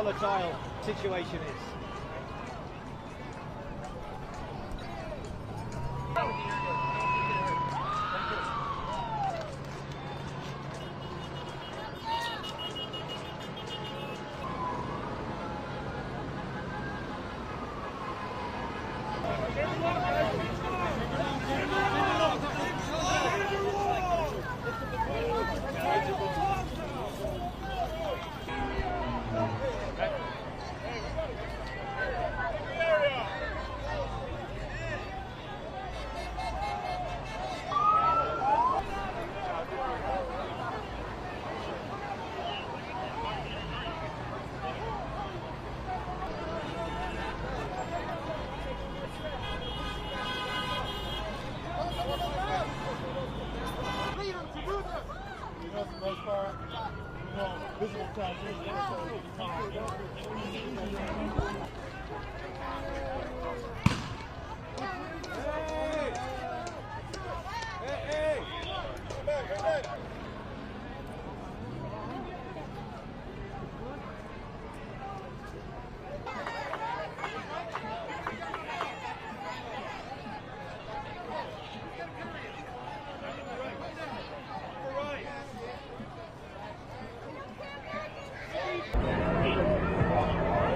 volatile situation is.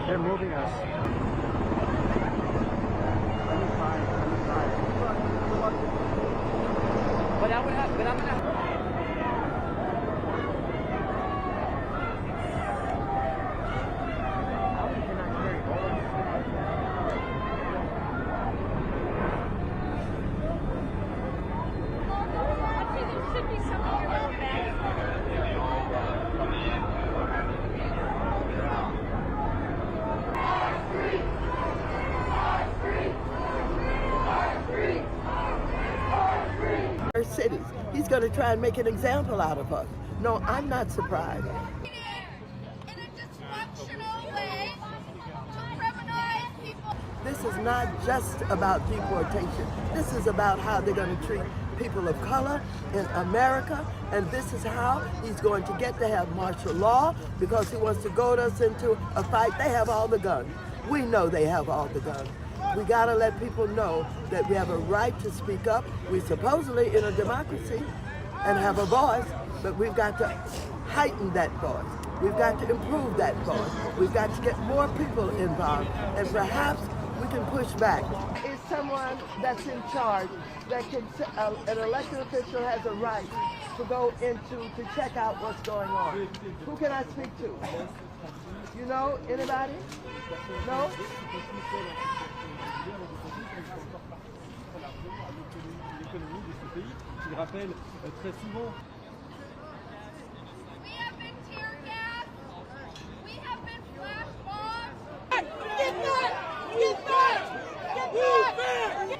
They're moving us. But I'm gonna. Cities. He's going to try and make an example out of us. No, I'm not surprised. In a dysfunctional way to criminalize people. This is not just about deportation. This is about how they're going to treat people of color in America, and this is how he's going to get to have martial law because he wants to goad us into a fight. They have all the guns. We know they have all the guns. We got to let people know that we have a right to speak up. We're supposedly in a democracy and have a voice, but we've got to heighten that voice. We've got to improve that voice. We've got to get more people involved, and perhaps we can push back. Is someone that's in charge that can, an elected official has a right to go into, to check out what's going on. Who can I speak to? You know, anybody? No? L'économie de ce pays, qui rappelle très souvent. We have been tear gas. We have been flash bombs. Get back! Get back! Get back!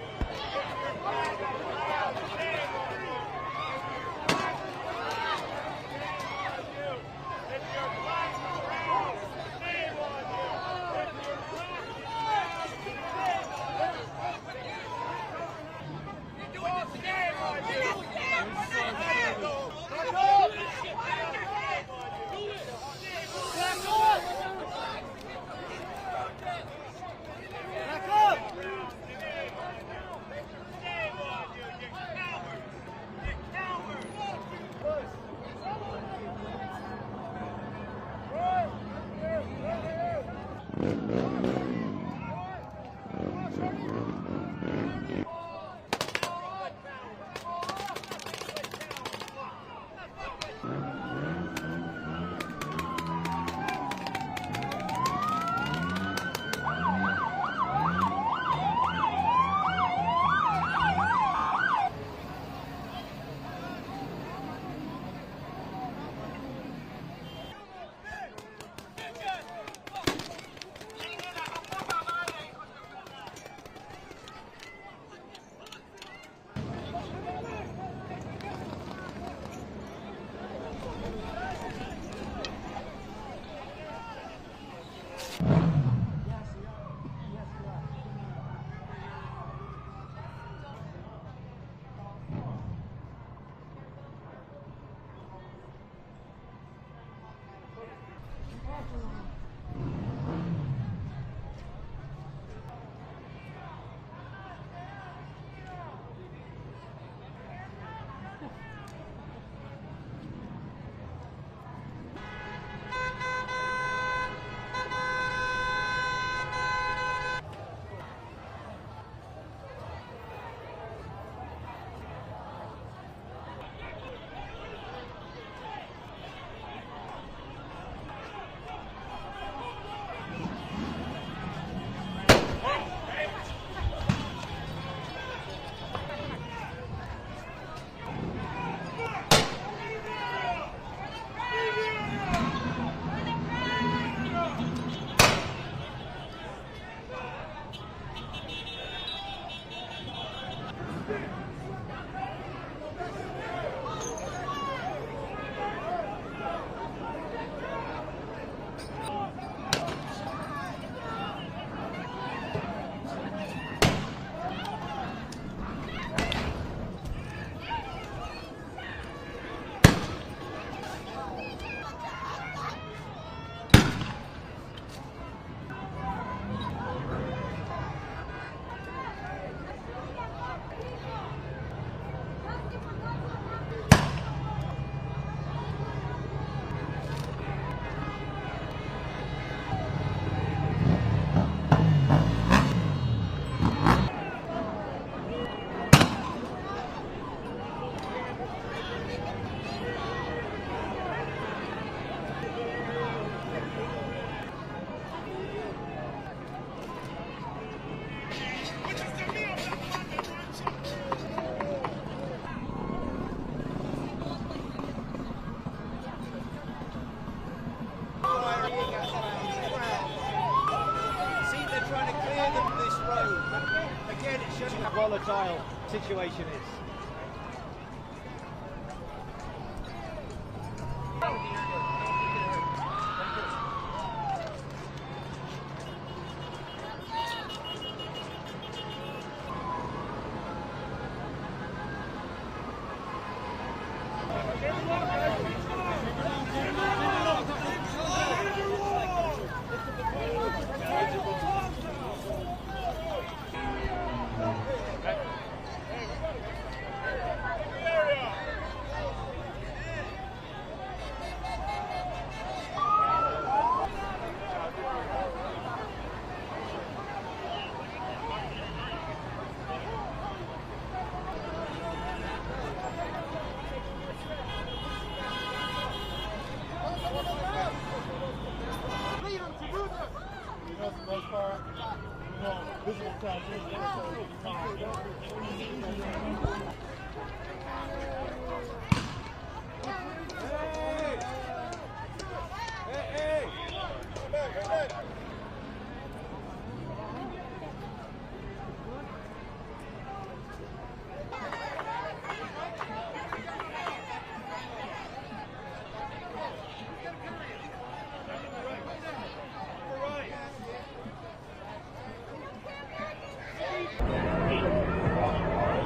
volatile situation is.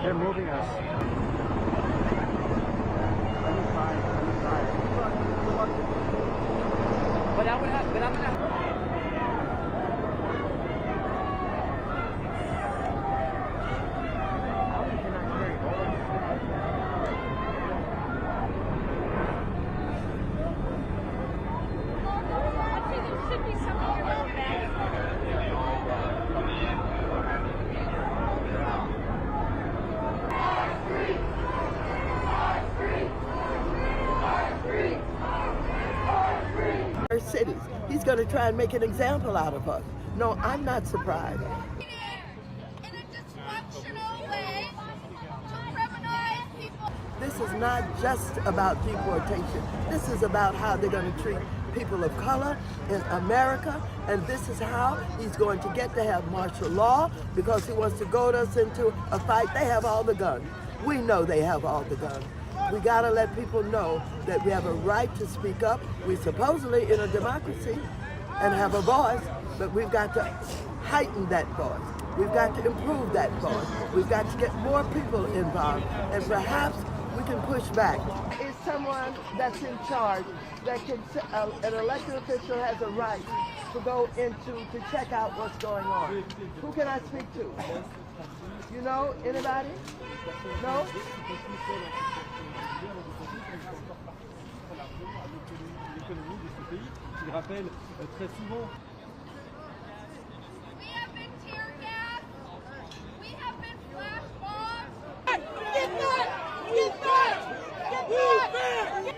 They're moving us. But I'm gonna. Cities. He's going to try and make an example out of us. No, I'm not surprised. In a dysfunctional way to criminalize people. This is not just about deportation. This is about how they're going to treat people of color in America, and this is how he's going to get to have martial law because he wants to goad us into a fight. They have all the guns. We know they have all the guns. We got to let people know that we have a right to speak up. We're supposedly in a democracy and have a voice, but we've got to heighten that voice. We've got to improve that voice. We've got to get more people involved, and perhaps we can push back. Is someone that's in charge that can, an elected official has a right to go to check out what's going on? Who can I speak to? You know, anybody? No? L'économie de ce pays, qui rappelle très souvent. We have been tear gassed. We have been flash bombed. Get back! Get back! Get back!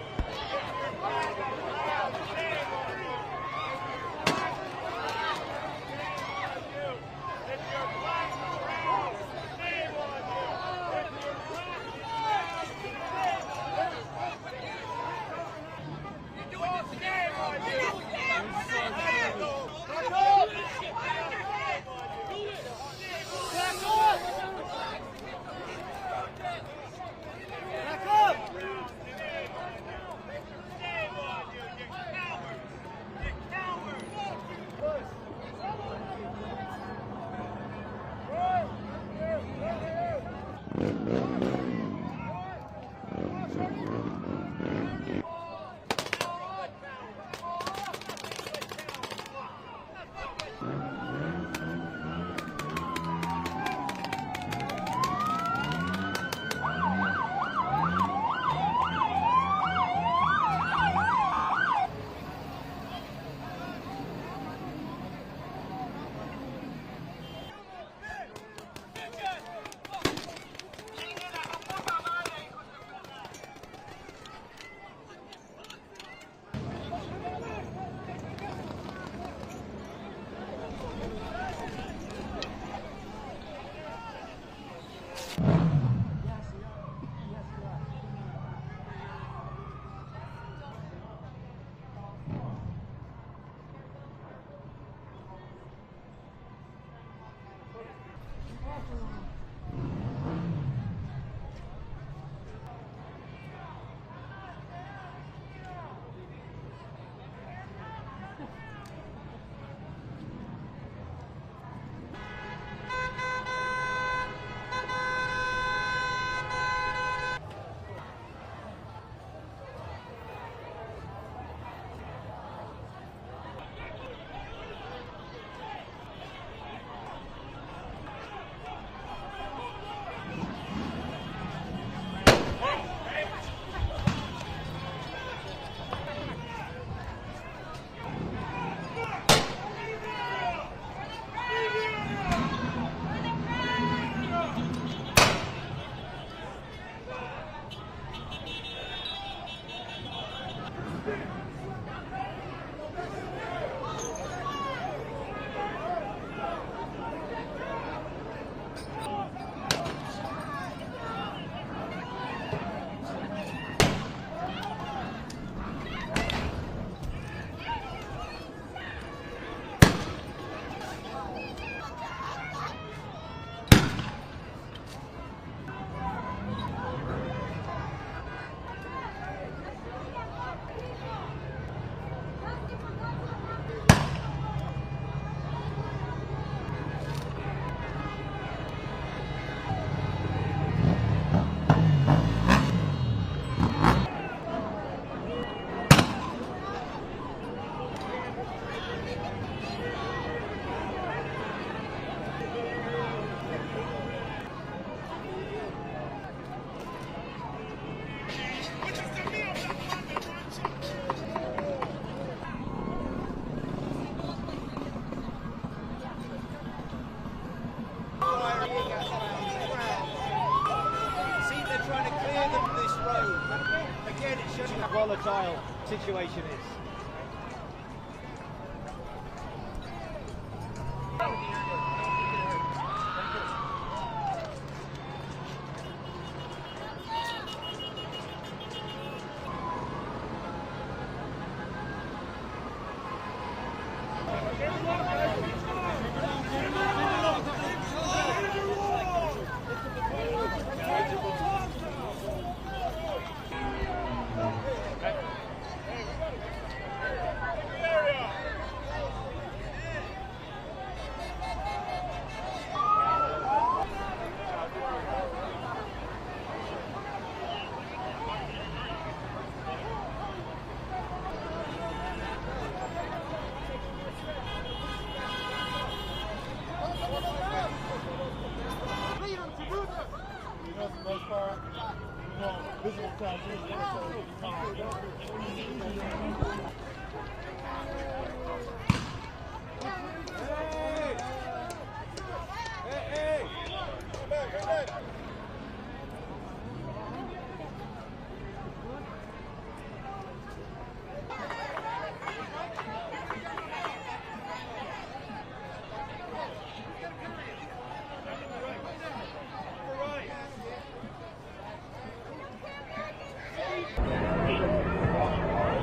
Volatile situation is.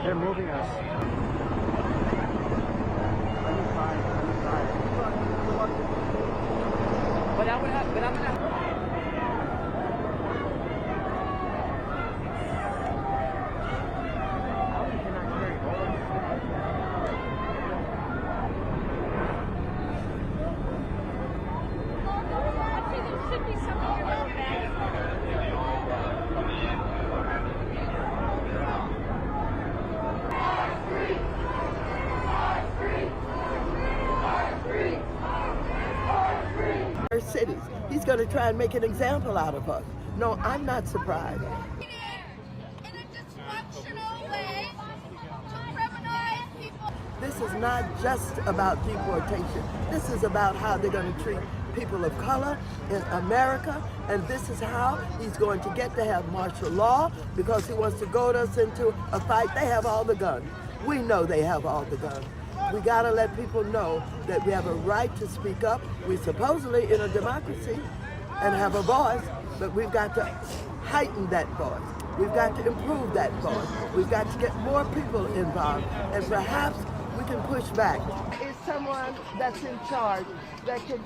They're moving us. But I'm gonna. Cities. He's going to try and make an example out of us. No, I'm not surprised. In a dysfunctional way to criminalize people. This is not just about deportation. This is about how they're going to treat people of color in America, and this is how he's going to get to have martial law because he wants to goad us into a fight. They have all the guns. We know they have all the guns. We got to let people know that we have a right to speak up. We're supposedly in a democracy and have a voice, but we've got to heighten that voice. We've got to improve that voice. We've got to get more people involved, and perhaps we can push back. Is someone that's in charge that can,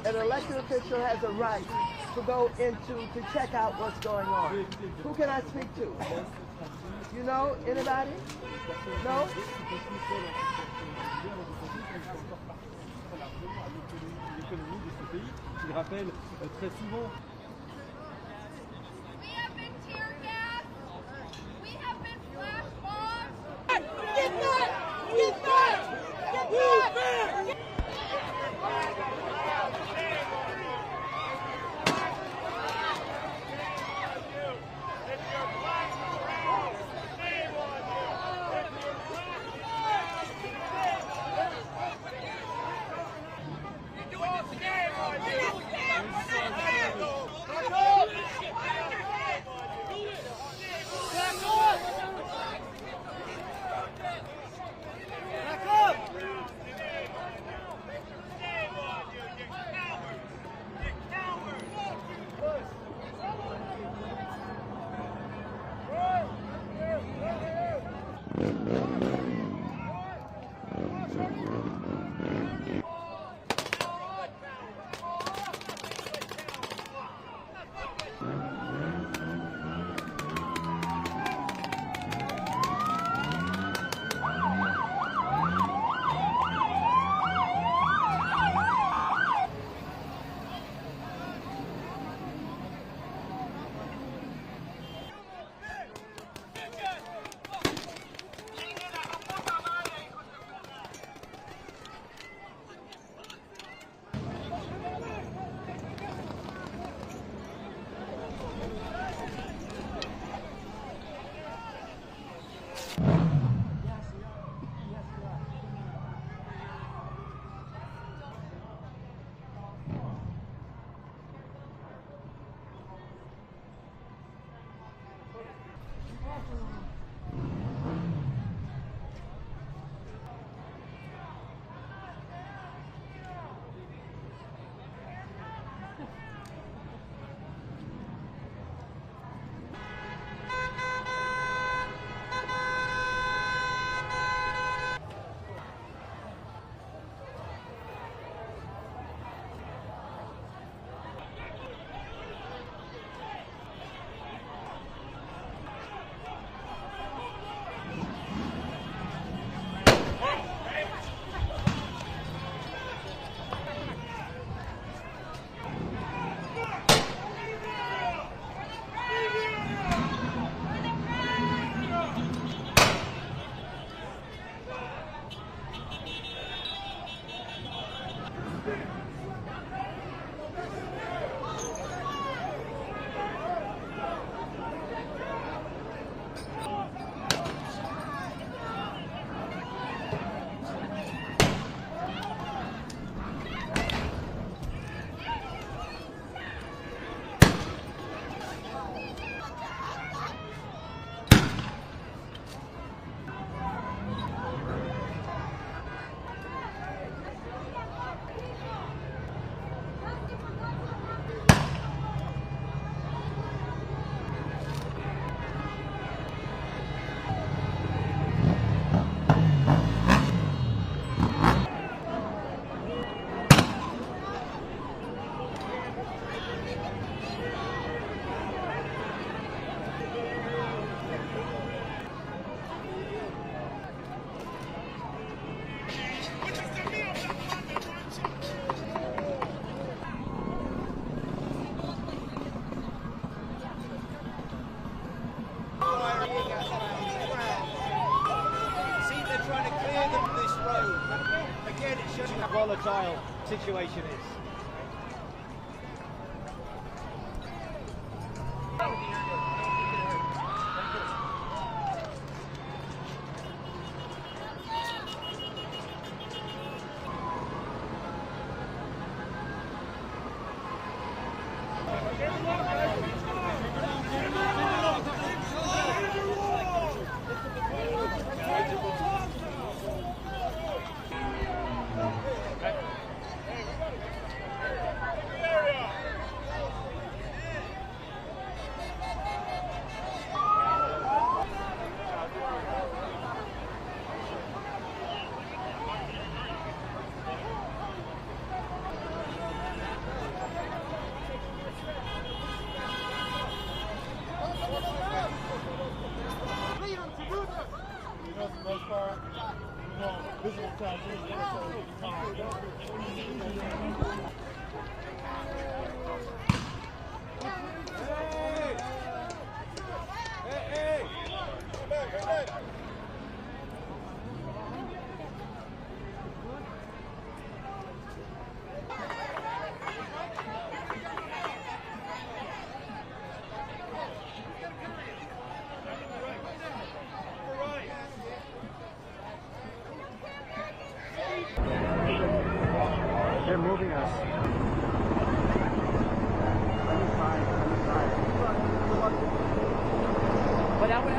an elected official has a right to go into, to check out what's going on. Who can I speak to? You know, anybody? No? L'économie de ce pays, qui rappelle très souvent. We have been tear gassed. We have been flash bombed. Get back! Get back! Get back! You're doing this again! volatile situation is. They're moving us. But I'm gonna.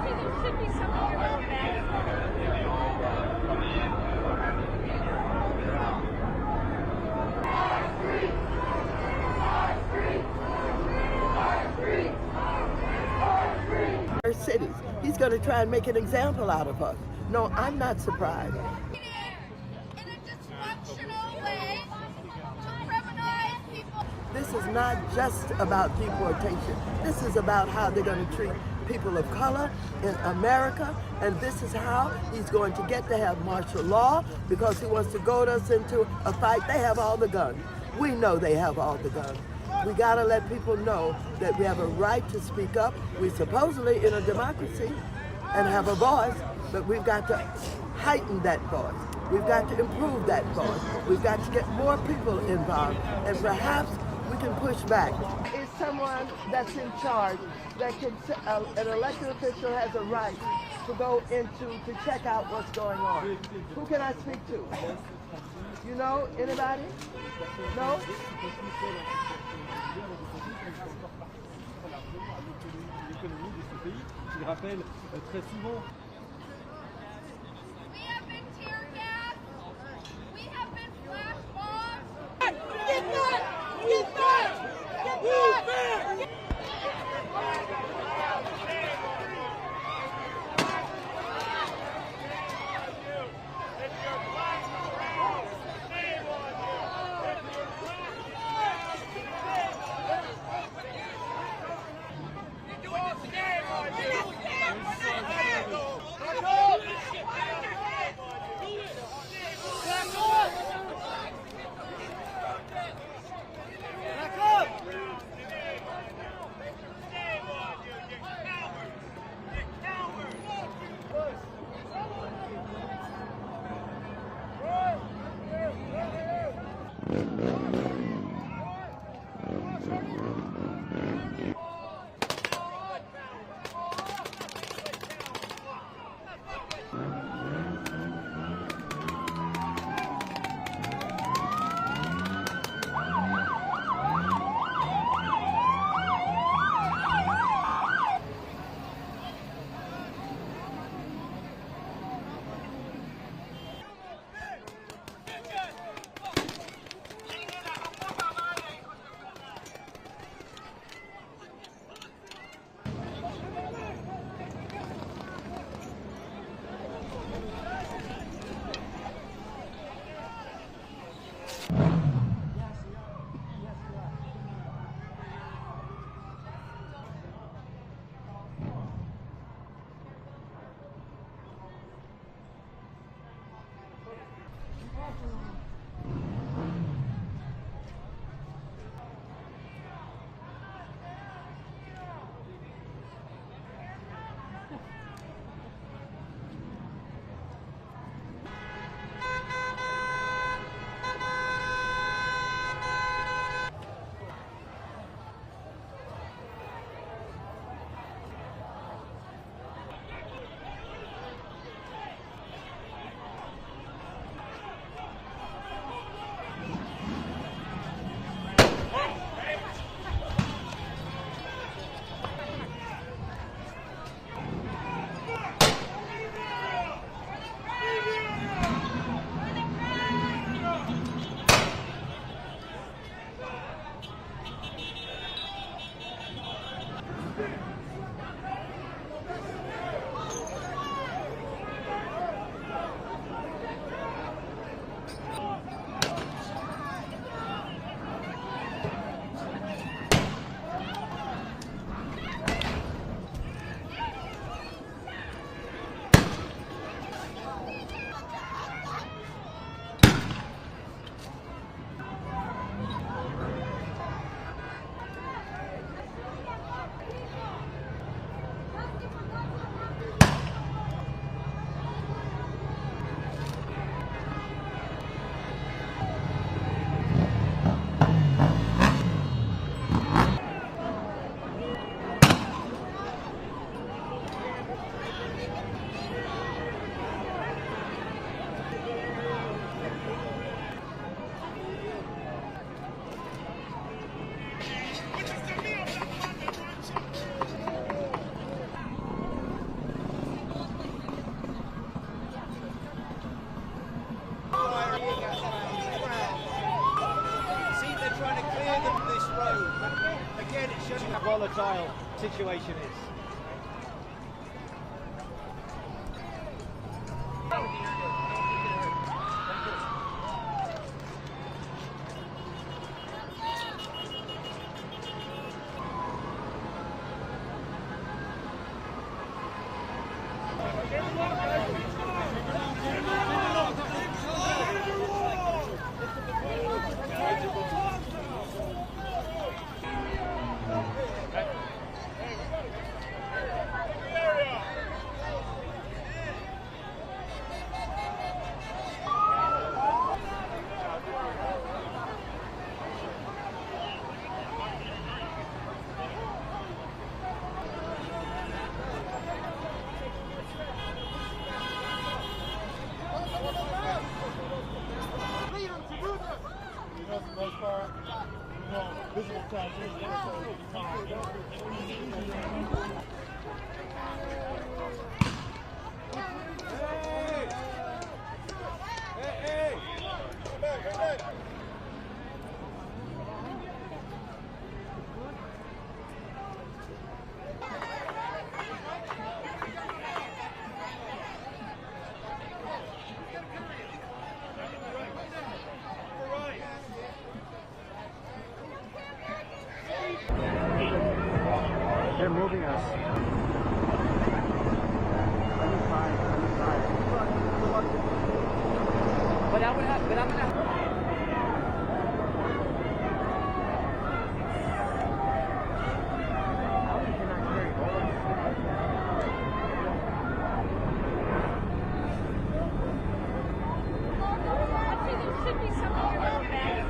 There should be something in your little bag. he's going to try and make an example out of us. No, I'm not surprised. In a dysfunctional way to criminalize people. This is not just about deportation. This is about how they're going to treat people of color in America, and this is how he's going to get to have martial law because he wants to goad us into a fight. They have all the guns. We know they have all the guns. We got to let people know that we have a right to speak up. We're supposedly in a democracy and have a voice, but we've got to heighten that voice. We've got to improve that voice. We've got to get more people involved, and perhaps we can push back. Is someone that's in charge that can, an elected official has a right to go to check out what's going on? Who can I speak to? You know, anybody? No? L'économie de ce pays, qui rappelle très souvent. We have been tear gassed. We have been flash bombed. Get back! Get back! Get back! Again, it shows you how volatile the situation is. They're moving us. But I'm gonna. There should be something in your bag.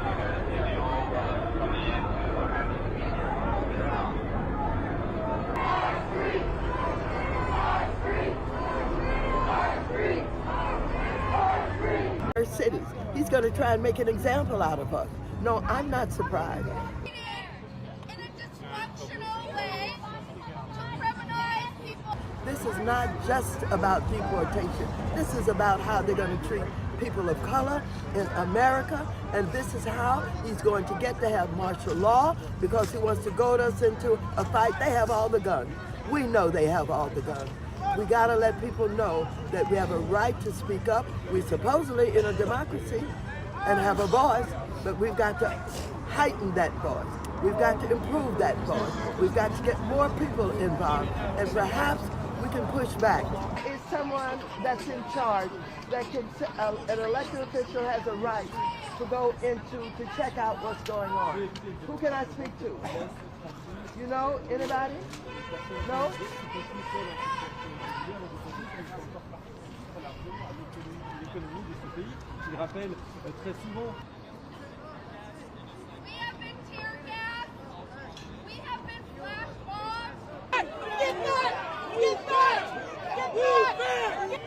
Cities. He's going to try and make an example out of us. No, I'm not surprised. In a dysfunctional way to criminalize people. This is not just about deportation. This is about how they're going to treat people of color in America, and this is how he's going to get to have martial law because he wants to goad us into a fight. They have all the guns. We know they have all the guns. We gotta let people know that we have a right to speak up. We're supposedly in a democracy and have a voice, but we've got to heighten that voice. We've got to improve that voice. We've got to get more people involved, and perhaps we can push back. Is someone that's in charge that can, an elected official has a right to go to check out what's going on. Who can I speak to? You know, anybody? No? L'économie de ce pays, qui rappelle très souvent. We have been tear gassed. We have been flash bombed. Get back! Get back! Get back!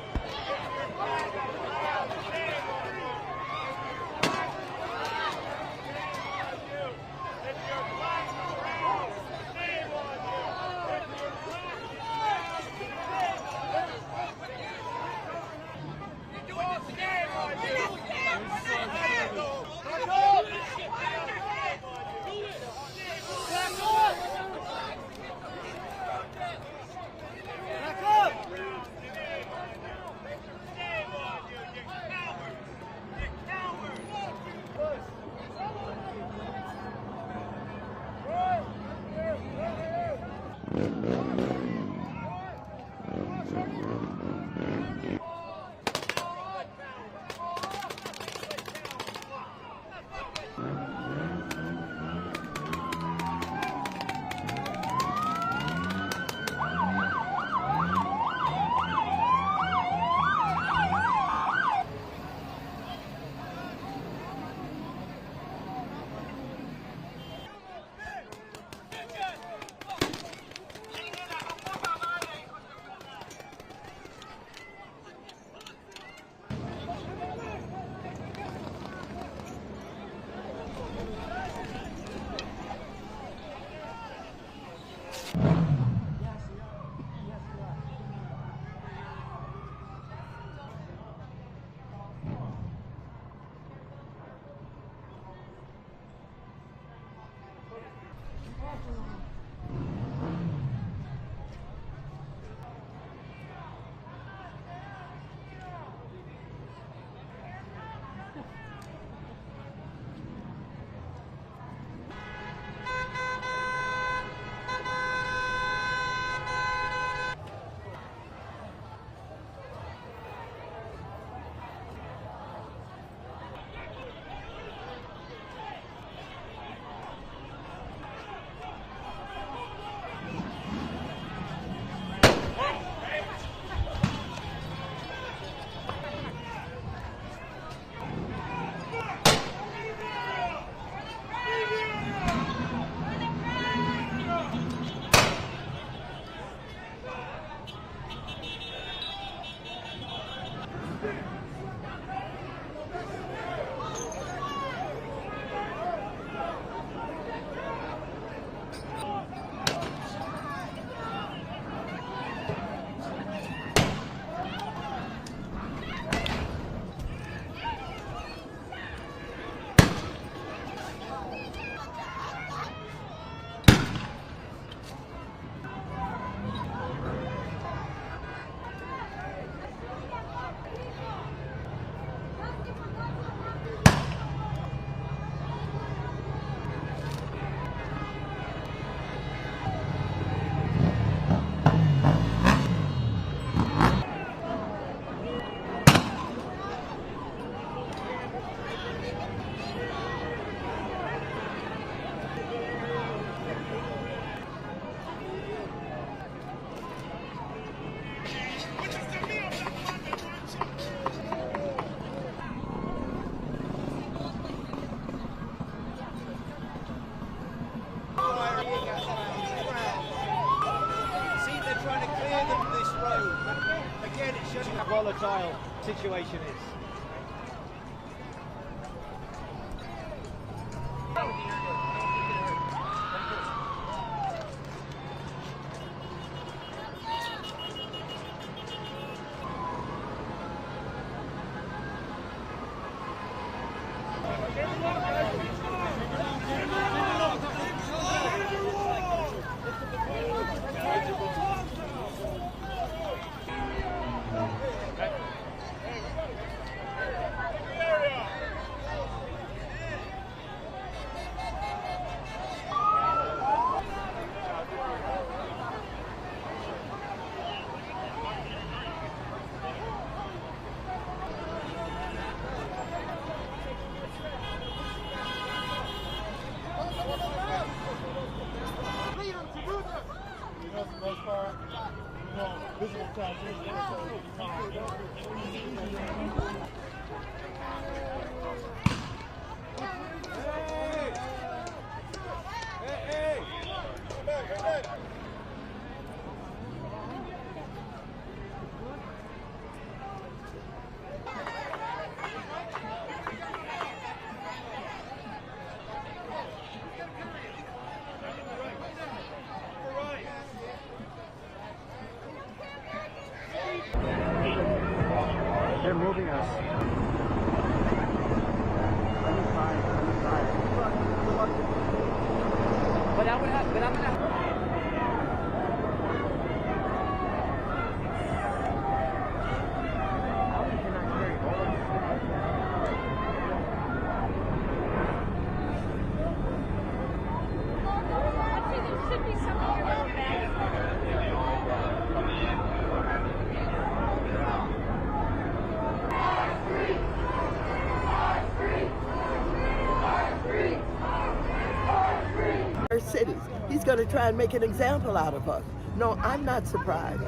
volatile situation is. They're moving us. But I'm gonna. Cities. He's going to try and make an example out of us. No, I'm not surprised. In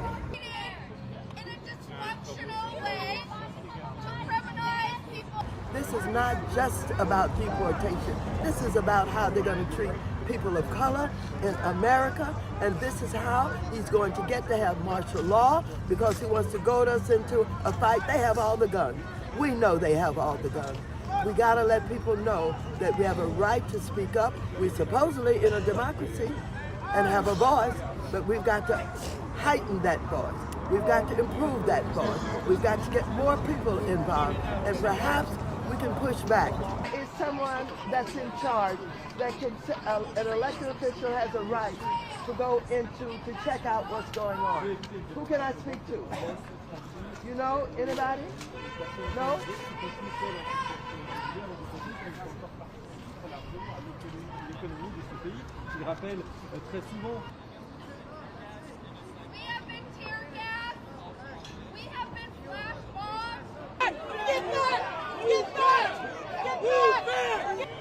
a dysfunctional way to criminalize people. This is not just about deportation. This is about how they're going to treat people of color in America, and this is how he's going to get to have martial law because he wants to goad us into a fight. They have all the guns. We know they have all the guns. We got to let people know that we have a right to speak up. We're supposedly in a democracy and have a voice, but we've got to heighten that voice. We've got to improve that voice. We've got to get more people involved, and perhaps we can push back. Is someone that's in charge that can, an elected official has a right to go into, to check out what's going on? Who can I speak to? You know, anybody? No? L'économie de ce pays, qui rappelle très souvent. We have been tear gassed. We have been flash bombed. Get back! Get back! Get back! You're doing this again!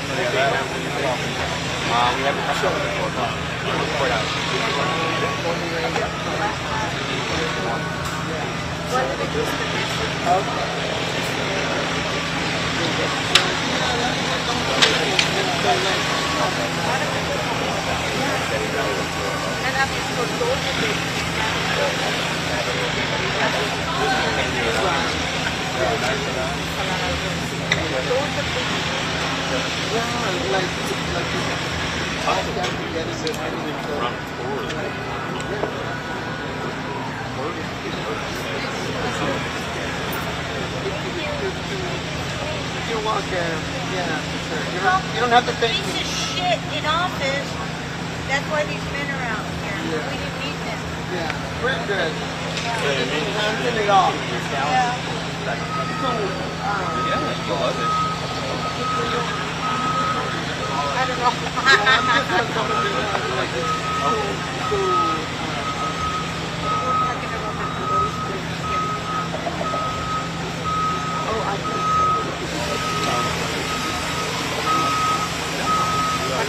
We have to come up at 4 o'clock. Courthouse. You're welcome. Yeah, sure. You don't have to thank Piece me. of shit in office. That's why these men are out here. Yeah. We didn't need them. Yeah, we're good. I'm getting it off. Yeah. I don't know.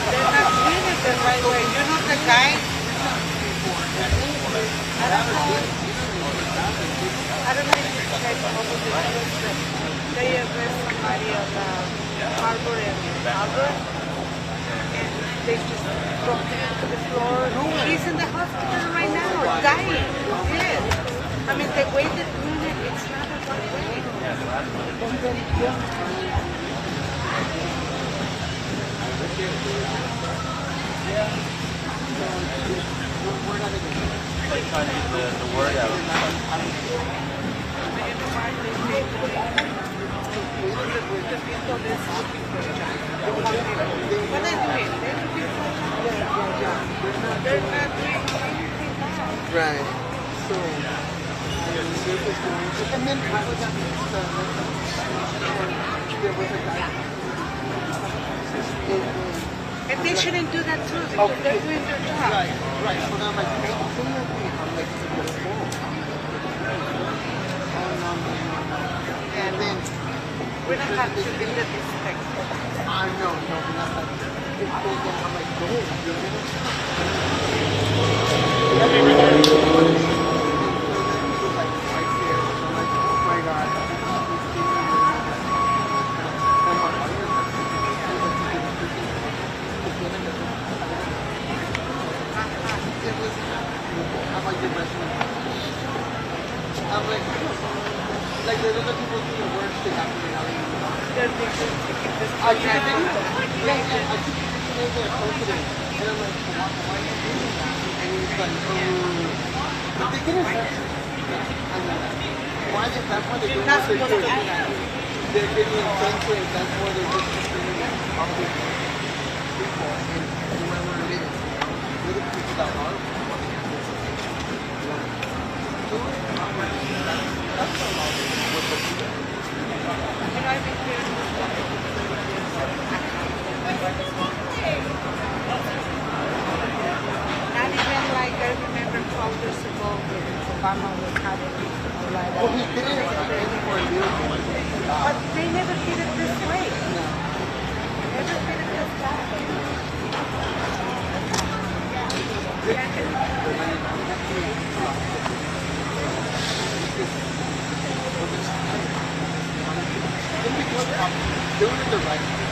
They're not doing it the right way. You're not the guy. I don't know if you checked over the news that they arrest somebody on Harbor and Harbor, and they just dropped him to the floor. He's in the hospital right now, dying. Yes. I mean, the way they're doing it, it's not a good way. Trying to get the word out. What are they doing? They're not doing anything bad. Right. So, and then I was at there was a guy. And they shouldn't do that too because they're doing their job. Right, right. So now I'm like, hey, I'm like, and then We don't have to give the respect. I know, no, but not like it goes down. I'm like, go, I'm like the other people do the worst thing happening now. They're thinking to keep this I took a video. Yeah, I took a picture of it and posted it. And I'm like, why are you doing that? And he's like, but they didn't say I mean, why is that's why they're doing what they're doing? They're getting insensitive. That's why they're just consuming public people and whoever it is. We're the people that are. Not even like I remember 12 years ago when Obama was having like Well, he did it for a little bit. but they never did it this way. Never did it this way. Doing it the right way.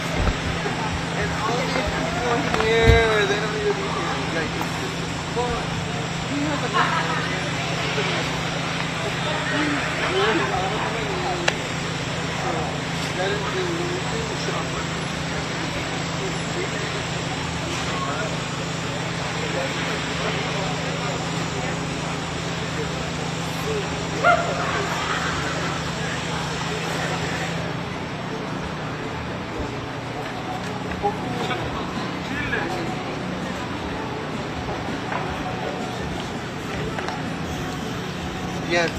And all these people here, they don't even be here. Like, it's just, well, he has a that is the yes,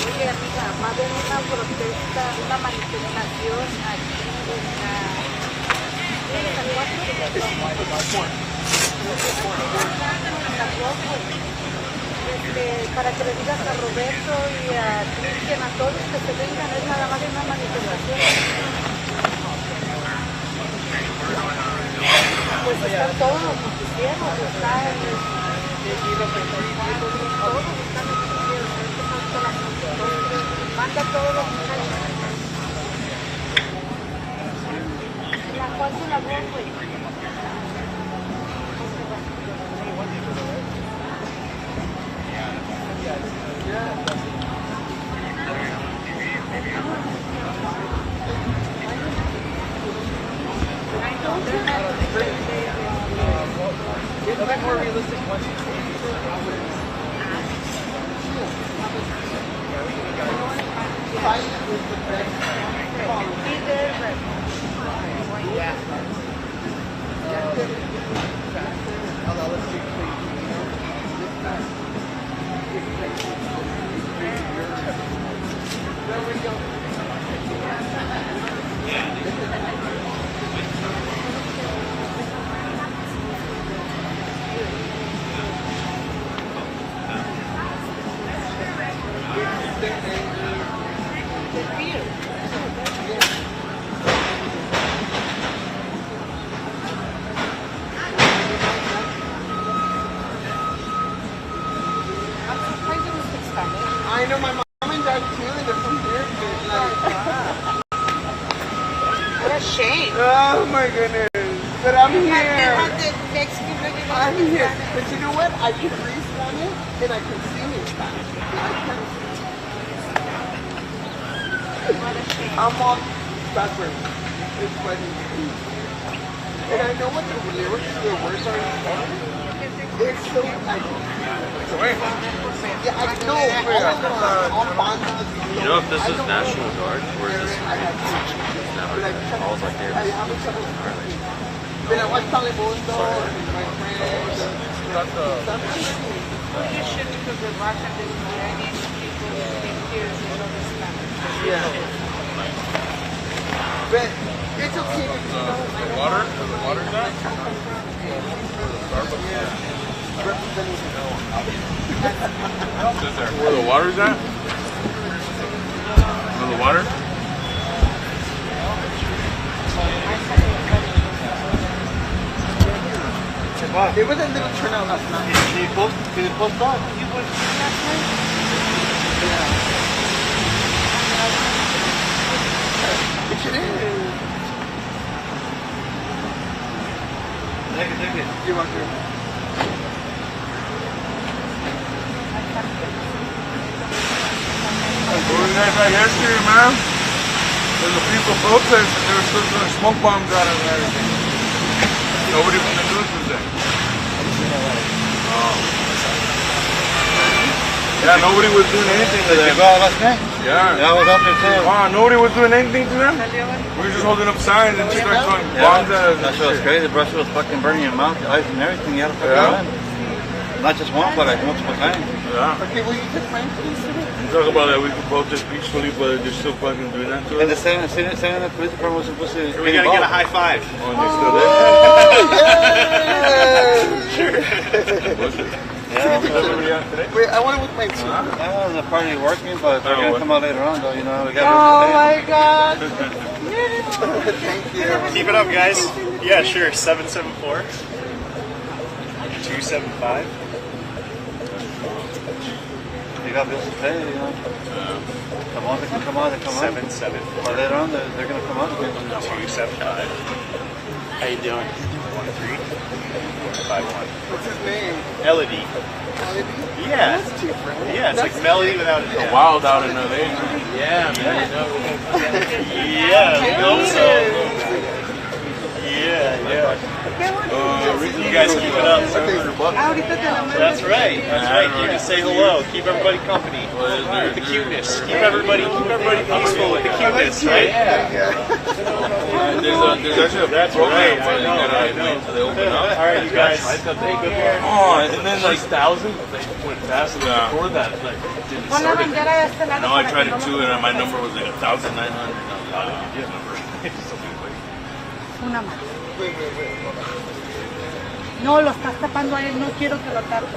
Oye, amiga, va a haber una protesta, una manifestación aquí en la 4. Para que le digas a Roberto y a Cristian, a todos que se vengan, es nada más una manifestación. Pues están todos los noticieros, está el todos están los noticieros, manda todos los muchachos. La cual se la voz, güey. A bit more realistic once you I know my mom and dad too, and they're from here. What a shame. Oh my goodness. But I'm here. Next people I'm here. But you know what? I can read Spanish and I can sing in Spanish. I'm all backwards. It's funny. And I know what the lyrics, the words are in Spanish. It's so like, yeah, I know. All bandas. You know if this is National Guard or is this all like there? But I watch Telemundo and my friends. You should, because the Russian, the Iranian people live here and they don't understand. Yeah. But it's okay. The water? The water's that? Where the water's at? Where the water? There was a little turnout last night. Did you post on? You were here last night? It should is. Take it. You're welcome. Going back right yesterday, man. There's a people protesting. They were still throwing smoke bombs out and everything. Nobody from the news was there. Yeah, nobody was doing anything to them. Yeah. I was up there too. Nobody was doing anything to them. We were just holding up signs and just started throwing bombs at us. That shit was crazy. The brush was fucking burning your mouth, your eyes, and everything. You had to fucking run. Not just one, but like multiple times. Yeah. Okay, will you take my please? You talk about that we can protest peacefully, but they're still fucking doing that to us. And the saying the police department was supposed to. We gotta get a high five. Oh, and they're still there? Wait, I want it with my two. I was apparently working, but they're gonna come out later on, though. You know, we got. Oh my God. Thank you. Keep it up, guys. Yeah, sure. 774 275. You got bills to pay, you know. Come on, they can come on, 774 But later on, they're gonna come out. 275. How you doing? 1351. What's his name? Elodie. Melody? Yeah. That's too friendly. Yeah, it's like Melody without a It's wild out in LA. Yeah, man. Yeah, I hope so. Yeah. You guys keep it up. That's right. You just say hello. Keep everybody company with the cuteness. Keep everybody peaceful with the cuteness, right? There's actually a program where you gotta wait until they open up. All right, you guys. Oh, and then like thousands, they went fast before that. Like, didn't start it. No, I tried it too, and my number was like 1,900. Number. Una más. No, lo estás tapando a él, no quiero que lo tape.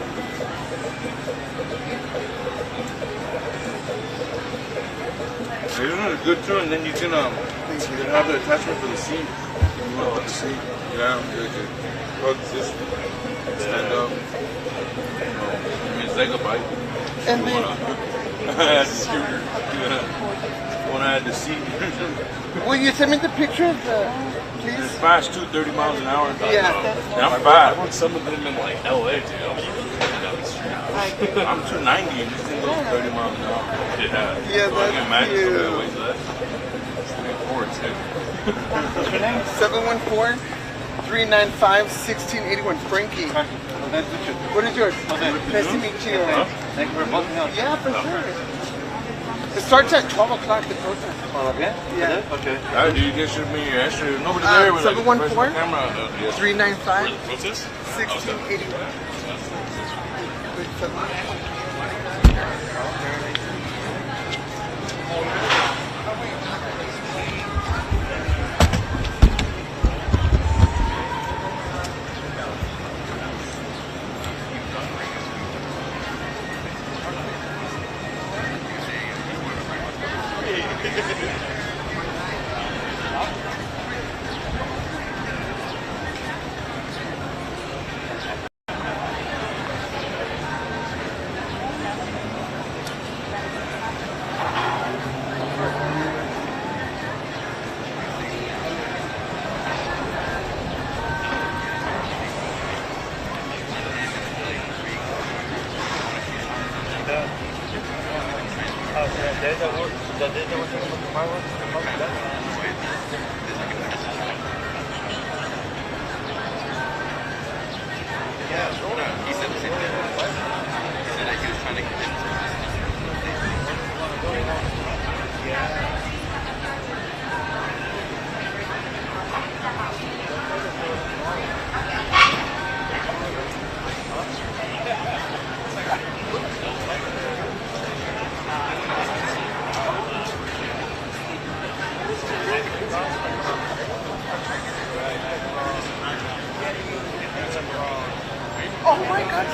You're doing a good too, and then you can have the attachment for the seat. You want the seat? Yeah, you can plug this, stand up. I mean, it's like a bike. And then, I had the scooter. When I had the seat. will you send me the picture of the, please? It's fast too, 30 miles an hour. Yeah. I'm fast. I want some of them in like LA too. I'm 290 and this thing goes 30 miles an hour. Yeah. Yeah, So I can that's imagine somebody that cute. weighs less. What's your name? 714-395-1681. Frankie. What is yours? Nice to meet you. Thank you for booking up. Yeah, for sure. It starts at 12 o'clock, the protest. Yeah. Okay. Alright, dude, you can shoot me your extra. Nobody there with like, 714? the camera out. Yes. 395 What's this? 1681. Oh my God!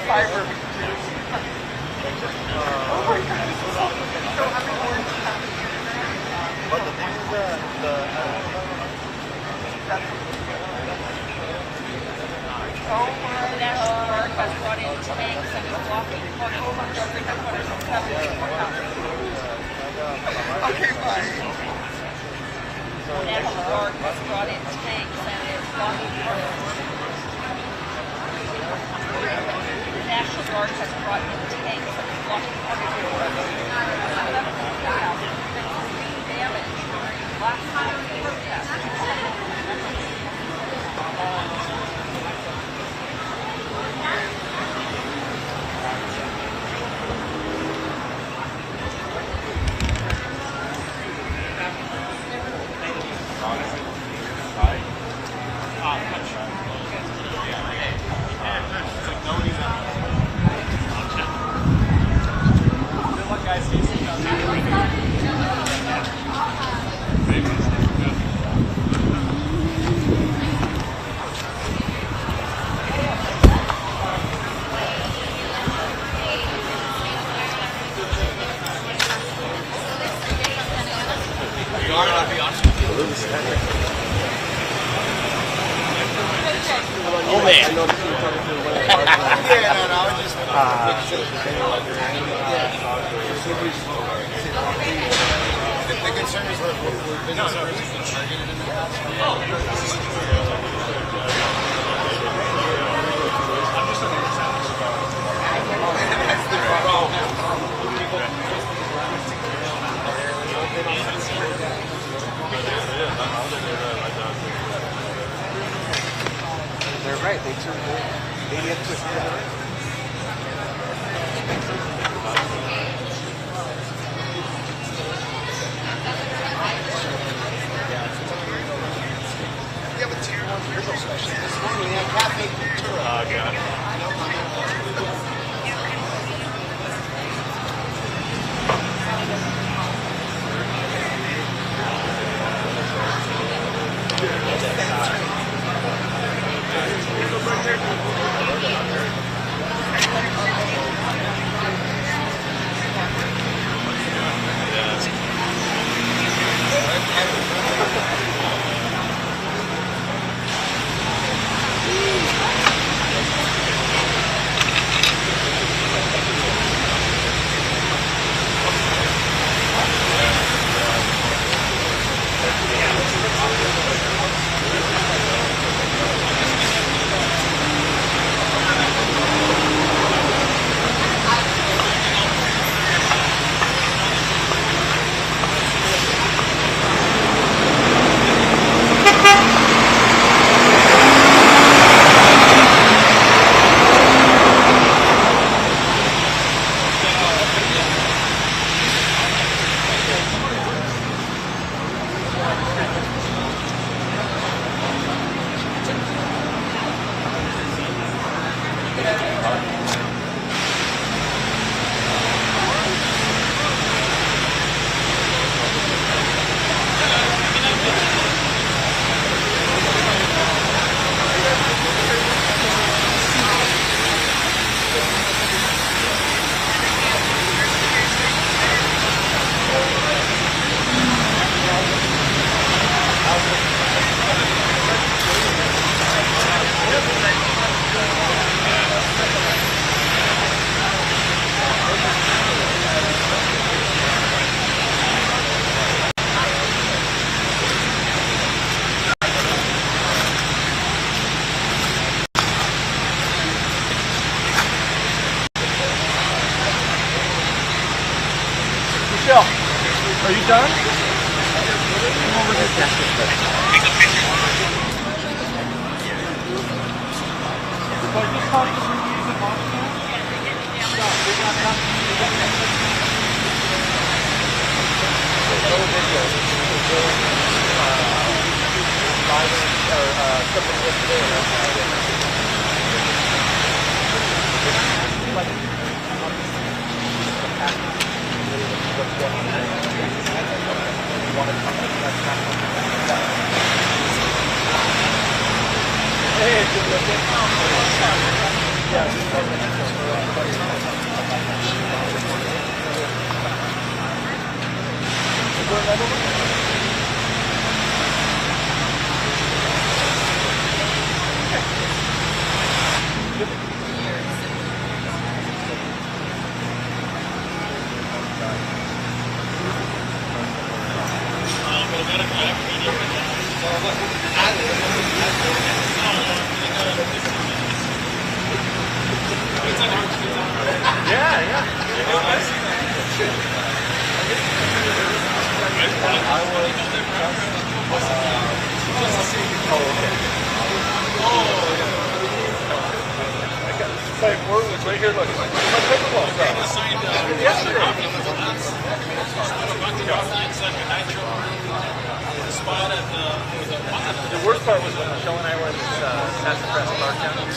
Fiber. Oh my God! But the thing is, Okay, bye. National Guard has brought in tanks and is blocking the National Guard has brought in tanks and is blocking damage during last night's protest. Oh man. yeah, no, I was just. The concern is that we're business owners being targeted in the past. They're right. They took they get to We have a tier 1 special. This morning we have Cafe Cultura. Oh god. still. Are you done? Come over here, Cassie. So I just talked to reviews and Montana. No, we got nothing. No video. Right here, look. My pickleball stuff. Yesterday. The worst part was when Michelle and I were in this Sassafras Park down here.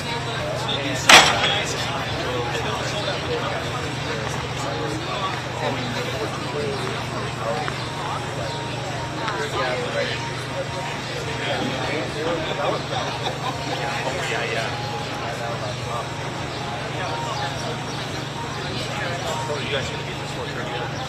Oh, you guys gonna get this one together?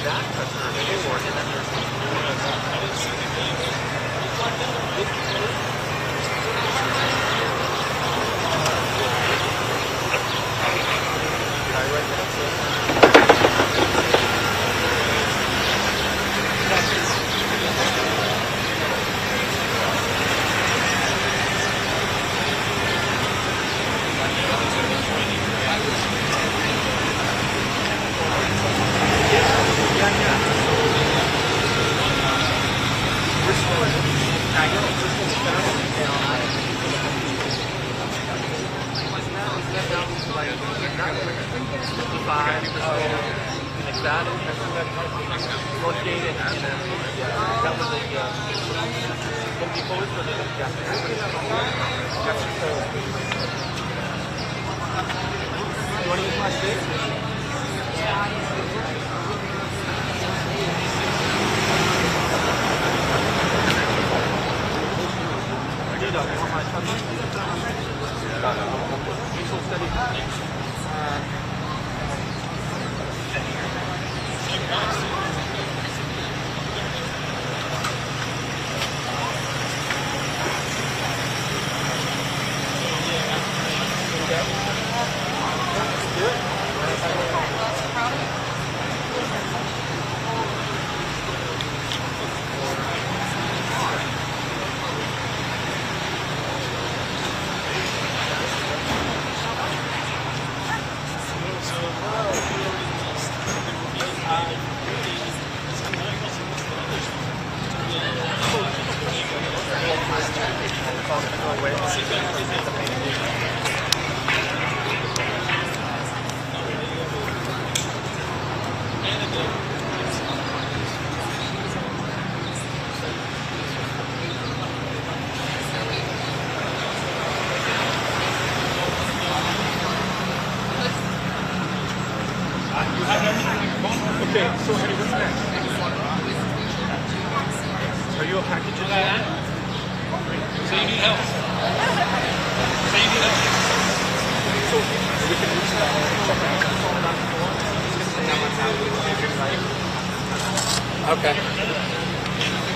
that customer pays for it, and then there's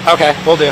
Okay, we'll do.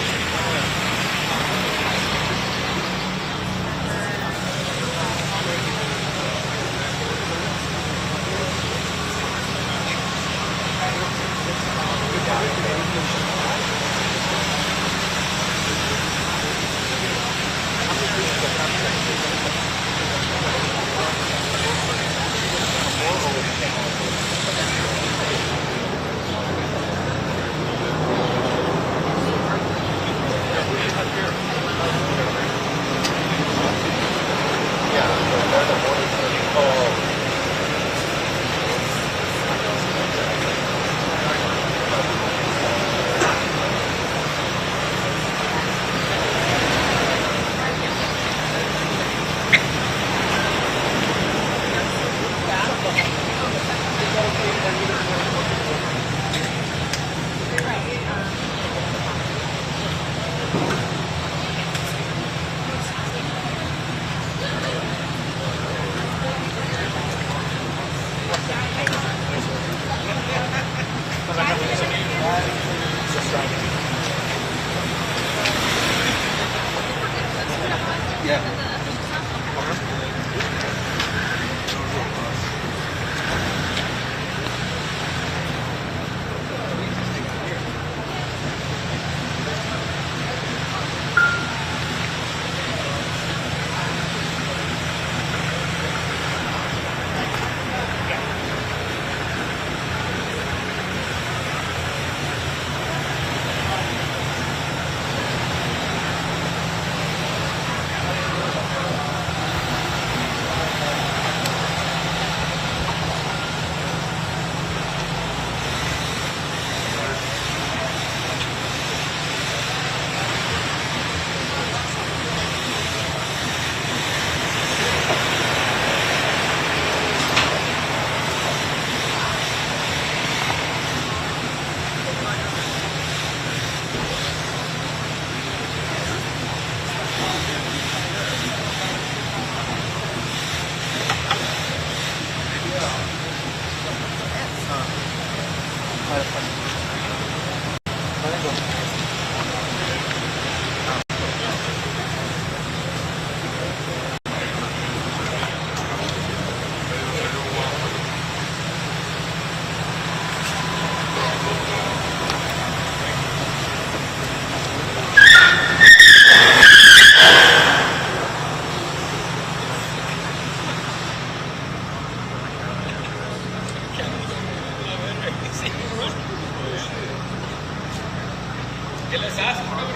¿Qué les haces, cabrón?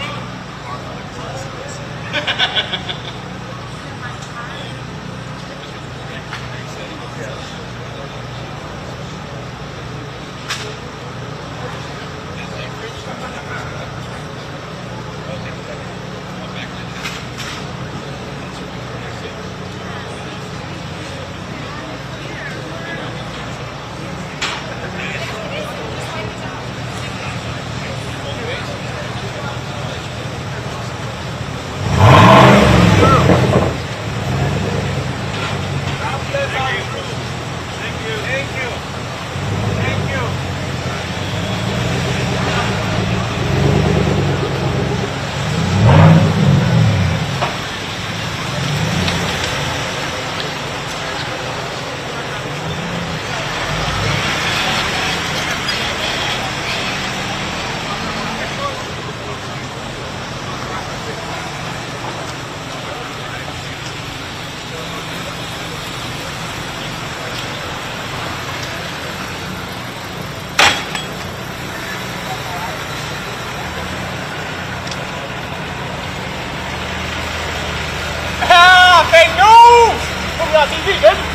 Fake news! Put me on TV, baby!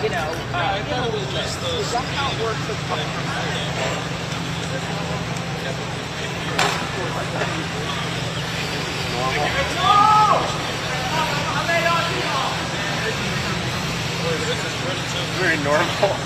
You know, is that how it works with Very normal.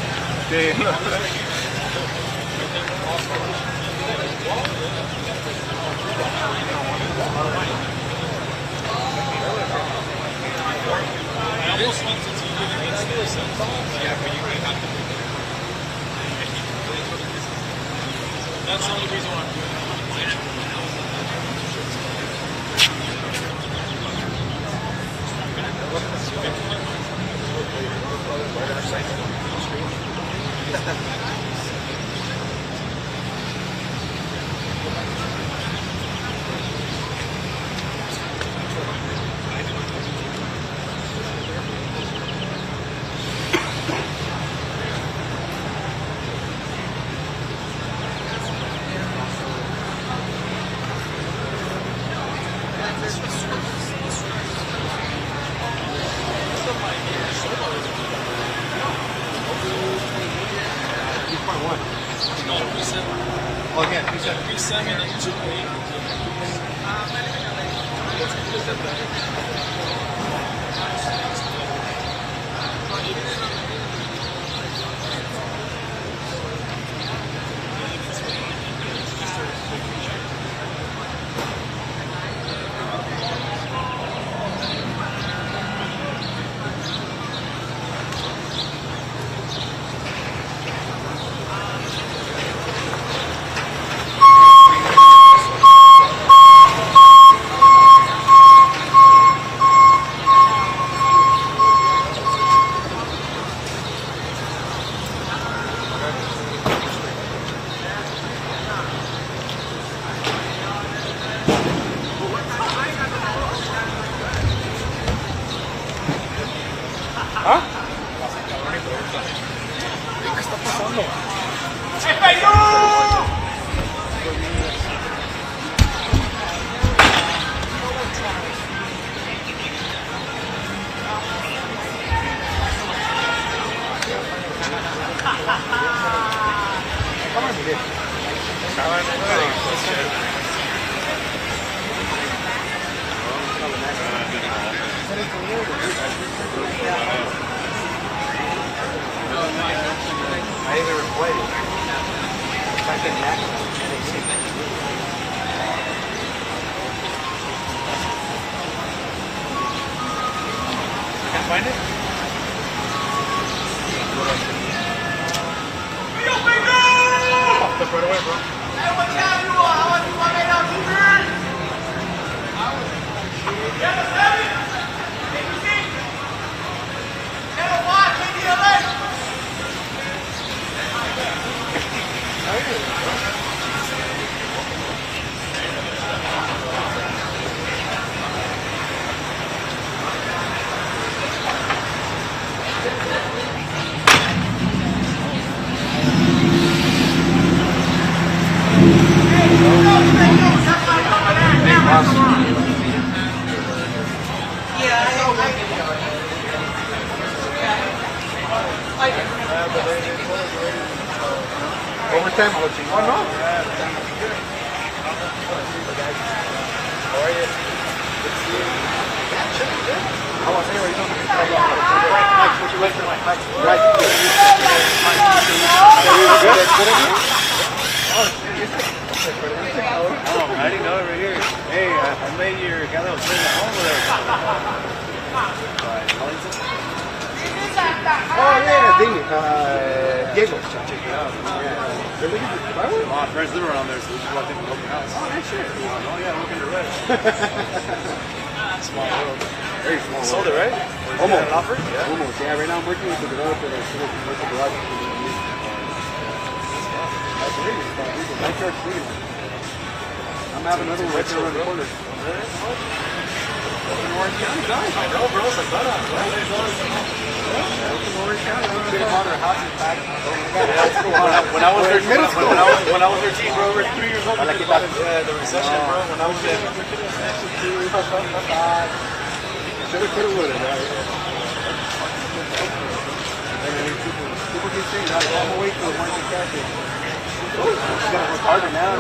That's the only reason why I'm doing it. Oh, again, you said 3.7 and 2.8. I even replayed it. Back in the can't find it? Step right away, bro. Overtime coaching. Oh no. How are you? I was saying, you don't Mike, put your legs in Mike. Right. Oh, I didn't know over here. Hey, I made your guy that was sitting at home with Oh yeah, Diego. My friends live around there, so we just walked into the open house. Oh, that's shit. Oh yeah, looking to rest. Small world. Very small. Sold it, right? Almost. An offer? Yeah. Almost. Yeah, right now I'm working with the developer that's going to work the garage. That's really fun. My church clean. I'm having another one right there around the corner. In Orange County, guys. I know, bro. It's like that. Orange County. When I was 13, bro, over 3 years old, the recession, bro. When I was there. Should have, could have, would have, right? People keep saying, I'm on my way to the market cafe. You gotta work harder now.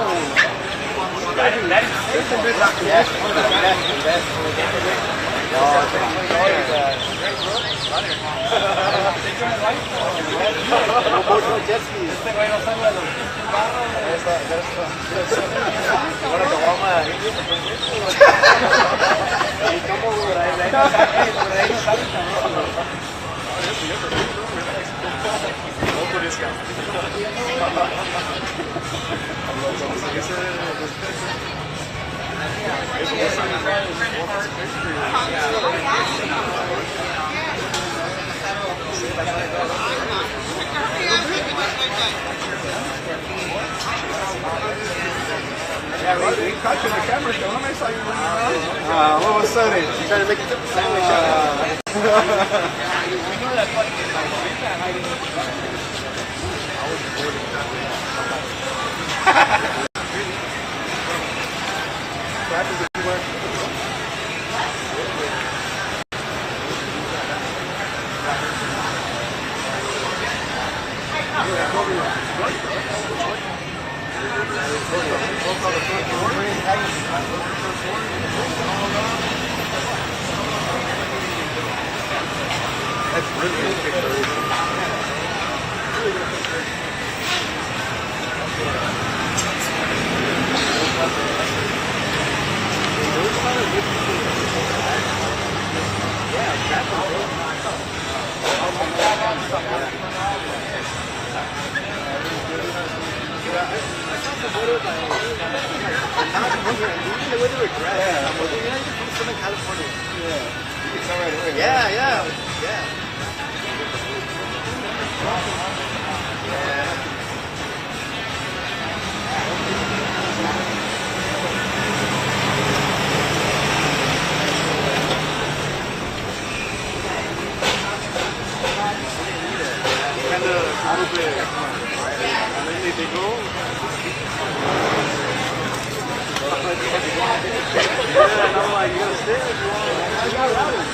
Yeah, we caught you in the camera show. I saw you running around. What was Sunday? You trying to make it to the sandwich? That's really good picture. Yeah, yeah, yeah. Kind of a little bit, and then they go. Yeah, and I'm like, you gotta stay if you want. I got routed.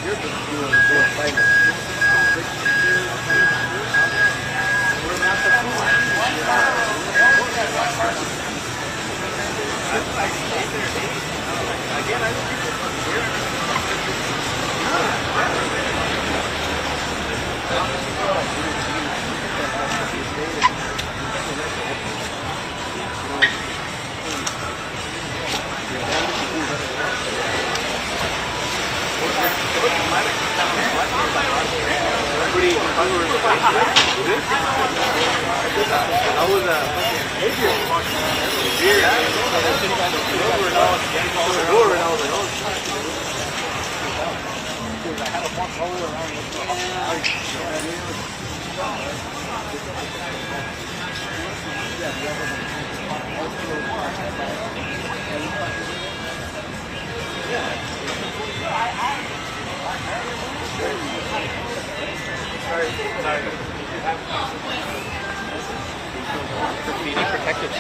You're just doing a Graffiti protective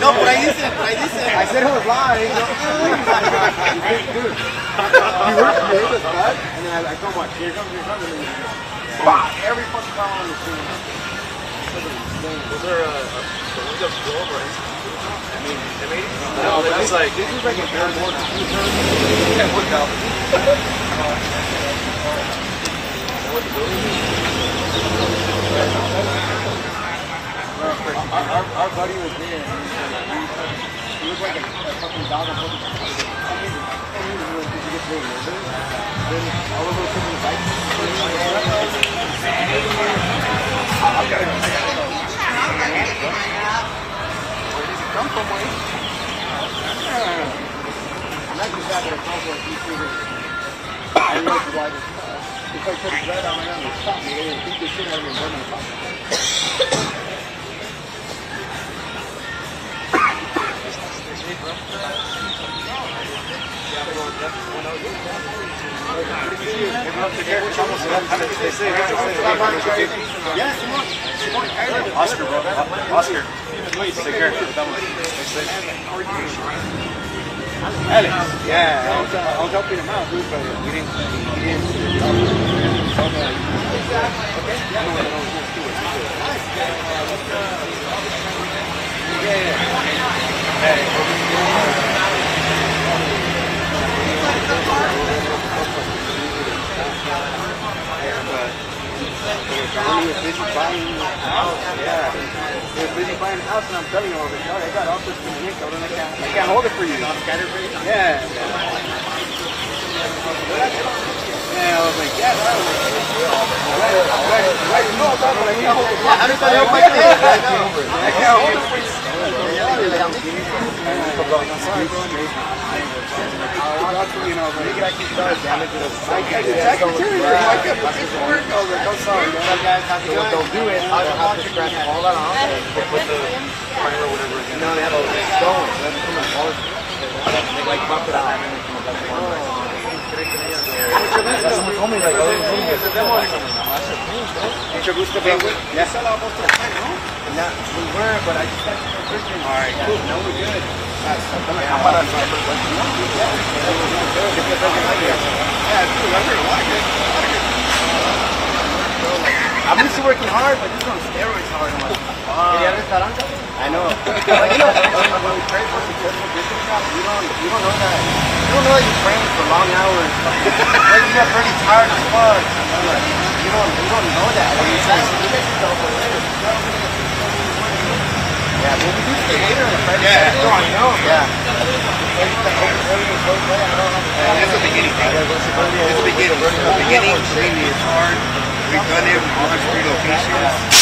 No, por ahí dice. I said it was live. Dude. You worked for Davis, bud? And then I come watch. Here comes. Wow, every fucking car on the scene. Was there a globe or I mean, they made it? No, it was like... This is like a third one. Yeah, what the Our buddy was there. He was like a fucking dog on fucking. Then all of those people bikes. I gotta go. Where did it come from, Wayne? I'm not just having a call for a few figures. I don't know why this. If I put it right on my own, it's stop me. They didn't think this shit had been burning the top. Oscar, bro. Oscar. Take care. Alex. Yeah, I was helping him out, dude, but he didn't. He was busy buying a house, yeah. He was busy buying a house, and I'm telling him, I got offers from Nick, I can't hold it for you. Yeah. Yeah, I was like, yeah, right. No, but I can't hold it. How does that help my kid? I can't hold it for you. You know, but I keep damage to the don't do it. I'll have to scratch all that off and put the primer or whatever again. No, they have a stone. They have to come and polish it. They like bump it out and then come up with someone told me like, oh, introduce the baby. Yes. We were, but I just got to Christian. All right, cool. Now we're good. I'm used to working hard, but this one's steroids hard. I'm like, I know. Like, you know, when we trade for successful business jobs, you don't know that. You don't know that you train for long hours. Like, you get pretty tired as fuck. Like, you don't know that. Like, you say, you get yourself a later. Yeah, but we do stay later in the private sector. I know. Yeah. That's the beginning, right? That's the beginning. The beginning training is hard. We've done it with 100 locations.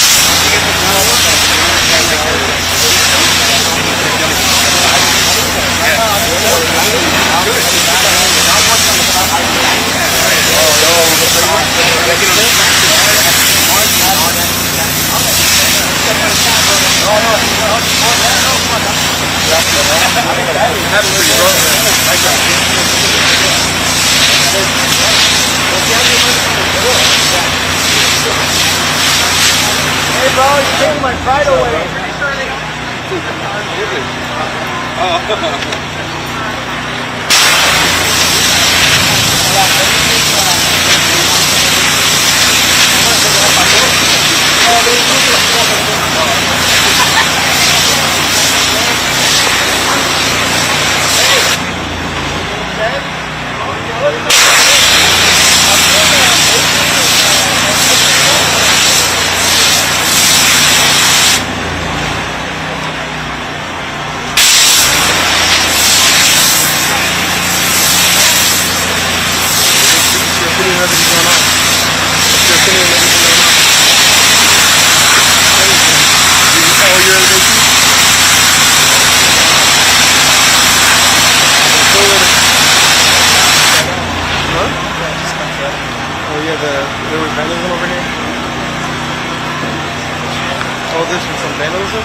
Right away. There was vandalism over here? Oh, this was some vandalism?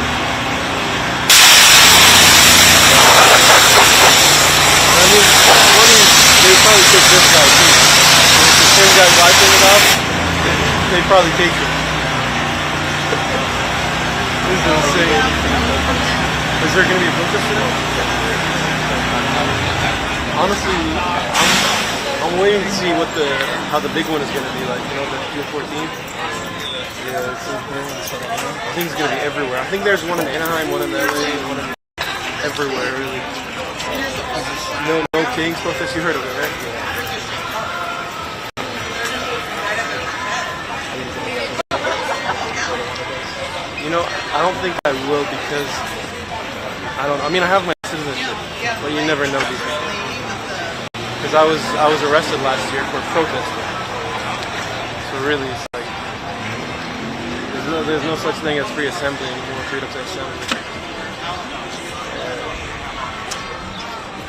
I mean, they probably take this guy too. If the same guy wiping it off, they probably take it. This is insane. Is there going to be a protest today? Honestly, I'm waiting to see how the big one is going to be like, you know, the June 14th. Yeah, it's in here. I think it's going to be everywhere. I think there's one in Anaheim, one in LA, one in everywhere, really. No Kings protest, you heard of it, right? You know, I don't think I will because, I mean, I have my citizenship, but you never know these things. Because I was arrested last year for protesting. So really, it's like there's no such thing as free assembly anymore. Freedom to assembly.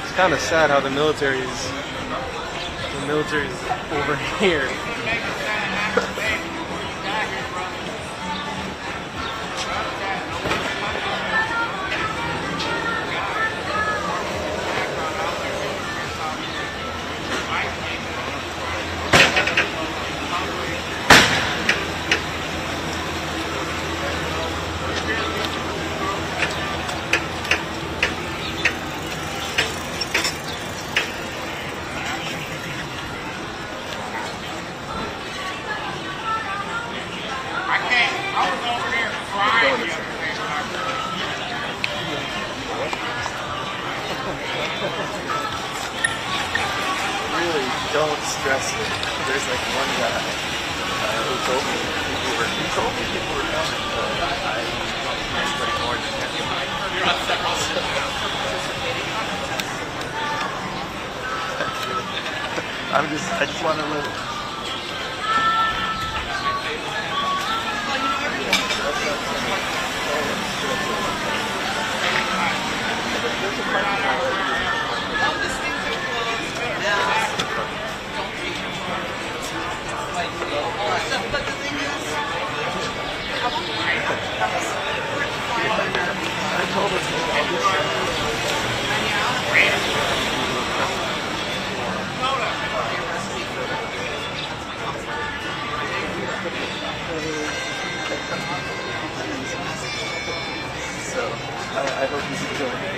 It's kind of sad how the military is over here. Really don't stress it. There's like one guy who told me people were coming, but I pretty more than that. I just want to live. So, I hope he's enjoying it.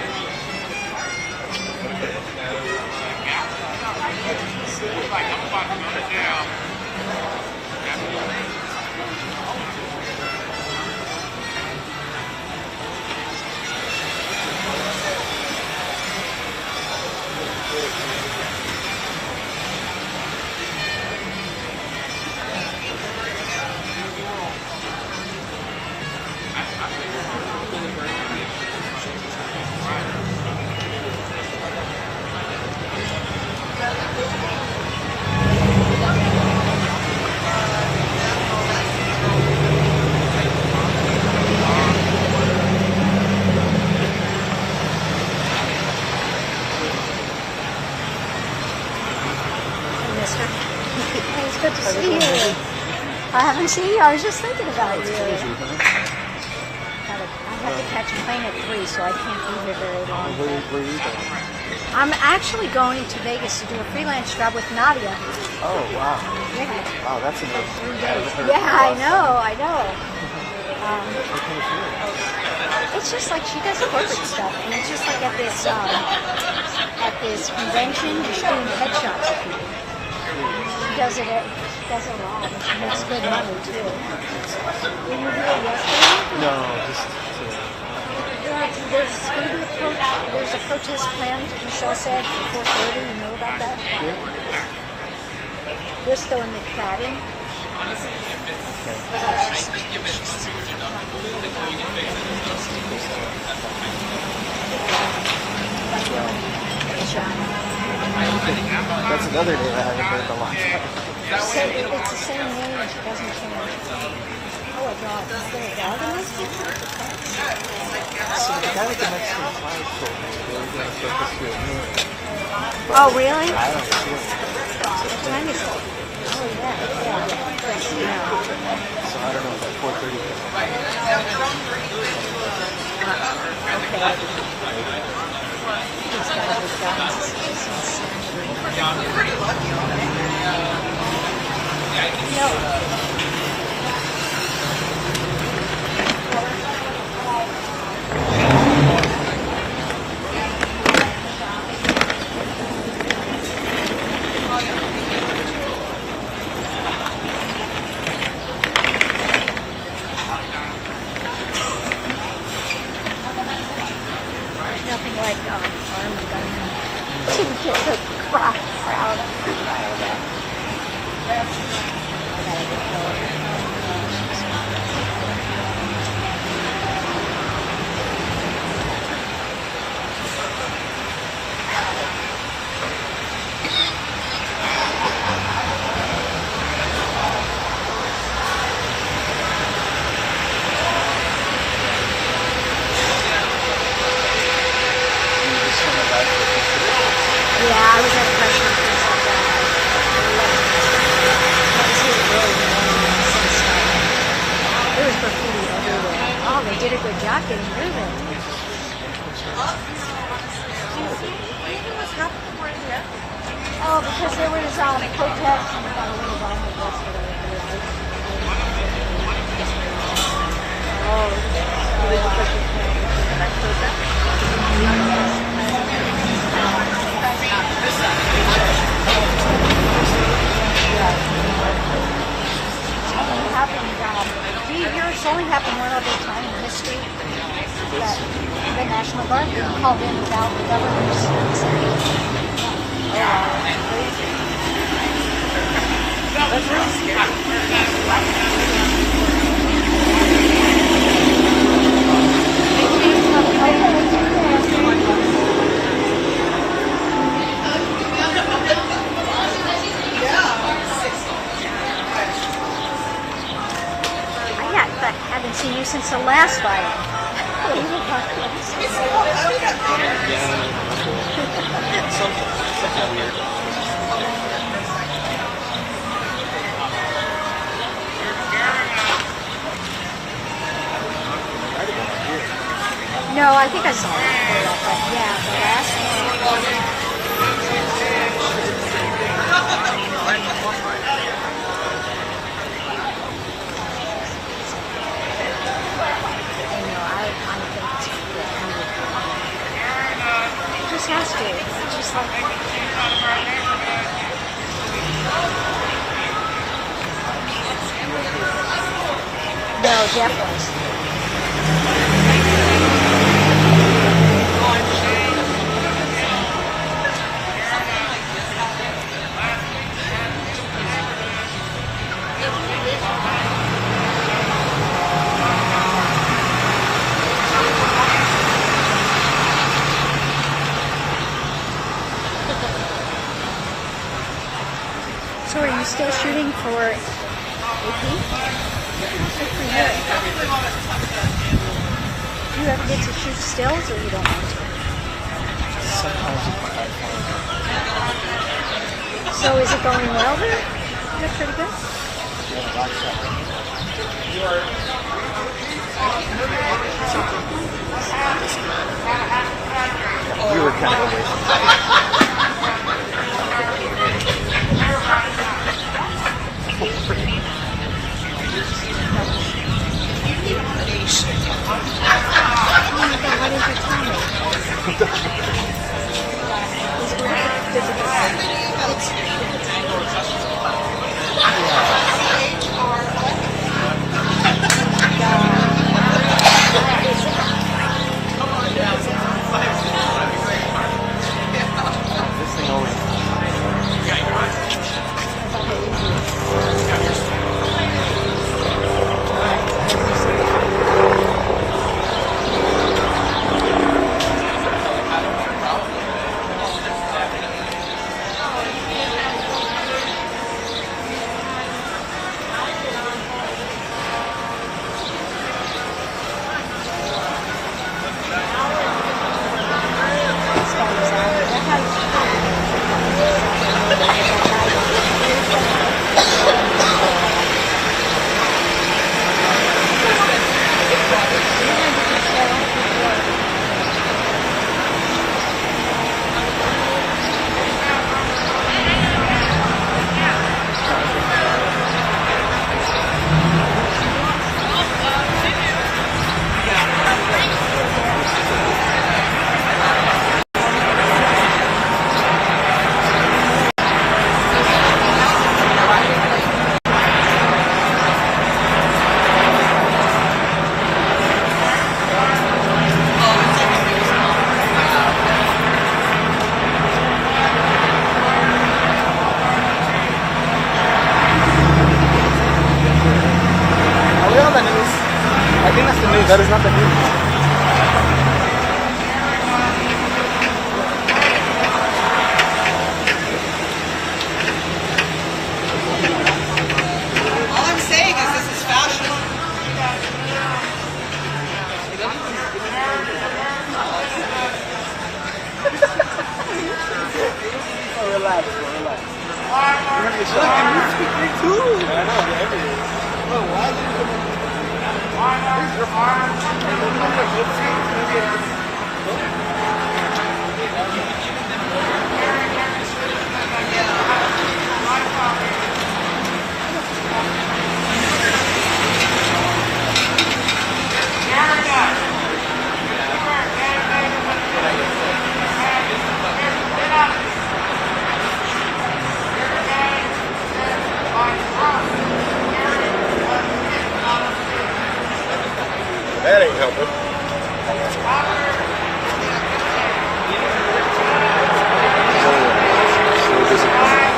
It's good to see you. I haven't seen you. I was just thinking about you. I have to catch a plane at 3, so I can't be here very long. Where are you going? I'm actually going to Vegas to do a freelance job with Nadia. Oh, wow. Yeah. Wow, that's amazing. 3 days. Yeah, I know. It's just like she does corporate stuff, and it's just like at this convention, she's doing headshots of people. She does it a lot, and she makes good money too. Were you here yesterday? No, just. There's a protest planned, Michelle said, for 4:30. You know about that? Yeah. We're still in the crowding. That's another name I haven't heard in a long time. It's the same name, it doesn't change. Oh, a dog. Is there a dog in this picture? So the guy with the Mexican flag told me they were going to focus to a new. Oh, really? I don't see it. What time is it? Oh, yeah. Yes, yeah. So I don't know, it's like 4:30. He's got his guns. You're pretty lucky on that. No. Nothing like armed gunmen to get the crowd out. Yeah, I was at a press conference like that. There was graffiti everywhere. Oh, they did a good job getting rid of it. Oh, because there was protests and got a little violent yesterday. It's only happened one other time in history that the National Guard being called in without the governor's consent. That's really I haven't seen you since the last fire. Something weird. No, I think I saw it. But yeah, the last It just has to. It's just like... No, Jeff was. So are you still shooting for AP? Do you ever get to shoot stills or you don't want to? Sometimes it's fun. So is it going well there? Is it pretty good? You were kind of away from that. news. That is not the news. All I'm saying is this is fashion. Relax, relax. You're gonna get shot. Me too. I know, everything. Bro, why did you That ain't helping. So disappointed.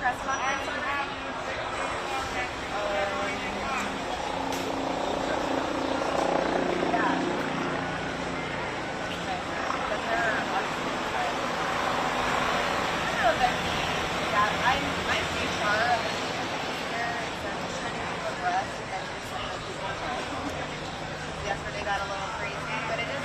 press conference on that? Yesterday got a little crazy, but it is.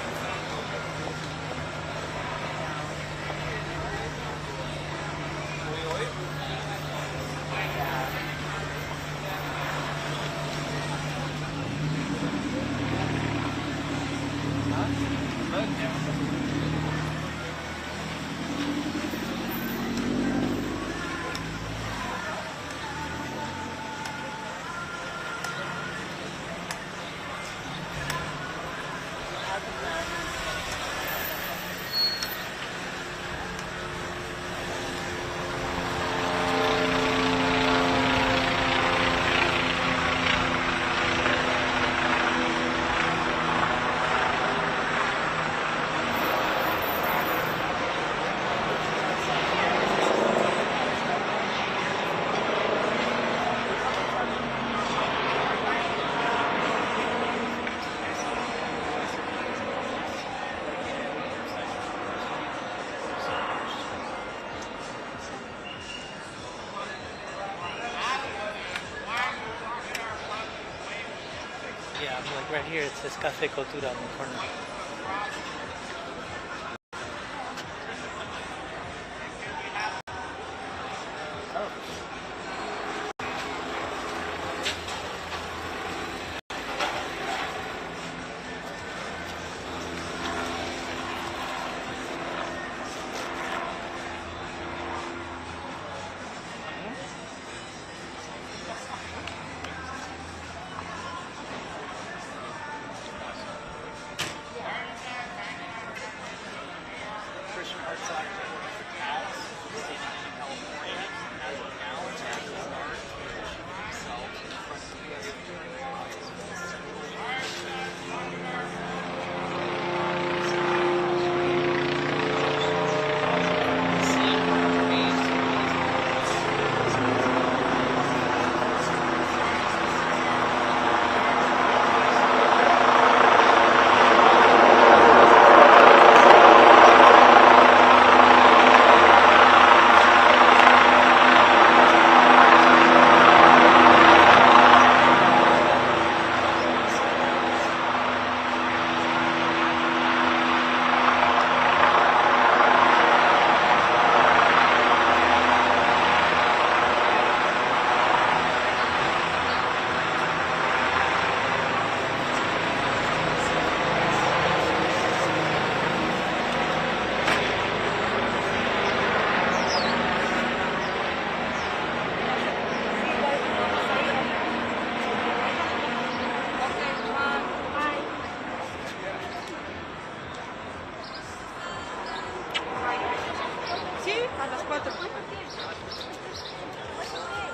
Yeah, like right here it says Cafe Cultura on the corner.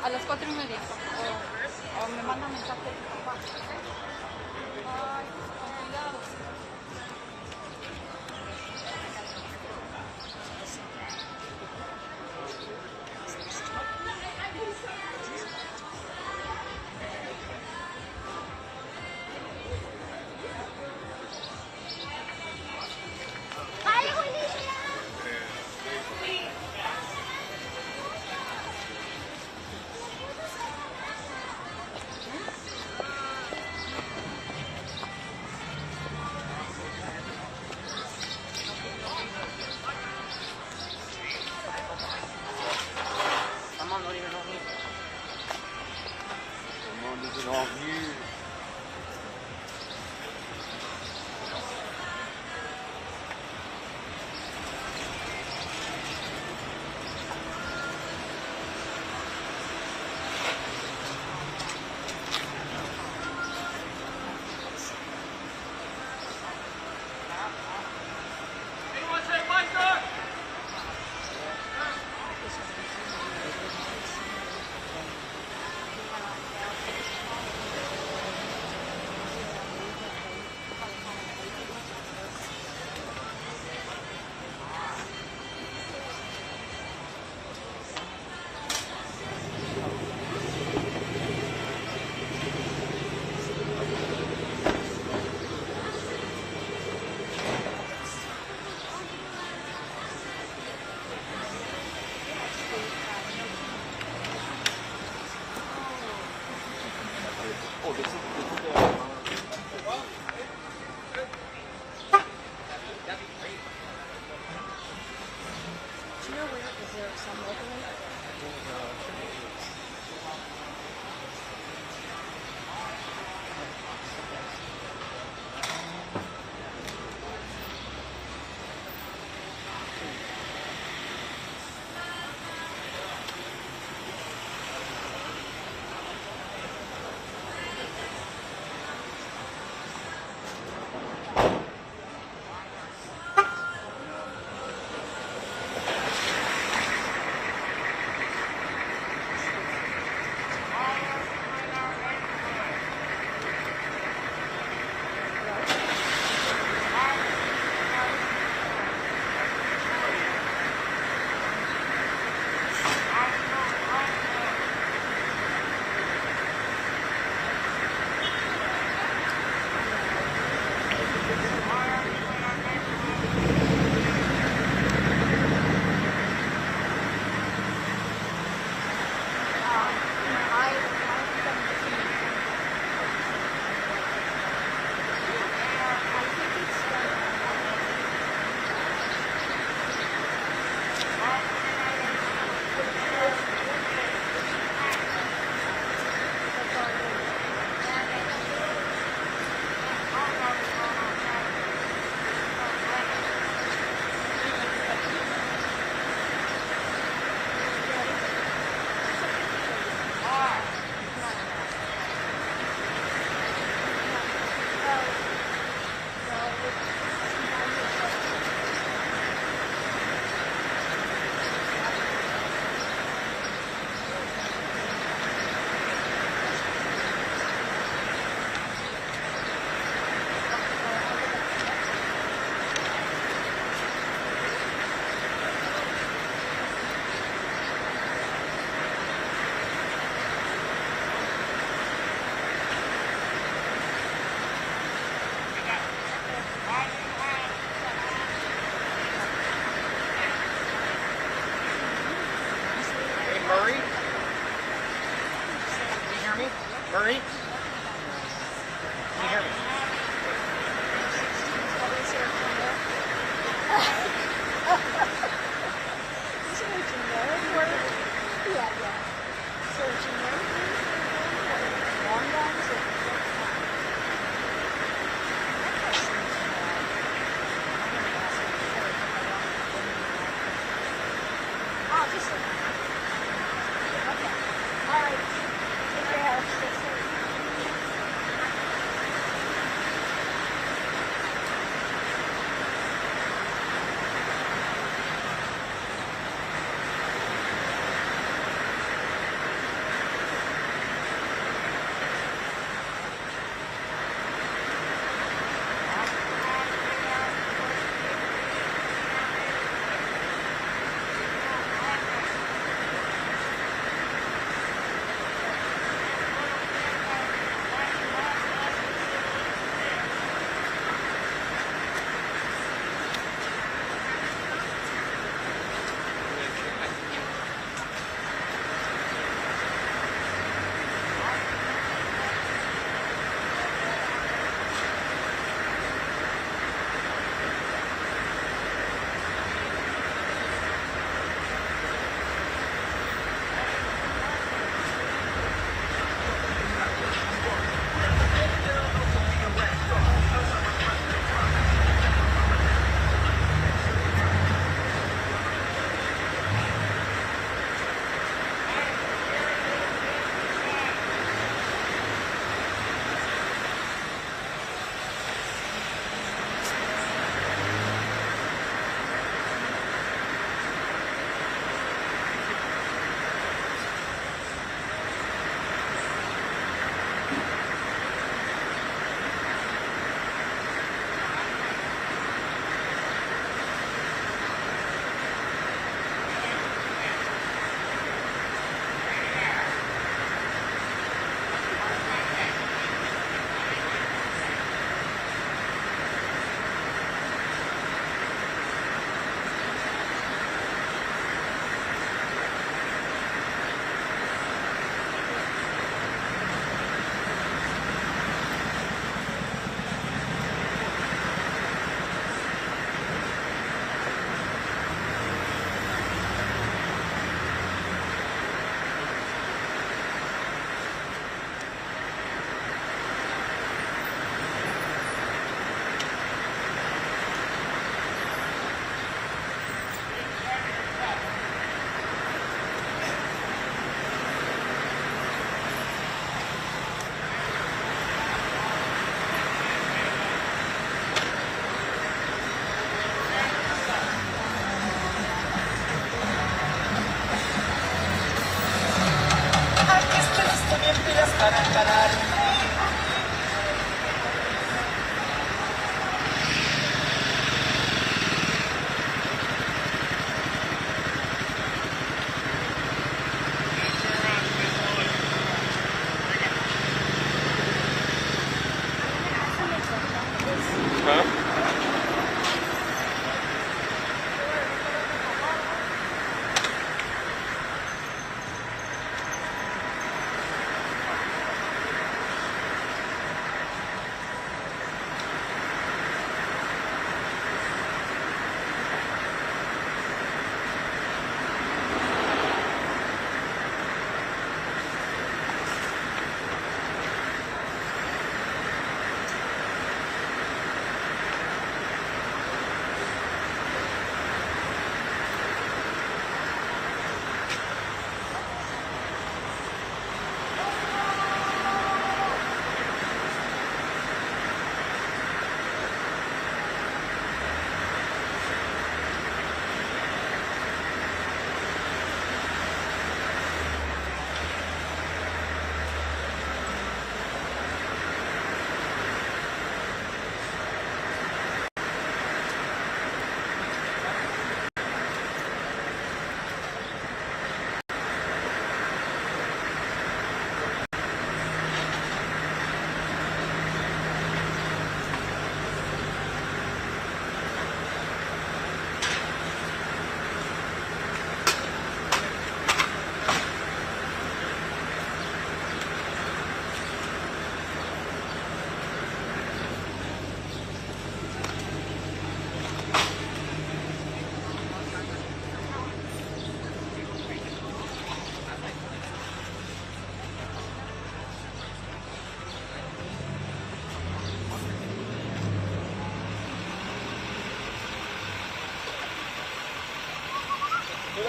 A las 4:30. O me manda mensaje de tu papá. Ay, cuidado. some locally? Murray? Can you hear me?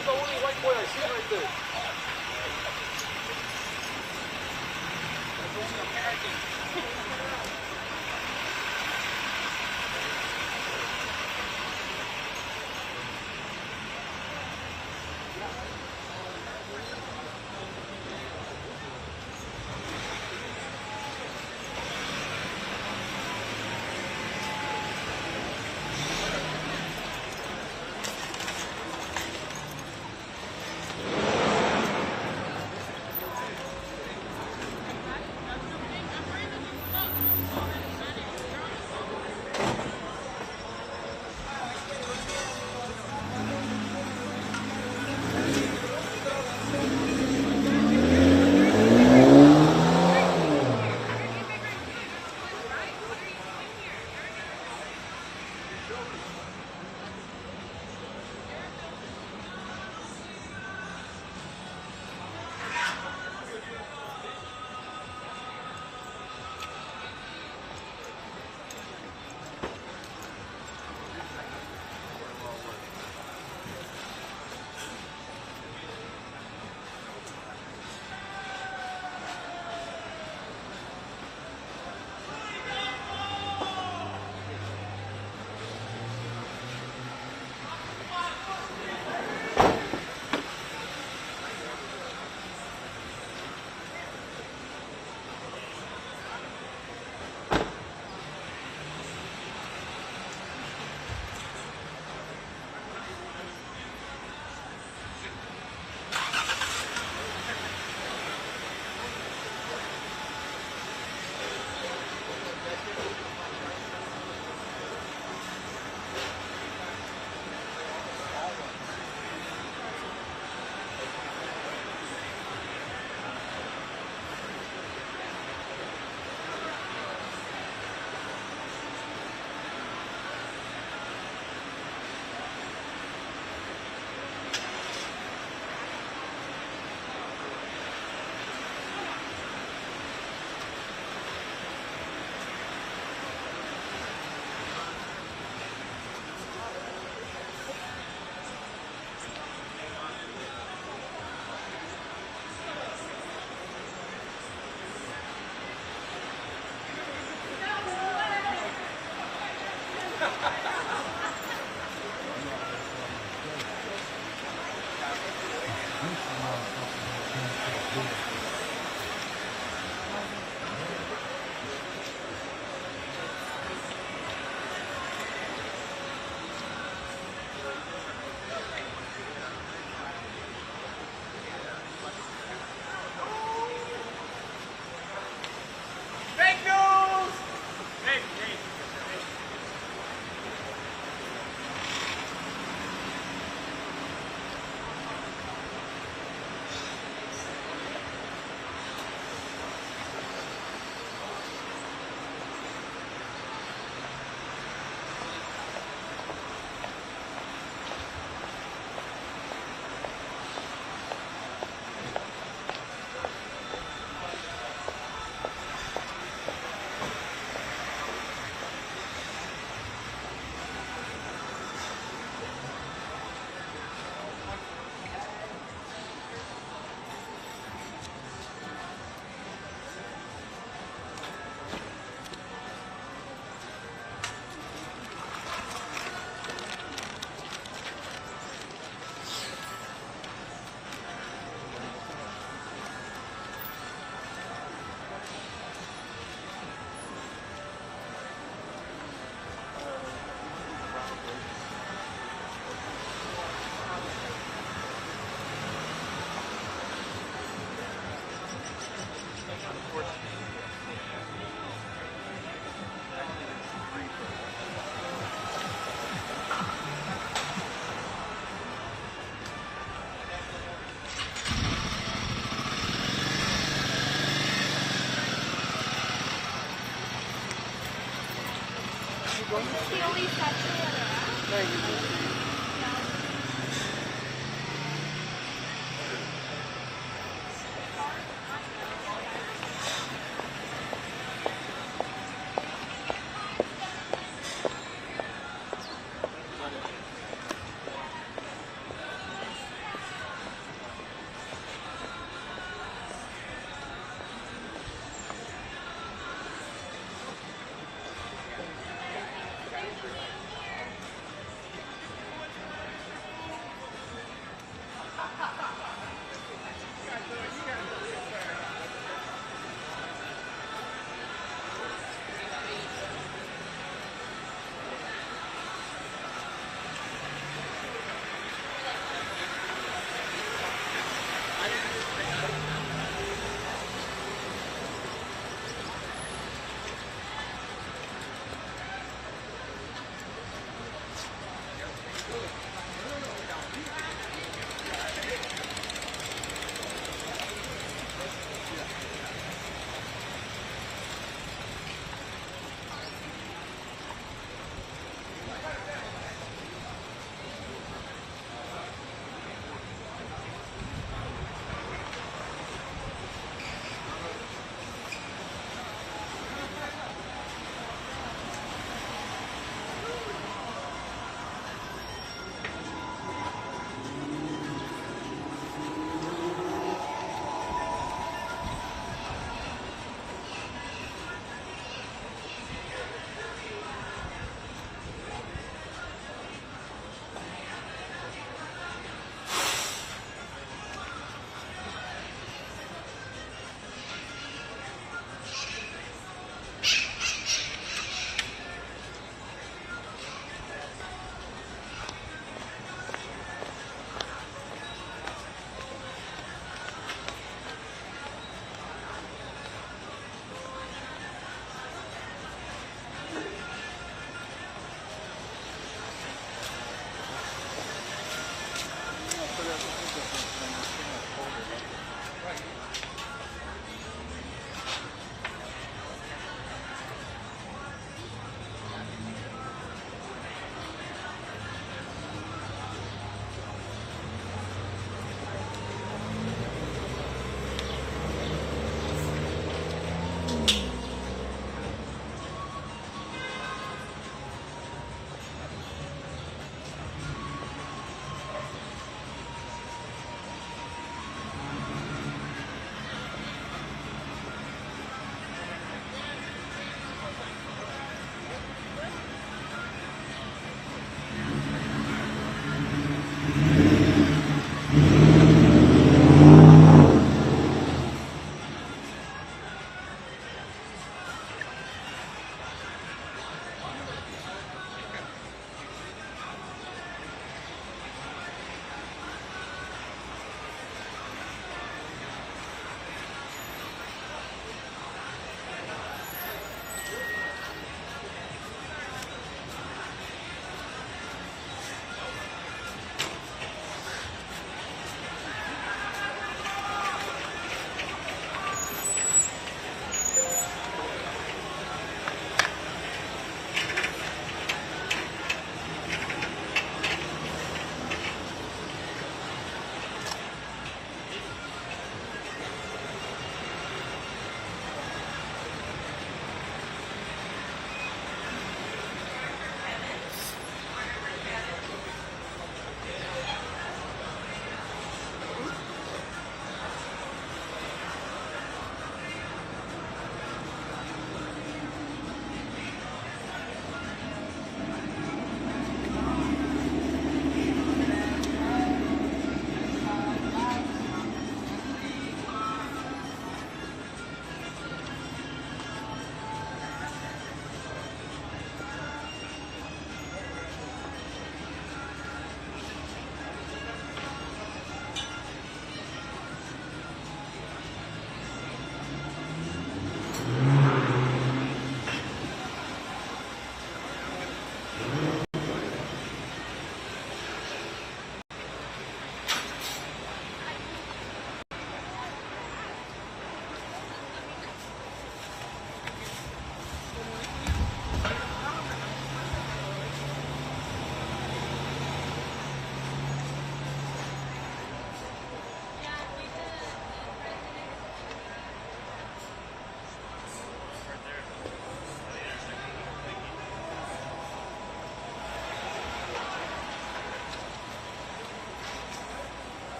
That's the only white boy I see right there. That's the only American. He always sat together.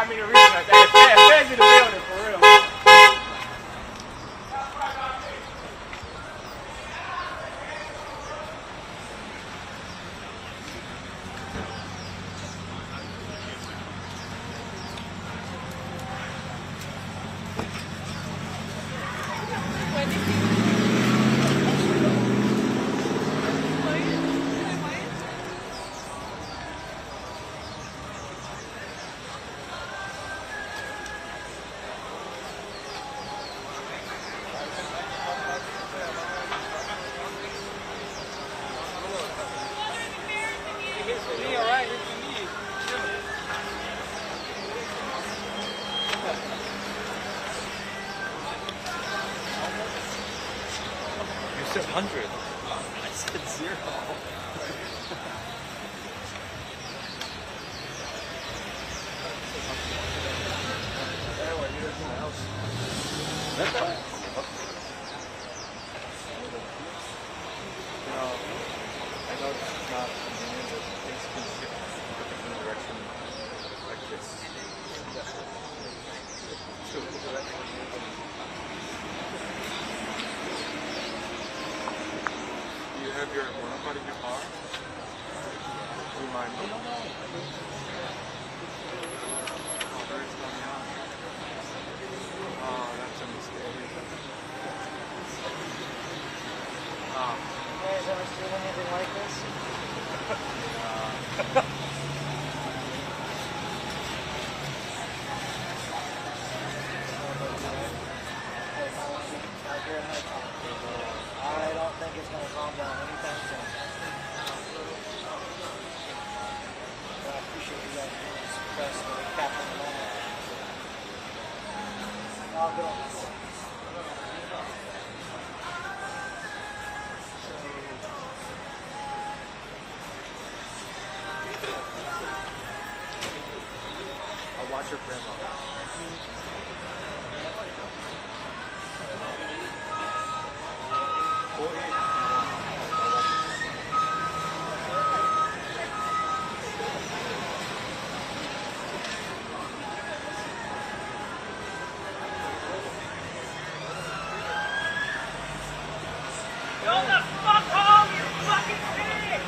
mean, the reason I say it feds in the building for real. You said 100. I said 0. You have your monopod in your car? Remind me. Oh, there's Damian. Oh, that's a mistake. Ah. You guys ever seen anything like this? I don't think it's going to calm down anytime soon. But I appreciate you guys doing this press and capturing the moment. All good on this. I'll watch your grandma. Go the fuck home, you fucking pig!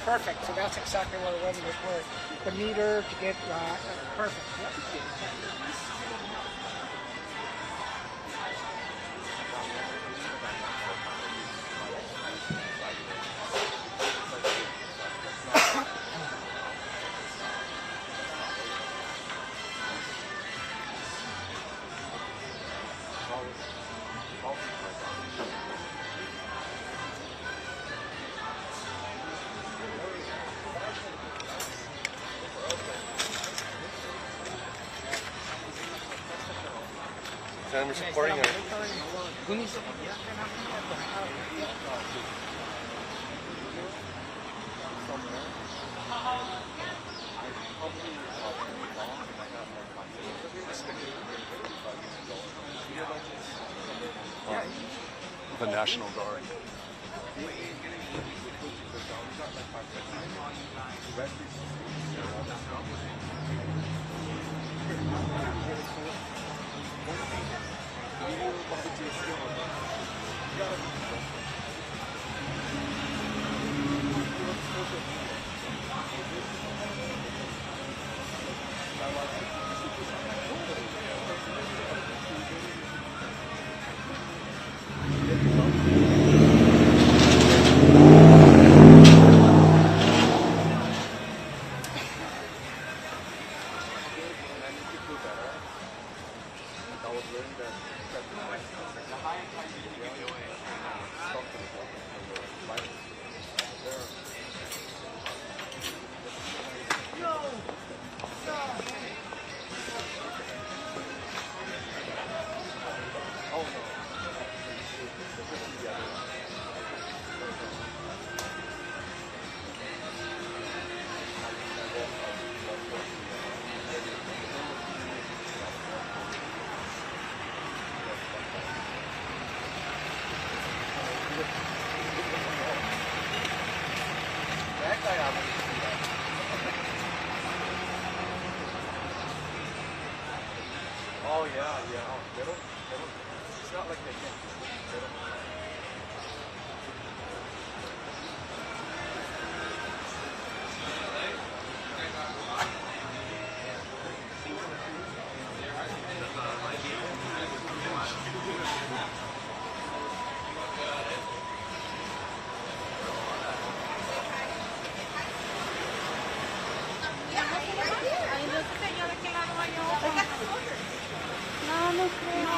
Perfect. So that's exactly what it was for the meter to get perfect. Yep. And we're supporting her. The National Guard. Oh yeah. They don't. It's not like they can. They don't. No creo.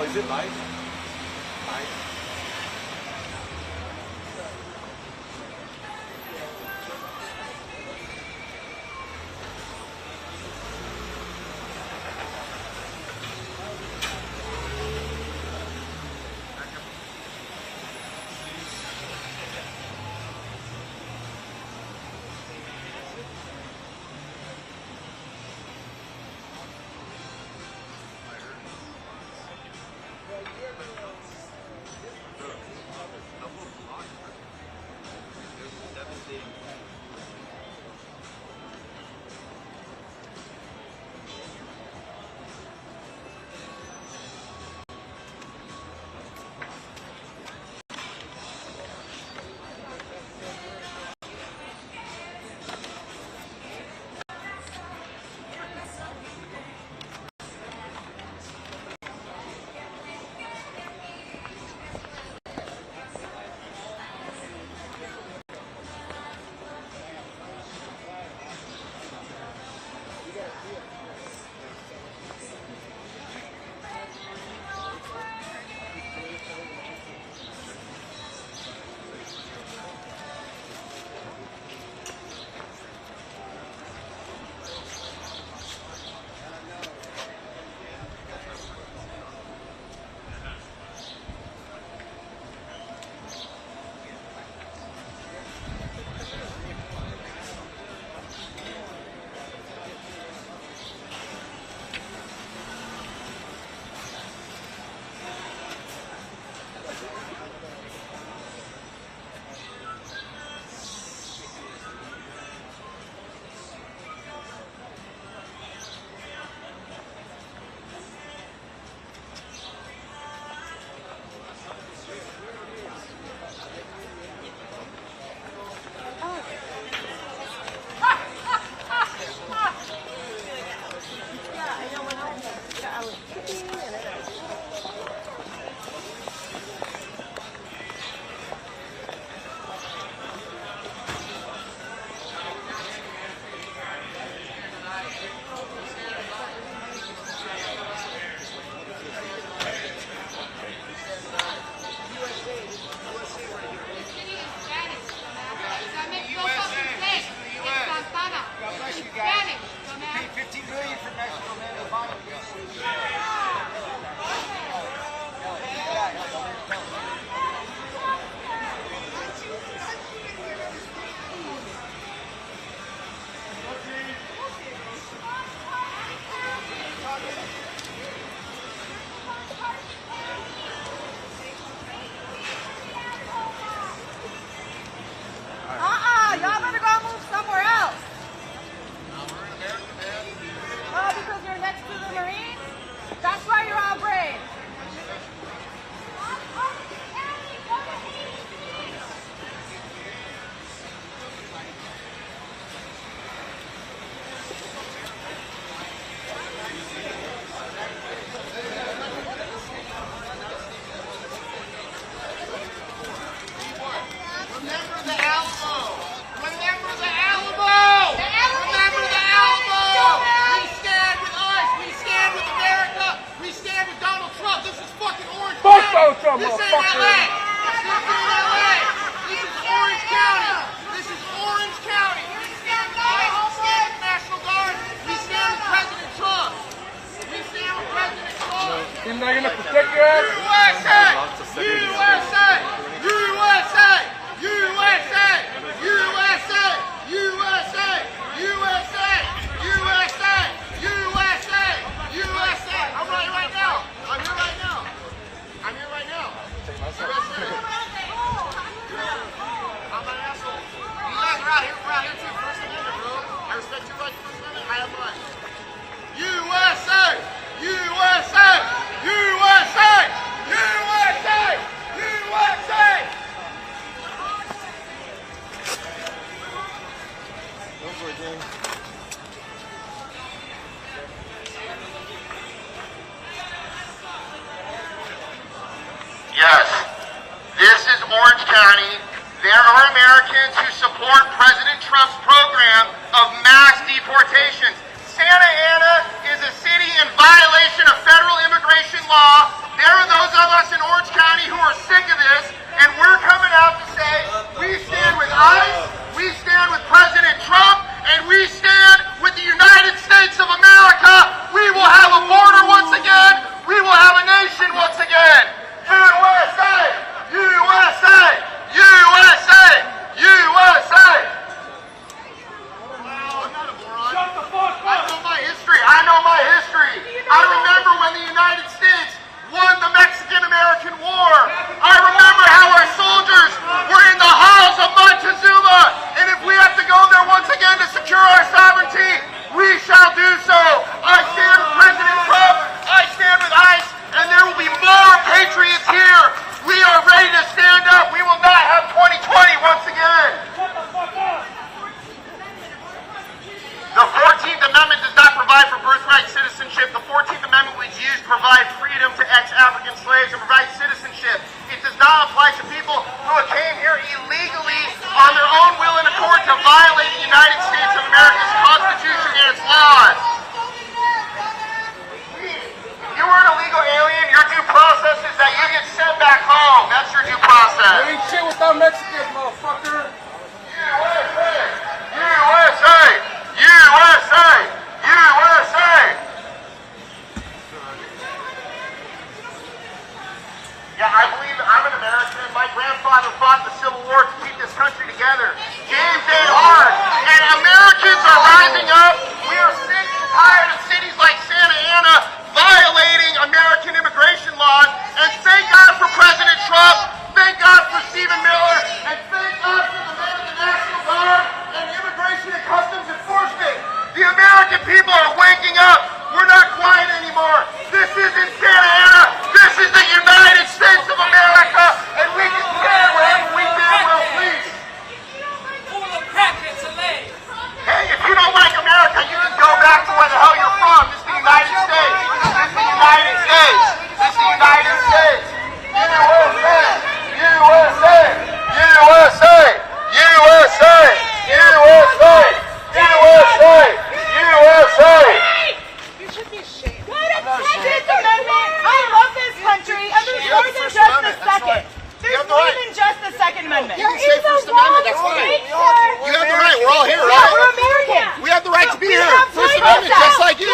Oh, is it live? Live? Y'all better go move somewhere else. Oh, because you're next to the Marines? That's why you're all brave. Remember the Alamo! Remember the Alamo! Remember the Alamo! We stand with us! We stand with America! We stand with Donald Trump! This is fucking Orange Fuck County! Donald Trump, This ain't motherfucker. LA! This ain't LA! This is Orange County! This is Orange County! We stand with National Guard! We stand with President Trump! We stand with President Trump! You're not gonna protect your ass? USA! USA! USA! USA! USA! USA! USA! USA! USA! USA! I'm right now! I'm here right now! I'm here right now! USA! I'm an asshole. You guys are out here. We're out here too. First Amendment, bro. I respect your right to First Amendment. I have mine. USA! USA! USA! USA! USA! County, there are Americans who support President Trump's program of mass deportations. Santa Ana is a city in violation of federal immigration law. There are those of us in Orange County who are sick of this, and we're coming out to say we stand with ICE, we stand with President Trump, and we stand with the United States of America. We will have a border once again. We will have a nation once again. USA! USA! USA! USA! Shut the fuck up! I know my history. I know my history. I remember when the United States won the Mexican-American War. I remember how our soldiers were in the halls of Montezuma. And if we have to go there once again to secure our sovereignty, we shall do so. I stand with President Trump. I stand with ICE. And there will be more patriots here. We are ready to stand up. We will not have 2020 once again. The 14th Amendment does not provide for birthright citizenship. The 14th Amendment was used to provide freedom to ex-African slaves and provide citizenship. It does not apply to people who came here illegally on their own will and accord to violate the United States of America's Constitution and its laws. You were an illegal alien. Your due process is that you get sent back home. That's your due process. You ain't shit without Mexicans, motherfucker. USA! USA! USA! USA! Yeah, I believe I'm an American. My grandfather fought the Civil War to keep this country together. James A. Hart. And Americans are rising up. We are sick and tired of cities like Santa Ana violating American immigration laws. And thank God for President Trump. Thank God for Stephen Miller. And thank God for the men of the National Guard and Immigration and Customs Enforcement. The American people are waking up. We're not quiet anymore. This isn't Santa Ana. This is the United States of America. And we can stand wherever we damn well please. Hey, if you don't like America, you can go back to where the hell you're from. This is the United States. This is the United States. This is the United States. USA! USA! USA! USA! USA! USA! USA! You should be ashamed. Go to Second Amendment. I love this country, and there's more than just the second. There's more than just the Second Amendment. You can say First Amendment, that's fine. You have the right, we're all here, right? We're American. We have the right to be here. First Amendment, just like you.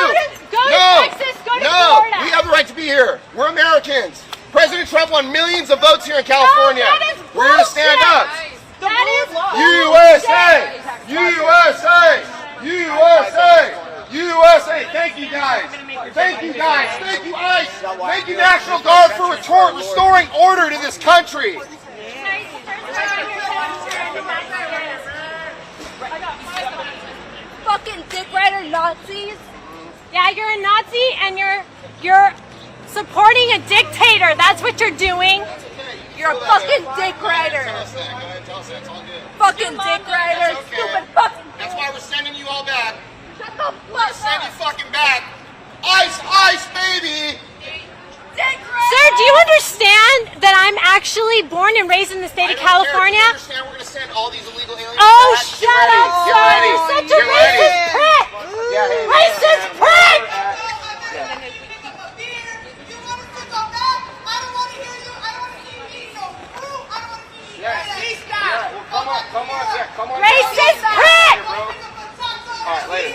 Go to Texas, go to Florida. We have the right to be here. We're Americans. President Trump won millions of votes here in California. We're here to stand up. That is USA! USA! USA! USA! Thank you guys. Thank you guys. Thank you ICE. Thank you National Guard for restoring order to this country. Fucking dick rider Nazis. Yeah, you're a Nazi and you're supporting a dictator. That's what you're doing. You're a fucking dick rider. Fucking dick rider. Stupid fucking. That's why we're sending you all back. Shut the fuck We're gonna send you fucking back. ICE, ICE, baby. Sir, do you understand that I'm actually born and raised in the state of California? Do you understand we're gonna send all these illegal aliens Oh, back? shut up, sir! You're such a racist prick! Racist prick! Come on. Racist prick! All right, later.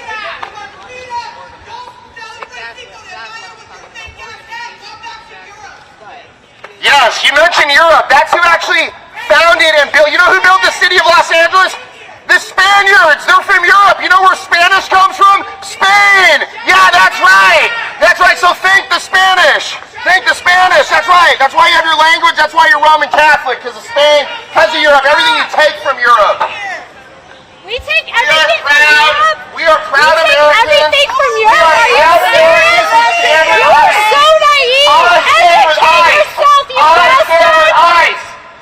Yes, you mentioned Europe. That's who actually founded and built. You know who built the city of Los Angeles? The Spaniards. They're from Europe. You know where Spanish comes from? Spain. Yeah, that's right. That's right. So thank the Spanish. Thank the Spanish. That's right. That's why you have your language. That's why you're Roman Catholic, because of Spain, because of Europe. Everything you take from Europe. We take everything from Europe? We are proud Americans. Everything from Europe? Are you serious? You are so naive. Educate yourself, you bastard.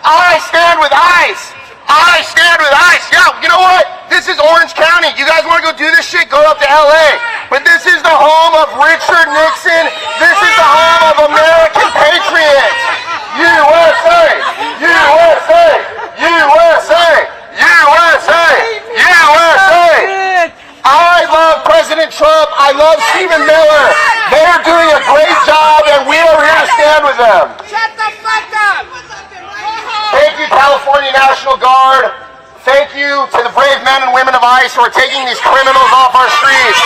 I stand with ICE. I stand with ICE. Yeah, you know what? This is Orange County. You guys want to go do this shit? Go up to LA. But this is the home of Richard Nixon. This is the home of American patriots. USA. USA. them. Shut the fuck up! Thank you, California National Guard. Thank you to the brave men and women of ICE who are taking these criminals off our streets.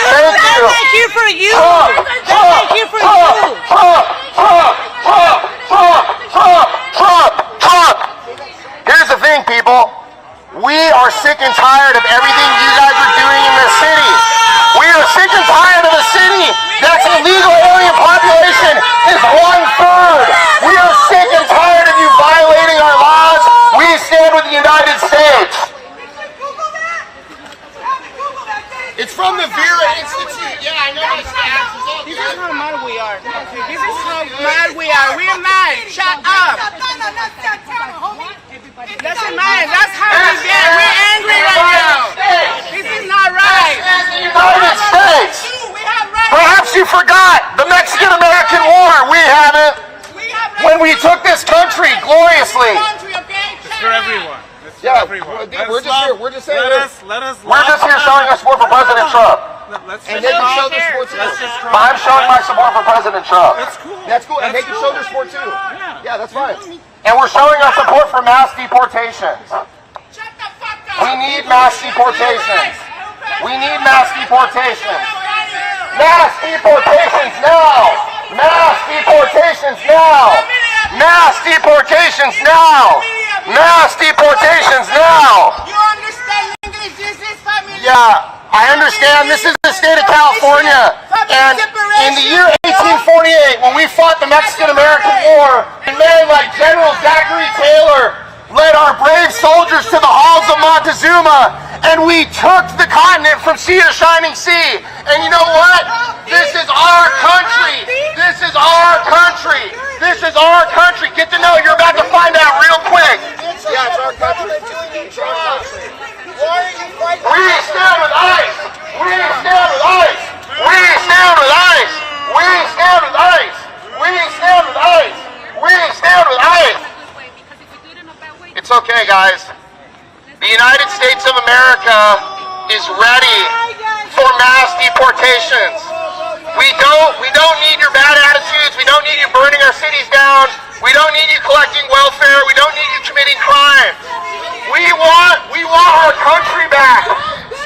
Thank you. Thank you for you. Thank you for you. Here's the thing, people. We are sick and tired of everything you guys are doing in this city. We are sick and tired of a city that's illegal alien population is 1/3. We are sick and tired of you violating our laws. We stand with the United States. It's from the Vera Institute. Yeah, I know my stats. This is how mad we are. This is how mad we are. We're mad. Shut up. Listen, man, that's how we get. We're angry right now. This is not right. United States. Perhaps you forgot the Mexican-American War. We haven't. When we took this country gloriously. It's for everyone. It's for Yeah, everyone. we're just here. We're just saying. We're just here showing our support for President Trump. And they can show their support too. But I'm showing my support for President Trump. That's cool. That's cool. And they can show their support too. Yeah, that's fine. And we're showing our support for mass deportations. We need mass deportations. We need mass deportations. Mass deportations now. Mass deportations now. Mass deportations now. Mass deportations now. You understand English? This is family. Yeah, I understand. This is the state of California. And in the year 1848, when we fought the Mexican-American War, and men like General Zachary Taylor led our brave soldiers to the halls of Montezuma, and we took the continent from sea to shining sea. And you know what? This is our country. This is our country. This is our country. Get to know. You're about to find out real quick. Yeah, it's our country. It's our country. Why are you fighting? We stand with ICE. We stand with ICE. We stand with ICE. We stand with ICE. We stand with ICE. We stand with ICE. It's okay, guys. The United States of America is ready for mass deportations. We don't need your bad attitudes. We don't need you burning our cities down. We don't need you collecting welfare. We don't need you committing crime. We want our country back.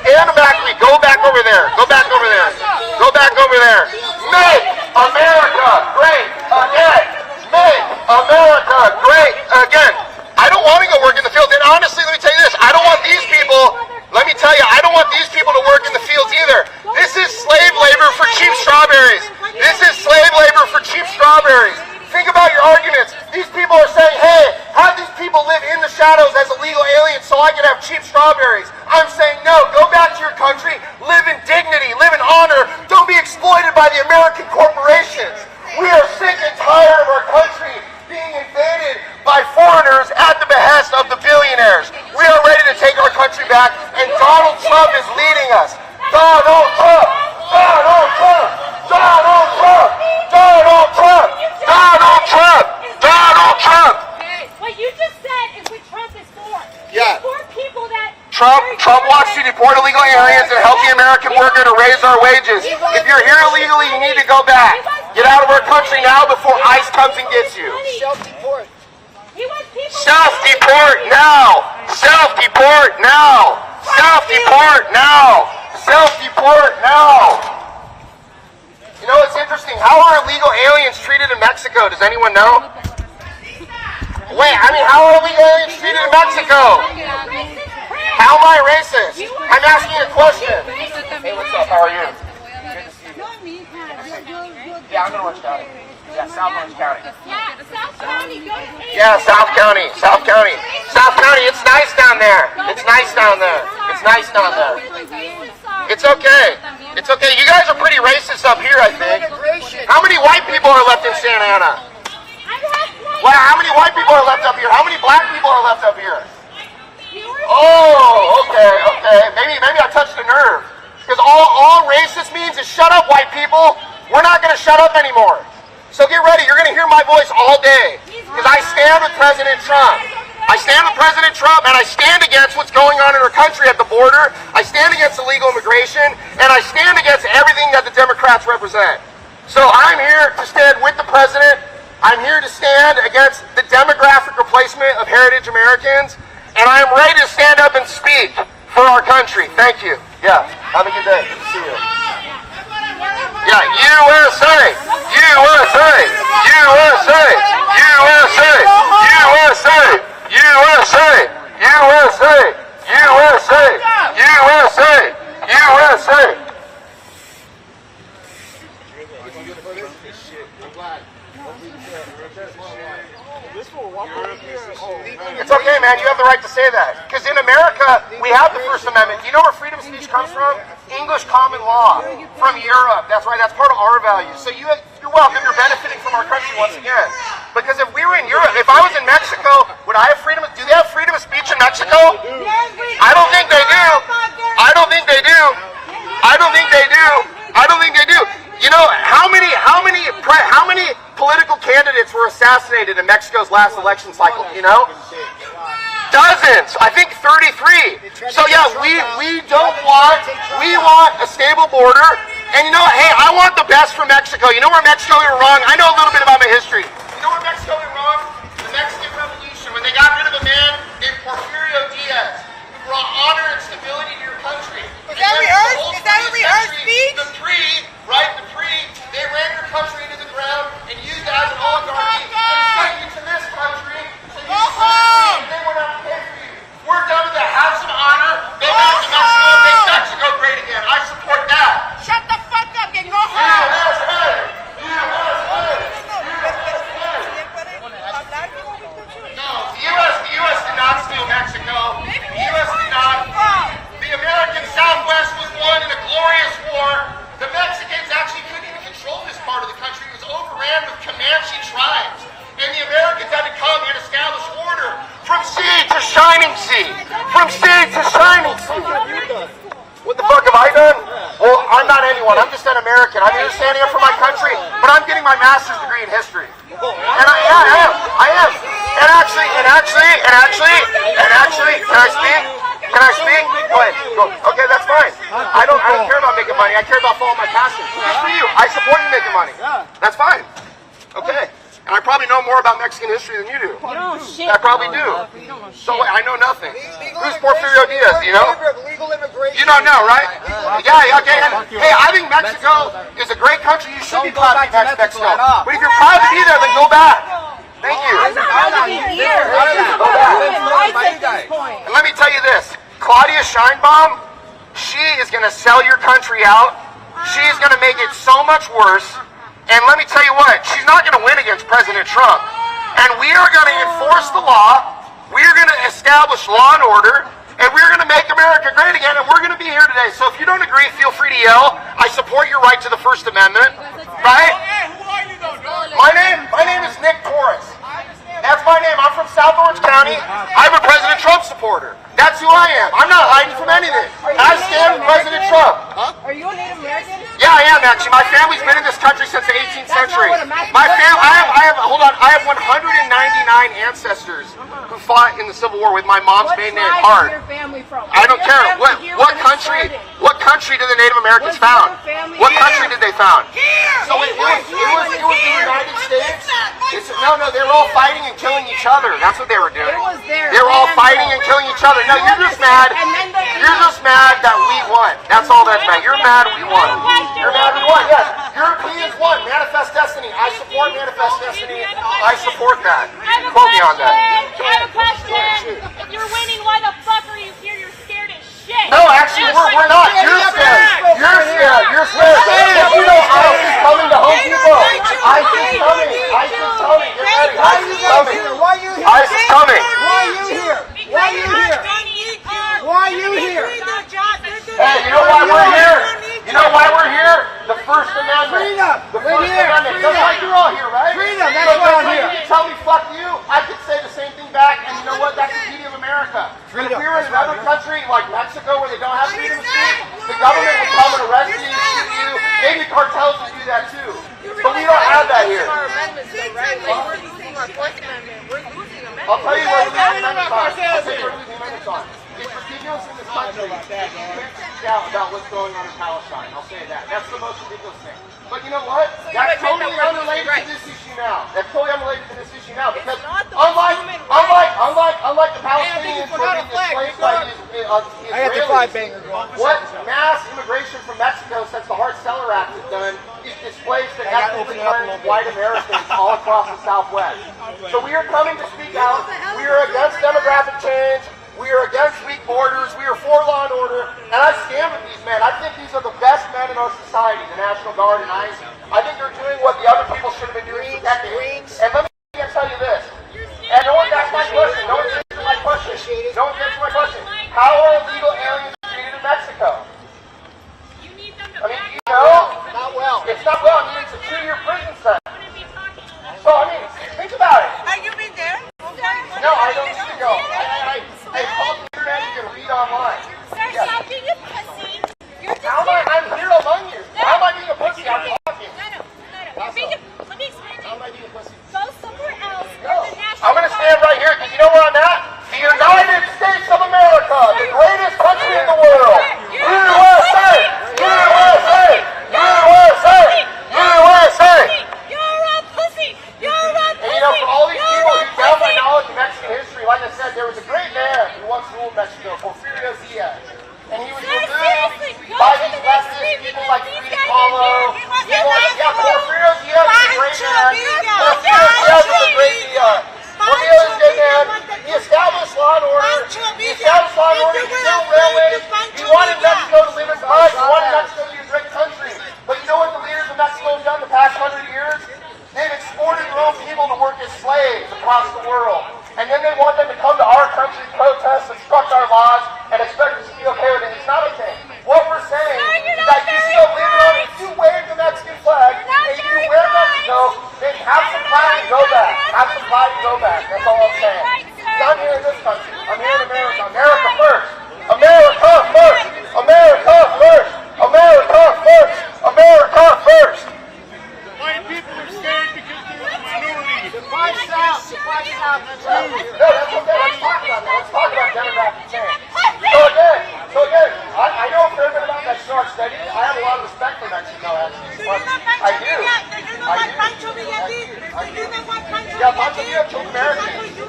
Stand back. Go back over there. Go back over there. Go back over there. Make America great again. Make America great again. I don't want to go work in the field. And honestly, let me tell you this. I don't want these people, let me tell you, I don't want these people to work in the fields either. This is slave labor for cheap strawberries. This is slave labor for cheap strawberries. Think about your arguments. These people are saying, hey, have these people live in the shadows as illegal aliens so I can have cheap strawberries. I'm saying no, go back to your country, live in dignity, live in honor, don't be exploited by the American corporations. We are sick and tired of our country being invaded by foreigners at the behest of the billionaires. We are ready to take our country back, and Donald Trump is leading us. Donald Trump! Donald Trump! Donald Trump! Donald Trump! Donald Trump! Donald Trump! What you just said is what Trump is for. Yeah. He's for people that... Trump wants to deport illegal aliens and help the American worker to raise our wages. If you're here illegally, you need to go back. Get out of our country now before ICE comes and gets you. Self-deport. Self-deport now! Self-deport now! Self-deport now! Self-deport now! You know, it's interesting. How are illegal aliens treated in Mexico? Does anyone know? Wait, I mean, how are illegal aliens treated in Mexico? How am I racist? I'm asking a question. Hey, what's up? How are you? Yeah, I'm in Orange County. Yeah, South Orange County. Yeah, South County. South County. South County, it's nice down there. It's nice down there. It's nice down there. It's okay. It's okay. You guys are pretty racist up here, I think. How many white people are left in Santa Ana? Well, how many white people are left up here? How many black people are left up here? Oh, okay. Maybe I touched a nerve. Because all racist means is shut up, white people. We're not going to shut up anymore. So get ready. You're going to hear my voice all day. Because I stand with President Trump. I stand with President Trump, and I stand against what's going on in our country at the border. I stand against illegal immigration, and I stand against everything that the Democrats represent. So I'm here to stand with the president I'm here to stand against the demographic replacement of heritage Americans, and I am ready to stand up and speak for our country. Thank you. Yeah, have a good day. Good to see you. Yeah, USA! USA! USA! USA! USA! USA! USA! USA! USA! USA! It's okay, man. You have the right to say that. Because in America, we have the First Amendment. Do you know where freedom of speech comes from? English common law from Europe. That's right. That's part of our values. So you're welcome. You're benefiting from our country once again. Because if we were in Europe, if I was in Mexico, would I have freedom? Do they have freedom of speech in Mexico? I don't think they do. I don't think they do. I don't think they do. I don't think they do. You know, how many political candidates were assassinated in Mexico's last election cycle, you know? Dozens, I think 33. So yeah, we want a stable border, and you know, hey, I want the best for Mexico. You know where Mexico went wrong? I know a little bit about my history. You know where Mexico went wrong? The Mexican Revolution, when they got rid of a man named Porfirio Diaz, who brought honor and stability to your country. Is that rehearsed speech? They ran your country into the ground and used it as an oligarchy and sent you to this country. So you and they went out and paid for you. We're done with that. Have some honor. Go back to Mexico and make Mexico great again. I support that. Shut the fuck up and go home. No, the U.S. did not steal Mexico. The U.S. did not. The American Southwest was won in a glorious war. The Mexicans actually couldn't even control this part of the country. It was overran with Comanche tribes. And the Americans had to come and establish order from sea to shining sea. From sea to shining sea. What the fuck have I done? Well, I'm not anyone. I'm just an American. I'm here standing up for my country, but I'm getting my master's degree in history. And I am. And actually, can I speak? Can I speak? Go ahead. Go. Okay, that's fine. I don't care about making money. I care about following my passion. Good for you. I support you making money. That's fine. Okay. And I probably know more about Mexican history than you do. You don't know shit. I probably do. So I know nothing. Who's Porfirio Diaz, you know? You don't know, right? Yeah, okay. And, hey, I think Mexico is a great country. You should be proud to be Mexico. But if you're proud to be there, then go back. Thank you. I'm not proud to be here. And let me tell you this. Claudia Sheinbaum, she is going to sell your country out. She's going to make it so much worse. And let me tell you what, she's not going to win against President Trump. And we are going to enforce the law. We are going to establish law and order. And we're going to make America great again. And we're going to be here today. So if you don't agree, feel free to yell. I support your right to the First Amendment. Right? My name is Nick Torres. That's my name. I'm from South Orange County. I'm a President Trump supporter. That's who I am. I'm not hiding from anything. I stand with President Trump. Are you a Native American? Yeah, I am actually. My family's been in this country since the 18th century. My family, I have 199 ancestors who fought in the Civil War with my mom's maiden name, Hard. I don't care. What country did the Native Americans found? What country did they found? So it was the United States. No, they were all fighting and killing each other. That's what they were doing. They were all fighting and killing each other. No, you're just mad. You're just mad that we won. That's all that's mad. You're mad we won. You're mad we won. Yes. Europeans won. Manifest destiny. I support manifest destiny. I support that. Quote me on that. I have a question. If you're winning, why the fuck are you here? You're scared as shit. No, actually, we're not. You're scared. You're scared. You're scared. If you know ICE is coming to Home Depot. ICE is coming. ICE is coming. Get ready. ICE is coming. ICE is coming. Why are you here? Why are you here? Why are you here? Hey, you know why we're here? You know why we're here? The First Amendment. Freedom. The First Amendment. Just like you're all here, right? Freedom. That's why I'm here. You tell me fuck you, I could say the same thing back, and you know what? That's the beauty of America. If we were in another country like Mexico where they don't have freedom of speech, the government would come and arrest you, shoot you. Maybe cartels would do that too. But we don't have that here. I'll tell you what we're losing amendments on. I'll tell you what we're losing amendments on. It's ridiculous in this country. You can't speak out about what's going on in Palestine. I'll say that. That's the most ridiculous thing. But you know what? That's totally unrelated to this issue now. That's totally unrelated to this issue now because unlike the Palestinians who are being displaced by the Israelis, I got the five banger going. what mass immigration from Mexico since the Hart-Celler Act has done is displaced and ethnically cleansed white Americans all across the Southwest. So we are coming to speak out. We are against demographic change. We are against weak borders. We are for law and order. And I stand with these men. I think these are the best men in our society, the National Guard and ICE. I think they're doing what the other people should have been doing for decades. And let me tell you this. And no one asked my question. No one answered my question. No one answered my question. How are illegal aliens treated in Mexico? I mean, you know? Not well. It's not well. I mean, it's a 2-year prison sentence. So, I mean, think about it. Have you been there? No, I don't need to go. I called the internet and you can read online. Sir, stop being a pussy. You're just How am I? I'm here among you. How am I being a pussy? I'm talking. No. Let me explain to you. How am I being a pussy? Go somewhere else. No. I'm going to stand right here because you know where I'm at? The United States of America, the greatest country in the world. USA! USA! USA! USA! You're a pussy. You're a pussy. And you know, for all these people who doubt my knowledge of Mexican history, like I said, there was a great man who once ruled Mexico, Porfirio Diaz. And he was removed by these leftist people like Frida Kahlo. Porfirio Diaz was a great man. Porfirio Diaz was a great man. Porfirio was a great man. He established law and order. He established law and order. He built railways. He wanted Mexico to live as us. He wanted Mexico to be a great country. But you know what the leaders of Mexico have done the past 100 years? They've exported their own people to work as slaves across the world. And then they want them to come to our country, protest, obstruct our laws, and expect us to be okay with it. It's not okay. What we're saying is that you still live on it, you wave the Mexican flag, and you wear Mexico, then have some pride and go back. Have some pride and go back. That's all I'm saying. I'm here in this country. I'm here in America. America first. America first. America first. America first. America first. White people are scared because they're a minority. Divide South. Divide South. No, that's okay. Let's talk about that. Let's talk about demographic change. So again, I know a fair bit about Mexico. I've studied it. I have a lot of respect for Mexico, actually. I do. Yeah, Pancho Villa killed Americans. He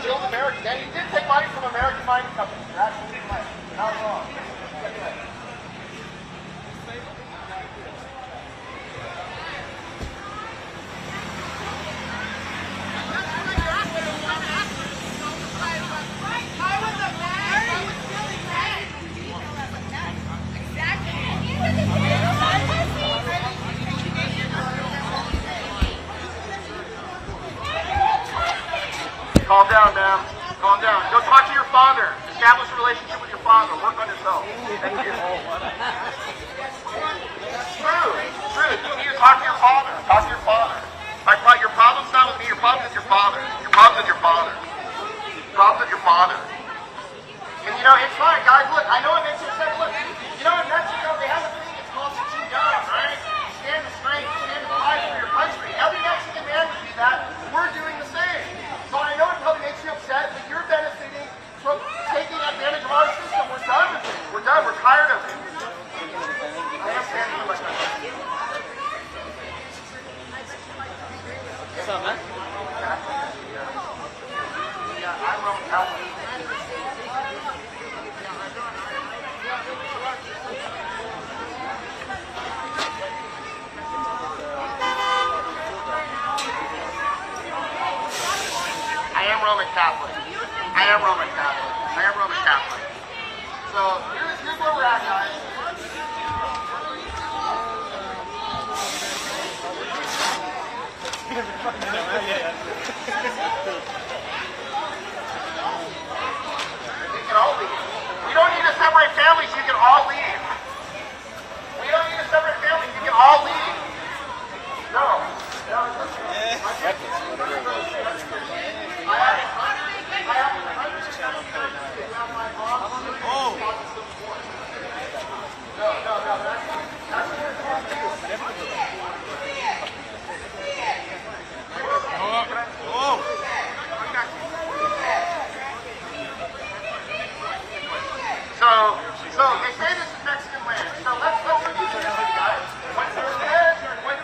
killed Americans. And he did take money from American mining companies. You're absolutely right. Not wrong. Calm down, ma'am. Calm down. Go talk to your father. Establish a relationship with your father. Work on yourself. Thank you. True. You need to talk to your father. Talk to your father. Like, your problem's not with me. Your problem's with your father. Your problem's with your father. Your problem's with your father. And you know, it's fine, guys. Look, I know in Mexico, look, you know in Mexico they have a thing. It's called chingón, right? You stand the strength. You stand the pride for your country. Every Mexican man would do that. We're doing the same. So I know it probably makes you upset, but you're benefiting from taking advantage of our system. We're done with it. We're done. We're tired of it. I am standing for my country. What's up, man? Yeah, I'm Roman Catholic. I am Roman Catholic. So here's where we're at, guys. You can all leave. We don't need to separate families. You can all leave. We don't need to separate families. You can all leave. No. So they say this is Mexican land. So let's review this, guys. When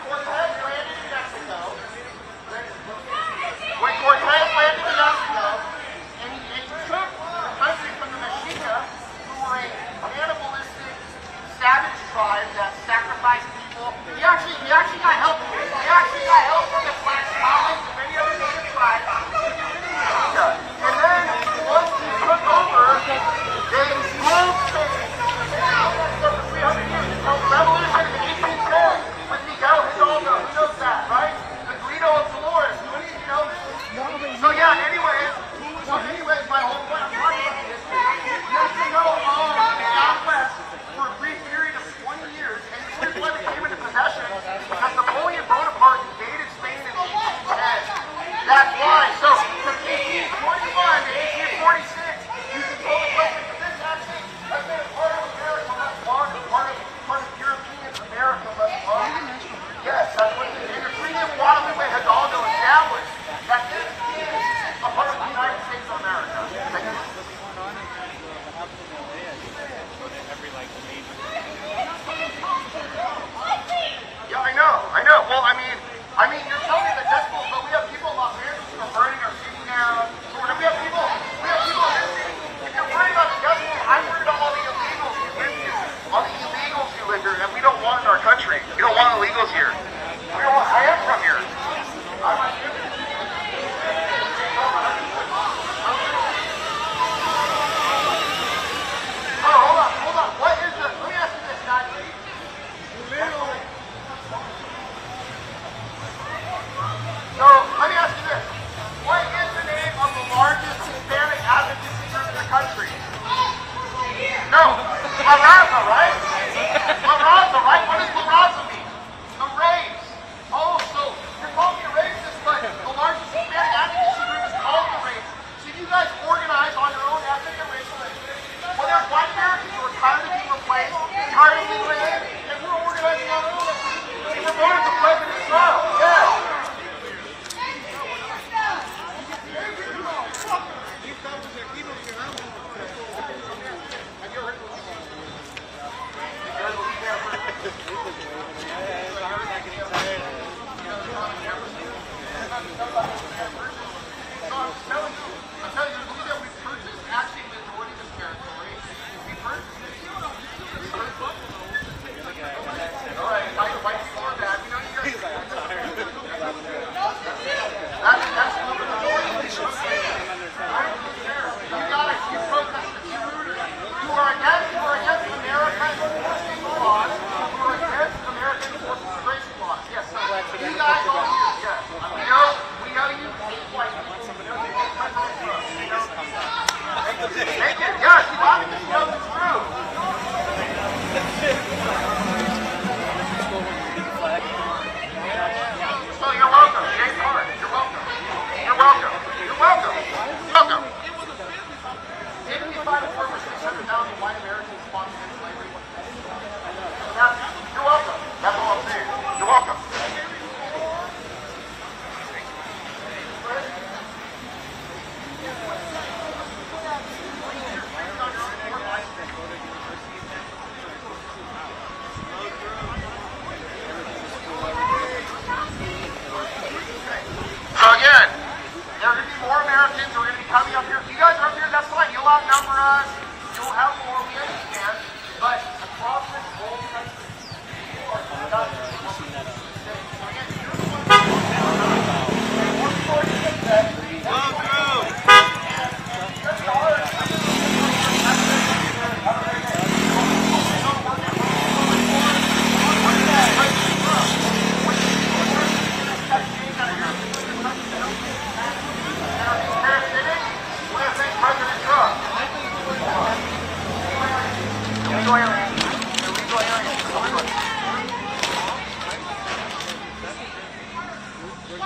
So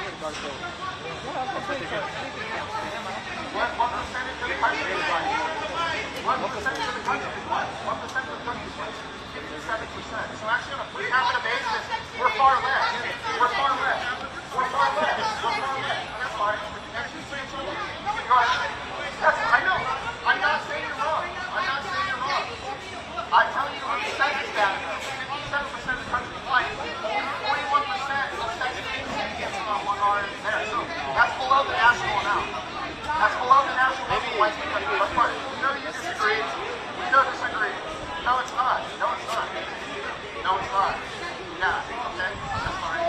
actually on a per capita basis, we're far less. We're far less. We're far less. We're far less. That's fine. I know. I'm not saying you're wrong. I'm not saying you're wrong. I tell you on the census data, 57% of the country white, 41% of sex gets on one hour there. So that's below the national amount. That's below the national amount of white people. That's fine. We know you disagree. We know disagree. No, it's not. No, it's not. No, it's not. Yeah, okay. That's fine.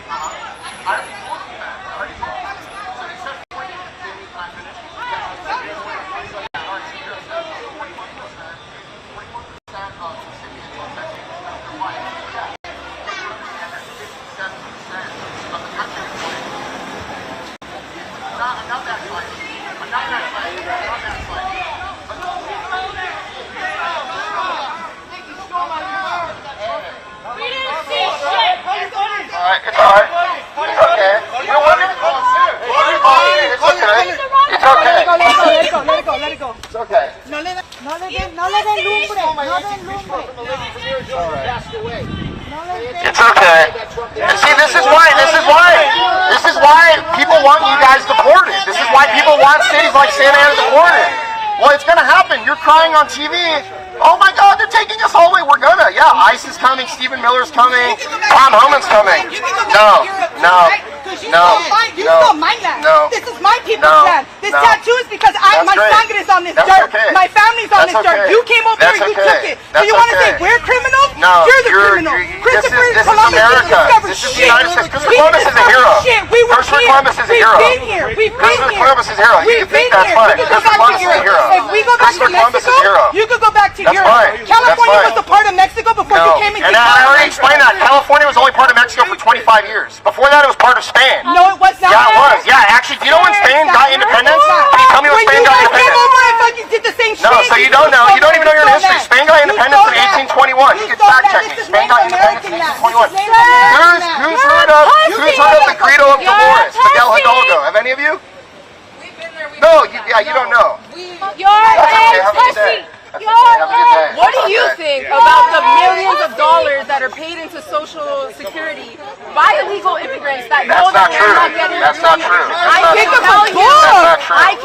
I already told you that. I already told you. So you said 40. Can I finish? It's alright. It's okay. You want me to call him soon? It's okay. It's okay. Let it go. It's okay. No le den lumbre. It's okay. And see, this is why people want you guys deported. This is why people want cities like Santa Ana deported. Well, it's gonna happen. You're crying on TV. Oh my God, they're taking us all away. We're gonna. Yeah, ICE is coming. Stephen Miller's coming. Tom Homan's coming. No. You stole my land. No. This is my people's land. This tattoo is because my sangre is on this dirt. Okay. My family's on this dirt. You came over here, you took it. So you want to say we're criminals? No. You're the criminal. Christopher Columbus didn't discover This is the shit. United States. Christopher Columbus is a hero. Christopher Columbus is a hero. We've been here. Christopher Columbus is a hero. You can think that's fine. Christopher Columbus is a hero. If we go back to Mexico, you could go back to Europe. California was a part of Mexico before you came into California. And I already explained that. California was only part of Mexico for 25 years. Before that, it was part of Spain. No, it was not. Yeah, it was. Yeah, actually, do you know when Spain got independence? Can you tell me when Spain got independence? Came over and fucking did the same shit. No, so you don't know. You don't even know your history. Spain got independence in 1821. You can fact check me. Spain got independence in 1821. Who's heard of the Grito of Dolores, Miguel Hidalgo? Have any of you? No, you don't know. What do you think about the millions of dollars that are paid into Social Security by illegal immigrants that know that they're not getting That's not true. I can tell you.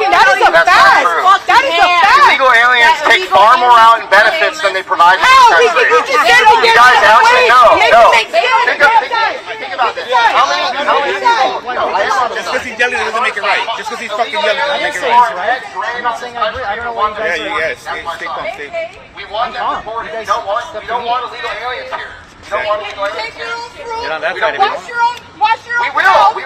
That is a fact. That is a fact. Illegal aliens take far more out in benefits than they provide to the country. You guys actually know. Think about this. How many people? Just because he's yelling doesn't make it right. Just because he's fucking yelling doesn't make it right. I'm not saying I agree. I don't know why you guys We want them deported. We don't want illegal aliens here. We don't want illegal aliens here. You're not that side of it. We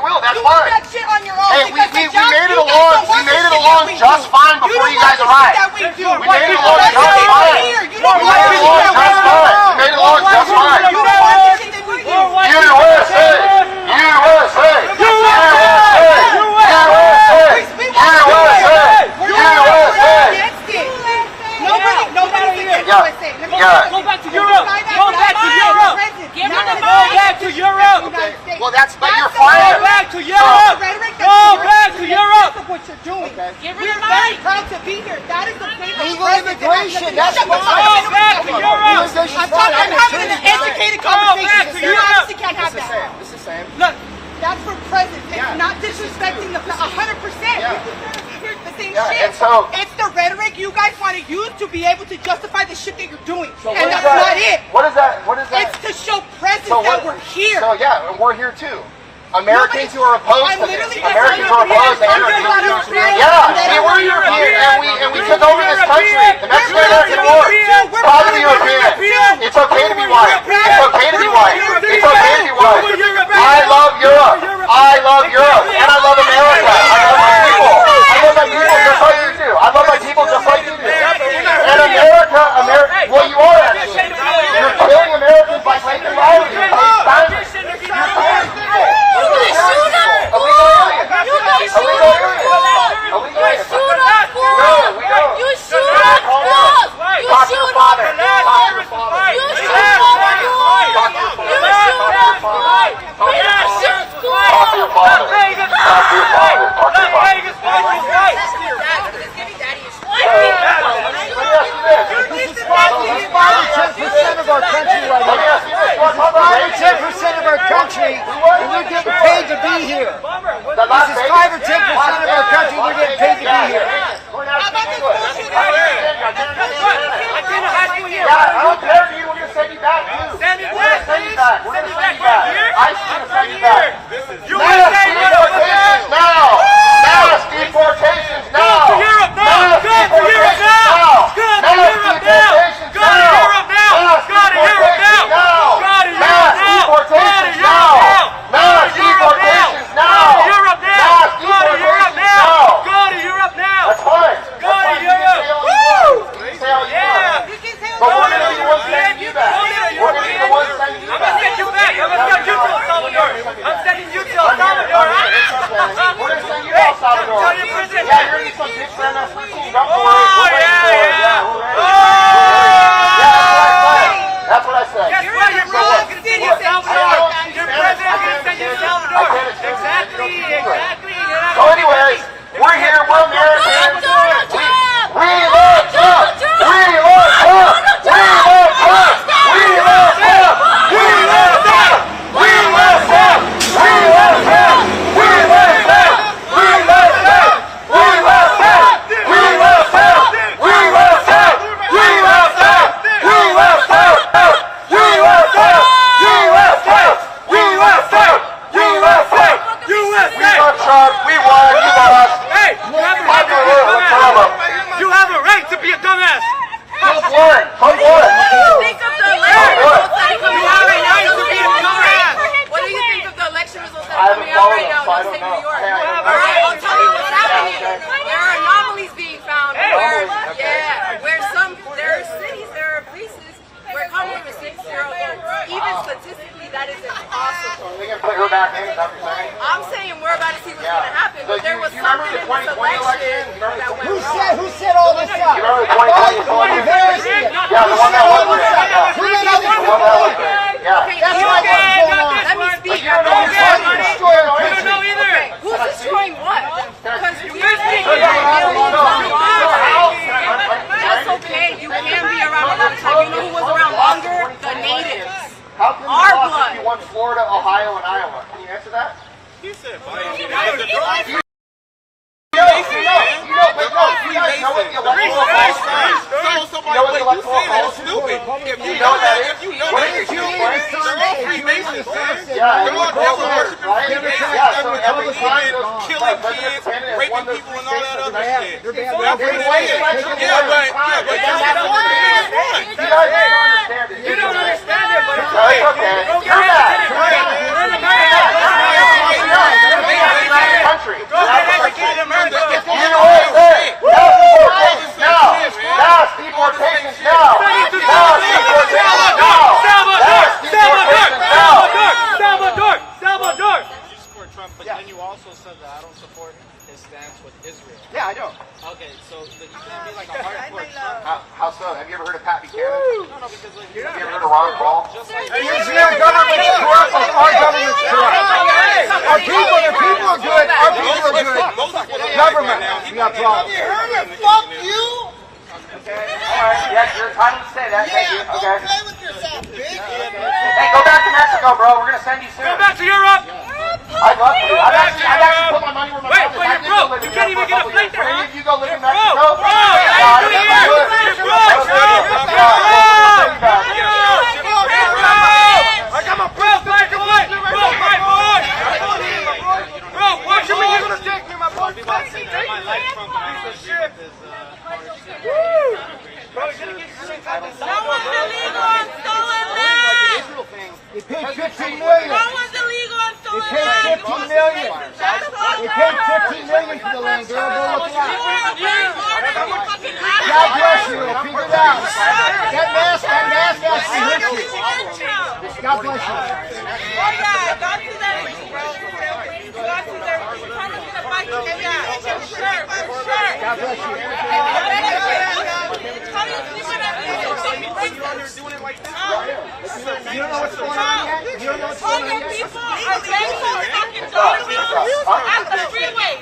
will. That's fine. That shit on your own. Hey, we made it along. We made it along just fine before you guys arrived. We made it along just fine. We made it along just fine. USA! USA! Go back to Europe! Go back to Europe! Give me the money! Go back to Europe! Well, but you're fine. Go back to Europe! Go back to Europe! What you're doing. Give me the We're very money! proud to be here. That is the thing. Legal immigration, that's Shut the fuck fine. up. Go back to Europe! I'm having an educated conversation. You honestly can't have that. This is the same. Look, that's for present. It's not disrespecting the 100%. Here's the same shit. And so, it's the rhetoric you guys want to use to be able to justify the shit that you're doing. So and that's not it. What is that? What is that? It's to show presence that we're here. So yeah, and we're here too. Americans who are opposed to this. Americans who are opposed to energy. Yeah, see, we're European and we took over this country. The Mexican-American War. Proud to be European. It's okay to be white. It's okay to be white. It's okay to be white. I love Europe. I love Europe. And I love America. I love my people. I love my people just like you do. I love my people just like you do. And America, well, you are actually. You're killing Americans by making violence. You're killing people. be here. This is 5 or 10% of our country. We're getting paid to be here. Yeah, I don't care to you. We're going to send you back, too. We're going to send you back. We're going to send you back. ICE is going to send you back. Mass deportations now. Mass deportations now. Go to Europe now. Go to Europe now. Go to Europe now. Go to Europe now. Go to Europe now. Mass deportations now. Mass deportations now. Go to Europe now. Go to Europe now. Go to Europe now. That's fine. Go to Europe. Woo! Yeah. But we're going to be the ones sending you back. We're going to be the ones sending you back. I'm going to send you back. I'm going to send you to El Salvador. I'm sending you to El Salvador. We're going to send you to El Salvador. Yeah, you're going to be some bitch for MS-13. Don't worry. That's what I said. Guess what? Your president's going to send you to El Salvador. Your president's going to send you to El Salvador. Exactly. So anyways, we're here. We're Americans. We love Trump. We love Trump. We love Trump. We love Trump. We love Trump. We love Trump. We love Trump. We love Trump. We love Trump. We love Trump. We love Trump. We love Trump. We love Trump. We love Trump. We love Trump. We love Trump. We love Trump. We love Trump. We love Trump. We won. You lost. Hey, you have a right to be a dumbass. Come on. Come on. Think of the election results that are coming out right now. What do you think of the election results that are coming out right now in the state of New York? I'll tell you what's happening. There are anomalies being found where, there are cities, there are places where Kamala receives 0 votes. Even statistically, that is impossible. We can put her back in, is that what you're saying? I'm saying we're about to see what's going to happen, but there was something in this election that went wrong. Who set all this up? You remember the 2020 election? Yeah, the one that was there. Who let all this go? Yeah. That's right. Let me speak. You don't know either. Who's destroying what? Because we're seeing that's okay. You can be around a lot of time. You know who was around longer? The natives. How can you lost if you won Florida, Ohio, and Iowa? Can you answer that? He said, You don't understand it, but it's okay. Country. Mass deportations now. Salvador. You support Trump, but then you also said that I don't support his stance with Israel. Yeah, I don't. Okay, so you can't be like a hardcore Trump. How so? Have you ever heard of Pat Buchanan? No, because like, have you ever heard of Ron Paul? Your government's corrupt. Our government's corrupt. Our people are good. Our people are good. Government, we got problems. Have you heard of fuck you? Okay, alright, yes, you're entitled to say that. Thank you. Okay. Play with yourself, bitch. Hey, go back to Mexico, bro. We're gonna send you soon. Go back to Europe. I'd love to. I've actually put my money where my mouth is. Wait, you're broke. You can't even get a flight there, huh? You go live in Mexico? Bro, you're broke. I got my bro, black and white. Bro, my boy. Bro, watch me. You're gonna take me, my boy. My life from a piece of shit. Bro, you're gonna get your shit out of the No one's illegal on stolen land. They paid $15 million. No one's illegal on stolen They paid $15 million. They paid $15 million for the land, girl. Go look it up. God bless you. Figure it out. That mask actually hurts you. God bless you. Oh yeah, don't do that, bro. Don't do that. You're trying to get a fight. Sure. God bless you. You don't know what's going on yet? You don't know what's going on yet? People are thankful fucking at the freeway.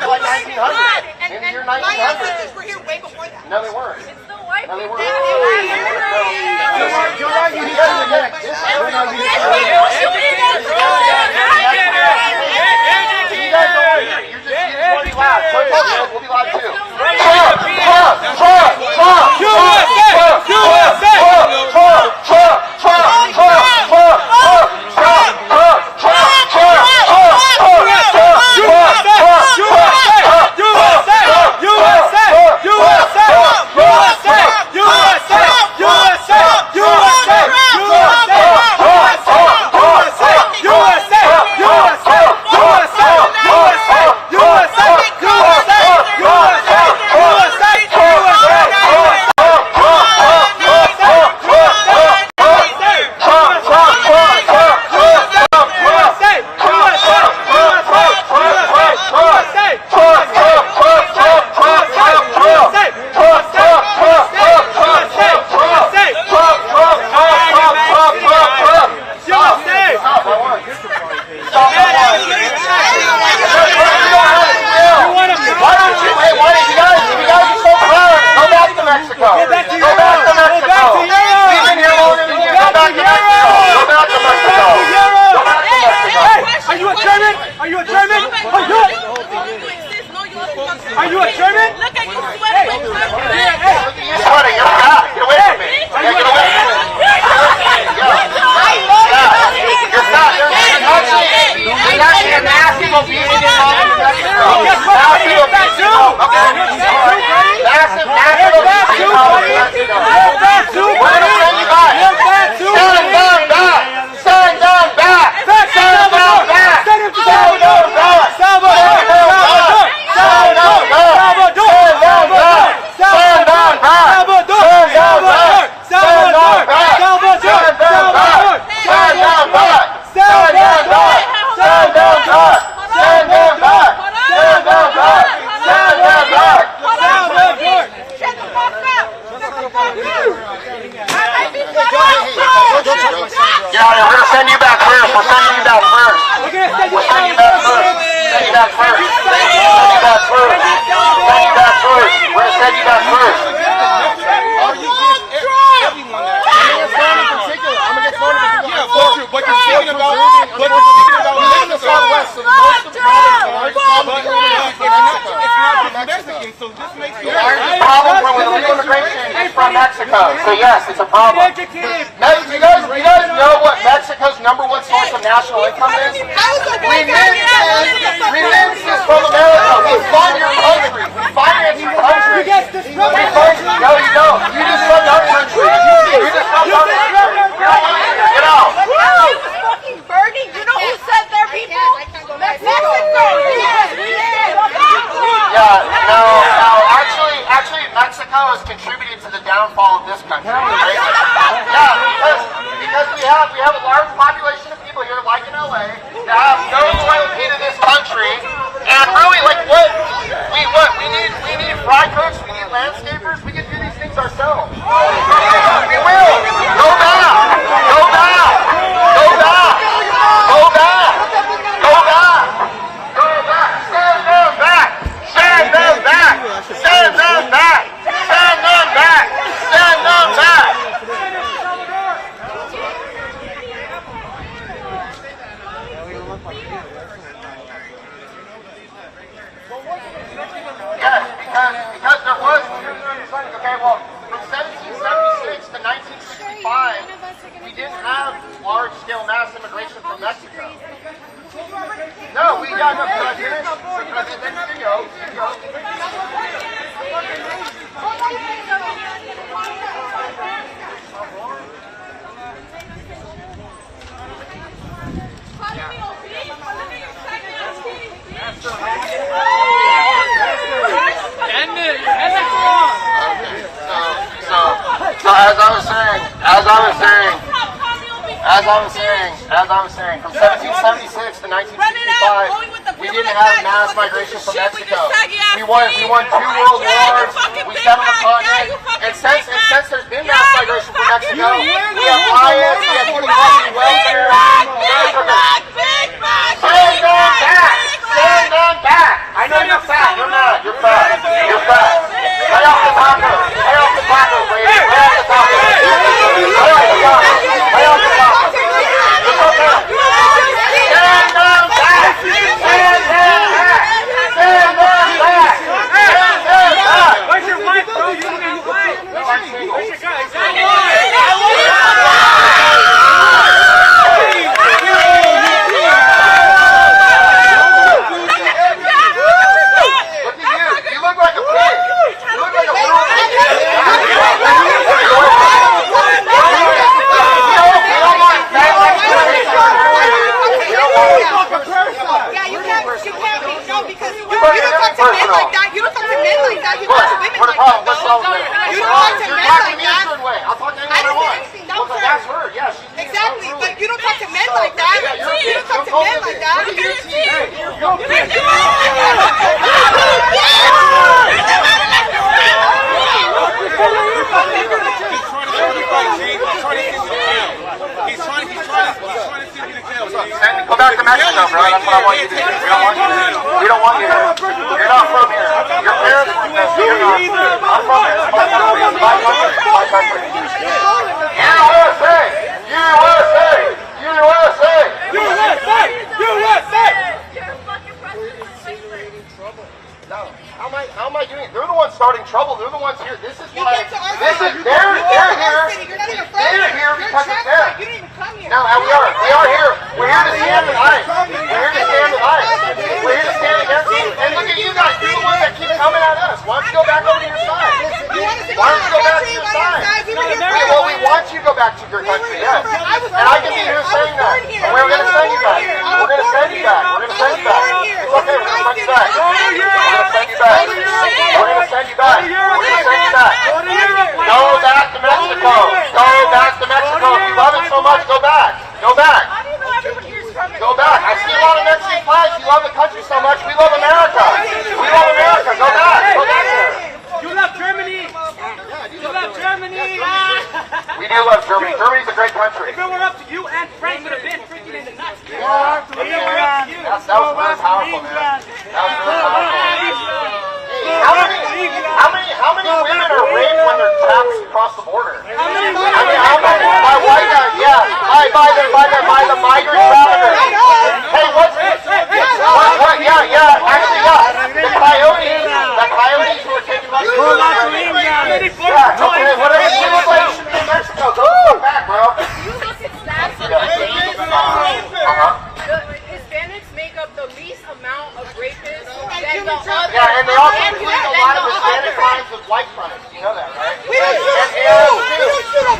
Like 1900. And my ancestors were here way before that. No, they weren't. It's the white No, they people. weren't. Don't argue history next. Don't argue history next. Stop the war. Why don't you, hey, why don't you guys, if you guys are so proud, go back to Mexico. Go back to Mexico. We've been here longer than you. Go back to Mexico. Go back to Mexico. Go back to Mexico. Are you a German? Are you a German? Are you a German? Look at you sweating. You're sweating. You're fat. Get away from me. Get away from me. You're fat. There's actually a massive obesity problem in Mexico. Massive obesity problem. Okay. Massive obesity problem in Mexico. We're going to send you back. Send them back. Send them back. Send them back. Send them back. Yeah, we're going to send you back first. We're sending you back first. We'll send you back first. Send you back first. Send you back first. Send you back first. We're going to send you back first. But you're speaking about living in the Southwest, so the most of the problem it's not just Mexican, so this makes you There's a problem with illegal immigration is from Mexico. So yes, it's a problem. You guys know what Mexico's #1 source of national income is? Remittances from America. We fund your country. We finance your country. No, you don't. You just fund our country. You just fund our country. Get out. Fucking burning. You know who said their people? Mexico. Yeah, no, actually, Mexico has contributed to the downfall of this country. Right? Yeah, because we have a large population of people here, like in LA, that have no loyalty to this country, and really, like, we need fry cooks, we need landscapers, we can do these things ourselves. We will. Go back. Go back. Go back. Go back. Go back. Go back. Send them back. Send them back. Send them back. Send them back. Send them back. Yes, because there was, okay, well, from 1776 to 1965, we didn't have large-scale mass immigration from Mexico. No, we got no presidents. You go. So as I was saying, from 1776 to 1965, we didn't have mass migration from Mexico. We won 2 world wars, we settled the continent, and since there's been mass migration from Mexico, we have riots, we have people fucking welfare. Send them back! Send them back! I know you're fat, you're not, you're fat. You're fat. Lay off the tacos. Lay off the tacos, lady. Lay off the tacos. Lay off the tacos. Lay off the tacos. It's okay. Send them back. Send them back. Send them back. Send them back. Where's your wife, bro? You don't have a wife. Where's your guy? He's trying to see you in jail. Go back to Mexico, bro. That's what I want you to do. We don't want you here. We don't want you here. You're not from here. Your parents were from here. I'm from here. It's my country. It's my country. It's my country. USA! USA! USA! USA! USA! How am I doing it? They're the ones starting trouble. They're the ones here. This is why. They're here. They're here because of them. No, we are here. We're here to stand with ICE. We're here to stand with ICE. We're here to stand against you. And look at you guys. You're the ones that keep coming at us. Why don't you go back over to your side? Why don't you go back to your side? Well, we want you to go back to your country, yes. And I can be here saying that. We're going to send you back. We're going to send you back. We're going to send you back. It's okay. We're going to send you back. We're going to send you back. We're going to send you back. We're going to send you back. Go back to Mexico. Go back to Mexico. If you love it so much, go back. Go back. Go back. I see a lot of Mexican flags. You love the country so much. We love America. We love America. Go back. Go back there. You love Germany. You love Germany. We do love Germany. Germany's a great country. If it were up to you, and Frank would have been freaking in the nuts. That was really powerful, man. That was really powerful. How many women are raped when they're trapped across the border? How many? By white guys, yeah. By the migrant traffickers. Hey, what's this? Yeah, actually, yeah. The coyotes who were taking us. Yeah, okay, whatever the situation in Mexico, go back, bro. You look at stats on the Hispanics make up the least amount of rapists than the other. Yeah, and they also include a lot of Hispanic crimes with white crimes. You know that, right? We don't shoot them.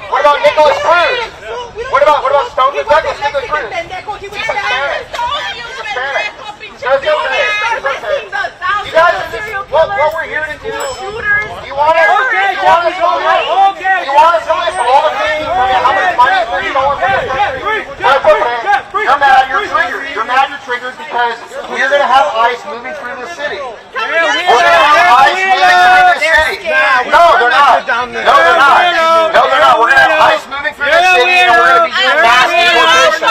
What about Nicholas Cruz? What about Stone Douglas? Nicholas Cruz? He's Hispanic. It's okay. You guys are just, what we're here to do, you want to tell us all the things, how much money is being stolen from the country? That's okay. You're mad, you're triggered. You're mad, you're triggered because we're going to have ICE moving through the city. We're going to have ICE moving through the city. No, they're not. No, they're not. No, they're not. We're going to have ICE moving through the city and we're going to be doing mass deportation.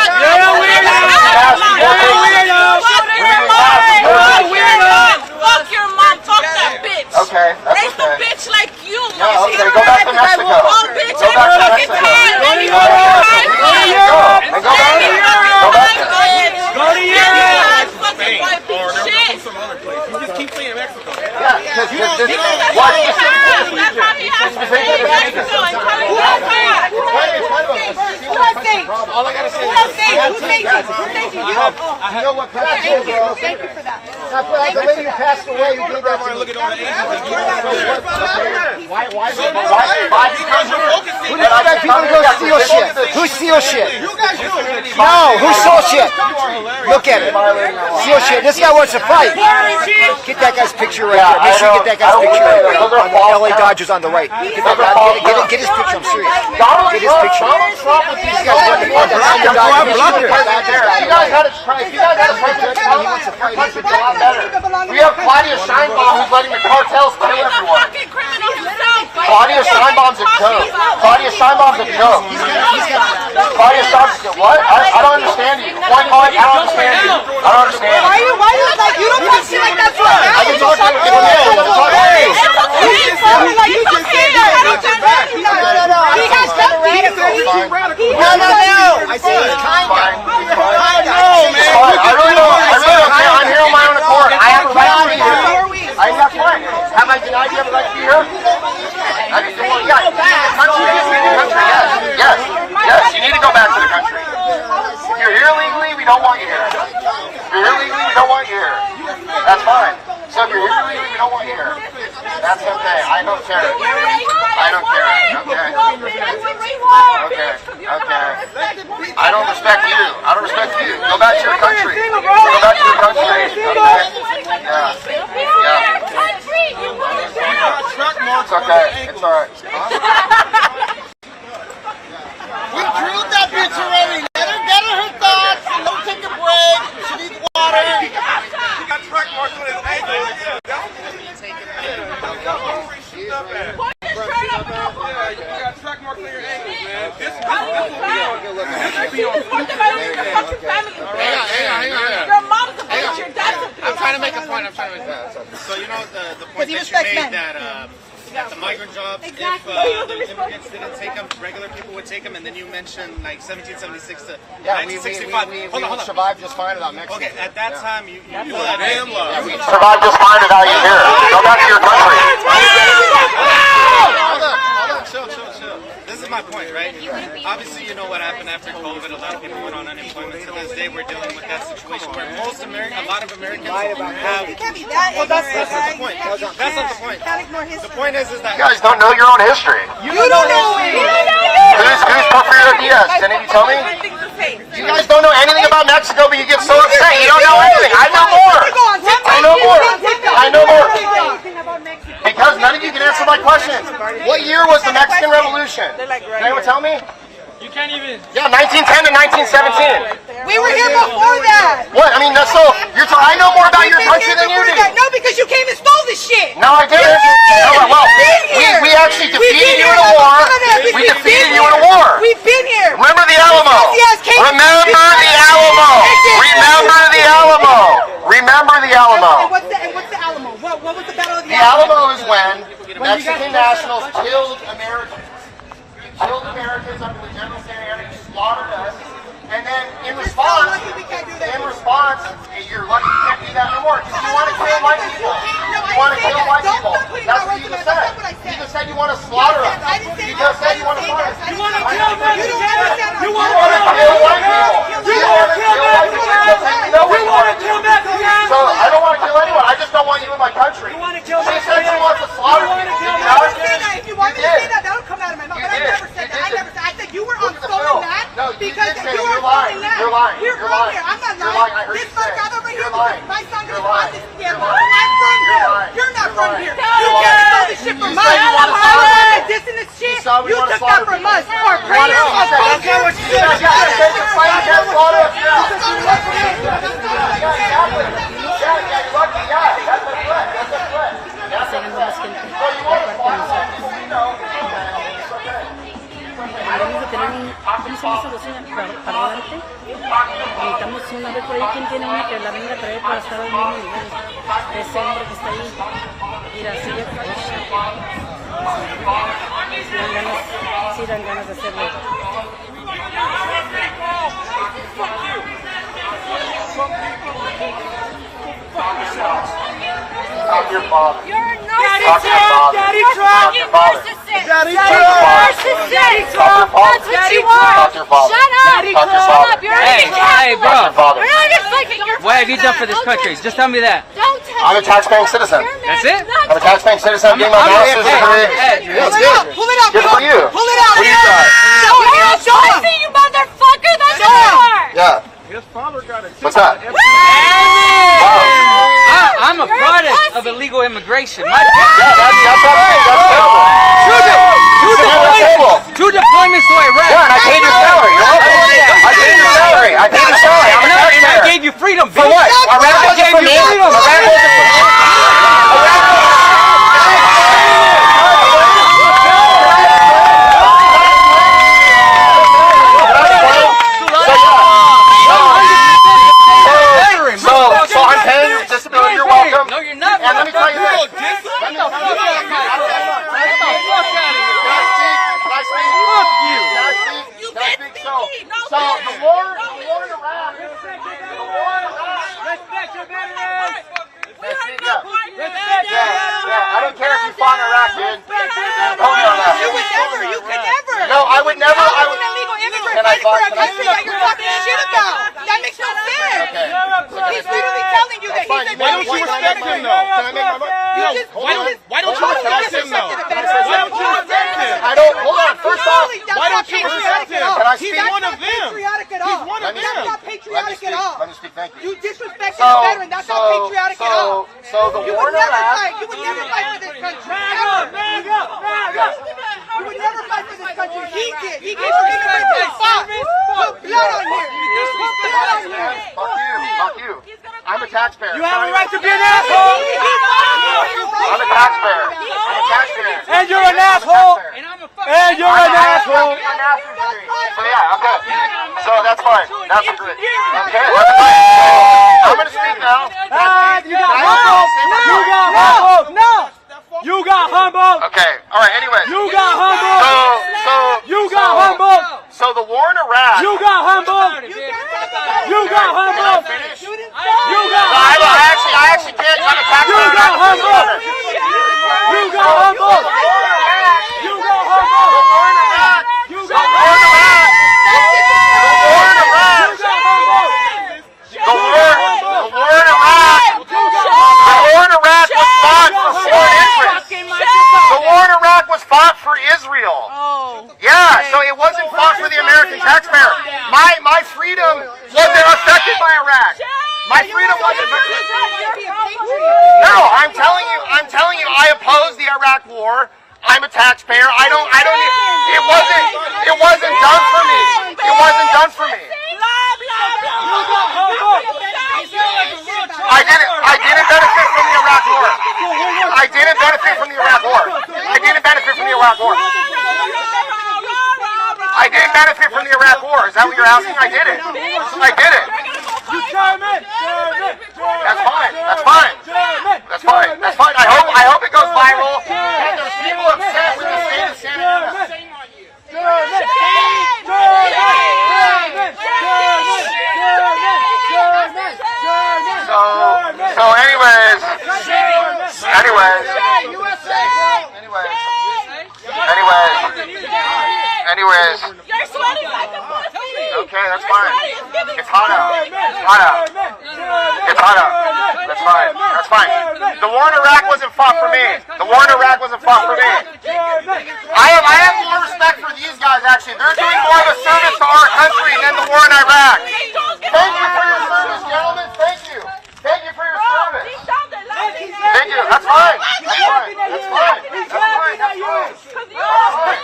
Fuck your mom, fuck that bitch. Okay, that's raise okay. a bitch like you. No, okay, go back to Mexico. Oh, bitch, go back to Mexico. Go to Europe. Fucking white bitch shit. You just keep saying Mexico. Yeah, because what? That's how he has to say Mexico and coming back. All I gotta say is, you know what? Thank you for that. The lady who passed away who gave that to me. Why? Because you're focusing. Who the people go steal shit? Who steals shit? You guys do it. No, who stole shit? Look at it. Steal shit. This guy wants to fight. Get that guy's picture right there. Make sure you get that guy's picture right there. On the LA Dodgers on the right. Get that guy. Get his picture. I'm serious. Get his picture. These guys want to fight. You guys had a president. He wants to fight. He's a lot better. We have Claudia Scheinbaum who's letting the cartels kill everyone. Claudia Scheinbaum's a joke. Claudia Scheinbaum's a joke. Claudia Scheinbaum's what? I don't understand you. I don't understand you. I don't understand you. Why you like, you don't talk to me like that for a I can talk to you. I say it's kinda. I really don't care. I'm here on my own accord. I have a right to be here. I have right. Have I denied you have a right to be here? Yes, you need to go back to the country. If you're here legally, we don't want you here. If you're here legally, we don't want you here. That's fine. So if you're here legally, we don't want you here. That's okay. I don't care. I don't care. Okay. I don't respect you. I don't respect you. Go back to your country. Go back to your country. It's okay. It's alright. We drilled that bitch already. Let her her thoughts. Don't take a break. She needs water. He got track marks on his ankle. Yeah, you got track marks on your ankles, man. This will be because he that respects you made men. that the migrant jobs, Exactly. if the immigrants didn't take them, regular people would take them, and then you mentioned like 1776 to 1965. We survived just fine without Mexico. Okay, at that time, you feel that damn love. We survived just fine without you here. Go back to your country. Chill. This is my point, right? Obviously, you know what happened after COVID. A lot of people went on unemployment. To this day, we're dealing with that situation where a lot of Americans have. You can't be that Well, that's ignorant, not the guys. point. You That's not the point. can't ignore history. The point is that You guys don't know your own history. You don't know it. Who's Porfirio Diaz? Didn't you tell me? You guys don't know anything about Mexico, but you get so upset. You don't know anything. I know more. I know more. I know more. Because none of you can answer my questions. What year was the Mexican Revolution? Can anyone tell me? You can't even. Yeah, 1910 to 1917. We were here before that. What? I mean, that's so. I know more about your country than you do. No, because you came and stole this shit. No, I didn't. No, well, we actually defeated you in a war. We defeated you in a war. We've been here. Remember the Alamo. Remember the Alamo. Remember the Alamo. Remember the Alamo. And what's the Alamo? What was the Battle of the The Alamo Alamo? is when Mexican nationals killed Americans. You killed Americans under the General Standoff, you slaughtered us, and then in response, you're lucky you can't do that no more because you want to kill white people. You want to kill white people. That's what you just said. You just said you want to slaughter us. You just said you want to slaughter us. You want to kill Mexicans? You want to kill white people. You want to kill white people. You want to kill Mexicans? So I don't want to kill anyone. I just don't want you in my country. You want to kill She Mexicans? said she wants to slaughter people. If you want me to say that, that'll come out of my mouth. But I never said that. I said you were on stolen land because you were on stolen land. You're lying. We're from here. I'm not lying. This fucker over here, my son is on this camera. I'm from here. You're not from here. You can't stole this shit from us. I'm dissing this shit. You took that from us. Our prayers, our culture. Debemos de tener una solución para darte. Necesitamos una vez por ahí quien tiene una que la venga a traer para estar al mismo nivel. Ese hombre que está ahí. Ir así de sí dan ganas de hacerlo. Talk to your father. You're a narcissist. Daddy Trump. You're narcissist. Daddy Trump. That's what you are. Shut up. Shut up. You're Hey, bro. You're not even fucking. What have you done for this country? Just tell me that. Don't tell I'm a taxpaying citizen. That's it? I'm a taxpaying citizen. I'm getting my master's degree. Pull it out. Pull it out. Good for you. Pull it out. What do you got? You're a pussy, you motherfucker. That's what you are. Yeah. His father got it. What's that? I'm a product of illegal immigration. My two deployments to Iraq. Yeah, and I paid your salary. You're welcome. I paid your salary. I paid your salary. I'm a taxpayer. And I gave you freedom. For what? Iraq wasn't for me. Iraq wasn't for me. So I'm paying your disability. You're welcome. No, you're not. And let me tell you this. Can I speak? So the war in Iraq. Respect your veterans. Yeah, I don't care if you fought in Iraq, dude. You would never. You could never. No, I would never. I would illegal immigrant fighting for a country that you're talking shit about. That makes no sense. He's literally telling you that he's a Why don't you respect him though? Can I make my point? Why don't you respect him though? Why don't you respect him? I don't. Hold on. First off, why don't you respect him? Can I speak? He's one of them. Patriotic at all. He's one of them. That's not patriotic at all. Let me speak. Thank you. You disrespect a veteran. That's not patriotic at all. So the You war would in never Iraq. fight. You would never fight for this country. Ever. You would never fight for this country. He did. He gave her immigrants and fought. Put blood on here. Put blood on here. Fuck you. I'm a taxpayer. You have a right to be an asshole. I'm a taxpayer. And you're an asshole. And you're an asshole. So yeah, okay. So that's fine. That's good. Okay, that's fine. I'm gonna speak now. You got muscle. You got muscle. No. You got humbled. Okay. All right. Anyway. You got humbled. You got humbled. So the war in Iraq. You got humbled. You got humbled. You got humbled. I actually can't. I'm a taxpayer. You got humbled. You got humbled. You got humbled. The war in Iraq. You got humbled. The war in Iraq was fought for foreign interests. The war in Iraq was fought for Israel. Yeah, so it wasn't fought for the American taxpayer. My freedom wasn't affected by Iraq. My freedom wasn't affected. No, I'm telling you, I oppose the Iraq war. I'm a taxpayer. It wasn't done for me. It wasn't done for me. I didn't benefit from the Iraq war. I didn't benefit from the Iraq war. I didn't benefit from the Iraq war. I didn't benefit from the Iraq war. Is that what you're asking? I did it. I did it. That's fine. That's fine. That's fine. That's fine. I hope it goes viral. And there's people upset with the state of Santa Ana. So anyways, You're sweating like a pussy. Okay, that's fine. It's hot out. It's hot out. It's hot out. That's fine. That's fine. The war in Iraq wasn't fought for me. The war in Iraq wasn't fought for me. I have more respect for these guys, actually. They're doing more of a service to our country than the war in Iraq. Thank you for your service, gentlemen. Thank you. Thank you for your service. Thank you. That's fine. That's fine. That's fine. That's fine. That's fine.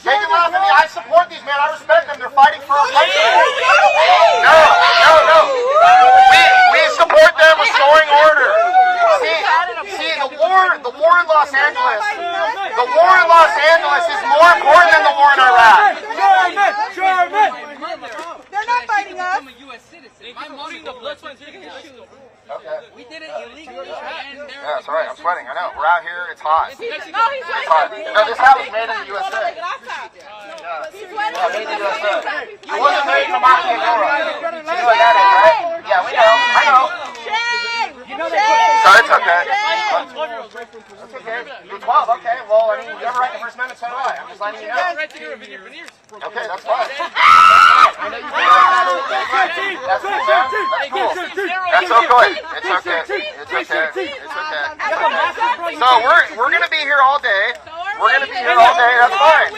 They can laugh at me. I support these men. I respect them. They're fighting for our country. No. We support them restoring order. See, the war in Los Angeles. The war in Los Angeles is more important than the war in Iraq. German. They're not fighting us. I'm a U.S. citizen. My money, the blood, sweat, and tears. Okay. We did it illegally, and they're... Yeah, it's alright. I'm sweating. I know. We're out here. It's hot. No, he's It's hot. No, this hat was made in the USA. Yeah, made in the USA. It wasn't made from Maquiadora. You know what that is, right? Yeah, we know. I know. So it's okay. It's okay. You're 12. Okay. Well, I mean, you ever write the First Amendment? So do I. I'm just letting you know. Okay, that's fine. I know you feel like that. That's cool, man. That's cool. That's okay. It's okay. It's okay. It's okay. So we're gonna be here all day. We're gonna be here all day. That's fine.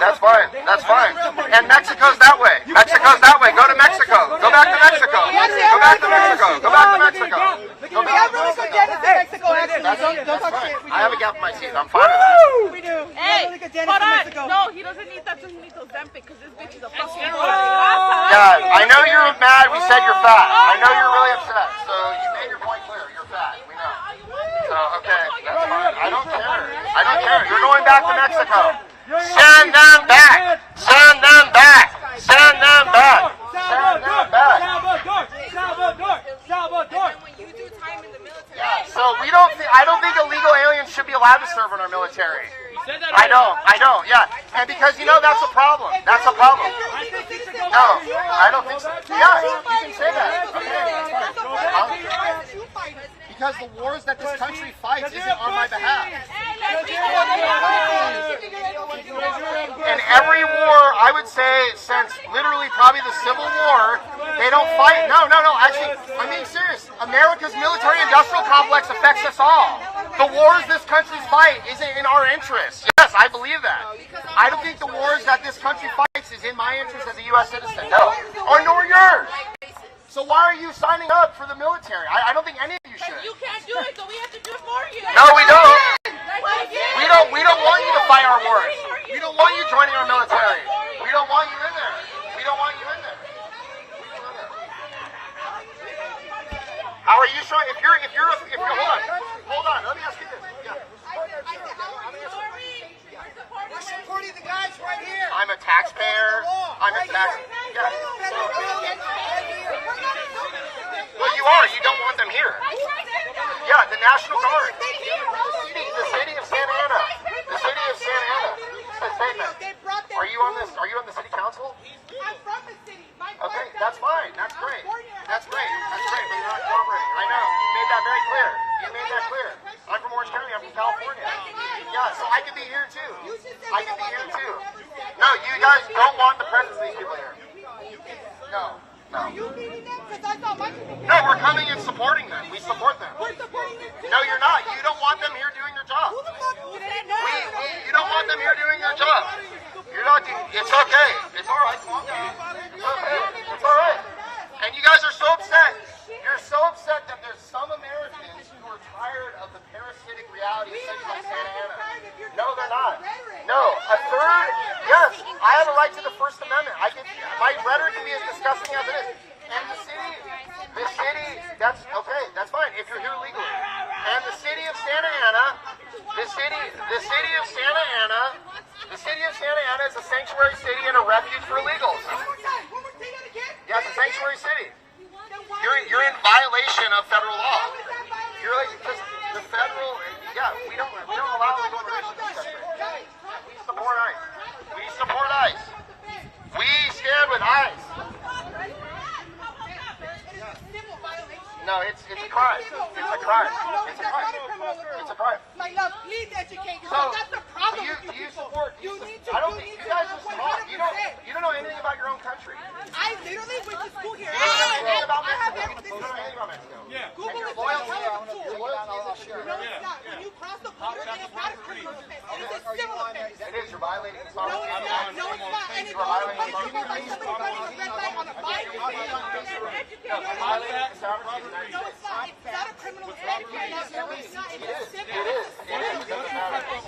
That's fine. That's fine. And Mexico's that way. Mexico's that way. Go to Mexico. Go back to Mexico. Go back to Mexico. Go back to Mexico. Go back to Mexico. I have a gap in my teeth. I'm fine with that. We do. Hey, hold on. No, he doesn't need that. Doesn't need those Zempic because this bitch is a fucking Yeah, I know you're mad. We said you're fat. I know you're really upset. So you made your point clear. You're fat. We know. So okay, that's fine. I don't care. I don't care. You're going back to Mexico. Send them back. Send them back. Send them back. Send them back. Yeah. So I don't think illegal aliens should be allowed to serve in our military. I don't, yeah. And because, you know, that's a problem. That's a problem. No, I don't think so. Yeah, you can say that. Okay. Because the wars that this country fights isn't on my behalf. And every war, I would say, since literally probably the Civil War, they don't fight. No. Actually, I'm being serious. America's military-industrial complex affects us all. The wars this country fight isn't in our interest. Yes, I believe that. I don't think the wars that this country fights is in my interest as a U.S. citizen. No. Or nor yours. So why are you signing up for the military? I don't think any of you should. You can't do it, so we have to do it for you. No, we don't. We don't want you to fight our wars. We don't want you joining our military. We don't want you in there. We don't want you in there. How are you showing? If you're hold on. Let me ask you this. Yeah. We're supporting the guys right here. I'm a taxpayer. Yeah. Well, you are. You don't want them here. Yeah, the National Guard. The city That's fine. That's great. That's great. That's great. But you're not cooperating. I know. You made that very clear. You made that clear. I'm from Orange County. I'm from California. Yeah, so I can be here too. I can be here too. No, you guys don't want the presence of these people here. No. No. No, we're coming and supporting them. We support them. No, you're not. You don't want them here doing their job. You don't want them here doing their job. You're not. It's okay. It's all right. Calm down. It's okay. It's all right. And you guys are so upset. You're so upset that there's some Americans who are tired of the parasitic reality of cities like Santa Ana. No, they're not. No, a third. Yes, I have a right to the First Amendment. My rhetoric can be as disgusting as it is. And the city. That's okay. That's fine if you're here legally. And the city of Santa Ana, the city of Santa Ana is a sanctuary city and a refuge for illegals. Yeah, it's a sanctuary city. You're in violation of federal law. You're like, because the federal, we don't allow illegal immigration in this country. We support ICE. We support ICE. We stand with ICE. No, it's a crime. It's a crime. It's a crime. It's a crime. My love, please educate yourself. That's the problem. You support. I don't think you guys just talk. You don't know anything about your own country. I literally went to school here. You don't know anything about Mexico. You don't know anything about Mexico. Yeah. Google is loyal. No, it's not. When you cross the border, it is not a criminal offense. It is a civil offense. It is. You're violating the sovereignty. No, it's not. And it's only punishable by somebody running a red light on a bike. You're violating the sovereignty. No, it's not. It's not a criminal offense. No, it's not. It is civil. It is. It doesn't matter. It's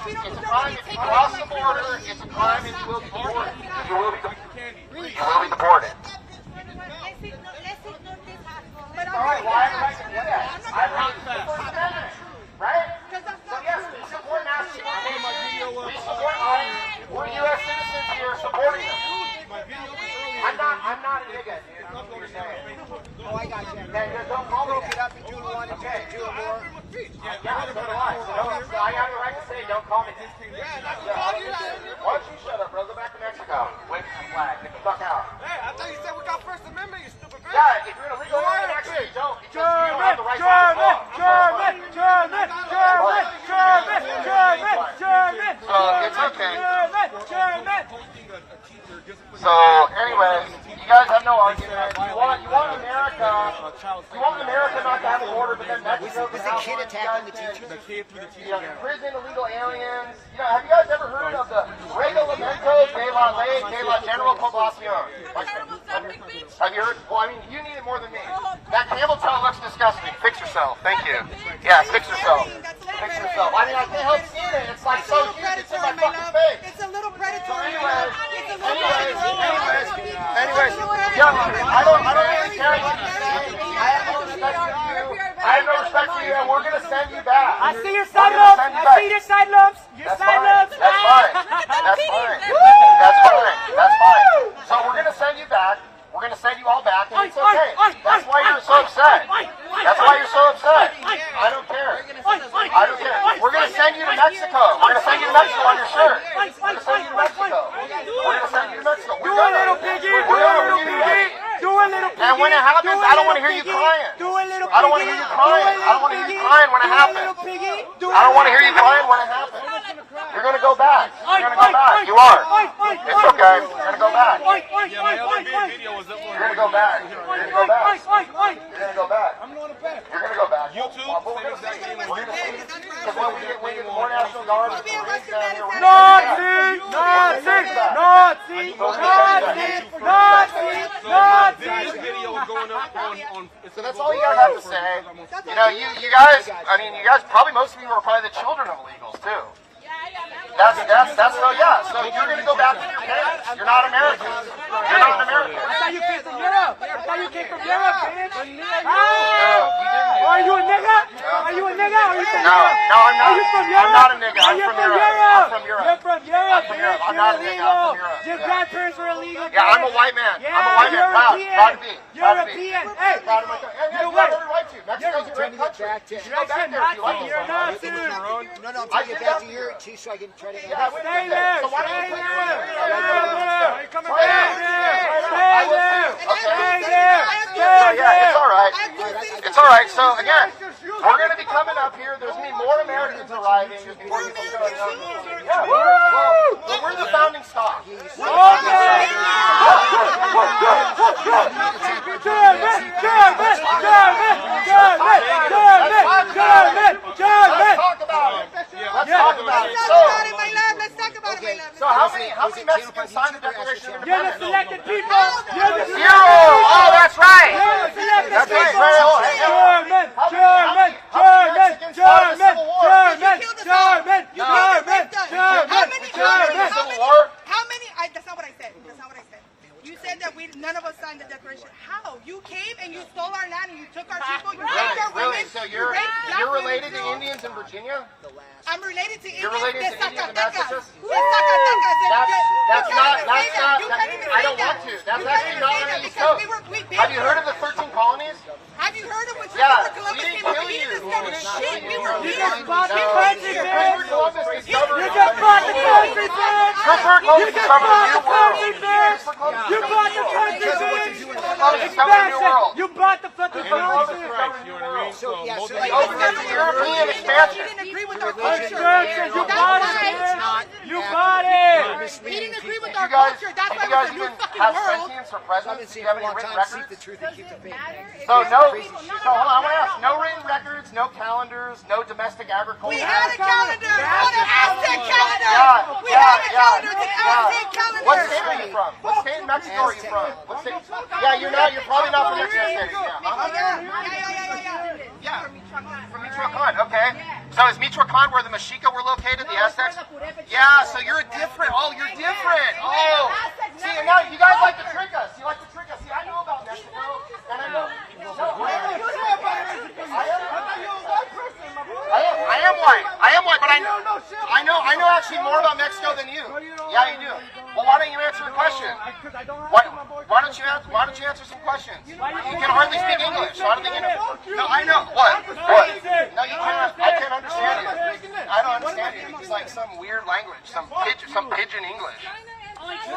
It's a crime if you cross the border. It's a crime and you will be deported. You will be deported. All right, well, I have a right to do that. I have a right to the First Amendment, right? So yes, we support national. We support ICE. We're U.S. citizens here supporting them. I'm not a nigga, dude. That's what you're saying. Oh, I got you. Don't call me that. Broke it up into one and two or more. Yeah, so do I. So I have the right to say, don't call me that. Why don't you shut up, bro? Go back to Mexico. Wait for the flag. Get the fuck out. Hey, I thought you said we got First Amendment, you stupid bitch. Yeah, if you're an illegal alien, actually, don't. Because you don't have the right to German. So it's okay. So, anyways, you guys have no argument. You want America. You want America not to have a border, but then Mexico. Was the kid attacking the teacher? The kid through the teacher. You know, prison illegal aliens. You know, have you guys ever heard of the Reglamento de la Ley de la General Poblacion? Have you heard? Well, I mean, you need it more than me. That camel toe looks disgusting. Fix yourself. Thank you. Yeah, fix yourself. Fix yourself. I mean, I can't help seeing it. It's like so huge. It's in my fucking face. It's a little predatory. Anyways, yeah, I don't really care what you say. I have no respect for you. I have no respect for you, and we're gonna send you back. I see your side lobes. I see your side lobes. Your side lobes. That's fine. That's fine. That's fine. That's fine. So we're gonna send you back. We're gonna send you all back, and it's okay. That's why you're so upset. That's why you're so upset. I don't care. I don't care. We're gonna send you to Mexico. We're gonna send you to Mexico on your shirt. We're gonna send you to Mexico. We're gonna send you to Mexico. Do a little piggy. Do a little piggy. Do a little piggy. And when it happens, I don't want to hear you crying. Do a little piggy. I don't want to hear you crying. I don't want to hear you crying when it happens. I don't want to hear you crying when it happens. You're gonna go back. You're gonna go back. You are. It's okay. You're gonna go back. Yeah, my other video was that one. You're gonna go back. You're gonna go back. You're gonna go back. I'm going back. You're gonna go back. YouTube, same exact thing. Because when we get more National Guard, Nazi! Nazi! Nazi! Nazi! Nazi! This video was going up on. So that's all you guys have to say. You know, you guys. I mean, you guys. Probably most of you are probably the children of illegals too. That's so yeah. So you're gonna go back to your parents. You're not American. You're not an American. I thought you came from Europe. I thought you came from Europe, bitch. Are you a nigga? Are you a nigga? Are you from No, Europe? I'm not. Are you from Europe? I'm not a nigga. Are I'm you from from Europe. Europe? I'm from Europe. You're from Europe, I'm from Europe. I'm not a nigga. I'm from Europe. Your grandparents were illegal. Yeah, I'm a white man. Yeah, I'm a white man. Proud to be. European. Hey, Proud of myself. And you have every right to. Mexico's a great country. You should go back there if you like it. You're not, dude. No, I'm taking it back to your too, so I can try to. Yeah, Stay there. So why don't you Stay play there. Stay there. Come back. It's all right. So again, we're going to be coming up here. There's going to be more Americans arriving. There's going to be people showing up. Yeah, well, we're the founding stock. So how many Mexicans signed the Declaration of Independence? You're the selected people. Zero. Oh, that's right. That's right. That's not what I said. You said that none of us signed the Declaration. How? You came and you stole our land and you took our people. You raped our women. So you're related to Indians in Virginia? I'm related to Indians. You're related to Indians in Massachusetts? That's not. I don't want to. That's actually not on the East Coast. Have you heard of the 13 colonies? Have you heard of when Columbus came over? He didn't discover shit. We were here. You just bought the country, man. You just bought the country, man. Christopher Columbus discovered a new world. You bought the country, man. You bought the fucking country. So the European expansion. He didn't agree with our culture. You bought it. You bought it. He didn't agree with our culture. That's why we're the new fucking world. For president, do you have any written records? So hold on, I want to ask. No written records, no calendars, no domestic agriculture. We had a calendar. On an Aztec calendar. We had a calendar. It's an Aztec calendar. What state are you from? What state in Mexico are you from? What state? Yeah, you're not. You're probably not from Mexico City. Yeah. From Michoacan. Okay. So is Michoacan where the Mexica were located, the Aztecs? Yeah. So you're different. Oh, you're different. Oh. See, and now you guys like to trick us. You like to trick us. See, I know about Mexico, and I know. I am white, but I know actually more about Mexico than you. Yeah, you do. Well, why don't you answer a question? Why don't you answer some questions? You can hardly speak English, so I don't think you know. No, I know. What? No, you can't. I can't understand you. I don't understand you. It's like some weird language, some pigeon English. That's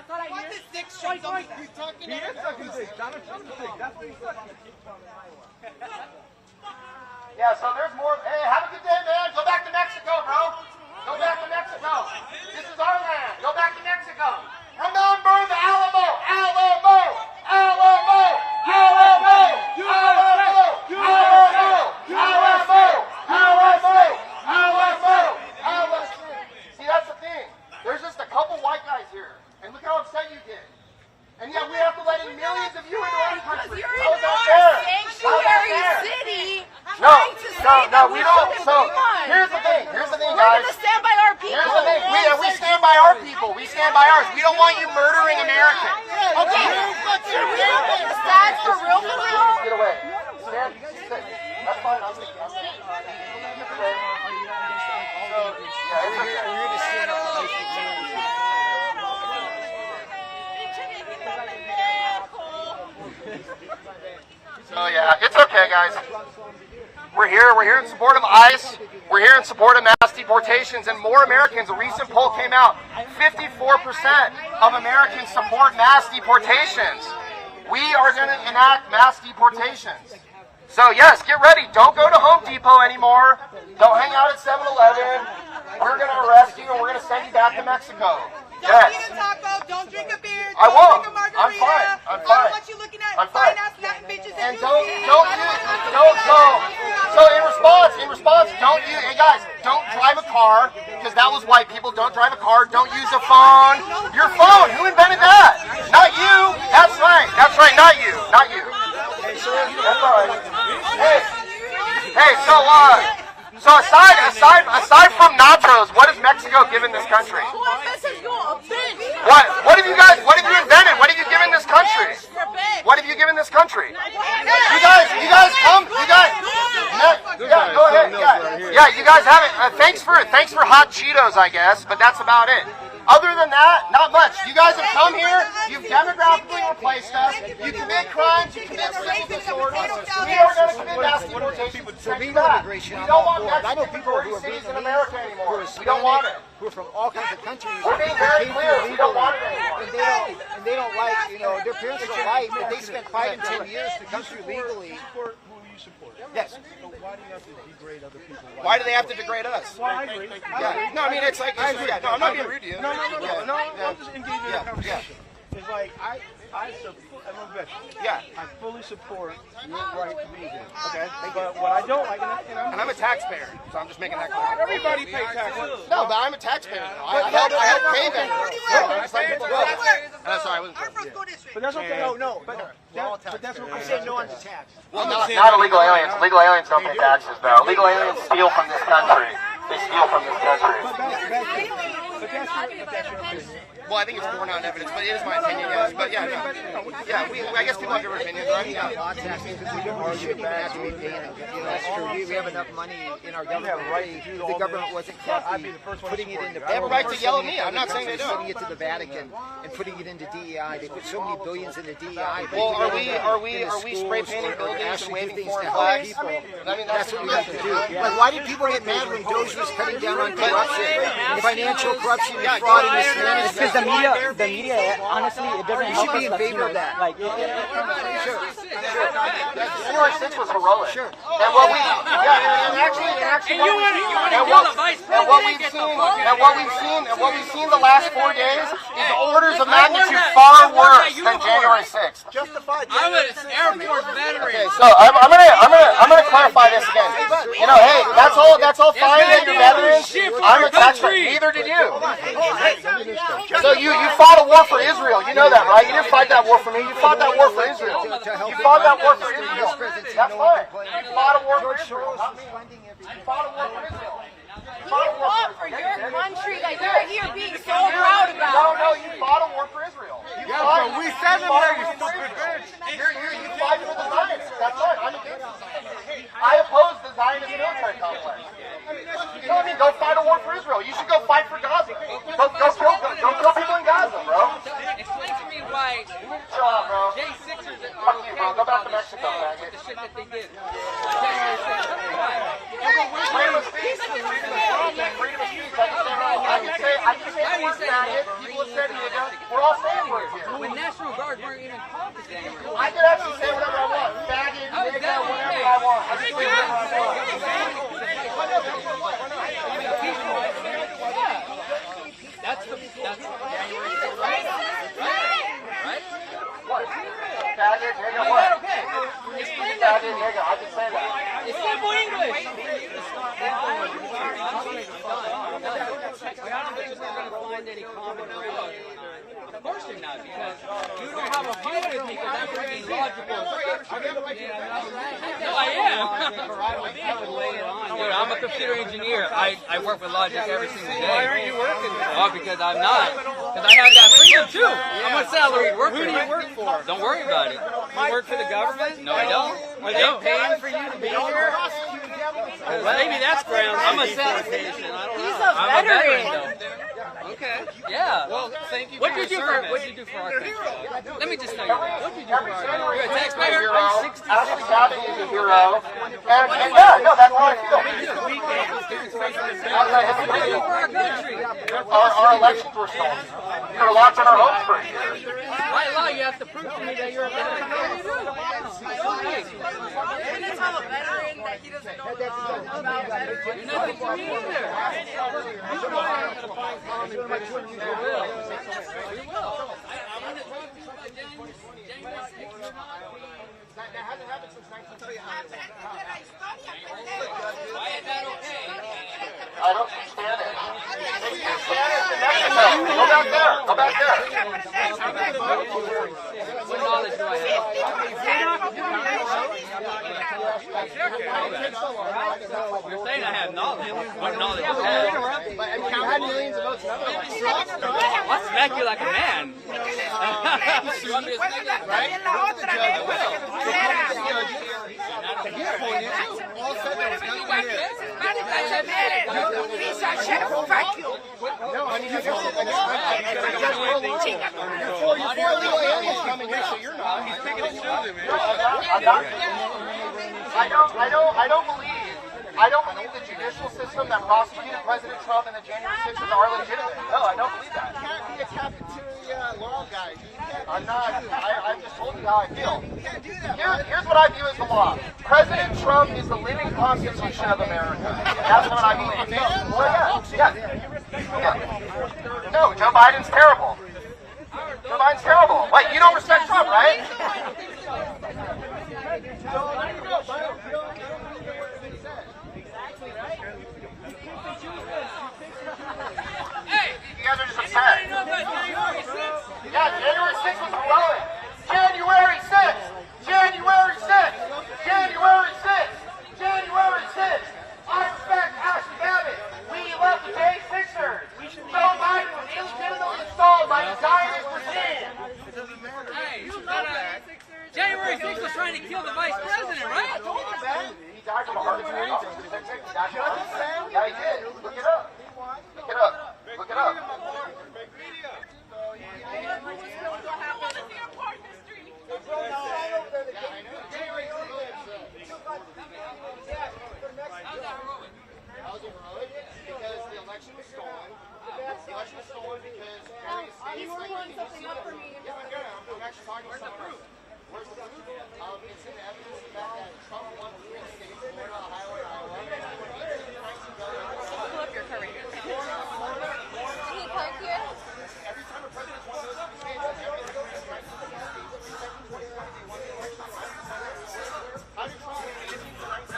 all I hear. He's talking. He is sucking dick. Donald Trump's dick. That's what he's sucking. Yeah, so there's more. Hey, have a good day, man. Go back to Mexico, bro. Go back to Mexico. This is our land. Go back to Mexico. Remember the Alamo. Alamo. Alamo. Alamo. Alamo. Alamo. Alamo. Alamo. Alamo. Alamo. See, that's the thing. There's just a couple white guys here. And look how upset you get. And yet we have to let in millions of you into our country. You're in our sanctuary city. No, we don't. So here's the thing, guys. We're going to stand by our people. Here's the thing. We stand by our people. We stand by ours. We don't want you murdering Americans. Okay. Should we look at the stats for real? Get away. Stand. That's fine. I'll take it. So yeah, it's okay, guys. We're here in support of ICE. We're here in support of mass deportations and more Americans. A recent poll came out, 54% of Americans support mass deportations. We are going to enact mass deportations. So yes, get ready. Don't go to Home Depot anymore. Don't hang out at 7-Eleven. We're going to arrest you and we're going to send you back to Mexico. Don't eat a taco. Don't drink a beer. I won't. Drink a margarita. I'm fine. I don't want you looking at fine-ass Latin bitches. And so in response, hey guys, don't drive a car, because that was white people. Don't drive a car. Don't use a phone. Your phone. Who invented that? Not you. That's right. Not you. That's all right. Hey, so aside from nachos, what has Mexico given this country? What have you invented? What have you given this country? What have you given this country? You guys come. Yeah, go ahead. Yeah, you guys haven't. Thanks for hot Cheetos, I guess, but that's about it. Other than that, not much. You guys have come here, you've demographically replaced us, you commit crimes, you commit civil disorders. We are going to commit mass deportation. We don't want Mexican majority cities in America anymore. We don't want it. Who are from all kinds of countries. We're being very clear. We don't want it anymore. And they don't like, they're parents are white, but they spent 5 and 10 years to come through legally. Support who you support. Yes. So why do you have to degrade other people? Why do they have to degrade us? Well, I agree. Yeah. No, I mean, it's like, no, I'm not being rude to you. No, I'm just engaging in a conversation. It's like, I support, I'm a veteran. Yeah. I fully support your right to be there. Okay? But what I don't like, and I'm a taxpayer, so I'm just making that clear. Everybody pays taxes. No, but I'm a taxpayer. I help pay them. That's sorry, I wasn't But that's okay. No. But that's okay. I say no on the tax. Well, not illegal aliens. Illegal aliens don't pay taxes, though. Illegal aliens steal from this country. They steal from this country. Well, I think it's borne on evidence, but it is my opinion, yes. But yeah, I guess people have different opinions, right? We shouldn't even have to be paying them. That's true. We have enough money in our government already. The government wasn't putting it into. They have a right to yell at me. I'm not saying they don't. Putting it to the Vatican and putting it into DEI. They put so many billions into DEI. Well, are we spray painting buildings and waving foreign flags? I mean, that's what we have to do. Like, why did people get mad when Doge was cutting down on corruption, financial corruption, and fraud in this management? Because the media, honestly, it doesn't. You should be in favor of that. Like, sure. January 6th was heroic. Sure. And what we, what we've seen the last 4 days is orders of magnitude far worse than January 6th. Justified. I'm an Air Force veteran. Okay, so I'm gonna clarify this again. You know, hey, that's all fine that you're veterans. I'm a taxpayer. Neither did you. So you fought a war for Israel. You know that, right? You didn't fight that war for me. You fought that war for Israel. You fought that war for Israel. That's fine. You fought a war for Israel. You fought a war for Israel. You fought for your country that you're here being so proud about. No, you fought a war for Israel. Yeah, but we said them there, you stupid bitch. You fight for the Zionists. That's fine. I'm against it. I oppose the Zionist military complex. You know what I mean? Go fight a war for Israel. You should go fight for Gaza. Go kill people in Gaza, bro. Explain to me why Chill out, bro. J6ers are Fuck you, bro. Go back to Mexico, faggot. the shit that they did. Freedom of speech. Freedom of speech. I can say the word faggot. People have said nigga. We're all saying words here. When National Guard weren't even called the January. I can actually say whatever I want. Faggot, nigga, whatever I want. I can say whatever I want. That's January 6th, right? Right? What? Faggot, nigga, what? Faggot, nigga, I can say that. It's simple English. I don't think we're going to find any common ground. Of course you're not, because you don't have a view with me because I'm bringing logical. No, I am. Dude, I'm a computer engineer. I work with logic every single day. Why aren't you working? Oh, because I'm not. Because I have that freedom too. I'm a salaried worker. Who do you work for? Don't worry about it. You work for the government? No, I don't. Are they paying for you to be here? Maybe that's grounds. I'm a salaried. He's a veteran. Okay. Yeah. Well, thank you. What did you do for our country? Let me just tell you. What did you do for our country? You're a taxpayer. I'm 60. Ashley Gabby is a hero. And yeah, no, that's how I feel. Our elections were stolen. We were locked in our homes for a year. By law, you have to prove to me that you're a veteran. You're gonna tell a veteran that he doesn't know about veterans? You're nothing to me either. We will. I'm going to talk to you about January 6th. That hasn't happened since 1939. Why is that okay? I don't stand it. Stand it to Mexico. Go back there. Go back there. What knowledge do I have? You're saying I have knowledge. What knowledge do I have? You had millions of votes. I'll smack you like a man. You want me to smack you? Right? Fuck you. No, I mean, you're illegal aliens coming here, so you're not. He's picking and choosing, man. I don't believe the judicial system that prosecuted President Trump and the January 6th are legitimate. No, I don't believe that. You can't be a cafeteria law guy I'm not. I just told you how I feel. Here's what I view as the law. President Trump is the living Constitution of America. That's what I believe. Well, yeah. No, Joe Biden's terrible. Joe Biden's terrible. Wait, you don't respect Trump, right? You guys are just upset. Yeah, January 6th was irrelevant. January 6th! January 6th! January 6th! January 6th! I respect Ashley Babbitt. We love the J6ers. Joe Biden was illegitimately installed by the Zionist regime. January 6th was trying to kill the vice president, right? He died from a heart attack. Yeah, he did. Look it up. Look it up. Look it up. Because the election was stolen. The election was stolen because various states... You were pulling something up for me. Yeah, I'm good. I'm actually talking about something. Where's the proof? It's in the evidence that Trump won 3 states, Florida, Ohio, and Iowa. Pull up your car right here. Did he park here? Every time a president won those 3 states, every goes to right to these states. How did Trump get 50 right to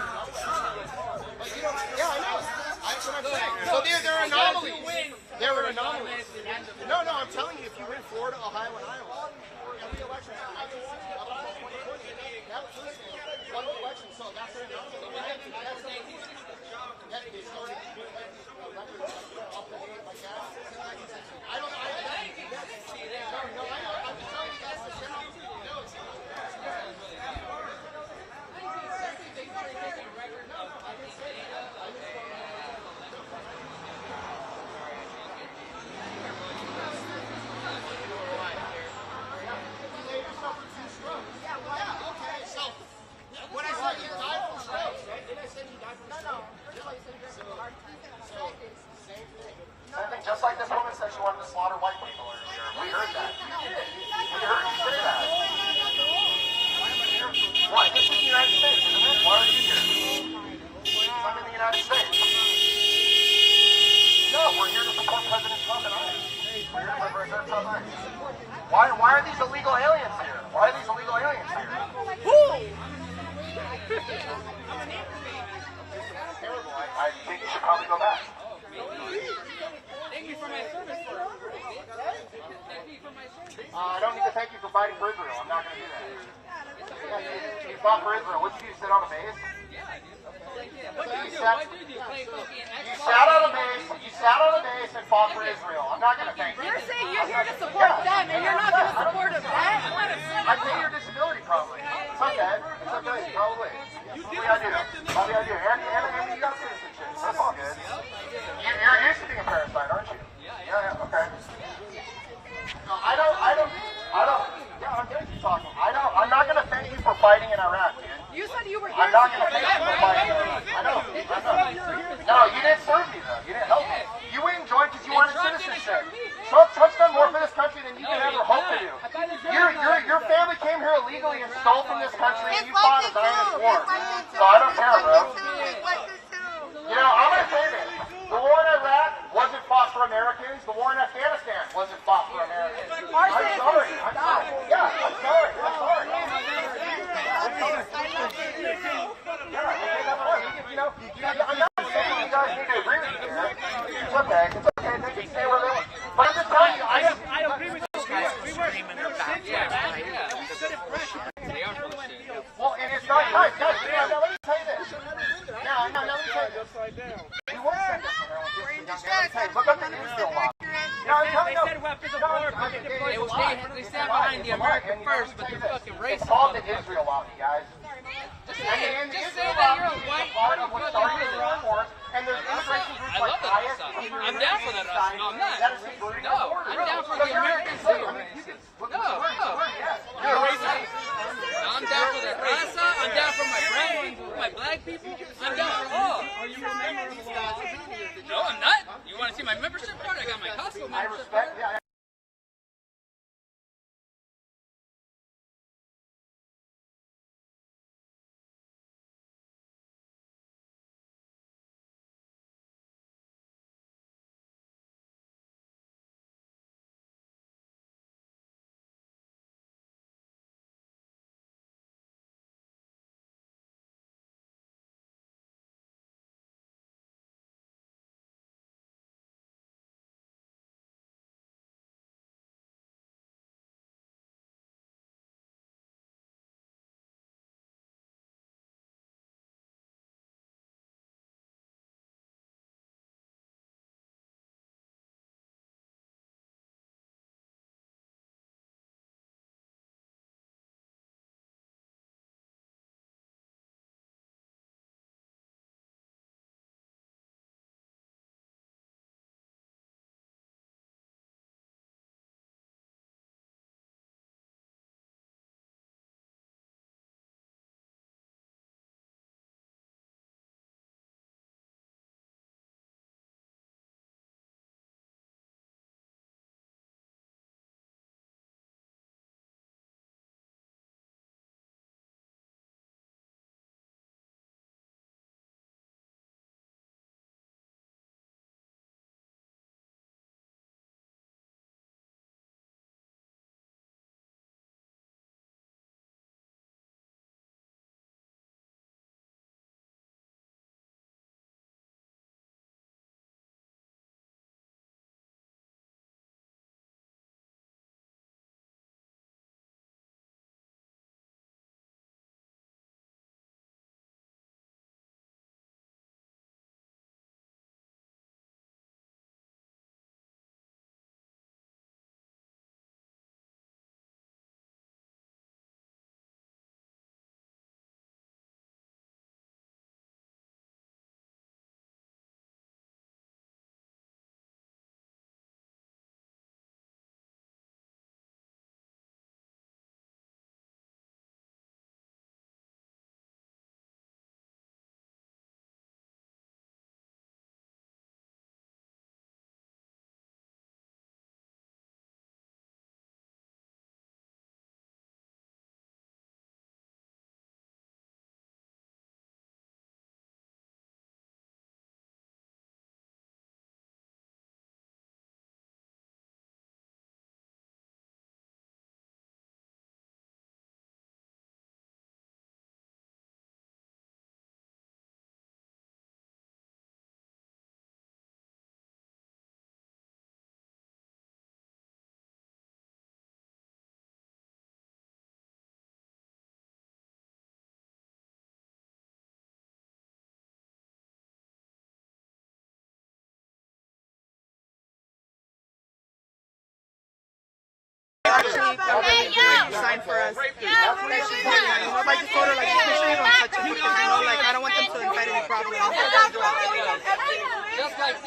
But you don't... Yeah, I know. That's what I'm saying. So they're anomalies. There are anomalies. No, I'm telling you, if you win Florida, Ohio, and Iowa, every election up until 2020, that was one election, so that's an anomaly. That they started doing records off the date like that. I don't know. No, I know. I'm just telling you guys to send out. No, it's not. I didn't say that. I just don't know. When I said you died from strokes, right? Didn't I say you died from strokes? Same thing. Same thing, just like this woman said she wanted to slaughter white people earlier. We heard that. We heard you say that. Why? This is the United States, isn't it? Why are you here? I'm in the United States. No, we're here to support President Trump and I. We're here to support President Trump and I. Why are these illegal aliens here? Why are these illegal aliens here? Who? Terrible. I think you should probably go back. Thank you for my service. Thank you for my service. I don't need to thank you for fighting for Israel. I'm not going to do that. You fought for Israel. What did you do? Sit on a base? You sat on a base. You sat on a base and fought for Israel. I'm not going to thank you. You're saying you're here to support them, and you're not going to support them. I pay your disability probably. It's okay. It's okay. Probably. Probably I do. Probably I do. And you got citizenship. That's all good. You're used to being a parasite, aren't you? Yeah. Okay. No, I don't. Yeah, I'm going to keep talking. I'm not going to thank you for fighting in Iraq, dude. You said you were here. I'm not going to thank you for fighting in Iraq. I know. No, you didn't serve me though. You didn't help me. You wouldn't join because you wanted citizenship. Trump's done more for this country than you could ever hope to do. Your family came here illegally and stole from this country, and you fought a Zionist war. So I don't care, bro. You know, I'm going to say this. The war in Iraq wasn't fought for Americans. The war in Afghanistan wasn't fought for Americans. I'm sorry. Yeah, I'm sorry. You know, I'm not saying you guys need to agree with me. It's okay. They can stay where they want. But I'm just telling you, I agree with those guys. We were screaming their back. Well, and it's not guys. Now let me tell you this. Now let me tell you this. We were sent this from look up the Israel law. They said weapons of war. They stand behind the American first, but they're fucking racist. It's called the Israel law, you guys. Just say that you're a white force, and there's immigration groups like IS. I'm down for that. No, I'm not. No, I'm down for the Americans too. No. You're a racist. I'm down for the raza. I'm down for my brown people, my black people. I'm down for all. No, I'm not. You want to see my membership card? I got my Costco membership card. that you signed for us. I'd like to sort of like make sure you don't touch it, because you know, like I don't want them to invite any problems.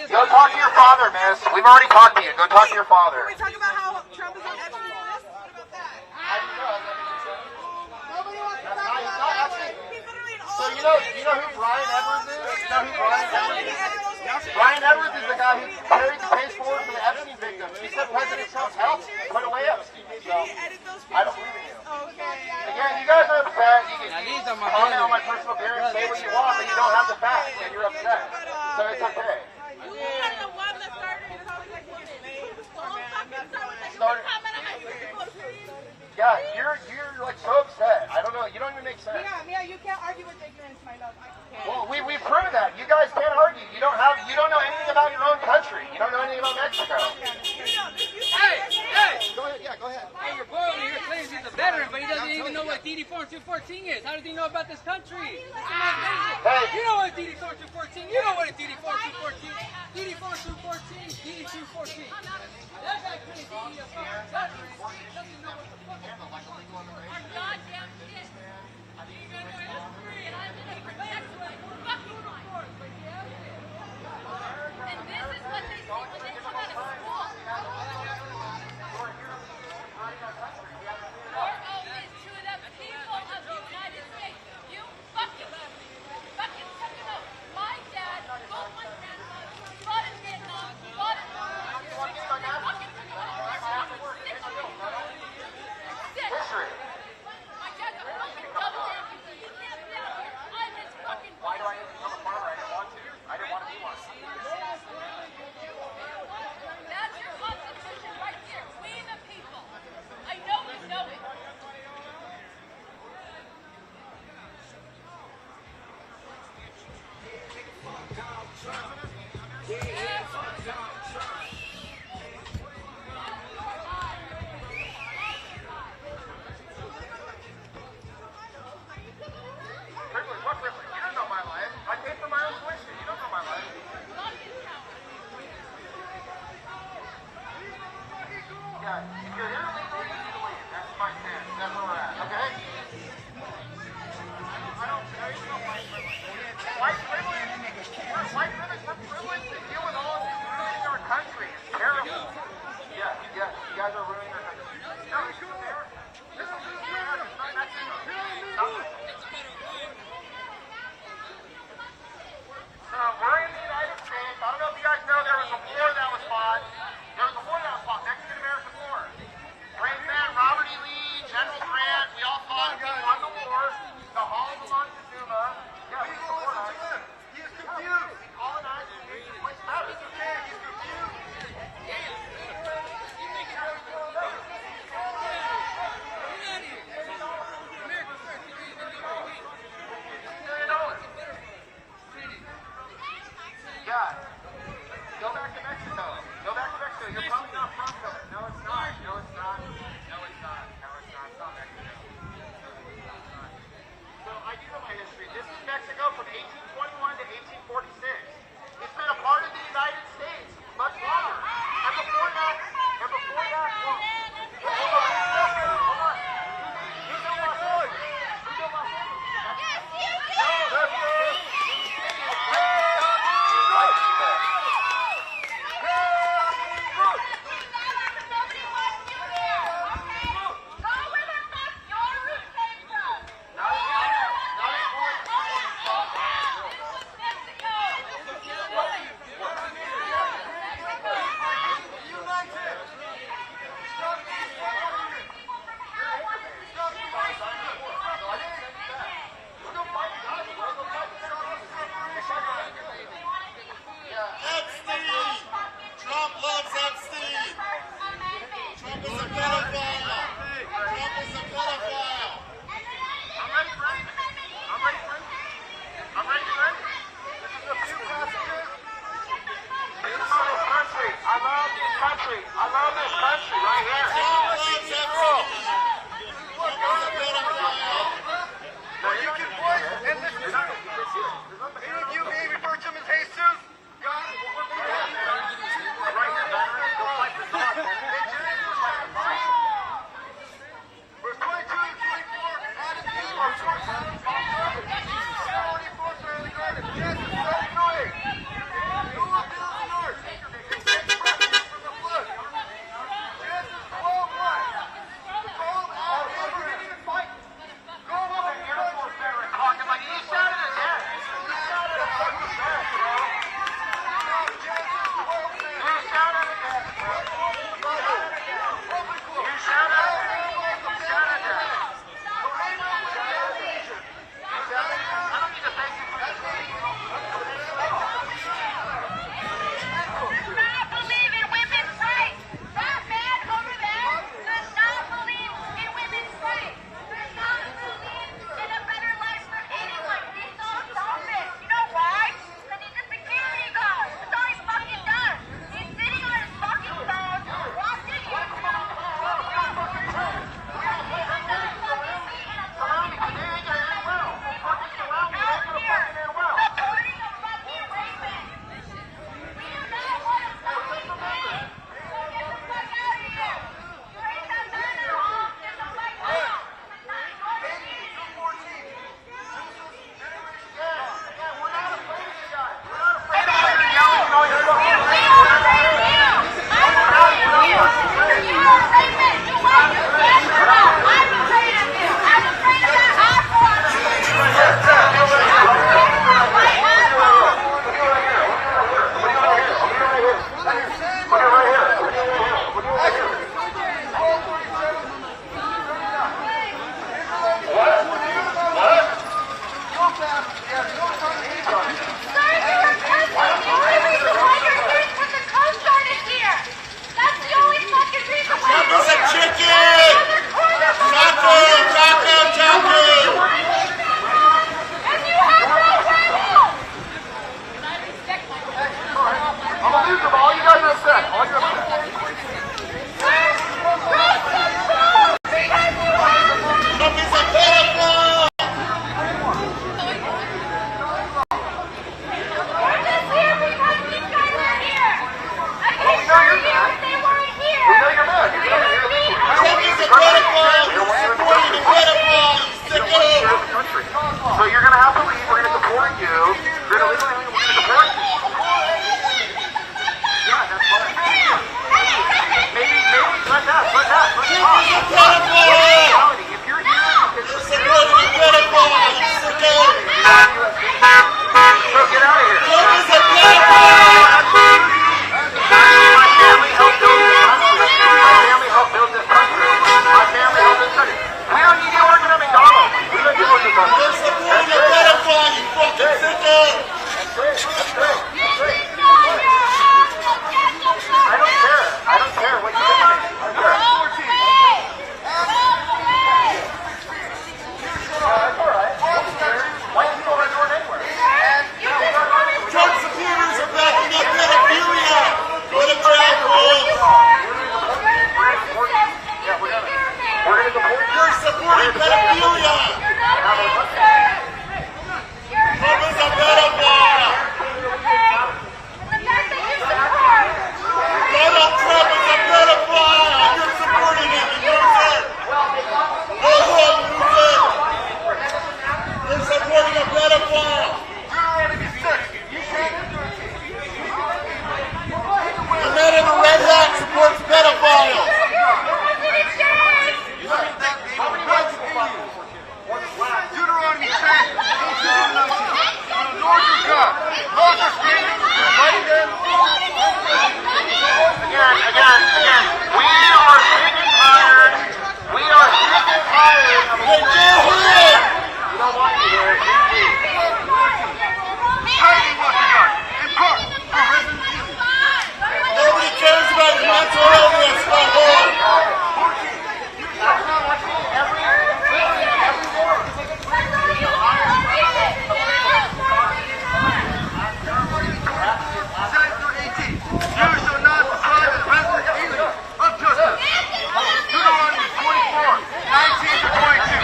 Go talk to your father, miss. We've already talked to you. Go talk to your father. Can we talk about how Trump is on Epstein's list? What about that? Nobody wants to talk about that. So you know who Brian Edwards is? You know who Brian Edwards is? Brian Edwards is the guy who carried the case forward for the Epstein victims. He said President Trump's helped put away Epstein. So I don't believe in you. Again, you guys are upset. You can comment on my personal appearance, say what you want, but you don't have the facts, and you're upset. So it's okay. Yeah, you're like so upset. I don't know. You don't even make sense. Mia, you can't argue with ignorance, my love. Well, we've proven that. You guys can't argue. You don't know anything about your own country. You don't know anything about Mexico. Hey! Go ahead. Yeah, go ahead. Hey, your boy over here claims he's a veteran, but he doesn't even know what DD-4 and 214 is. How does he know about this country? You know what DD-4 and 214? You know what a DD-4 and 214 is? DD-4 and 214, DD-214. That guy claims he's a fucking veteran. He doesn't know what the fuck is going on. Our goddamn shit. You're gonna do history, and I'm gonna protect you. Fuck you, uniforms. And this is what they see when they come out of school. Your oath is to the people of the United States. You fucking took it out. My dad, both my grandfathers, fought in Vietnam, fought in History. my dad's a fucking double amputee. He can't be out here. I'm his fucking Why do I need to become a farmer? I didn't want to. I didn't want to be one. That's your constitution right there. We the people. I know you know it. Privilege? What privilege? You don't know my life. I paid for my own tuition. You don't know my life. Yeah, if you're here legally, you can leave. That's my stance. That's where we're at. Okay? I don't. There is no white privilege. White privilege? White privilege? We're privileged to deal with all of this ruining our country. It's terrible. Yeah. You guys are ruining our country. No, it's fair. This is fair. It's not Mexico. Stop it. So we're in the United States. I don't know if you guys know there was a war that was fought. Mexican-American War. Great man, Robert E. Lee, General Grant, we all fought and we won the war. The Hall of Montezuma. Yeah, we support us. He is confused. We colonized and made the place better. He's okay. He's confused. You're supporting pedophilia. Trump is a pedophile. Donald Trump is a pedophile. You're supporting him, you loser. You're supporting a pedophile. The man in the red hat supports pedophiles. Deuteronomy 10, Lord your God. Laws are standing, right there. Again. We are sick and tired. We are sick and tired. Hey, Joe, you don't want me here. Training was begun, in part, for resident evil. Nobody cares about your mental illness, my boy. Chapter 18. You shall not defraud the resident evil of justice. Deuteronomy 24, 19 to 22.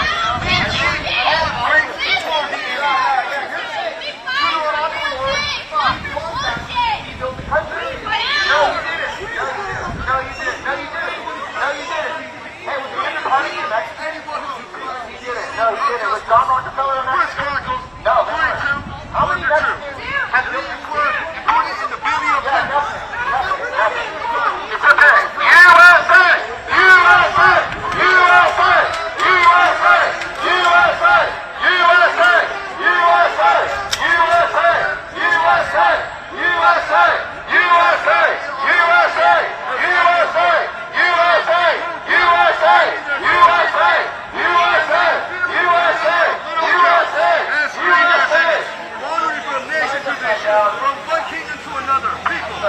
Each sheep all brings before the enemy. Was John Rockefeller in that? First Chronicles No. 22, How many 1 to 2. Have you included in the beauty of heaven? It's okay. USA! USA! USA! USA! USA! USA! USA! USA! USA! USA! USA! USA! USA! USA! USA! USA! USA! USA! Wandering from nation to nation, from one kingdom to another, people.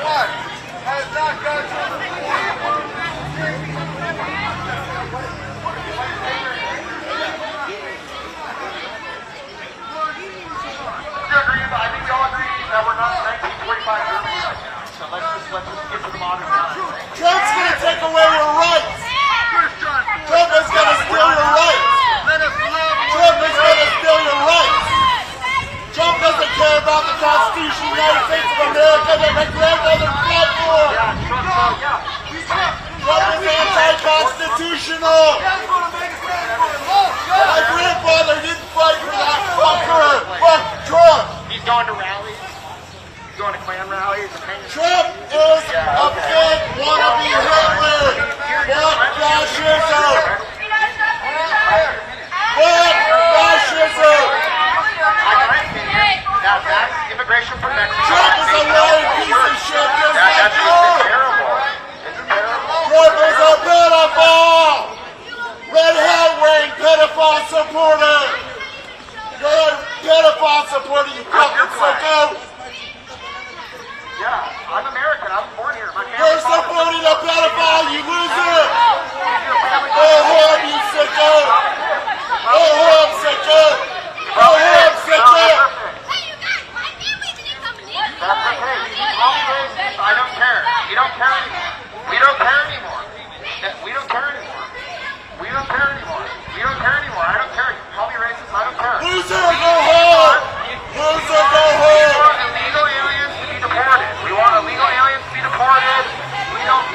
2:1 has not gone to the unconstitutional. My grandfather didn't fight for that fucker. Fuck Trump. He's going to rallies. He's going to Klan rallies. Trump is a big wannabe Hitler. Fuck fascism. Fuck fascism. That's immigration for Mexico. Trump is a lying piece of shit. Just like you. Terrible. It's terrible. Trump is a pedophile. Red hat wearing pedophile supporter. You're a pedophile supporter, you fucking sicko. Yeah, I'm American. I was born here. My You're supporting a pedophile, you loser. Go home, you sicko. Go home, sicko. Go home, sicko. That's okay. I don't care. You don't care anymore. We don't care anymore. We don't care anymore. We don't care anymore. We don't care anymore. I don't care. Call me racist. I don't care. Loser, go home. Loser, go home. We want illegal aliens to be deported. We want illegal aliens to be deported. We don't.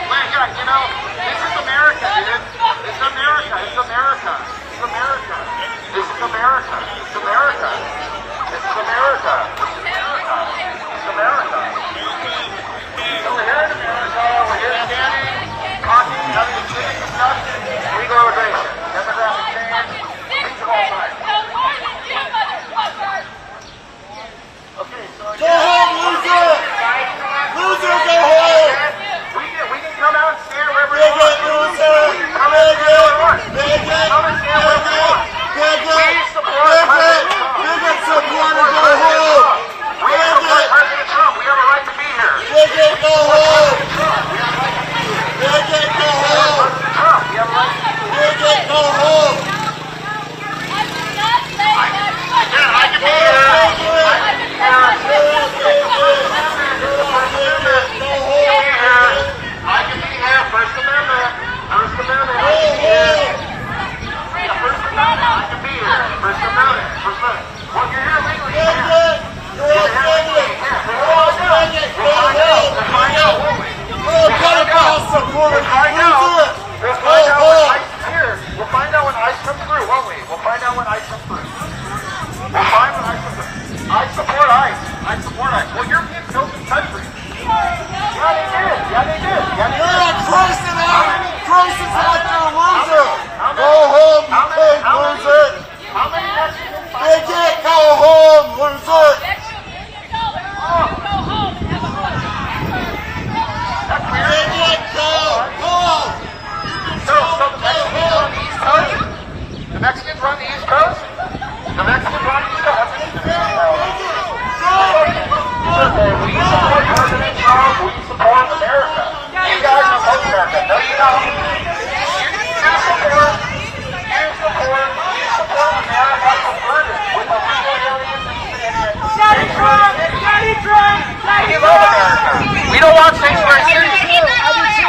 You know, this is America, dude. This is America. It's America. It's America. This is America. It's America. This is America. It's America. So we're here in America. We're here standing, talking, having a civic discussion, legal immigration, demographic change, things of all types. Okay, so go home, loser! Loser, go home! We can come out and stand wherever we want. Loser! We can come out and stand wherever we want. Come and stand wherever we want. We support Bigot supporter, go home! We support President Trump. We have a right to be here. Bigot, go home! Bigot, go home! Bigot, go home! I can be here. First Amendment. First Amendment. I can be here. First Amendment. I can be here. First Amendment. First Amendment. Well, you're here legally. You're here legally. We'll find out, won't we? We'll find out when ICE is here. We'll find out when ICE comes through, won't we? We'll find out when ICE comes through. We'll find when ICE comes through. I support ICE. I support ICE. Well, Europeans built this country. Yeah, they did. Yeah, they did. You're a crisis actor, loser! Go home, you pig loser! How many Mexicans? Bigot, go home, loser! Bigot, go home! So the Mexicans run the East Coast? The Mexicans run the East Coast? We support President Trump. We support America. You guys support America. No, you don't. You support America converted with the legal aliens and Daddy Trump! Daddy Trump! we love America. We don't want sanctuary cities.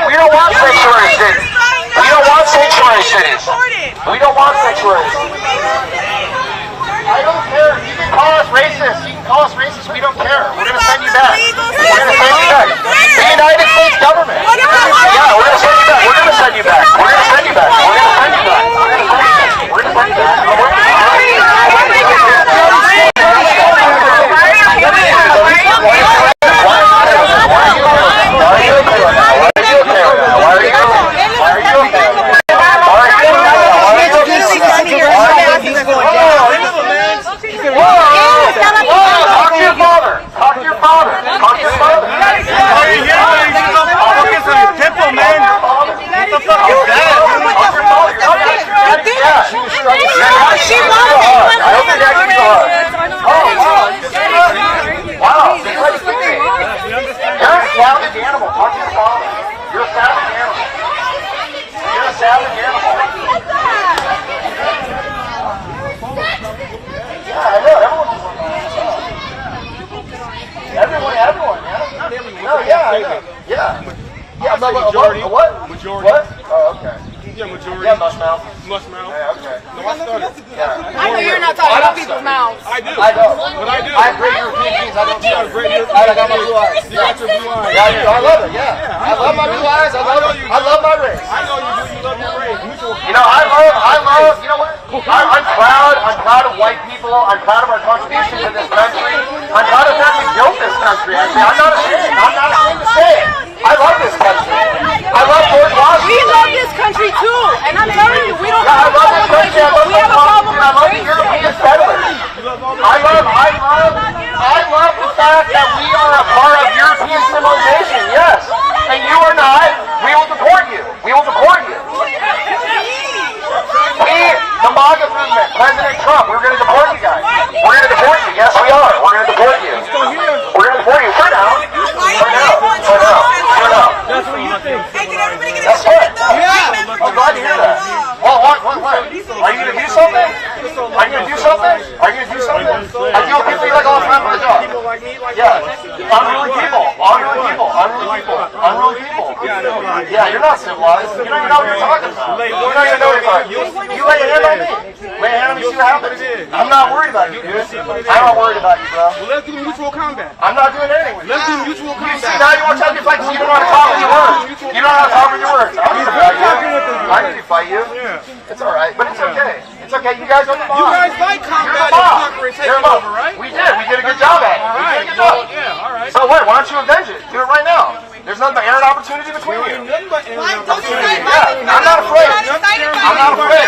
We don't want sanctuary cities. We don't want sanctuary cities. We don't want sanctuary cities. I don't care. You can call us racist. You can call us racist. We don't care. We're going to send you back. We're going to send you back. The United States government. Yeah, we're going to send you back. We're going to send you back. We're going to send you back. We're going to send you back. We're going to send you back. We're going to send you Majority. What? Majority. What? Oh, okay. Yeah, majority. Yeah, mushmouth. Mushmouth. Yeah, okay. No, I started. Yeah. I know you're not talking about people's mouths. I do. I don't. But I do. I have great European genes. I don't You have great European I got my blue eyes. You got your blue eyes. Yeah, I do. I love it. Yeah. I love my blue eyes. I love my race. I know you do. You love your race. Mutual I'm proud of white people. I'm proud of our contribution to this country. I'm proud of that we built this country. Actually, I'm not ashamed. I'm not ashamed to say it. I love this country. I love George Washington. We love this country too, and I'm telling you, we don't I have a love problem this with country. racism. We have a problem I love with the European settlers. I love the fact that we are a part of European civilization. Yes, and you are not. We will deport you. We will deport you. The MAGA movement, President Trump, we're going to deport you guys. We're going to deport you. Yes, we are. We're going to deport you. We're going to deport you. For now. That's what you think. That's good. Yeah. I'm glad to hear that. Well, what? Are you going to do something? Are you going to do something? Are you going to do something? I feel people you like all the time for the job. Yeah. Unruly people. Yeah, you're not civilized. You don't even know what you're talking about. You don't even know what you're talking about. You lay a hand on me. Lay a hand on me, see what happens. I'm not worried about you, dude. I'm not worried about you, bro. Well, let's do mutual combat. I'm not doing anything with you. Let's do mutual combat. See, now you want to tell me fight because you don't know how to talk with your words. You don't know how to talk with your words. I need to fight you. It's alright, but it's okay. It's okay. You guys are the boss. You guys like combat and conquer and take over, right? We did. We did a good job at it. We did a good job. Yeah, alright. So wait, why don't you avenge it? Do it right now. There's nothing but air and opportunity between you. Yeah, I'm not afraid. I'm not afraid.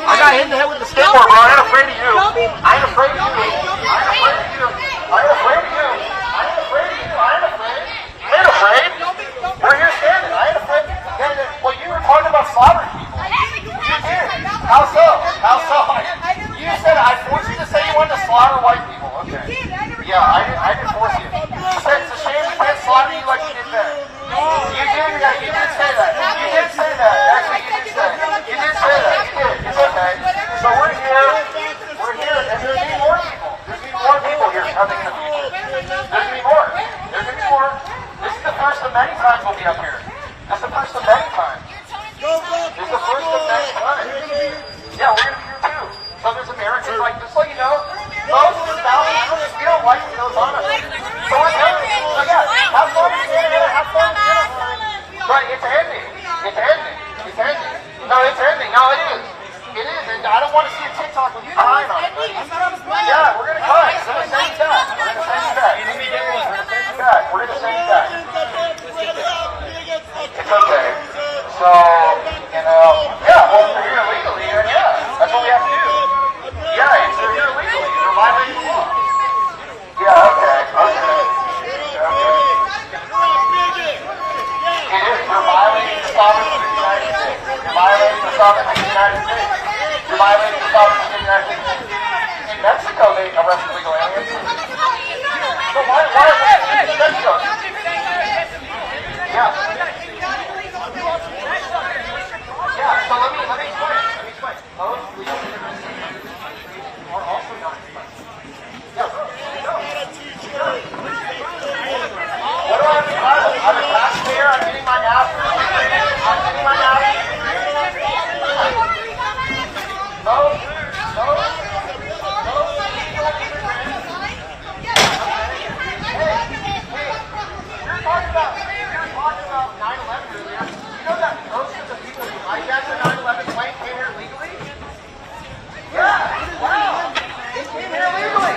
I got hit in the head with the skateboard, bro. I ain't afraid of you. I ain't afraid of you. I ain't afraid of you. I ain't afraid of you. I ain't afraid of you. I ain't afraid. I ain't afraid. We're here standing. I ain't afraid. Well, you were talking about slaughtering people. You did. How so? How so? You said I forced you to say you wanted to slaughter white people. Okay. Yeah, I didn't force you. You said it's a shame we can't slaughter you like you did then. You did say that. You did say that. Actually, you did say that. You did say that. You did. It's okay. So we're here, and there's gonna be more people. There's gonna be more people here coming in the future. There's gonna be more. There's gonna be more. This is the first of many times we'll be up here. That's the first of many times. This is the first of many times. Yeah, we're gonna be here too. So there's Americans like, just so you know, most of the thousands, we don't like what goes on us. So we're here. So yeah, have fun with it. Have fun with it. But it's ending. It's ending. It's ending. No, it's ending. No, it is. It is. And I don't want to see a TikTok with you crying on it. Yeah, we're going to cry. We're going to send you back. We're going to send you back. We're going to send you back. It's okay. So, you know, yeah, well, if you're here illegally, then yeah, that's what we have to do. Yeah, if you're here illegally, you're violating the law. Yeah, okay. It is. You're violating the sovereignty of the United States. You're violating the sovereignty of the United States. You're violating the sovereignty of the United States. In Mexico, they arrest illegal aliens. So why in Mexico? Yeah. Yeah, so let me explain. Most legal immigrants are also not immigrants. Yeah, no. What do I have to do? I'm a taxpayer, I'm getting my NAFTA. I'm getting my NAFTA. Most legal immigrants. Hey, you're talking about 9/11 earlier. You know that most of the people who hijacked the 9/11 plane came here legally? Yeah, wow. They came here legally.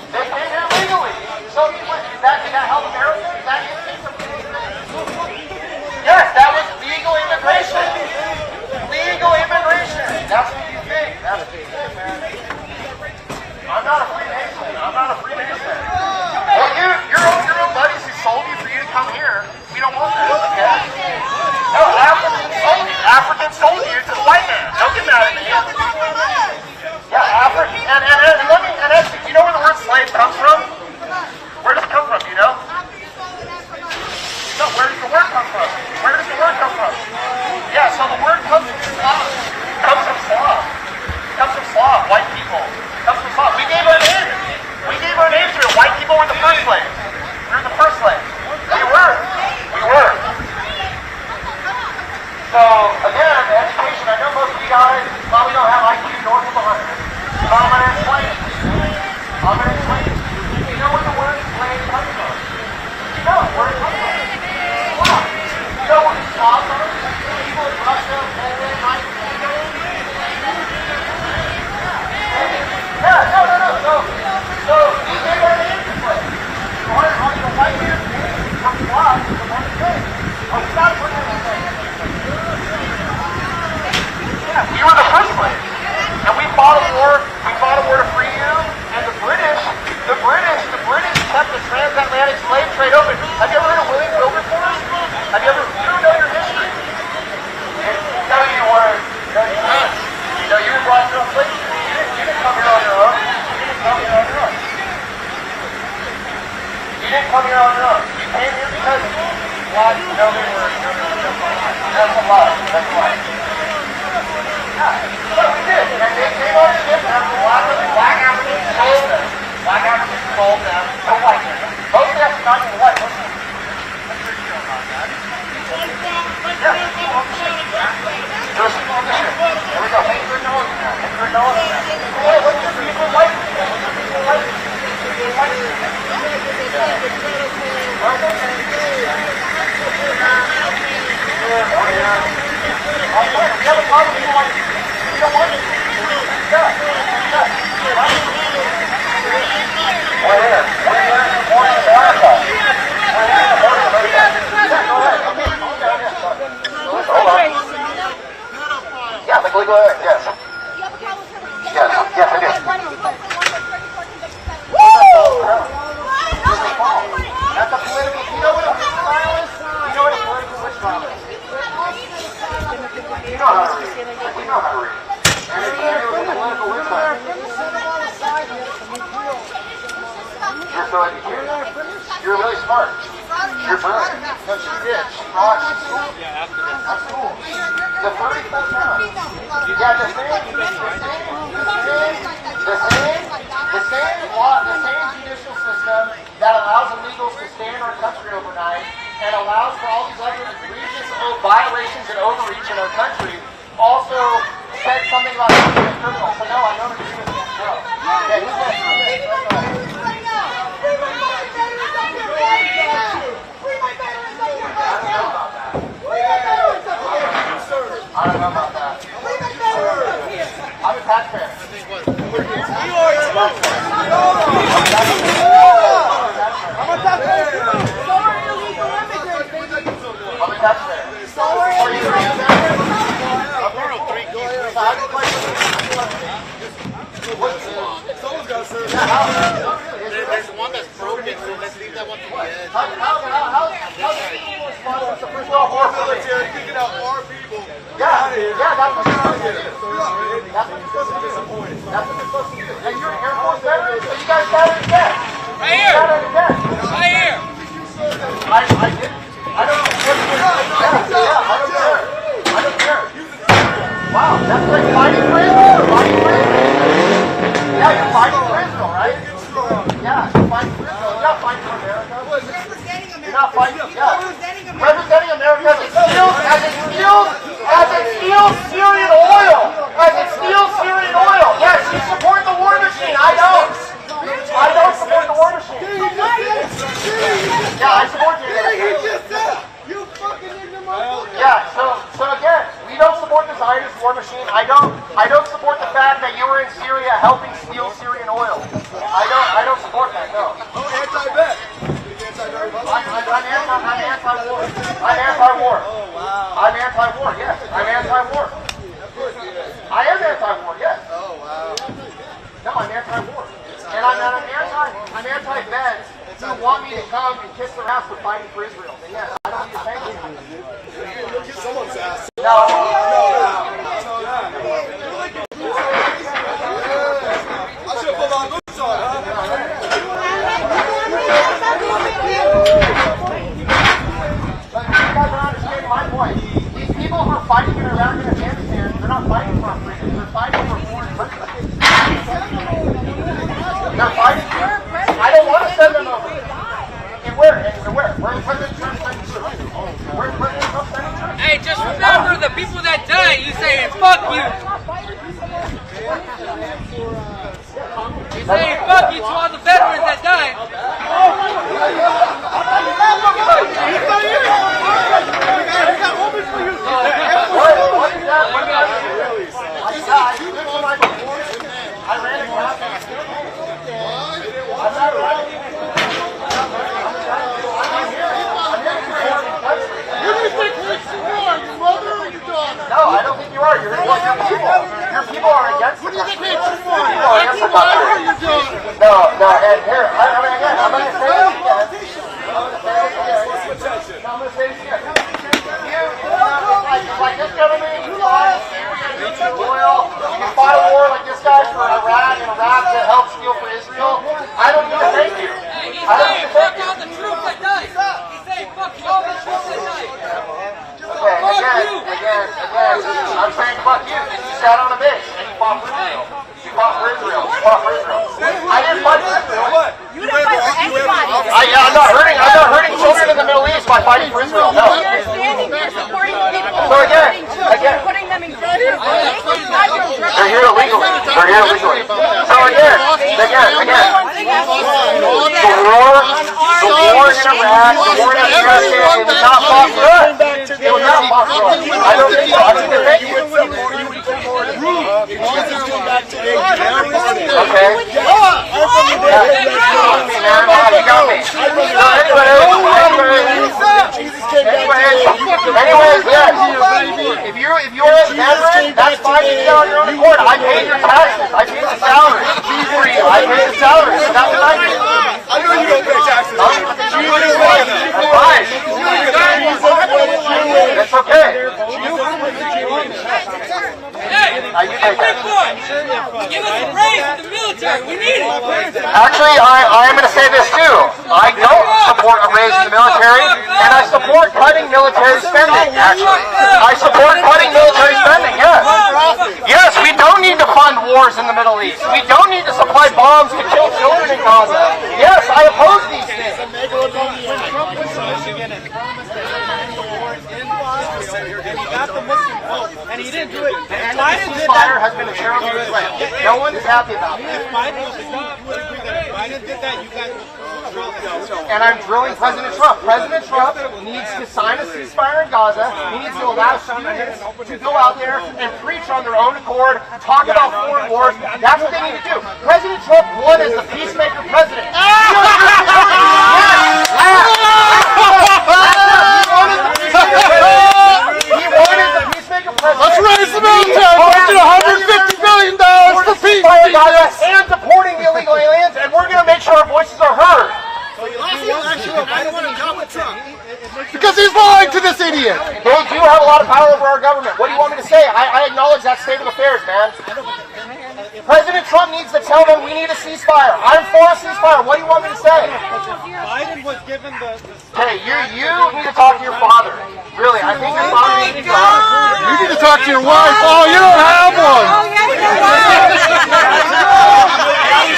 They came here legally. So did that help America? Is that instance of legal immigration? Yes, that was legal immigration. Legal immigration. That's what you think. That's what you think, man. I'm not a Freemason. I'm not a Freemason. Well, your own buddies who sold you for you to come here, we don't want that, okay? No, Africans sold you to the white man. Don't get mad at me. Yeah, African. And do you know where the word slave comes from? Where does it come from? Do you know? No, where does the word come from? Where does the word come from? Yeah, so the word comes from Slav. It comes from Slav. It comes from Slav, white people. It comes from Slav. We gave our name. We gave our name to it. White people were the first slaves. We were the first slaves. We were. So, again, education, I know most of you guys probably don't have IQ north of 100. So I'm going to explain it. You know where the word slave comes from? You know where it comes from. Wow. You know where the Slavs are? People in Russia, Poland, Look, we did. And they came on the ship after black Africans told them. Black Africans told them, no white men. Most of that's not even white. What's your deal about that? Yeah. Just on the ship. There we go. Thank you for knowing that. Thank you for knowing that. Hey, what's your deal with white people? What's your deal with white people? White people. We have a problem with white people. We don't want it. Yeah. We're here. We're here supporting America. We're here supporting America. Yeah, go ahead. Hold on. Yeah, the legal area, yes. Yes, yes, it is. That's a political, you know what a witch trial is? You know what a political witch trial is? You know how to read. You know how to read. And it's a political witch trial. You're so educated. You're really smart. You're brilliant. No, she did. She brought you to school. That's cool. The 34 times. Yeah, the same judicial system that allows illegals to stay in our country overnight and allows for all these other egregious violations and overreach in our country also said something about being criminal. So no, I don't agree with this. No. Okay, who's next? I don't know about that. I'm a taxpayer. You are a taxpayer. I'm a taxpayer. So are illegal immigrants. I'm a taxpayer. So are illegal immigrants. Someone's got to serve. There's one that's broken, so let's leave that one to the edge. How's people responsible to first of all more military picking out more people? Yeah, that's what you're supposed to do. That's what you're supposed to do. That's what you're supposed to do. And you're an Air Force veteran, so you guys got it again. Right here. Right here. I did. I don't care. I don't care. Wow, that's like fighting for Israel. Yeah, you're fighting for Israel, right? Yeah, you're fighting for Israel. You're not fighting for America. You're not fighting. Yeah. Representing America as it steals Syrian oil. Yes, you support the war machine. I don't support the war machine. Yeah, I support you. You fucking ignorant. Yeah, so again, we don't support the Zionist war machine. I don't support the fact that you were in Syria helping steal Syrian oil. I don't support that, no. Oh, anti-vet. I'm anti-war. I'm anti-war. Oh, wow. I'm anti-war, yes. I'm anti-war. I am anti-war, yes. Oh, wow. No, I'm anti-war. And I'm anti-vets who want me to come and kiss their ass for fighting for Israel. And yes, I don't need to thank you. Look at someone's ass. No. I should put my boots on, huh? But you guys don't understand my point. These people who are fighting in Iraq and Afghanistan, they're not fighting for our freedom. They're fighting for foreign countries. They're fighting. I don't want to send them over. And where? Where's President Trump sending troops? Where's President Trump sending troops? Hey, just remember the people that died. You saying fuck you. You saying fuck you to all the veterans that died. What is that? I ran across it. I'm not right. No, I don't think you are. You're people. Your people are against the country. People are against the country. No, and here, I'm going to say this again. Like this government, you fought Syria, oil, you fought a war like this guy for Iraq, and Iraq to help steal for Israel. I don't need to thank you. I don't need to thank you. All the troops that died. He's saying fuck all the troops that died. Okay, again, I'm saying fuck you. You sat on a base and you fought for Israel. You fought for Israel. You fought for Israel. I didn't fight for Israel. You didn't fight for anybody. I'm not hurting children in the Middle East by fighting for Israel. No. You're standing there supporting people. So again, putting them in prison. they're here illegally. They're here illegally. So again, the war in Iraq, the war in Afghanistan, it was not fought for us. It was not fought for us. I don't think so. I think they're fake. Okay. You got me. Anyways, yes. If you're a veteran, that's fine. You get on your own accord. I paid your taxes. I paid the salary for you. I paid the salary. So that's what I did. I know you don't pay taxes. That's fine. That's okay. Give us a raise in the military. We need it. Actually, I am going to say this too. I don't support a raise in the military, and I support cutting military spending, actually. I support cutting military spending, yes. Yes, we don't need to fund wars in the Middle East. We don't need to supply bombs to kill children in Gaza. Yes, I oppose these things. And he didn't do it. And the ceasefire has been a terrible Israel. No one is happy about it. And I'm drilling President Trump. President Trump needs to sign a ceasefire in Gaza. He needs to allow students to go out there and preach on their own accord, talk about foreign wars. That's what they need to do. President Trump won as the peacemaker president. Let's raise the military budget $150 billion for peace. And deporting the illegal aliens, and we're going to make sure our voices are heard. Because he's lying to this idiot. They do have a lot of power over our government. What do you want me to say? I acknowledge that state of affairs, man. President Trump needs to tell them we need a ceasefire. I'm for a ceasefire. What do you want me to say? Biden was given the... Hey, you need to talk to your father. Really, I think your father needs to talk. You need to talk to your wife. Oh, you don't have one.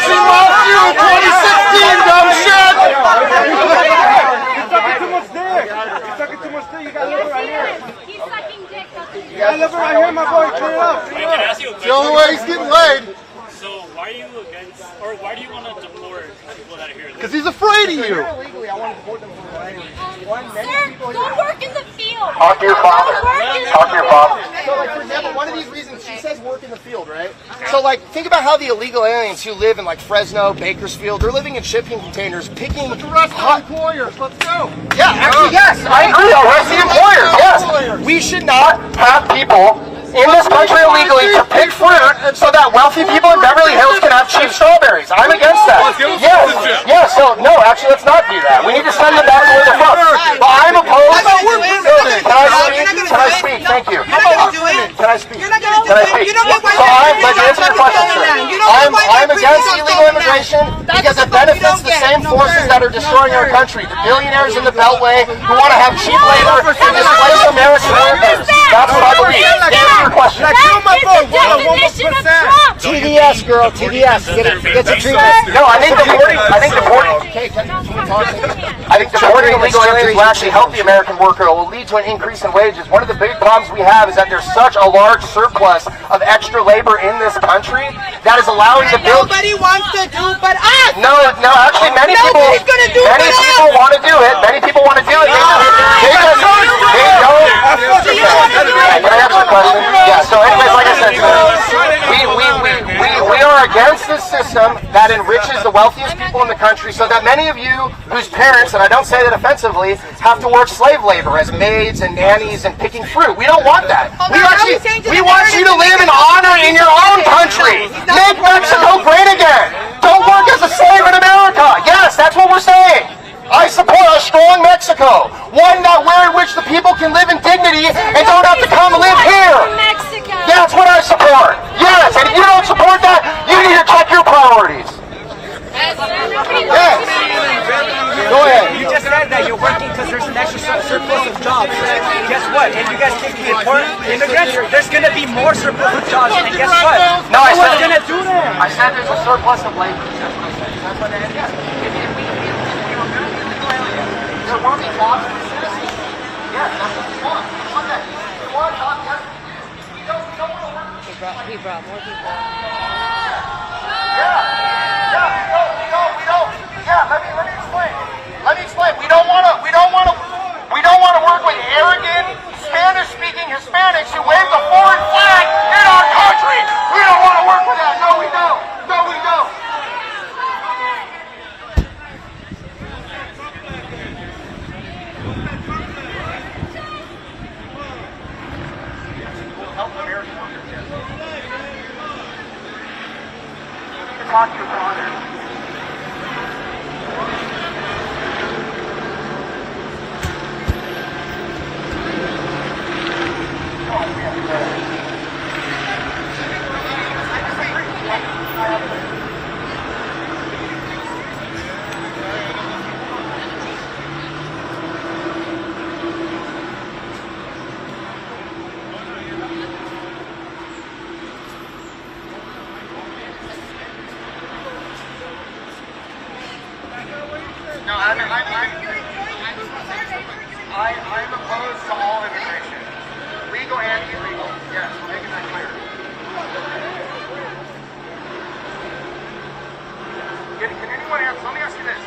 She lost you in 2016, dumb shit. You're sucking too much dick. You're sucking too much dick. You got liver right here. He's sucking dick. You got liver right here, my boy. Turn it up. It's the only way he's getting laid. So why are you against, or why do you want to deport people that are here? Because he's afraid of you. Illegally, I want to deport them from the land. Sir, go work in the field. Talk to your father. Talk to your father. So, like, for example, one of these reasons, she says work in the field, right? So, like, think about how the illegal aliens who live in, like, Fresno, Bakersfield, they're living in shipping containers, picking hot employers. Let's go. Yeah, actually, yes. I agree. Arrest the employers. Yes. We should not have people in this country illegally to pick fruit so that wealthy people in Beverly Hills can have cheap strawberries. I'm against that. Yes. Yes. So, no, actually, let's not do that. We need to send them back to where they're from. But I'm opposed. Can I speak? Thank you. Can I speak? Can I speak? So let's answer your question, sir. I'm against illegal immigration because it benefits the same forces that are destroying our country. The billionaires in the Beltway who want to have cheap labor and displace American workers. That's what I believe. Answer your question. TDS, girl, TDS. Get your treatment. No, I think deporting illegal aliens will actually help the American worker. It will lead to an increase in wages. One of the big problems we have is that there's such a large surplus of extra labor in this country that is allowing the bill. Nobody wants to do but us. No, actually many people want to do it. Many people want to do it. They don't. Can I answer the question? Yeah, so anyways, like I said, we are against this system that enriches the wealthiest people in the country so that many of you whose parents, and I don't say that offensively, have to work slave labor as maids and nannies and picking fruit. We don't want that. We want you to live in honor in your own country. Make Mexico great again. Don't work as a slave in America. Yes, that's what we're saying. I support a strong Mexico, one where in which the people can live in dignity and don't have to come live here. That's what I support. Yes, and if you don't support that, you need to check your priorities. Yes. Go ahead. You just said that you're working because there's an extra surplus of jobs. Guess what? If you guys can't deport immigrants, going to be more surplus jobs, and guess what? No, I what's said going to do that? I said there's a surplus of labor. That's what I said. That's what it is. Yes. If we were doing illegal aliens, there won't be jobs for citizens. Yes, that's what we want. We want that. We want jobs. Yes. We don't want to work. He brought more people. Yeah. We don't. Yeah, let me explain. We don't want to work with arrogant, Spanish-speaking Hispanics who wave the foreign flag in our country. We don't want to work with that. No, we don't. Help American workers. You can talk to your father. No, I'm opposed to all immigration. Legal and illegal. Yes, we're making that clear. Can anyone answer? Let me ask you this.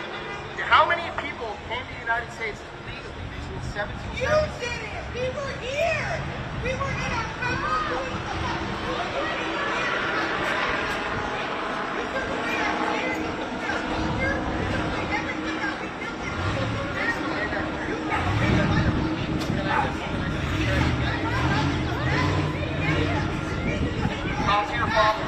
How many people came to the United States legally between 1770? You did it! We were here! We were in our house doing Talk to your father.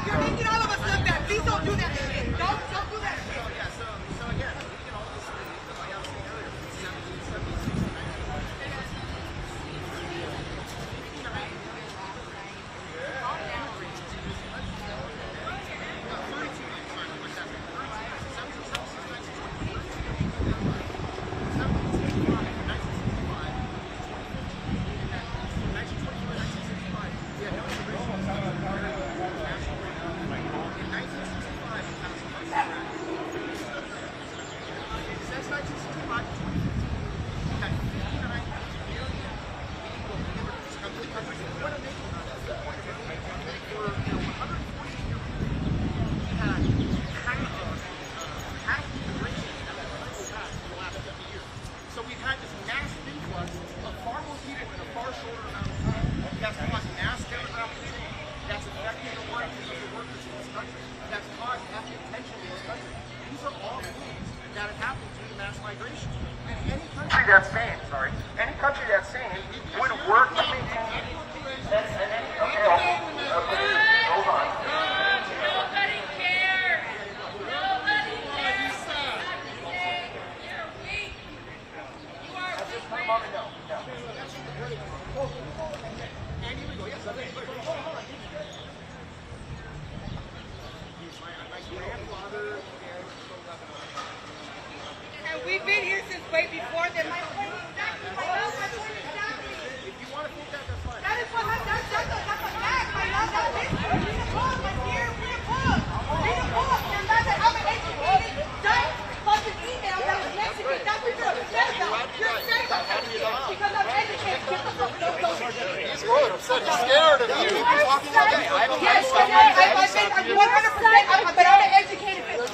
You're making all of us look bad. Please don't do that shit. Don't do that shit. So again, we can all disagree, but like I was saying earlier, 100%, but I'm an educated bitch.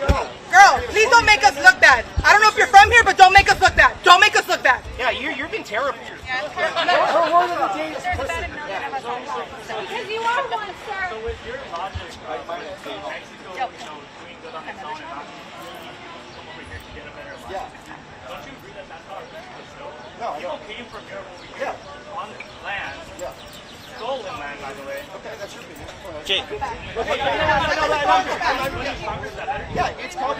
Girl, please don't make us look bad. I don't know if you're from here, but don't make us look bad. Don't make us look bad. Yeah, you're being terrible. Her word of the day is because you are one, sir. So with your logic, right, Mexico doing good on its own and not come over here to get a better life. Yeah. Don't you agree that that's our business? No, people came from Europe over here on this land. Yeah. So stolen land, by the way. Okay, that's your opinion. Okay. Yeah, it's called.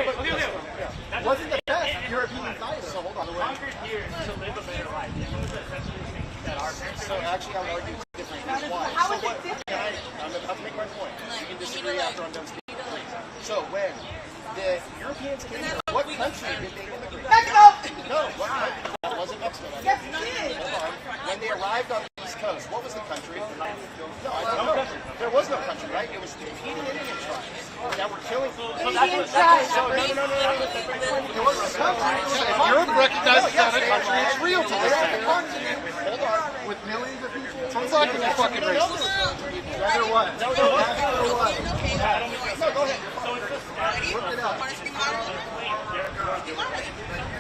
Wasn't the best European side, so hold on. Conquered here to live a better life. So actually, I would argue it's different. Here's why. How is it different? I'm about to make my point. You can disagree after I'm done speaking. So when the Europeans came here, what country did they immigrate? Mexico! No, what country? It wasn't Mexico. Yes, it did. Hold on. When they arrived on the East Coast, what was the country? No, I don't know. There was no country, right? It was the Canadian Indian tribes that were killing people. Indian tribes. No. There was a country. If Europe recognizes that a country, it's real to this day. Hold on. With millions of people. Sounds like you're fucking racist. Rather what? No, go ahead. Look it up.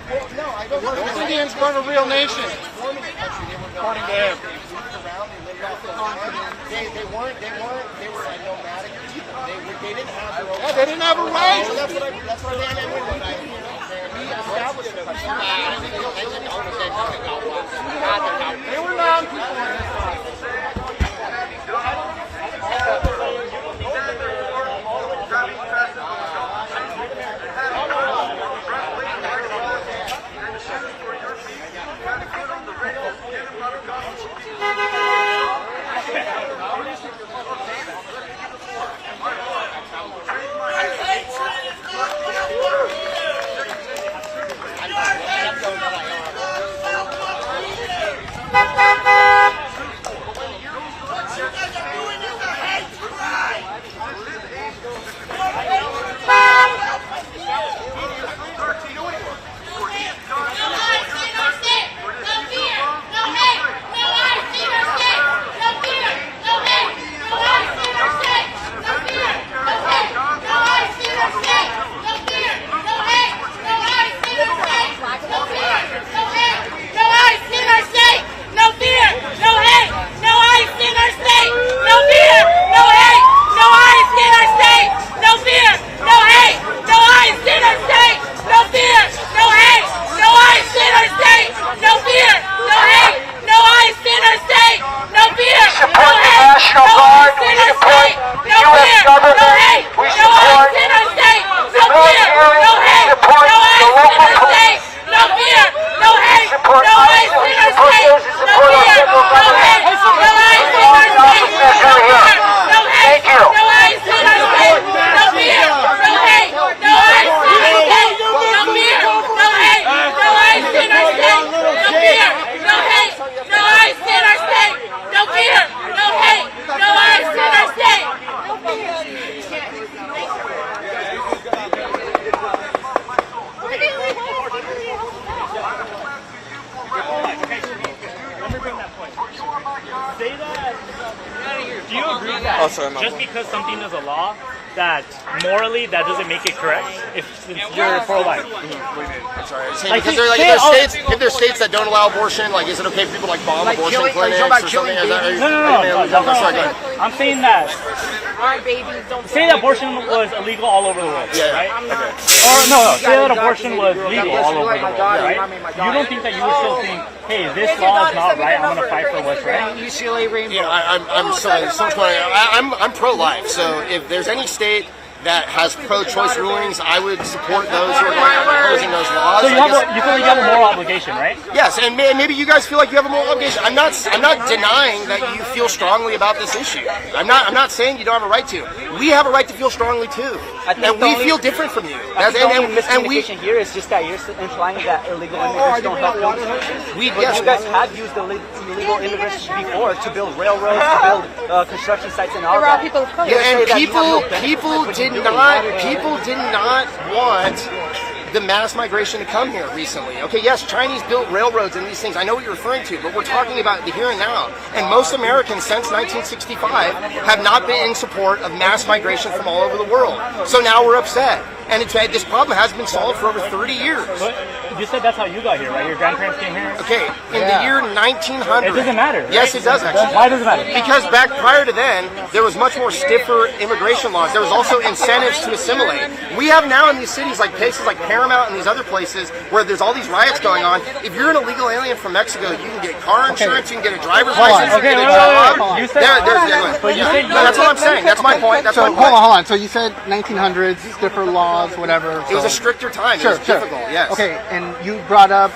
Well, no, I don't know. Those Indians weren't a real nation. According to him. They were a nomadic people. They didn't have their own. Yeah, they didn't have a right. That's what I meant when I we established the country. They were non-people on this side. Just because something is a law, that morally that doesn't make it correct. If you're pro-life. I'm sorry. If there's states that don't allow abortion, like is it okay for people like bomb abortion clinics or something? No. I'm saying that. Say that abortion was illegal all over the world, right? Or no. Say that abortion was legal all over the world, right? You don't think that you would still think, hey, this law is not right. I'm gonna fight for what's right. UCLA Rainbow. I'm sorry. I'm pro-life. So if there's any state that has pro-choice rulings, I would support those who are opposing those laws. So you feel like you have a moral obligation, right? Yes, and maybe you guys feel like you have a moral obligation. I'm not denying that you feel strongly about this issue. I'm not saying you don't have a right to. We have a right to feel strongly too, and we feel different from you. And here is just that you're implying that illegal immigrants don't help build churches. You guys have used illegal immigrants before to build railroads, to build construction sites, and all that. And people did not want the mass migration to come here recently. Okay, yes, Chinese built railroads and these things. I know what you're referring to, but we're talking about the here and now. And most Americans since 1965 have not been in support of mass migration from all over the world. So now we're upset. and this problem has been solved for over 30 years. But you said that's how you got here, right? Your grandparents came here? Okay, in the year 1900. It doesn't matter, right? Yes, it does actually. Why does it matter? Because back prior to then, there was much more stiffer immigration laws. There was also incentives to assimilate. We have now in these cities, like places like Paramount and these other places, where there's all these riots going on. If you're an illegal alien from Mexico, you can get car insurance, you can get a driver's license, you can get a job. You said, that's what I'm saying. That's my point. That's my point. Hold on. So you said 1900s, stiffer laws, whatever. It was a stricter time. It was difficult. Yes. Okay, and you brought up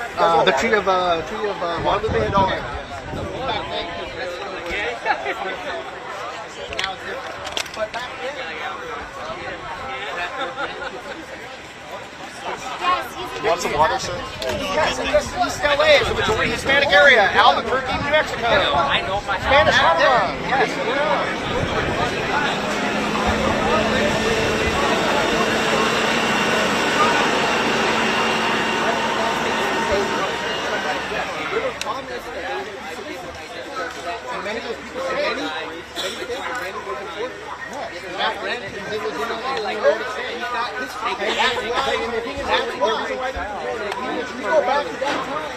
the tree of Guadalupe Hidalgo. You want some water, sir? Yes, East LA is a majority Hispanic area. Albuquerque, New Mexico. I know my Spanish Harlem. Yes. Many of those people say many back then, it was in the United States. He's got history. And the thing is, that's why we go back to that time.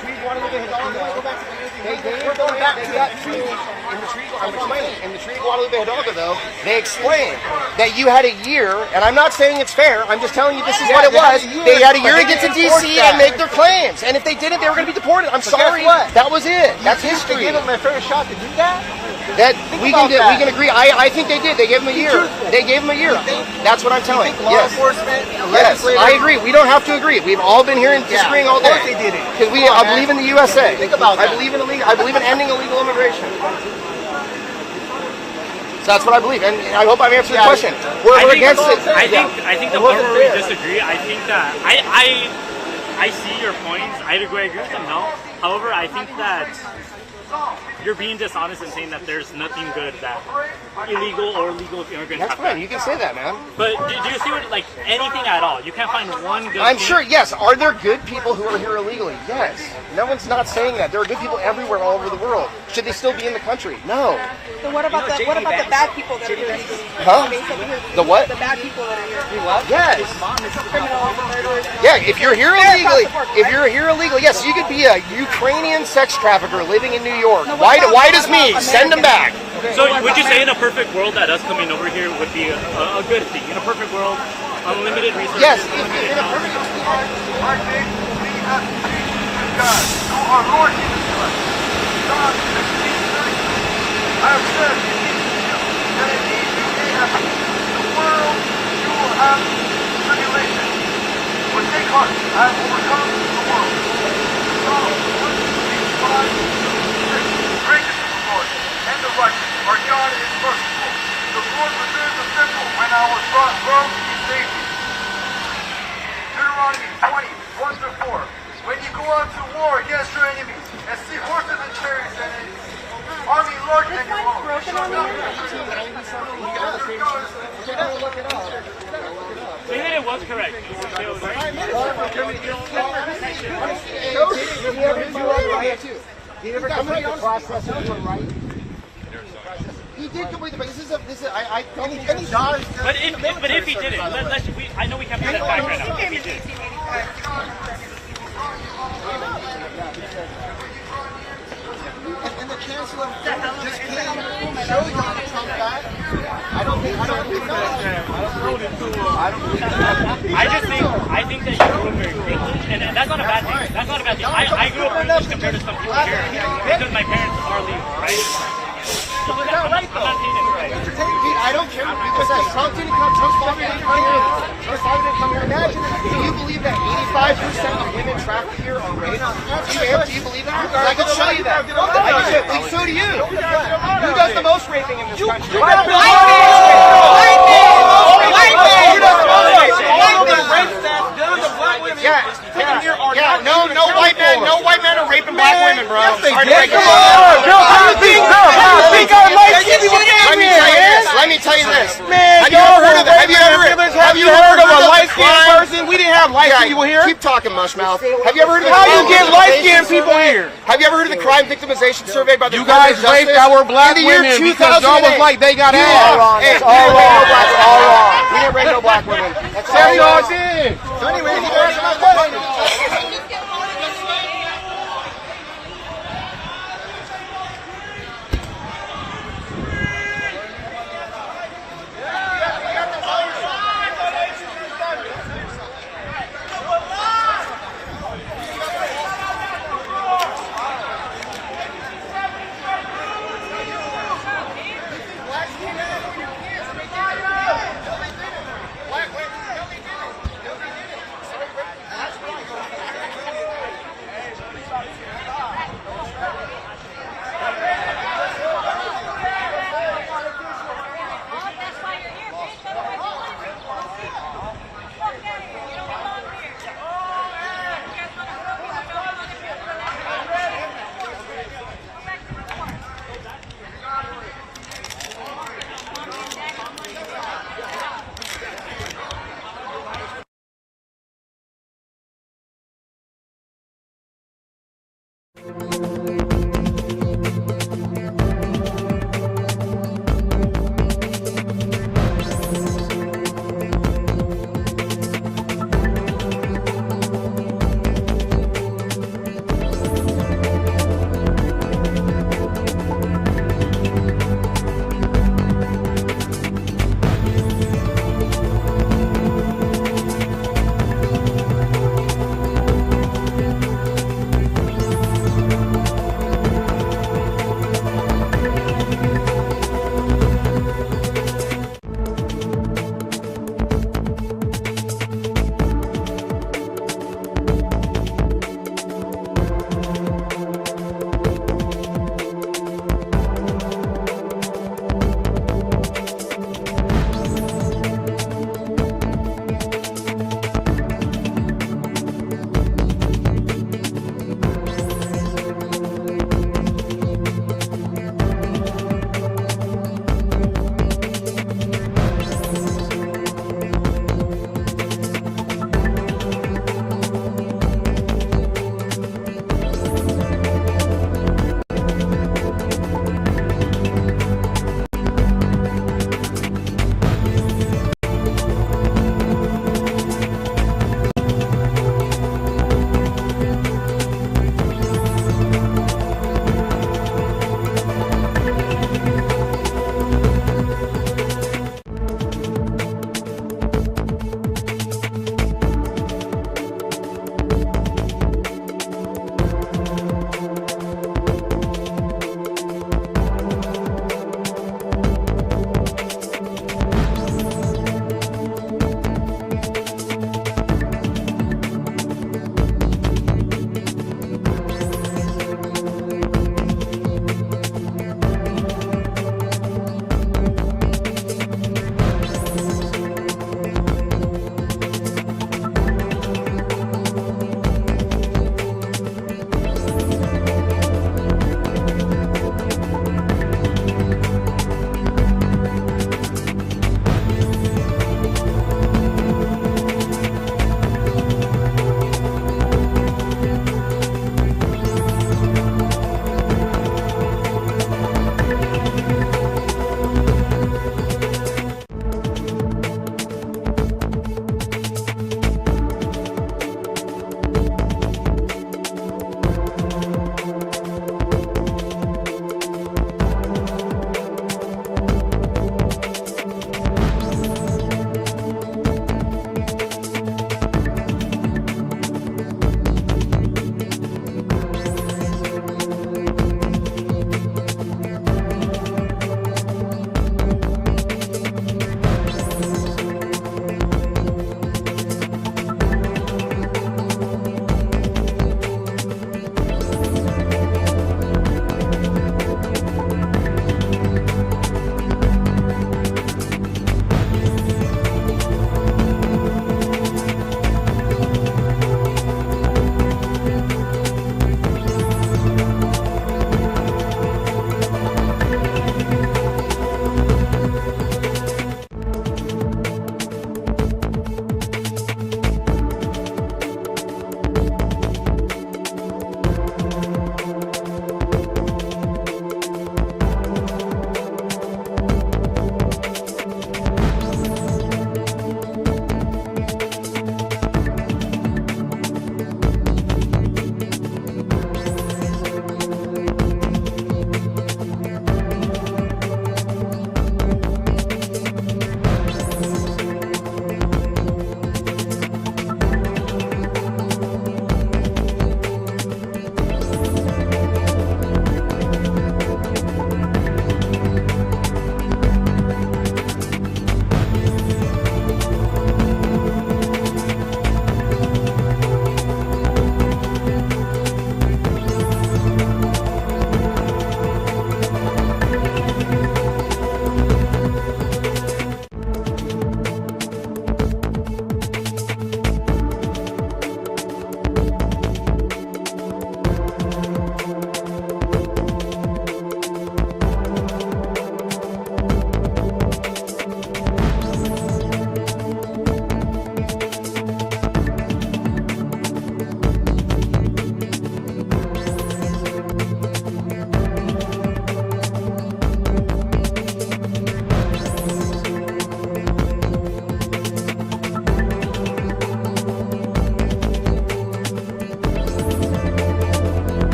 Trees Guadalupe Hidalgo. We're going back to that tree. In the tree, I'm explaining. In the tree Guadalupe Hidalgo, though, they explained that you had a year, and I'm not saying it's fair. I'm just telling you this is what it was. They had a year to get to D.C. and make their claims, and if they didn't, they were going to be deported. I'm sorry. That was it. That's history. They gave them a fair shot to do that. That we can agree. I think they did. They gave him a year. They gave him a year. That's what I'm telling. Law enforcement, yes, I agree. We don't have to agree. We've all been here and disagreeing all day. Of course they did it. Because I believe in the USA. Think about that. I believe in ending illegal immigration. So that's what I believe, and I hope I've answered the question. We're against it. I think the part where we disagree, I think that I see your points. I agree with them. No, however, I think that you're being dishonest in saying that there's nothing good that illegal or legal immigrants That's have. fine. You can say that, man. But do you see what, like, anything at all? You can't find one good I'm thing? sure, yes. Are there good people who are here illegally? Yes. No one's not saying that. There are good people everywhere all over the world. Should they still be in the country? No. So what about the bad people that are here? Huh? The what? The bad people that are here. Yes. Criminals, murderers. Yeah, if you're here illegally, yes, you could be a Ukrainian sex trafficker living in New York. Why does me? Send them back. So would you say in a perfect world that us coming over here would be a good thing? In a perfect world, unlimited resources? Yes. In a perfect world, I think we have to teach God who our Lord Jesus Christ. John 16:13. I have said to you that indeed you may have peace in the world, you will have tribulation. But take heart, I have overcome the world. Psalm 165:6. Gracious is the Lord, and the righteous. Our God is merciful. The Lord preserves the simple. When I was brought low, He saved me. Deuteronomy 20:1-4. When you go out to war against your enemies and see horses and chariots and an army larger than your own, you shall not Say that it was correct. He never completed the process of doing right. He did complete the process. Any dollars. But if he didn't, I know we can't put that back right now. If he did. And the chancellor just came show Donald Trump back. I don't think that. I think that you grew up very privileged, and that's not a bad thing. That's not a bad thing. I grew up privileged compared to some people here because my parents are legal, right? So I'm not saying it's right. I don't care because Trump didn't come. Trump's father didn't come here. Trump's father didn't come here. Imagine, do you believe that 85% of women trafficked here are raped? Do you believe that? I can show you that. So do you. Who does the most raping in this country? White men. No white men are raping black women, bro. Yes, they did. Let me tell you this. Man, have you ever heard of a light-skinned person? We didn't have light-skinned people here? Keep talking, mushmouth. Have you ever heard of the How you get light-skinned people here? Have you ever heard of the crime victimization survey by the You guys raped our black women because y'all was like they got ass. All wrong. It's all wrong. All wrong. We didn't rape no black women. That's all y'all wrong. did. So anyway, you answer my question.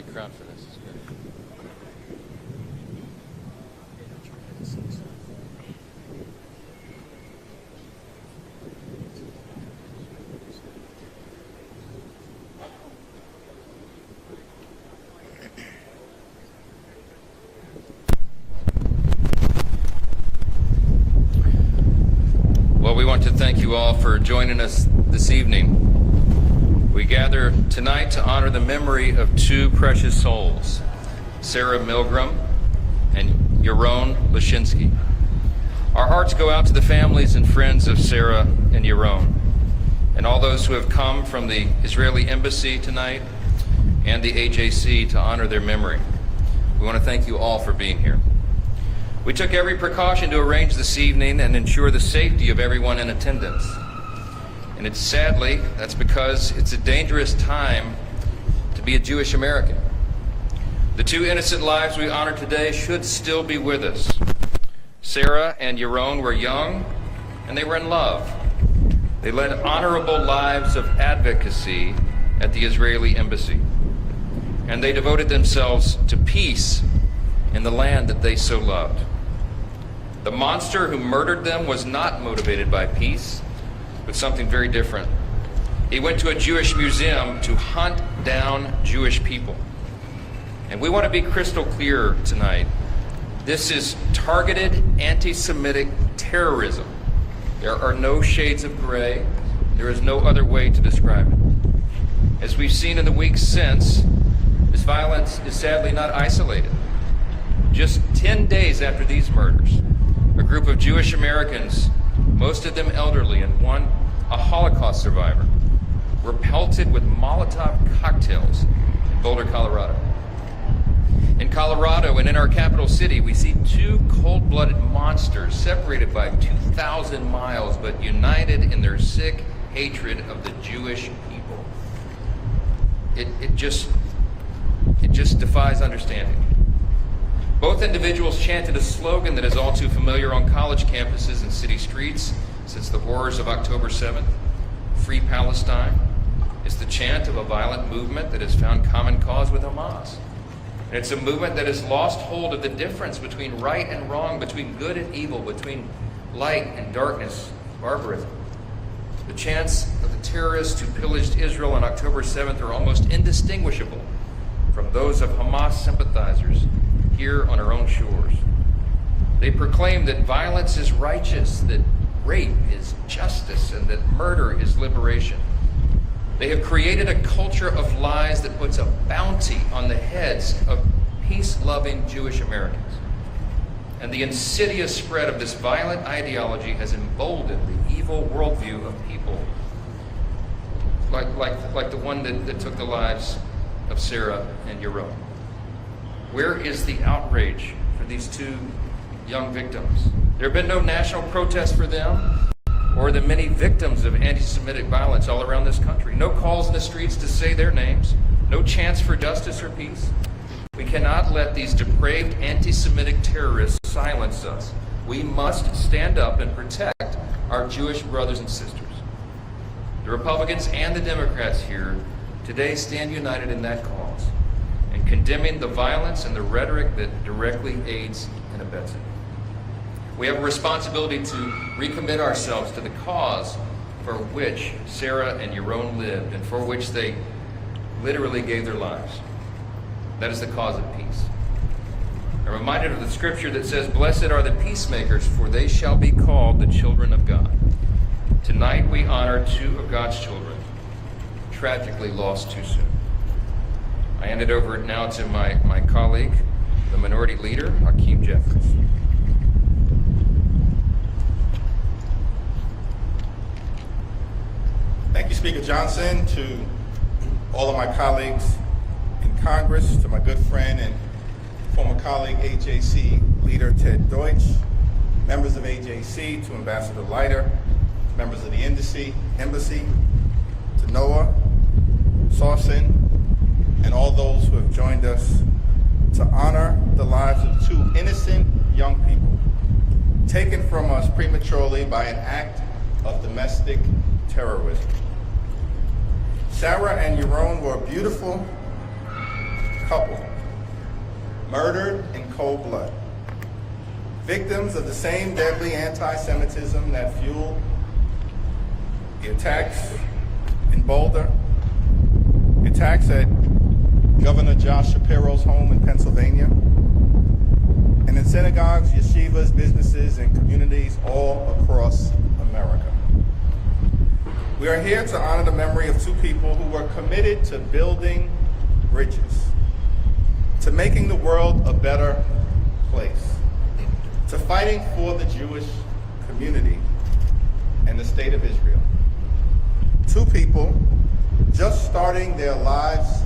big crowd for this. It's good. Well, we want to thank you all for joining us this evening. We gather tonight to honor the memory of two precious souls, Sarah Milgram and Yaron Lashinsky. Our hearts go out to the families and friends of Sarah and Yaron, and all those who have come from the Israeli Embassy tonight and the AJC to honor their memory. We want to thank you all for being here. We took every precaution to arrange this evening and ensure the safety of everyone in attendance. And it's sadly, that's because it's a dangerous time to be a Jewish American. The two innocent lives we honor today should still be with us. Sarah and Yaron were young and they were in love. They led honorable lives of advocacy at the Israeli Embassy. And they devoted themselves to peace in the land that they so loved. The monster who murdered them was not motivated by peace, but something very different. He went to a Jewish museum to hunt down Jewish people. And we want to be crystal clear tonight. This is targeted anti-Semitic terrorism. There are no shades of gray. There is no other way to describe it. As we've seen in the weeks since, this violence is sadly not isolated. Just 10 days after these murders, a group of Jewish Americans, most of them elderly and one a Holocaust survivor, were pelted with Molotov cocktails in Boulder, Colorado. In Colorado and in our capital city, we see two cold-blooded monsters separated by 2,000 miles but united in their sick hatred of the Jewish people. It just defies understanding. Both individuals chanted a slogan that is all too familiar on college campuses and city streets since the horrors of October 7th, Free Palestine. It's the chant of a violent movement that has found common cause with Hamas. And it's a movement that has lost hold of the difference between right and wrong, between good and evil, between light and darkness, barbarism. The chants of the terrorists who pillaged Israel on October 7th are almost indistinguishable from those of Hamas sympathizers here on our own shores. They proclaim that violence is righteous, that rape is justice, and that murder is liberation. They have created a culture of lies that puts a bounty on the heads of peace-loving Jewish Americans. And the insidious spread of this violent ideology has emboldened the evil worldview of people like the one that took the lives of Sarah and Yaron. Where is the outrage for these two young victims? There have been no national protest for them or the many victims of anti-Semitic violence all around this country. No calls in the streets to say their names. No chants for justice or peace. We cannot let these depraved anti-Semitic terrorists silence us. We must stand up and protect our Jewish brothers and sisters. The Republicans and the Democrats here today stand united in that cause and condemning the violence and the rhetoric that directly aids and abets it. We have a responsibility to recommit ourselves to the cause for which Sarah and Yaron lived and for which they literally gave their lives. That is the cause of peace. I'm reminded of the scripture that says, "Blessed are the peacemakers, for they shall be called the children of God." Tonight we honor two of God's children, tragically lost too soon. I hand it over now to my colleague, the minority leader, Hakeem Jeffries. Thank you, Speaker Johnson, to all of my colleagues in Congress, to my good friend and former colleague, AJC leader Ted Deutsch, members of AJC, to Ambassador Leiter, members of the embassy, to Noah, Sawson, and all those who have joined us to honor the lives of two innocent young people taken from us prematurely by an act of domestic terrorism. Sarah and Yaron were beautiful, couple, murdered in cold blood. Victims of the same deadly anti-Semitism that fueled the attacks in Boulder, the attacks at Governor Josh Shapiro's home in Pennsylvania, and in synagogues, yeshivas, businesses, and communities all across America. We are here to honor the memory of two people who were committed to building bridges, to making the world a better place, to fighting for the Jewish community and the state of Israel. Two people just starting their lives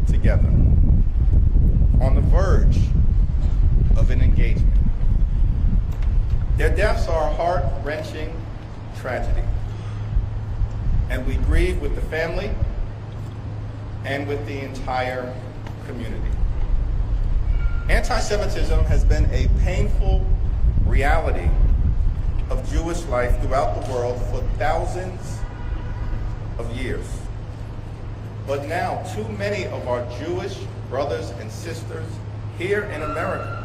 together, on the verge of an engagement. Their deaths are a heart-wrenching tragedy, and we grieve with the family and with the entire community. Anti-Semitism has been a painful reality of Jewish life throughout the world for thousands of years. But now, too many of our Jewish brothers and sisters here in America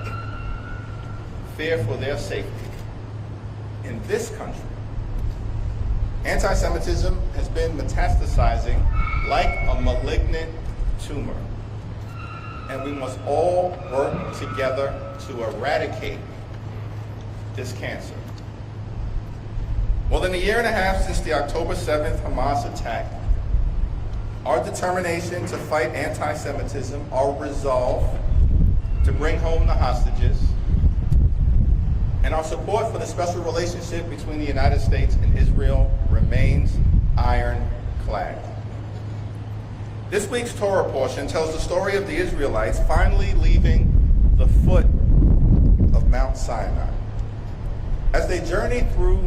fear for their safety. In this country, anti-Semitism has been metastasizing like a malignant tumor, and we must all work together to eradicate this cancer. More than a year and a half since the October 7th Hamas attack, our determination to fight anti-Semitism, our resolve to bring home the hostages, and our support for the special relationship between the United States and Israel remains ironclad. This week's Torah portion tells the story of the Israelites finally leaving the foot of Mount Sinai. As they journey through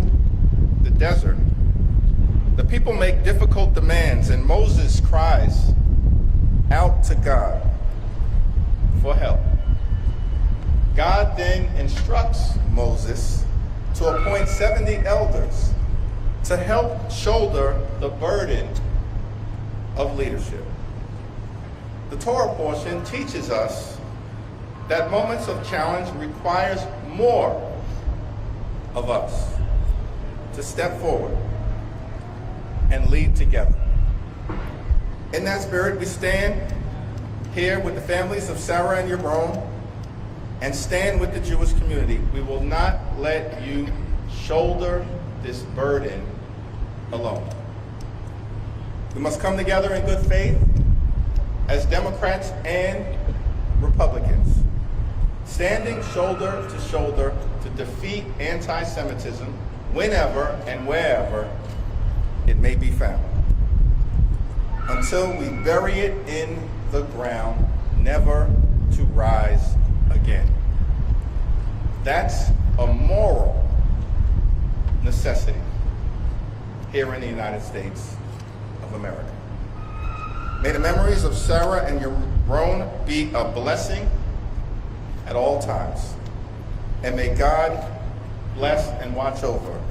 the desert, the people make difficult demands, and Moses cries out to God for help. God then instructs Moses to appoint 70 elders to help shoulder the burden of leadership. The Torah portion teaches us that moments of challenge requires more of us to step forward and lead together. In that spirit, we stand here with the families of Sarah and Yabron and stand with the Jewish community. We will not let you shoulder this burden alone. We must come together in good faith as Democrats and Republicans, standing shoulder to shoulder to defeat anti-Semitism whenever and wherever it may be found, until we bury it in the ground, never to rise again. That's a moral necessity here in the United States of America. May the memories of Sarah and Yabron be a blessing at all times, and may God bless and watch over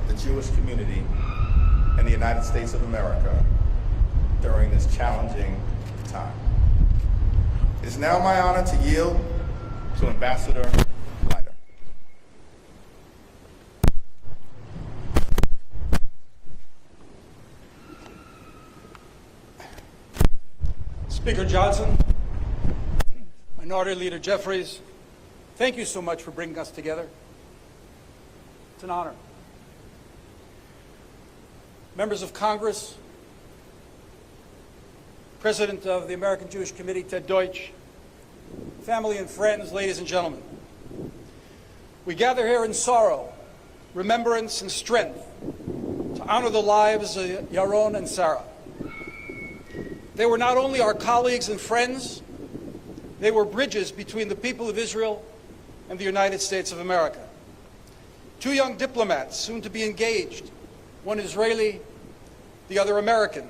the Jewish community in the United States of America during this challenging time. It is now my honor to yield to Ambassador Leiter. Speaker Johnson, Minority Leader Jeffries, thank you so much for bringing us together. It's an honor. Members of Congress, President of the American Jewish Committee, Ted Deutsch, family and friends, ladies and gentlemen. We gather here in sorrow, remembrance, and strength to honor the lives of Yaron and Sarah. They were not only our colleagues and friends, they were bridges between the people of Israel and the United States of America. Two young diplomats, soon to be engaged, one Israeli, the other American.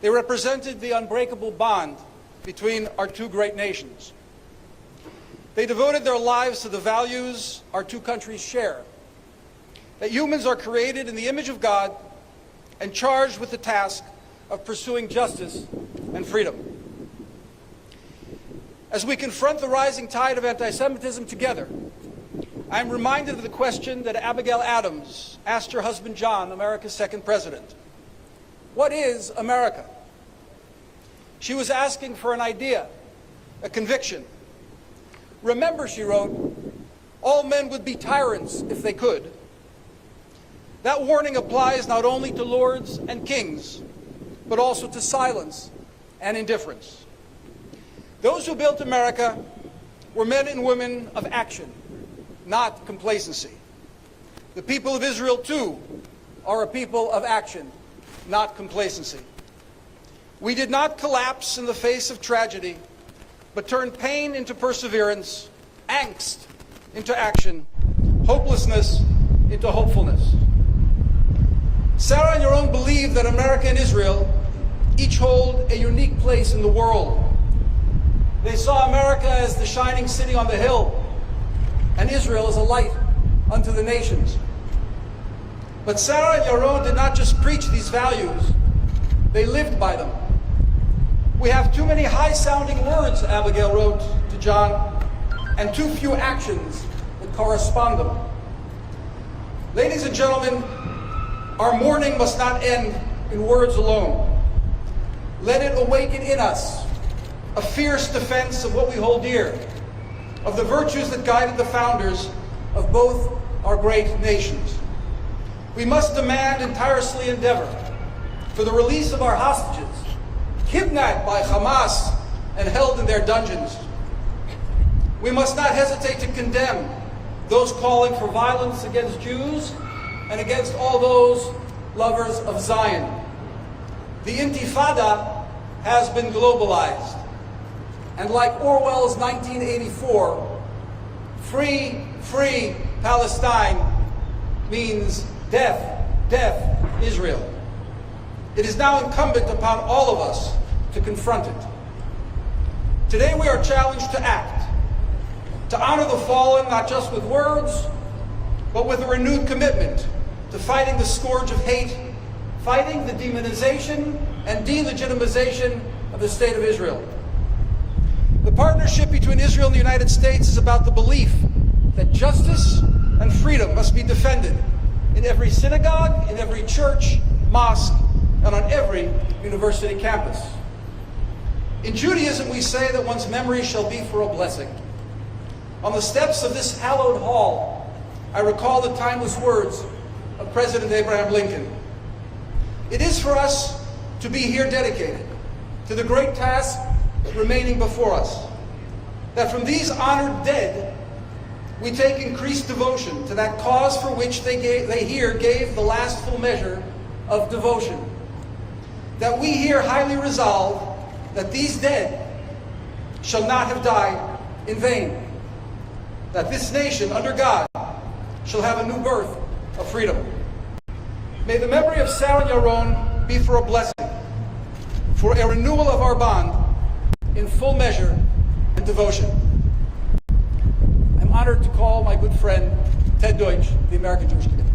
They represented the unbreakable bond between our two great nations. They devoted their lives to the values our two countries share, that humans are created in the image of God and charged with the task of pursuing justice and freedom. As we confront the rising tide of anti-Semitism together, I'm reminded of the question that Abigail Adams asked her husband John, America's second president. What is America? She was asking for an idea, a conviction. Remember, she wrote, all men would be tyrants if they could. That warning applies not only to lords and kings, but also to silence and indifference. Those who built America were men and women of action, not complacency. The people of Israel, too, are a people of action, not complacency. We did not collapse in the face of tragedy, but turned pain into perseverance, angst into action, hopelessness into hopefulness. Sarah and Yaron believe that America and Israel each hold a unique place in the world. They saw America as the shining city on the hill, and Israel as a light unto the nations. But Sarah and Yaron did not just preach these values, they lived by them. We have too many high-sounding words, Abigail wrote to John, and too few actions that correspond them. Ladies and gentlemen, our mourning must not end in words alone. Let it awaken in us a fierce defense of what we hold dear, of the virtues that guided the founders of both our great nations. We must demand and tirelessly endeavor for the release of our hostages, kidnapped by Hamas and held in their dungeons. We must not hesitate to condemn those calling for violence against Jews and against all those lovers of Zion. The Intifada has been globalized. And like Orwell's 1984, free, free Palestine means death, death, Israel. It is now incumbent upon all of us to confront it. Today we are challenged to act, to honor the fallen not just with words, but with a renewed commitment to fighting the scourge of hate, fighting the demonization and delegitimization of the State of Israel. The partnership between Israel and the United States is about the belief that justice and freedom must be defended in every synagogue, in every church, mosque, and on every university campus. In Judaism, we say that one's memory shall be for a blessing. On the steps of this hallowed hall, I recall the timeless words of President Abraham Lincoln. It is for us to be here dedicated to the great task remaining before us, that from these honored dead, we take increased devotion to that cause for which they here gave the last full measure of devotion. That we here highly resolve that these dead shall not have died in vain. That this nation, under God, shall have a new birth of freedom. May the memory of Sarah and Yaron be for a blessing, for a renewal of our bond in full measure and devotion. I'm honored to call my good friend Ted Deutsch, the American Jewish Committee.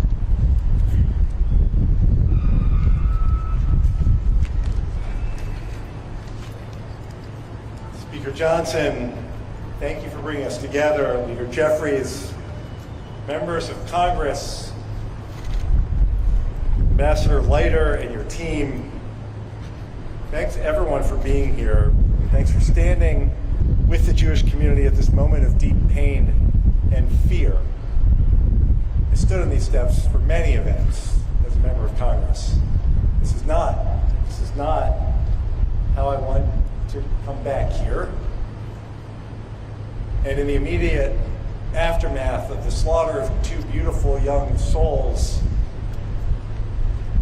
Speaker Johnson, thank you for bringing us together. Leader Jeffries, members of Congress, Ambassador Leiter and your team, thanks everyone for being here. Thanks for standing with the Jewish community at this moment of deep pain and fear. I stood on these steps for many events as a member of Congress. This is not how I want to come back here. And in the immediate aftermath of the slaughter of two beautiful young souls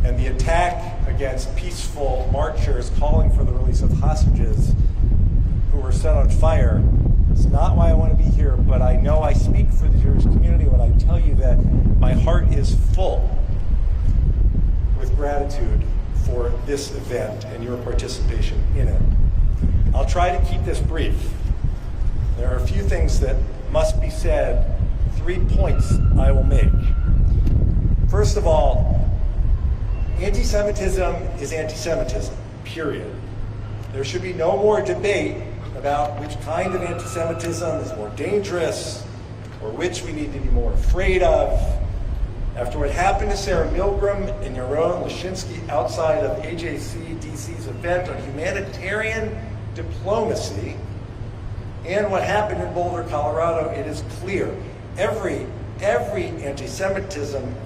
and the attack against peaceful marchers calling for the release of hostages who were set on fire, it's not why I want to be here, but I know I speak for the Jewish community when I tell you that my heart is full with gratitude for this event and your participation in it. I'll try to keep this brief. There are a few things that must be said, 3 points I will make. First of all, anti-Semitism is anti-Semitism, period. There should be no more debate about which kind of anti-Semitism is more dangerous or which we need to be more afraid of. After what happened to Sarah Milgram and Yaron Lashinsky outside of AJC DC's event on humanitarian diplomacy, and what happened in Boulder, Colorado, it is clear every anti-Semitism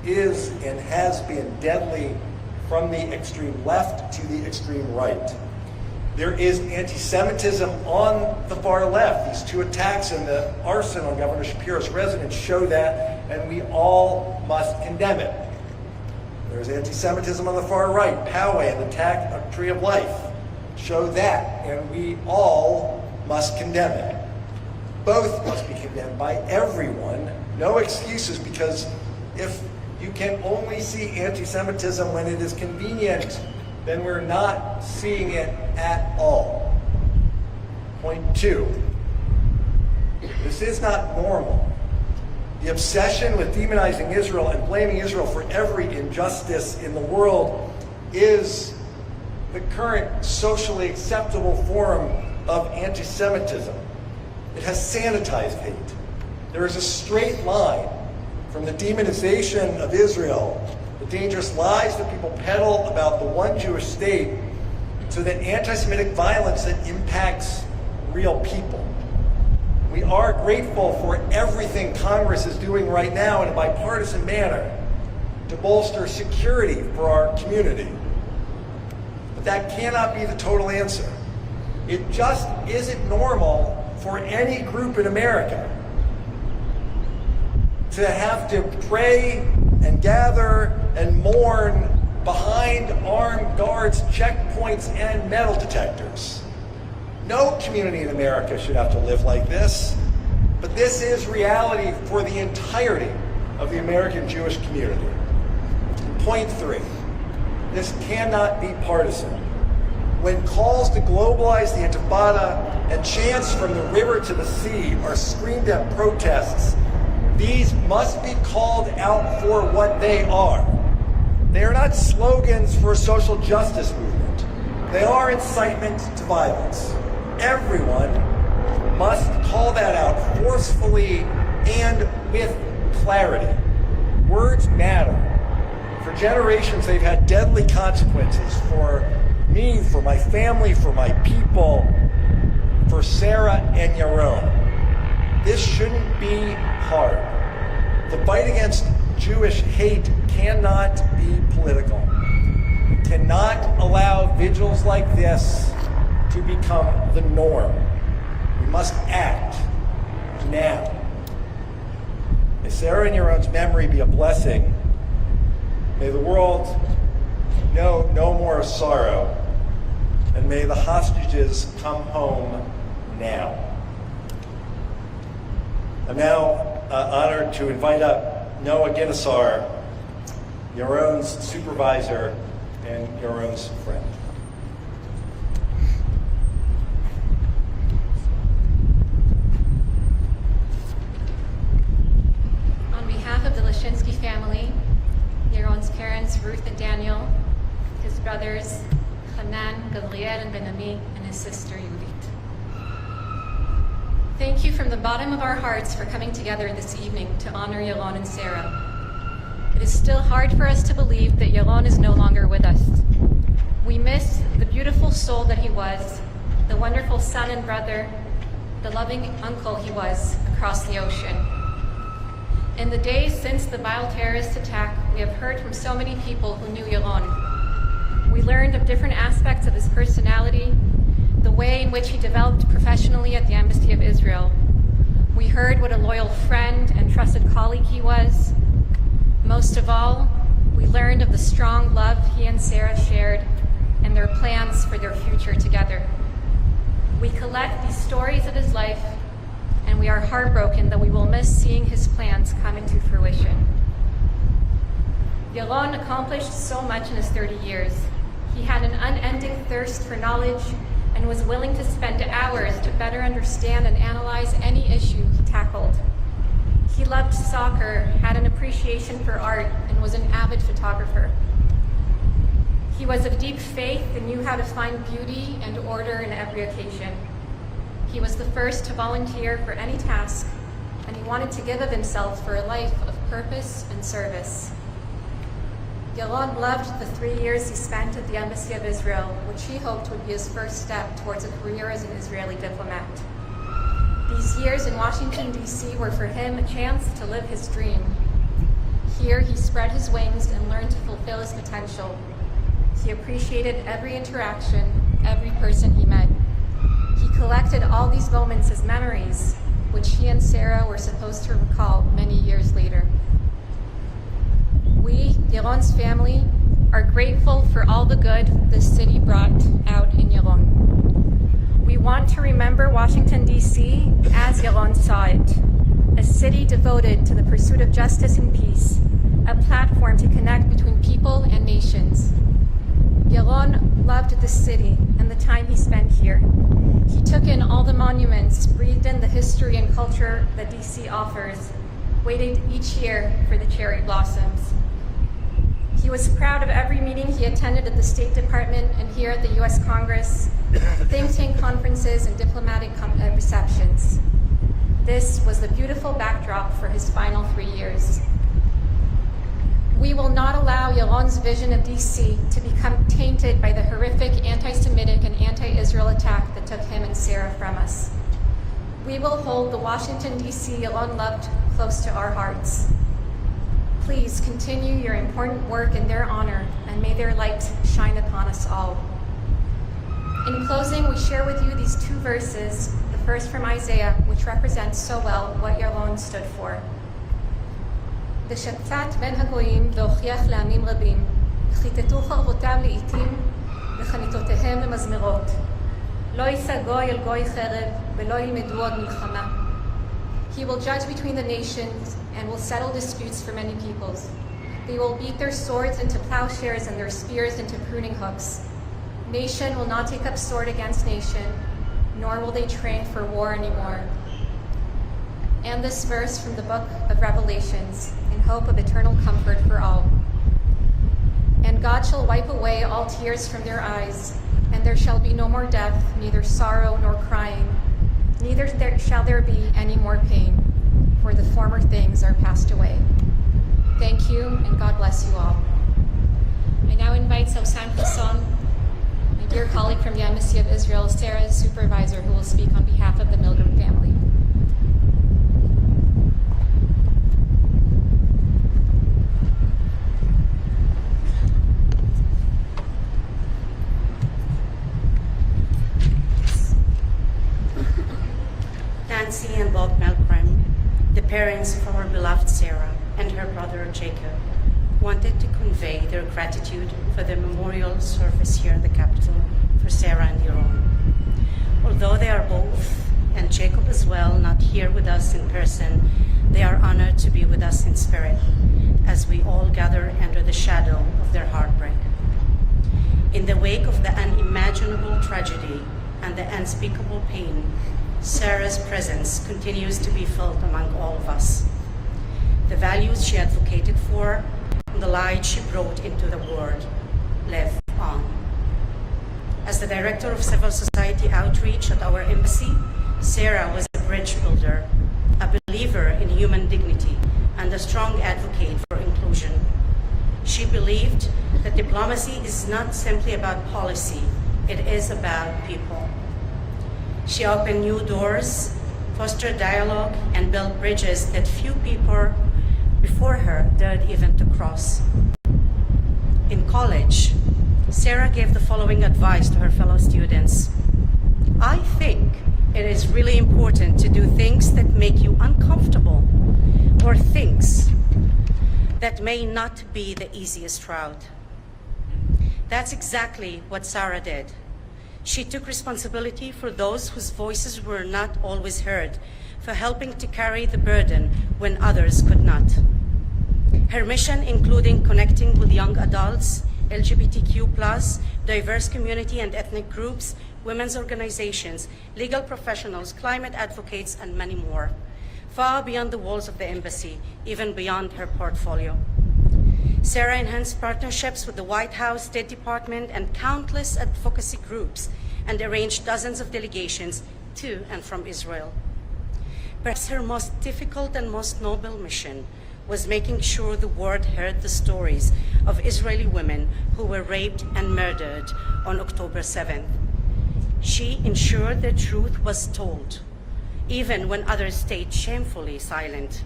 is and has been deadly from the extreme left to the extreme right. There is anti-Semitism on the far left. These two attacks and the arson on Governor Shapiro's residence show that, and we all must condemn it. There's anti-Semitism on the far right. Poway and the attack on Tree of Life show that, and we all must condemn it. Both must be condemned by everyone. No excuses, because if you can only see anti-Semitism when it is convenient, then we're not seeing it at all. Point 2, this is not normal. The obsession with demonizing Israel and blaming Israel for every injustice in the world is the current socially acceptable form of anti-Semitism. It has sanitized hate. There is a straight line from the demonization of Israel, the dangerous lies that people peddle about the one Jewish state, to the anti-Semitic violence that impacts real people. We are grateful for everything Congress is doing right now in a bipartisan manner to bolster security for our community. But that cannot be the total answer. It just isn't normal for any group in America to have to pray and gather and mourn behind armed guards, checkpoints, and metal detectors. No community in America should have to live like this, but this is reality for the entirety of the American Jewish community. Point 3, this cannot be partisan. When calls to globalize the Intifada and chants from the river to the sea are screamed at protests, these must be called out for what they are. They are not slogans for a social justice movement. They are incitement to violence. Everyone must call that out forcefully and with clarity. Words matter. For generations, they've had deadly consequences for me, for my family, for my people, for Sarah and Yaron. This shouldn't be hard. The fight against Jewish hate cannot be political. We cannot allow vigils like this to become the norm. We must act now. May Sarah and Yaron's memory be a blessing. May the world know no more sorrow, and may the hostages come home now. I'm now honored to invite up Noah Ginnisar, Yaron's supervisor and Yaron's friend. On behalf of the Lashinsky family, Yaron's parents, Ruth and Daniel, his brothers, Hanan, Gabriel, and Ben-Ami, and his sister, Judith. Thank you from the bottom of our hearts for coming together this evening to honor Yaron and Sarah. It is still hard for us to believe that Yaron is no longer with us. We miss the beautiful soul that he was, the wonderful son and brother, the loving uncle he was across the ocean. In the days since the vile terrorist attack, we have heard from so many people who knew Yaron. We learned of different aspects of his personality, the way in which he developed professionally at the Embassy of Israel. We heard what a loyal friend and trusted colleague he was. Most of all, we learned of the strong love he and Sarah shared and their plans for their future together. We collect these stories of his life, and we are heartbroken that we will miss seeing his plans come into fruition. Yaron accomplished so much in his 30 years. He had an unending thirst for knowledge and was willing to spend hours to better understand and analyze any issue he tackled. He loved soccer, had an appreciation for art, and was an avid photographer. He was of deep faith and knew how to find beauty and order in every occasion. He was the first to volunteer for any task, and he wanted to give of himself for a life of purpose and service. Yaron loved the 3 years he spent at the Embassy of Israel, which he hoped would be his first step towards a career as an Israeli diplomat. These years in Washington, D.C. were for him a chance to live his dream. Here, he spread his wings and learned to fulfill his potential. He appreciated every interaction, every person he met. He collected all these moments as memories, which he and Sarah were supposed to recall many years later. We, Yaron's family, are grateful for all the good this city brought out in Yaron. We want to remember Washington, D.C. as Yaron saw it, a city devoted to the pursuit of justice and peace, a platform to connect between people and nations. Yaron loved this city and the time he spent here. He took in all the monuments, breathed in the history and culture that D.C. offers, waited each year for the cherry blossoms. He was proud of every meeting he attended at the State Department and here at the U.S. Congress, think tank conferences and diplomatic receptions. This was the beautiful backdrop for his final 3 years. We will not allow Yaron's vision of D.C. to become tainted by the horrific anti-Semitic and anti-Israel attack that took him and Sarah from us. We will hold the Washington, D.C. Yaron loved close to our hearts. Please continue your important work in their honor, and may their light shine upon us all. In closing, we share with you these 2 verses, the first from Isaiah, which represents so well what Yaron stood for. ושפט בין הגויים והוכיח לעמים רבים, וכיתתו חרבותם לעתים וחניתותיהם למזמרות. לא יישא גוי אל גוי חרב, ולא ילמדו עוד מלחמה. He will judge between the nations and will settle disputes for many peoples. They will beat their swords into plowshares and their spears into pruning hooks. Nation will not take up sword against nation, nor will they train for war anymore. And this verse from the book of Revelations, in hope of eternal comfort for all. And God shall wipe away all tears from their eyes, and there shall be no more death, neither sorrow nor crying, neither shall there be any more pain, for the former things are passed away. Thank you, and God bless you all. I now invite Sausan Hassan, my dear colleague from the Embassy of Israel, Sarah's supervisor, who will speak on behalf of the Milgram family. Nancy and Bob Milgram, the parents of our beloved Sarah and her brother Jacob, wanted to convey their gratitude for the memorial service here in the capital for Sarah and Yaron. Although they are both, and Jacob as well, not here with us in person, they are honored to be with us in spirit as we all gather under the shadow of their heartbreak. In the wake of the unimaginable tragedy and the unspeakable pain, Sarah's presence continues to be felt among all of us. The values she advocated for and the light she brought into the world live on. As the Director of Civil Society Outreach at our embassy, Sarah was a bridge builder, a believer in human dignity, and a strong advocate for inclusion. She believed that diplomacy is not simply about policy, it is about people. She opened new doors, fostered dialogue, and built bridges that few people before her dared even to cross. In college, Sarah gave the following advice to her fellow students. I think it is really important to do things that make you uncomfortable, or things that may not be the easiest route. That's exactly what Sarah did. She took responsibility for those whose voices were not always heard, for helping to carry the burden when others could not. Her mission, including connecting with young adults, LGBTQ+, diverse community and ethnic groups, women's organizations, legal professionals, climate advocates, and many more, far beyond the walls of the embassy, even beyond her portfolio. Sarah enhanced partnerships with the White House, State Department, and countless advocacy groups, and arranged dozens of delegations to and from Israel. Perhaps her most difficult and most noble mission was making sure the world heard the stories of Israeli women who were raped and murdered on October 7th. She ensured the truth was told, even when others stayed shamefully silent.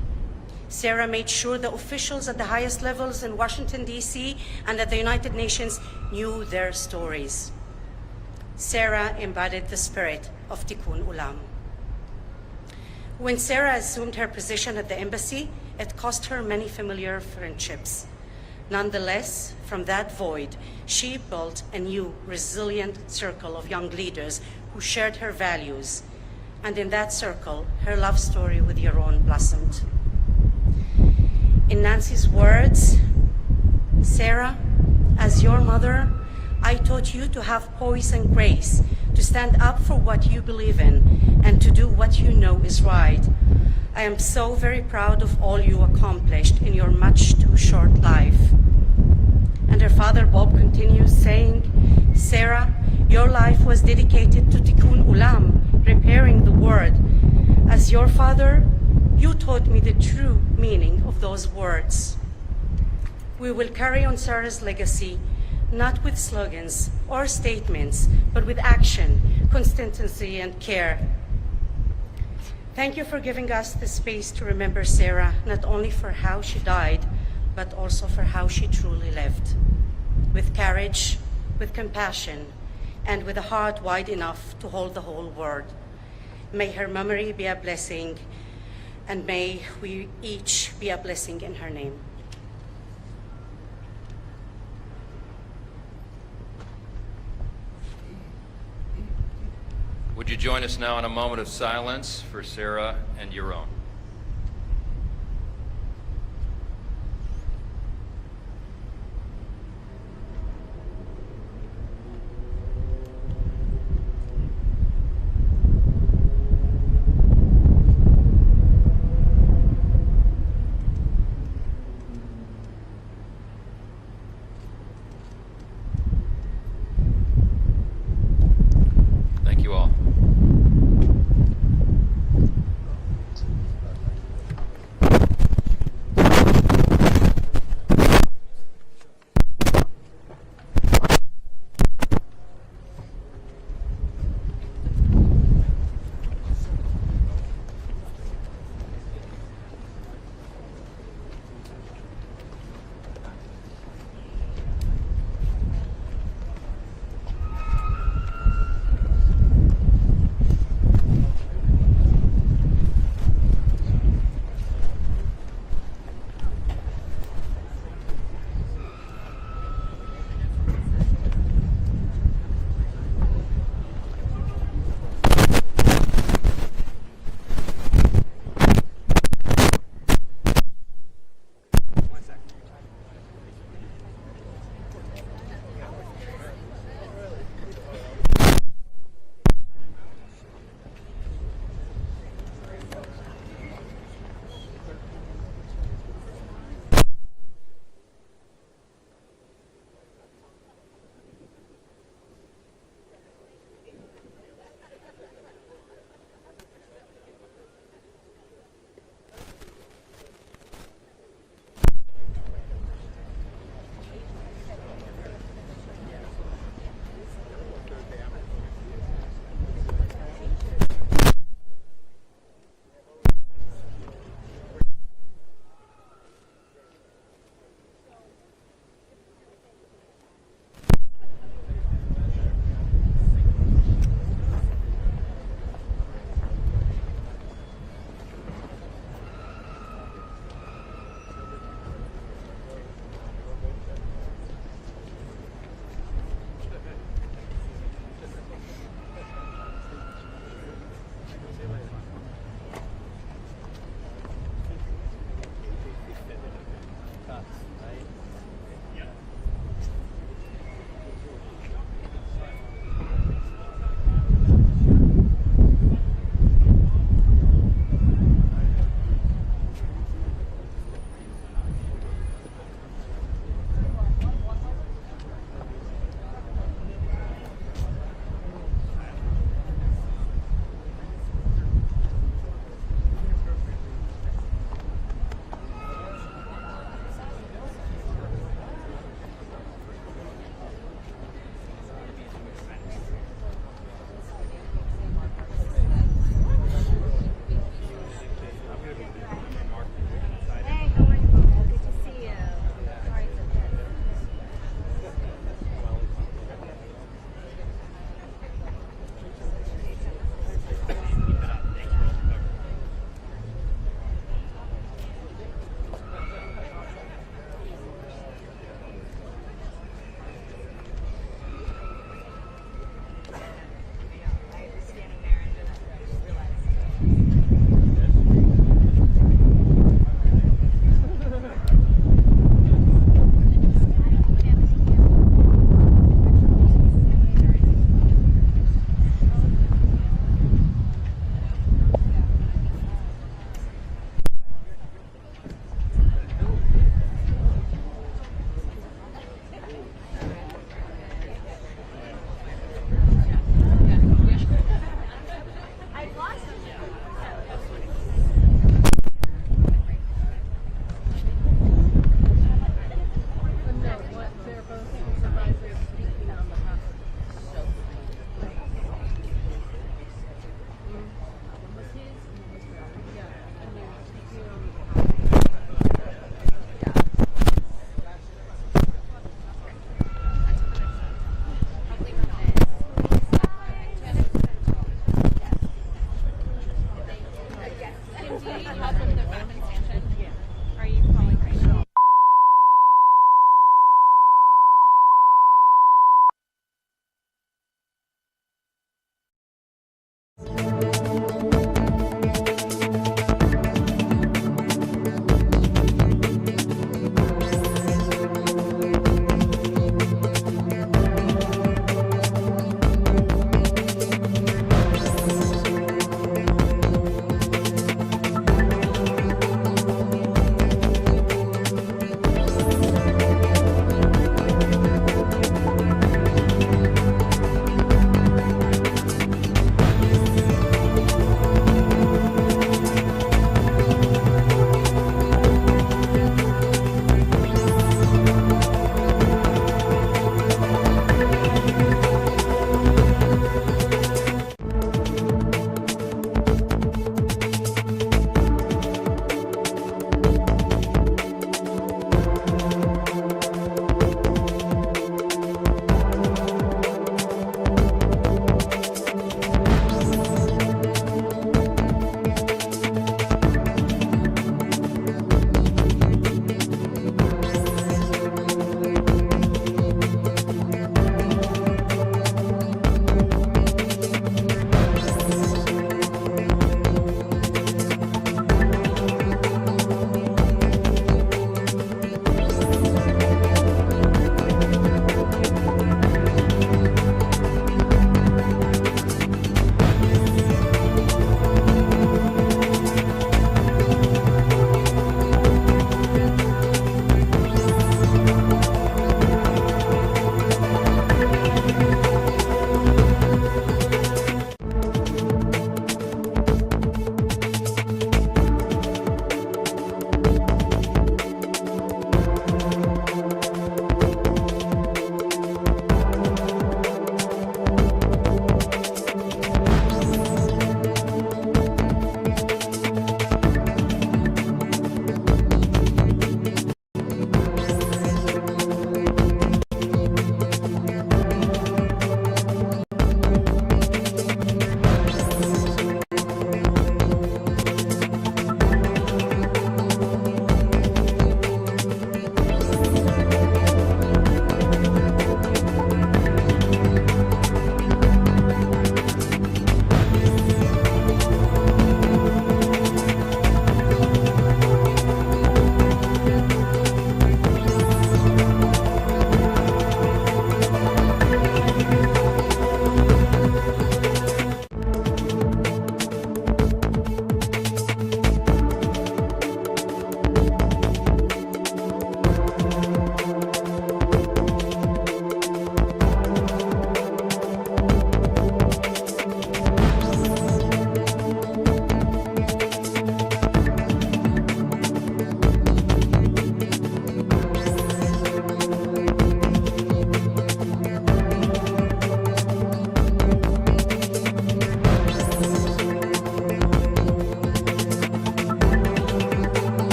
Sarah made sure the officials at the highest levels in Washington, D.C. and at the United Nations knew their stories. Sarah embodied the spirit of Tikkun Ulam. When Sarah assumed her position at the embassy, it cost her many familiar friendships. Nonetheless, from that void, she built a new, resilient circle of young leaders who shared her values. And in that circle, her love story with Yaron blossomed. In Nancy's words, Sarah, as your mother, I taught you to have poise and grace, to stand up for what you believe in, and to do what you know is right. I am so very proud of all you accomplished in your much too short life. And her father, Bob, continues saying, Sarah, your life was dedicated to Tikkun Ulam, repairing the world. As your father, you taught me the true meaning of those words. We will carry on Sarah's legacy, not with slogans or statements, but with action, consistency, and care. Thank you for giving us the space to remember Sarah, not only for how she died, but also for how she truly lived. With courage, with compassion, and with a heart wide enough to hold the whole world. May her memory be a blessing, and may we each be a blessing in her name. Would you join us now in a moment of silence for Sarah and Yaron? Thank you all.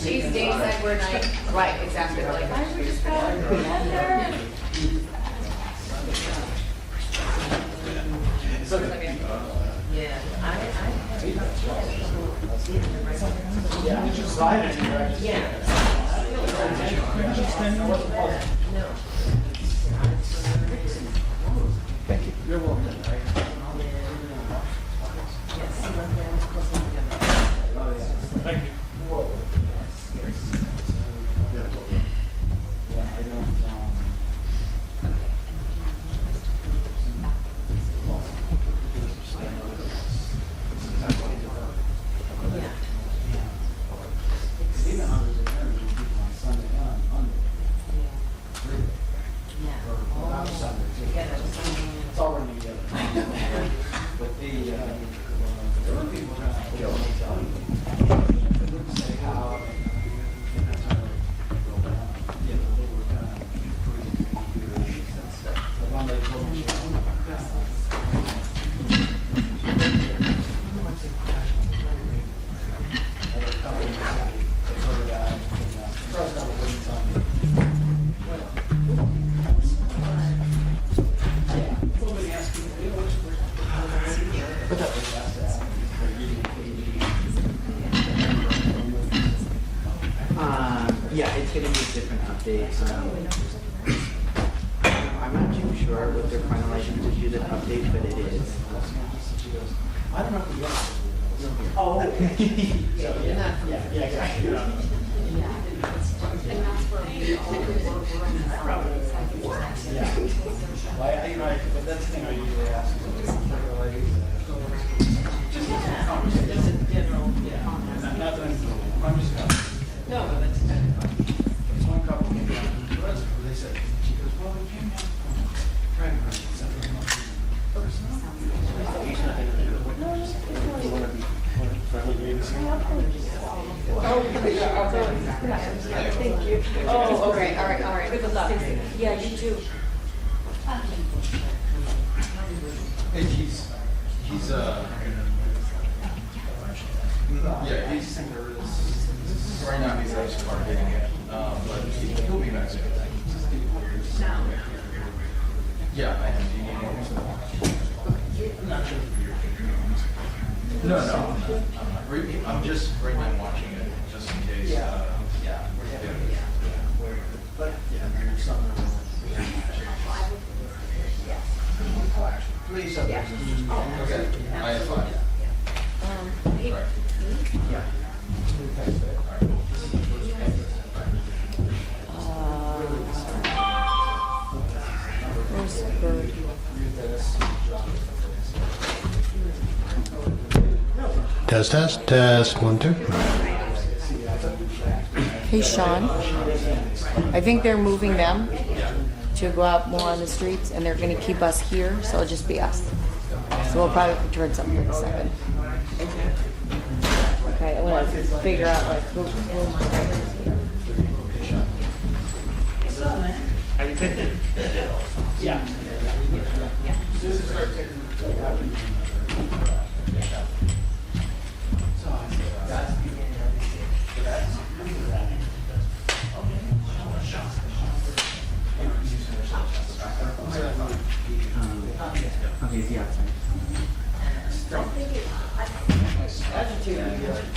These days that we're like, right, exactly. Like, why don't we just go together? Yeah, Thank you. You're welcome. Thank you. It's already together. But the people say how yeah, it's going to be different updates. I'm not too sure what they're finalizing to do the update, but it is. I don't know if we got it. Oh, okay. You're not. But that's the thing I usually ask. Just a general, not that I'm just no, but that's one couple came down. They said, she goes, well, we came down from thank you. Oh, okay, all right. Good luck. Yeah, you too. Hey, he's right now he's actually hard hitting it, but he'll be back soon. Yeah, I am. Do you need anything? I'm not sure. No. I'm just right now watching it, just in case. But there's something. Please, okay. I have 5. Yeah. Test, 1, 2. Hey, Sean. I think they're moving them to go out more on the streets, and they're going to keep us here, so it'll just be us. So we'll probably return something in a second. Okay, I want to figure out like who Yeah. Okay, is he outside?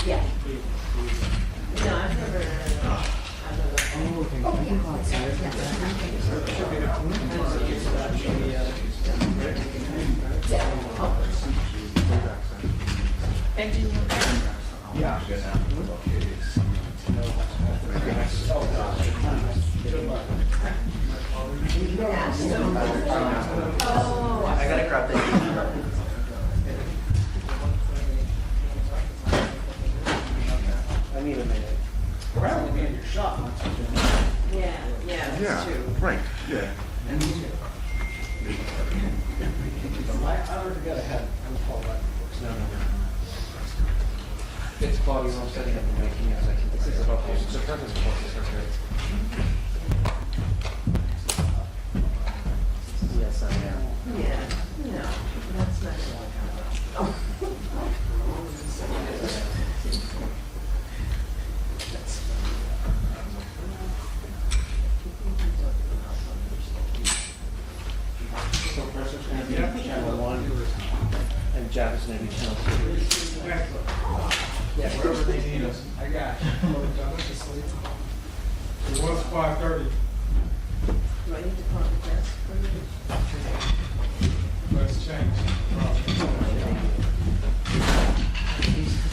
Yeah. No, I've never. Yeah. I gotta grab that. I need a minute. Around me in your shop. Yeah, that's true. Right, yeah. I already got ahead. I'm called that. No. It's quality room setting up and making it. This is about the purpose of So Presser's going to be channel 1, and Jeff is going to be channel 2. Yeah, wherever they need us. I got you. It was 5:30. Do I need to call the press? Let's change.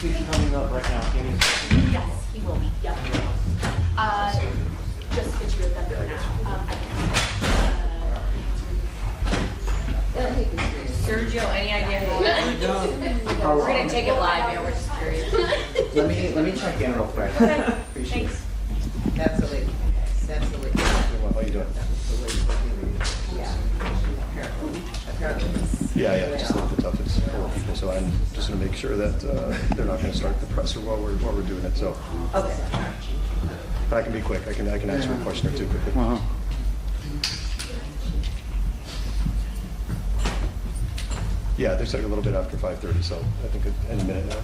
He's coming up right now. Give me a second. Yes, he will be. Yep. Just get you a gun for now. Sergio, any idea how we're gonna take it live? Yeah, we're just curious. Let me check in real quick. Appreciate it. That's the way. That's the way. How you doing? Yeah, just a little bit tough. It's full of people, so I'm just going to make sure that they're not going to start the presser while we're doing it. So, Okay. but I can be quick. I can answer a question or two quickly. Yeah, they're setting a little bit after 5:30, so I think any minute now.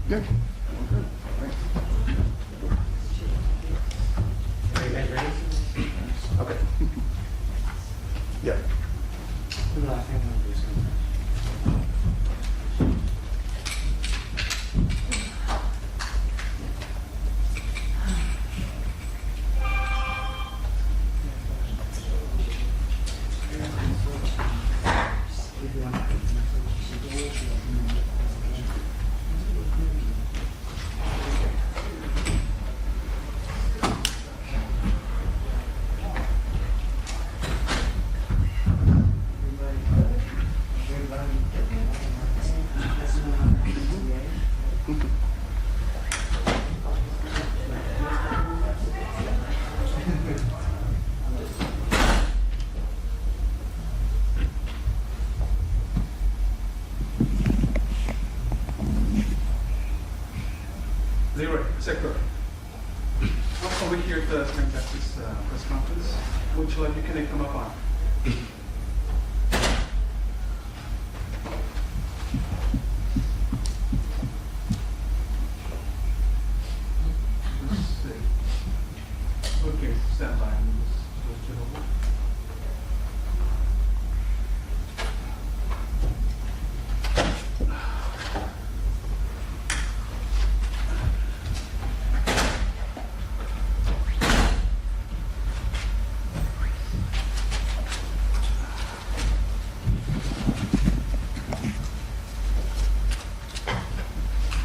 Good. Are you guys ready? Okay. Yeah. Leroy, Secretary. Over here at the St. Baptist press conference, which you can they come up on? Okay, stand by.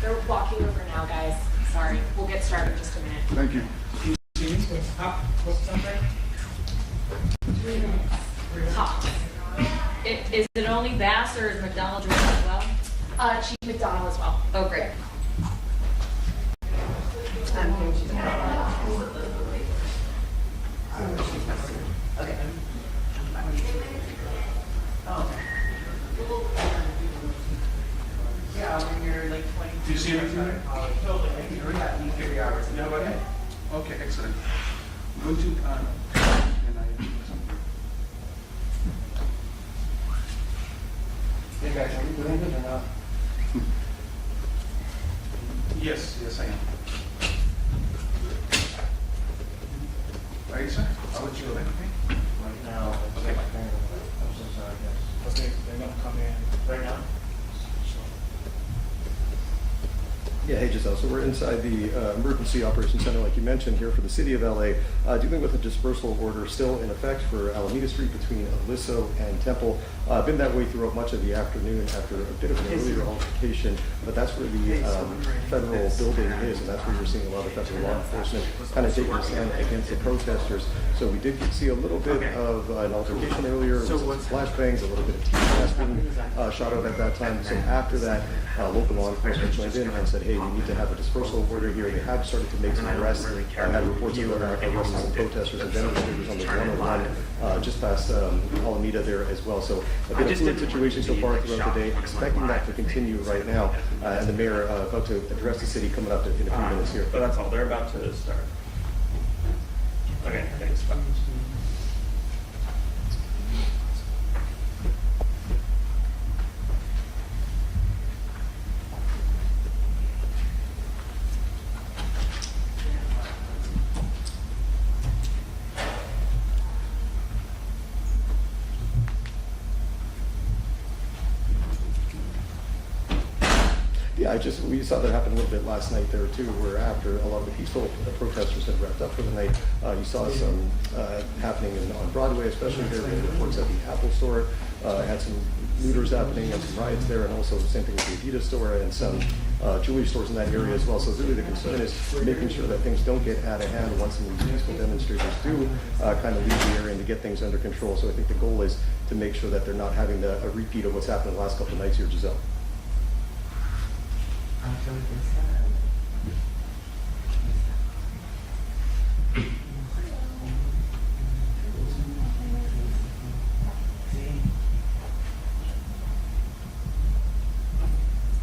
They're walking over now, guys. Sorry. We'll get started in just a minute. Thank you. What's the number? 3 minutes. Tops. Is it only Bass or is McDonald joining as well? Chief McDonald as well. Oh, great. Okay. Yeah, when you're like 20. Do you see anything? Totally. Yeah, 3 hours. No, okay, excellent. Going to, can I do something? Hey guys, are we doing it or not? Yes, I am. Right, sir? I'll let you go then, okay? Right now, okay. I'm so sorry, guys. Okay, they're gonna come in right now? Yeah, hey Giselle, so we're inside the Emergency Operations Center, like you mentioned, here for the City of LA, dealing with a dispersal order still in effect for Alameda Street between Aliso and Temple. Been that way throughout much of the afternoon after a bit of an earlier altercation, but that's where the federal building is, and that's where you're seeing a lot of federal law enforcement kind of taking a stand against the protesters. So we did see a little bit of an altercation earlier, some flashbangs, a little bit of tear gas being shot out at that time. So after that, local law enforcement joined in and said, hey, we need to have a dispersal order here. They have started to make some arrests. I had reports of arresting some protesters and demonstrators on the 101 just past Alameda there as well. So a bit of fluid situation so far throughout the day. Expecting that to continue right now. And the mayor about to address the city coming up in a few minutes here. But that's all. They're about to start. Okay, thanks. Bye. Yeah, we saw that happen a little bit last night there too, where after a lot of the peaceful protesters had wrapped up for the night, you saw some happening on Broadway, especially there were reports at the Apple store, had some looters happening and some riots there, and also the same thing with the Adidas store and some jewelry stores in that area as well. So really the concern is making sure that things don't get out of hand once some of these peaceful demonstrators do kind of leave the area and to get things under control. So I think the goal is to make sure that they're not having a repeat of what's happened the last couple of nights here, Giselle.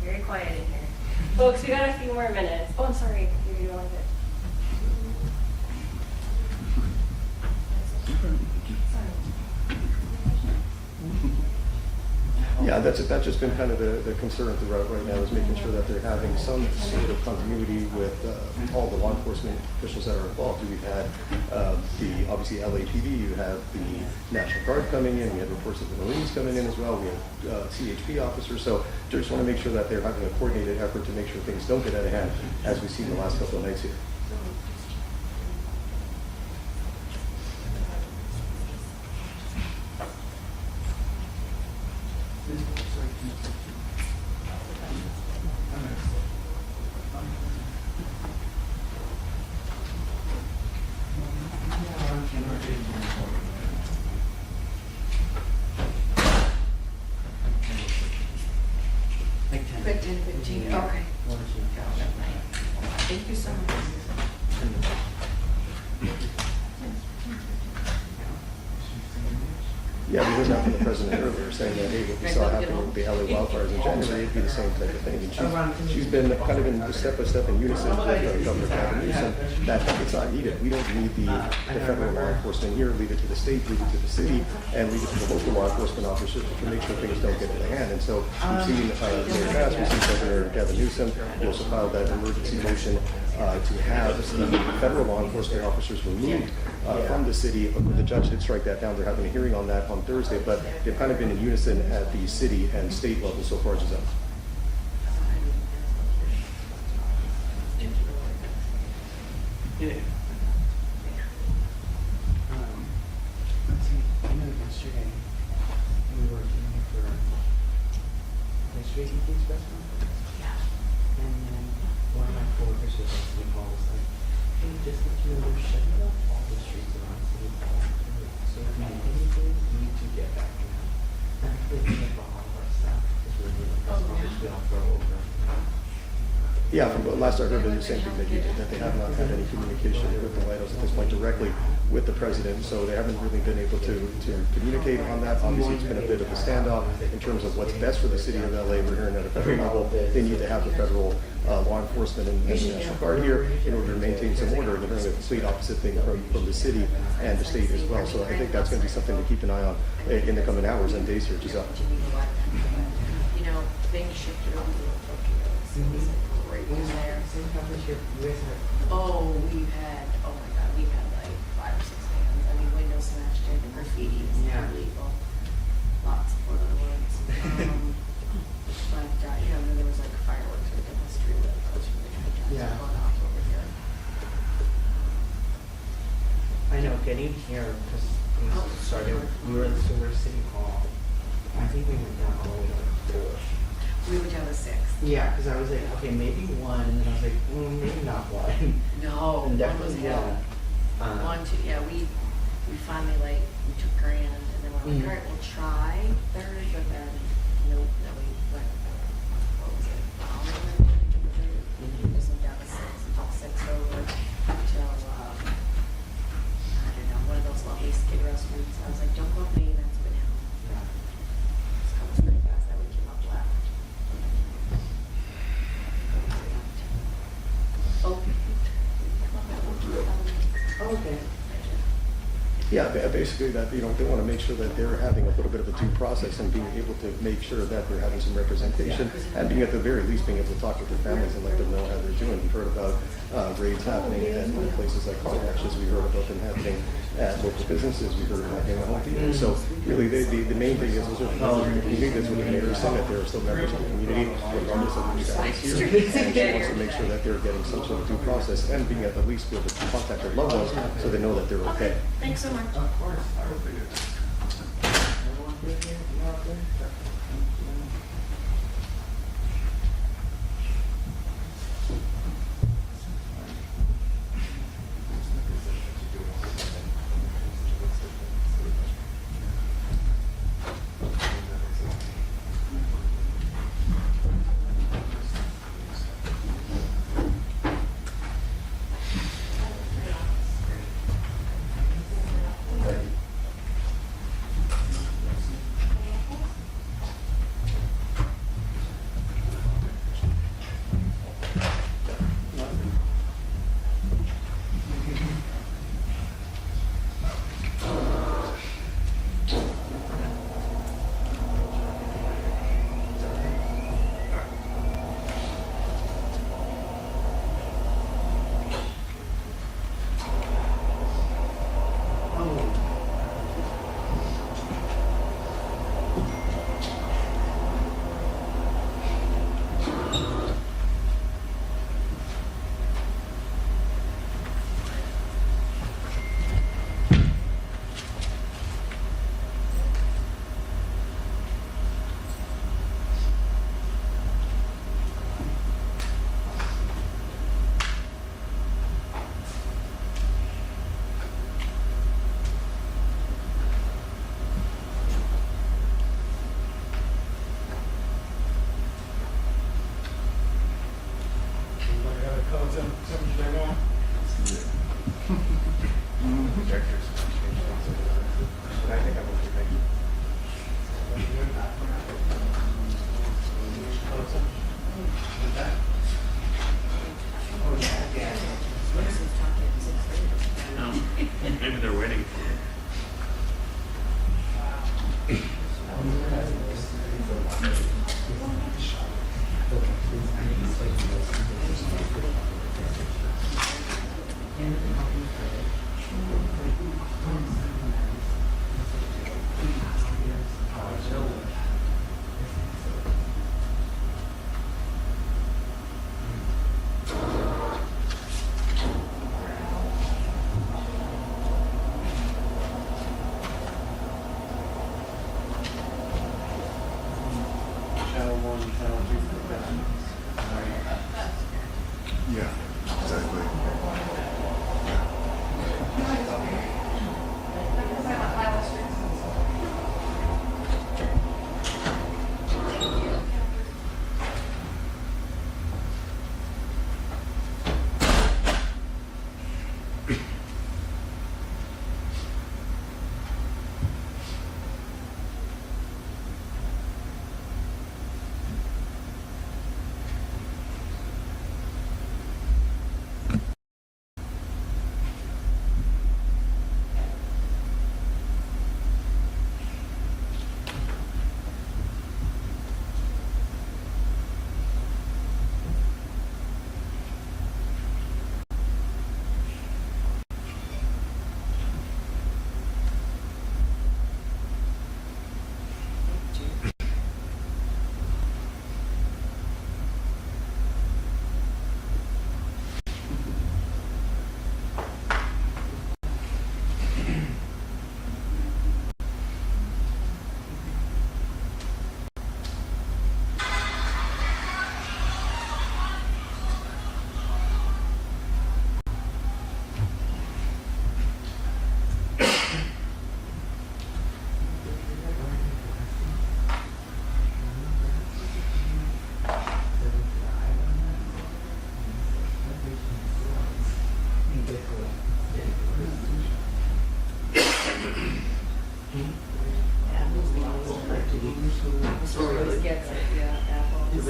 Very quiet in here. Folks, we got a few more minutes. Oh, I'm sorry. You don't like it. Yeah, that's just been kind of the concern throughout right now, is making sure that they're having some sort of continuity with all the law enforcement officials that are involved. We've had obviously LAPD, you have the National Guard coming in, we have reports of the Marines coming in as well, we have CHP officers, so just want to make sure that they're having a coordinated effort to make sure things don't get out of hand, as we've seen the last couple of nights here. Like 10, 15, okay. Thank you so much. Yeah, we heard that from the president earlier, saying that, hey, what we saw happen with the LA wildfires in January, it'd be the same type of thing. And she's been kind of in step-by-step in unison with Governor Gavin Newsom that it's not needed. We don't need the federal law enforcement here. Leave it to the state, leave it to the city, and leave it to the local law enforcement officers to make sure things don't get out of hand. And so we've seen Mayor Bass, we've seen Governor Gavin Newsom. We also filed that emergency motion to have the federal law enforcement officers removed from the city. The judge did strike that down. They're having a hearing on that on Thursday, but they've kind of been in unison at the city and state level so far, Giselle. Yeah. I know yesterday we were looking for yesterday evening's restaurant. Yeah. And then one of my coworkers was like, City Hall was like, hey, just let you know we're shutting off all the streets around City Hall. So if you need anything, you need to get back now. And I think about all of our stuff because we're doing this, we don't throw over. Yeah, from what last I heard, the same thing that you did, that they have not had any communication with the White House at this point directly with the president, so they haven't really been able to communicate on that. Obviously, it's been a bit of a standoff in terms of what's best for the city of LA. We're hearing at a federal level, they need to have the federal law enforcement and the National Guard here in order to maintain some order. And they're hearing a complete opposite thing from the city and the state as well. So I think that's going to be something to keep an eye on in the coming hours and days here, Giselle. You know, things shifted over to Tokyo. So it was great there. Oh, we've had, oh my God, we've had like 5 or 6 bands. I mean, windows smashed in, graffiti is illegal. Lots of other words. But, you know, then there was like fireworks right down the street that was really fantastic going off over here. I know, getting here, because things started, we were at the City Hall. I think we went down all the way to 4. We went down to 6. Yeah, because I was like, okay, maybe 1, and then I was like, maybe not 1. No, And 1 was definitely, hell. 1, 2, yeah, we finally like, we took grand, and then we're like, all right, we'll try 3rd, but then, nope, then we went, what was it? Just went down to 6, and took 6 over till, I don't know, one of those lovely skid row streets. I was like, don't go up me, that's been hell. It's coming pretty fast, that we came up left. Oh. Okay. Yeah, basically that, they want to make sure that they're having a little bit of a due process and being able to make sure that they're having some representation and being at the very least being able to talk with their families and let them know how they're doing. We've heard about raids happening at places like car washes. We heard about them happening at local businesses. We heard about them at Home Depot. So really the main thing is those are members of the community. That's what the mayor is saying, that there are still members of the community regardless of who status here. And she wants to make sure that they're getting some sort of due process and being at least be able to contact their loved ones so they know that they're okay. Thanks so much. Of course. I hope they do. Maybe they're waiting. Yeah, exactly.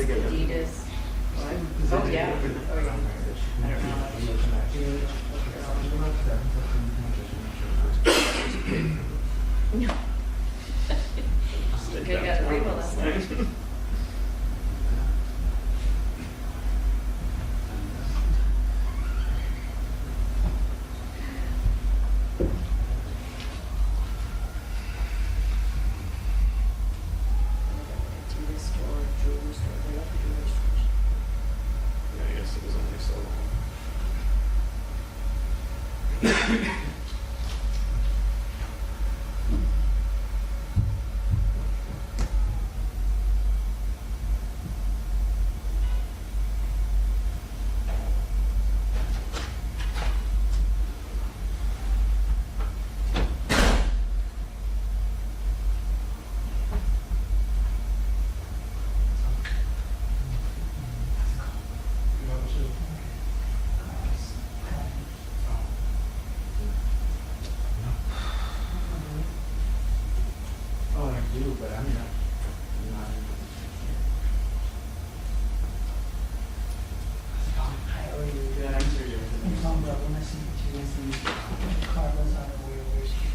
Adidas. Oh, yeah. I don't know. Oh, I do, but I'm not I owe you good answer to everything. No problem. Nice to meet you. Nice to meet you. Carla's on her way over. She's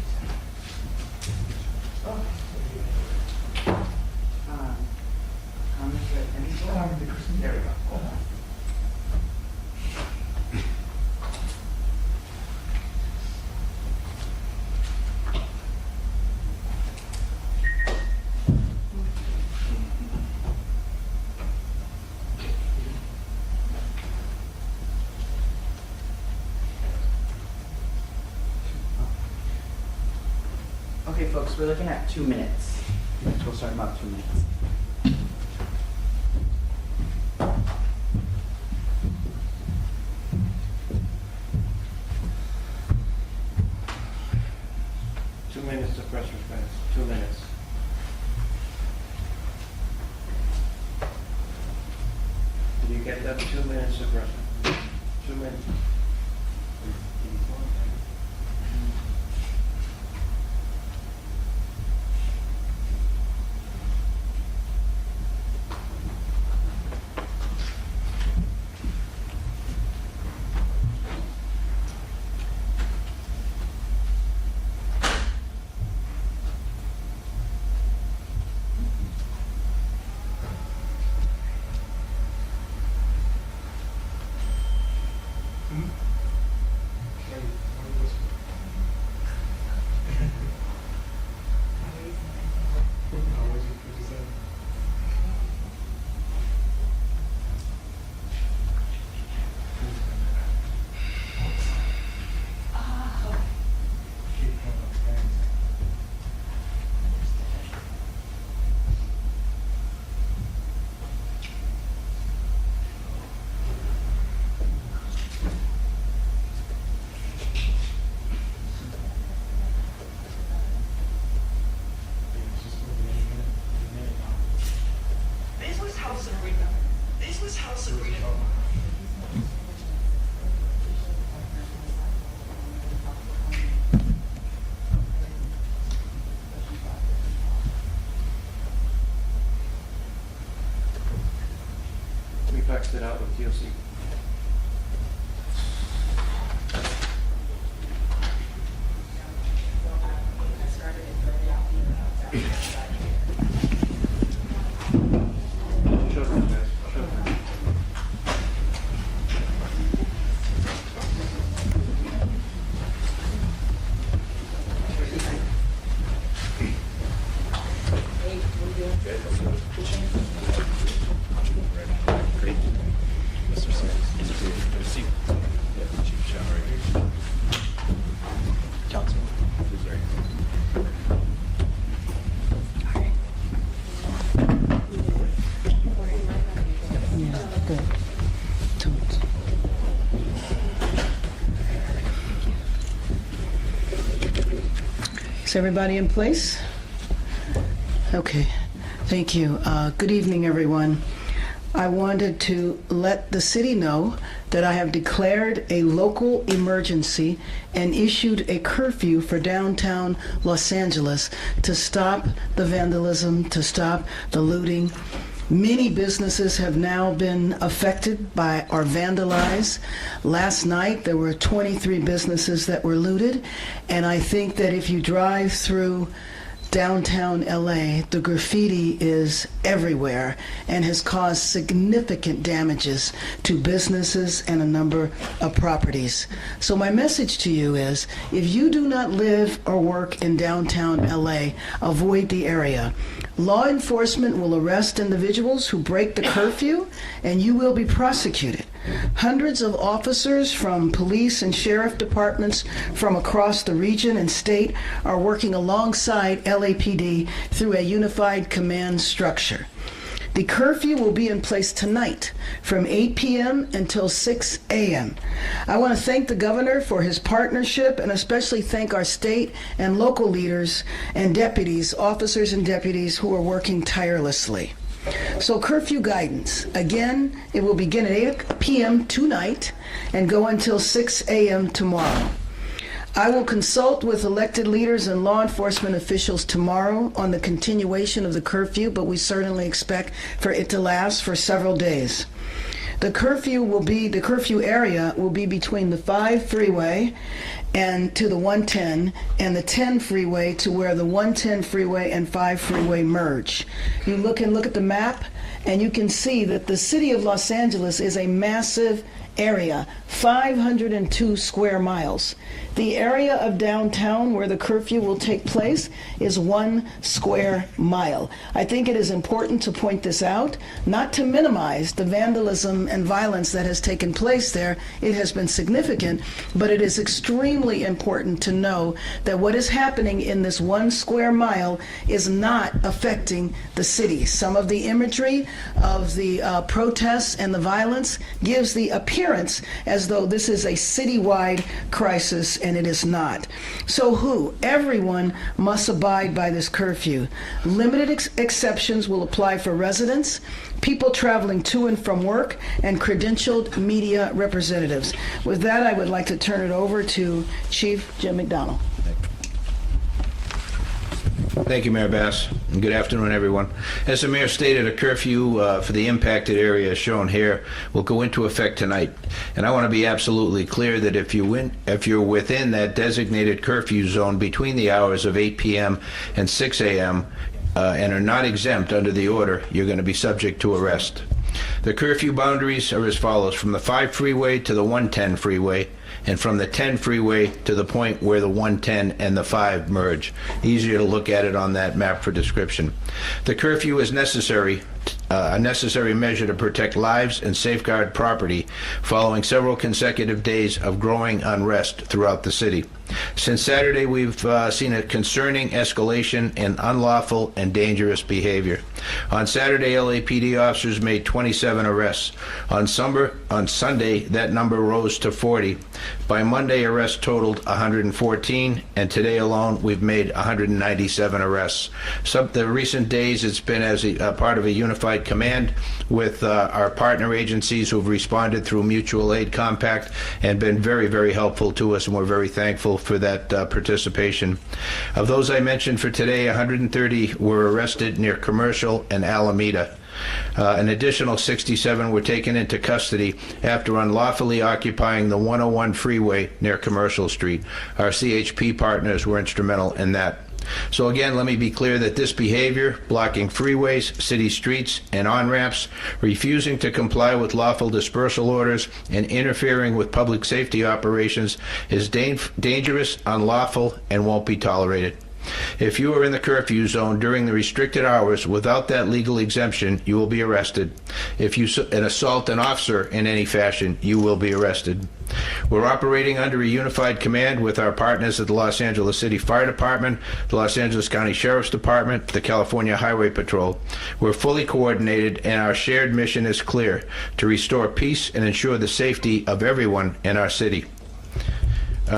Carmen de Cruz. There we go. Hold on. Okay, folks, we're looking at 2 minutes. We'll start in about 2 minutes. To press response. 2 minutes. Did you get that? 2 minutes suppression. 2 minutes. We faxed it out with TOC. Is everybody in place? Okay, thank you. Good evening, everyone. I wanted to let the city know that I have declared a local emergency and issued a curfew for downtown Los Angeles to stop the vandalism, to stop the looting. Many businesses have now been affected by or vandalized. Last night, there were 23 businesses that were looted, and I think that if you drive through downtown LA, the graffiti is everywhere and has caused significant damages to businesses and a number of properties. So my message to you is, if you do not live or work in downtown LA, avoid the area. Law enforcement will arrest individuals who break the curfew, and you will be prosecuted. Hundreds of officers from police and sheriff departments from across the region and state are working alongside LAPD through a unified command structure. The curfew will be in place tonight from 8 p.m. until 6 a.m. I want to thank the governor for his partnership and especially thank our state and local leaders and deputies, officers and deputies who are working tirelessly. So curfew guidance, again, it will begin at 8 p.m. tonight and go until 6 a.m. tomorrow. I will consult with elected leaders and law enforcement officials tomorrow on the continuation of the curfew, but we certainly expect for it to last for several days. The curfew area will be between the 5 freeway and to the 110 and the 10 freeway to where the 110 freeway and 5 freeway merge. You look at the map and you can see that the city of Los Angeles is a massive area, 502 square miles. The area of downtown where the curfew will take place is 1 square mile. I think it is important to point this out, not to minimize the vandalism and violence that has taken place there. It has been significant, but it is extremely important to know that what is happening in this 1 square mile is not affecting the city. Some of the imagery of the protests and the violence gives the appearance as though this is a citywide crisis, and it is not. So everyone must abide by this curfew. Limited exceptions will apply for residents, people traveling to and from work, and credentialed media representatives. With that, I would like to turn it over to Chief Jim McDonnell. Thank you, Mayor Bass, and good afternoon, everyone. As the mayor stated, a curfew for the impacted area shown here will go into effect tonight. And I want to be absolutely clear that if you're within that designated curfew zone between the hours of 8 p.m. and 6 a.m. And are not exempt under the order, you're going to be subject to arrest. The curfew boundaries are as follows: from the 5 freeway to the 110 freeway, and from the 10 freeway to the point where the 110 and the 5 merge. Easier to look at it on that map for description. The curfew is necessary, a necessary measure to protect lives and safeguard property following several consecutive days of growing unrest throughout the city. Since Saturday, we've seen a concerning escalation in unlawful and dangerous behavior. On Saturday, LAPD officers made 27 arrests. On Sunday, that number rose to 40. By Monday, arrests totaled 114, and today alone, we've made 197 arrests. The recent days, it's been as a part of a unified command with our partner agencies who have responded through mutual aid compact and been very, very helpful to us, and we're very thankful for that participation. Of those I mentioned for today, 130 were arrested near Commercial and Alameda. An additional 67 were taken into custody after unlawfully occupying the 101 freeway near Commercial Street. Our CHP partners were instrumental in that. So again, let me be clear that this behavior, blocking freeways, city streets, and on-ramps, refusing to comply with lawful dispersal orders, and interfering with public safety operations is dangerous, unlawful, and won't be tolerated. If you are in the curfew zone during the restricted hours without that legal exemption, you will be arrested. If you assault an officer in any fashion, you will be arrested. We're operating under a unified command with our partners at the Los Angeles City Fire Department, the Los Angeles County Sheriff's Department, the California Highway Patrol. We're fully coordinated, and our shared mission is clear: to restore peace and ensure the safety of everyone in our city.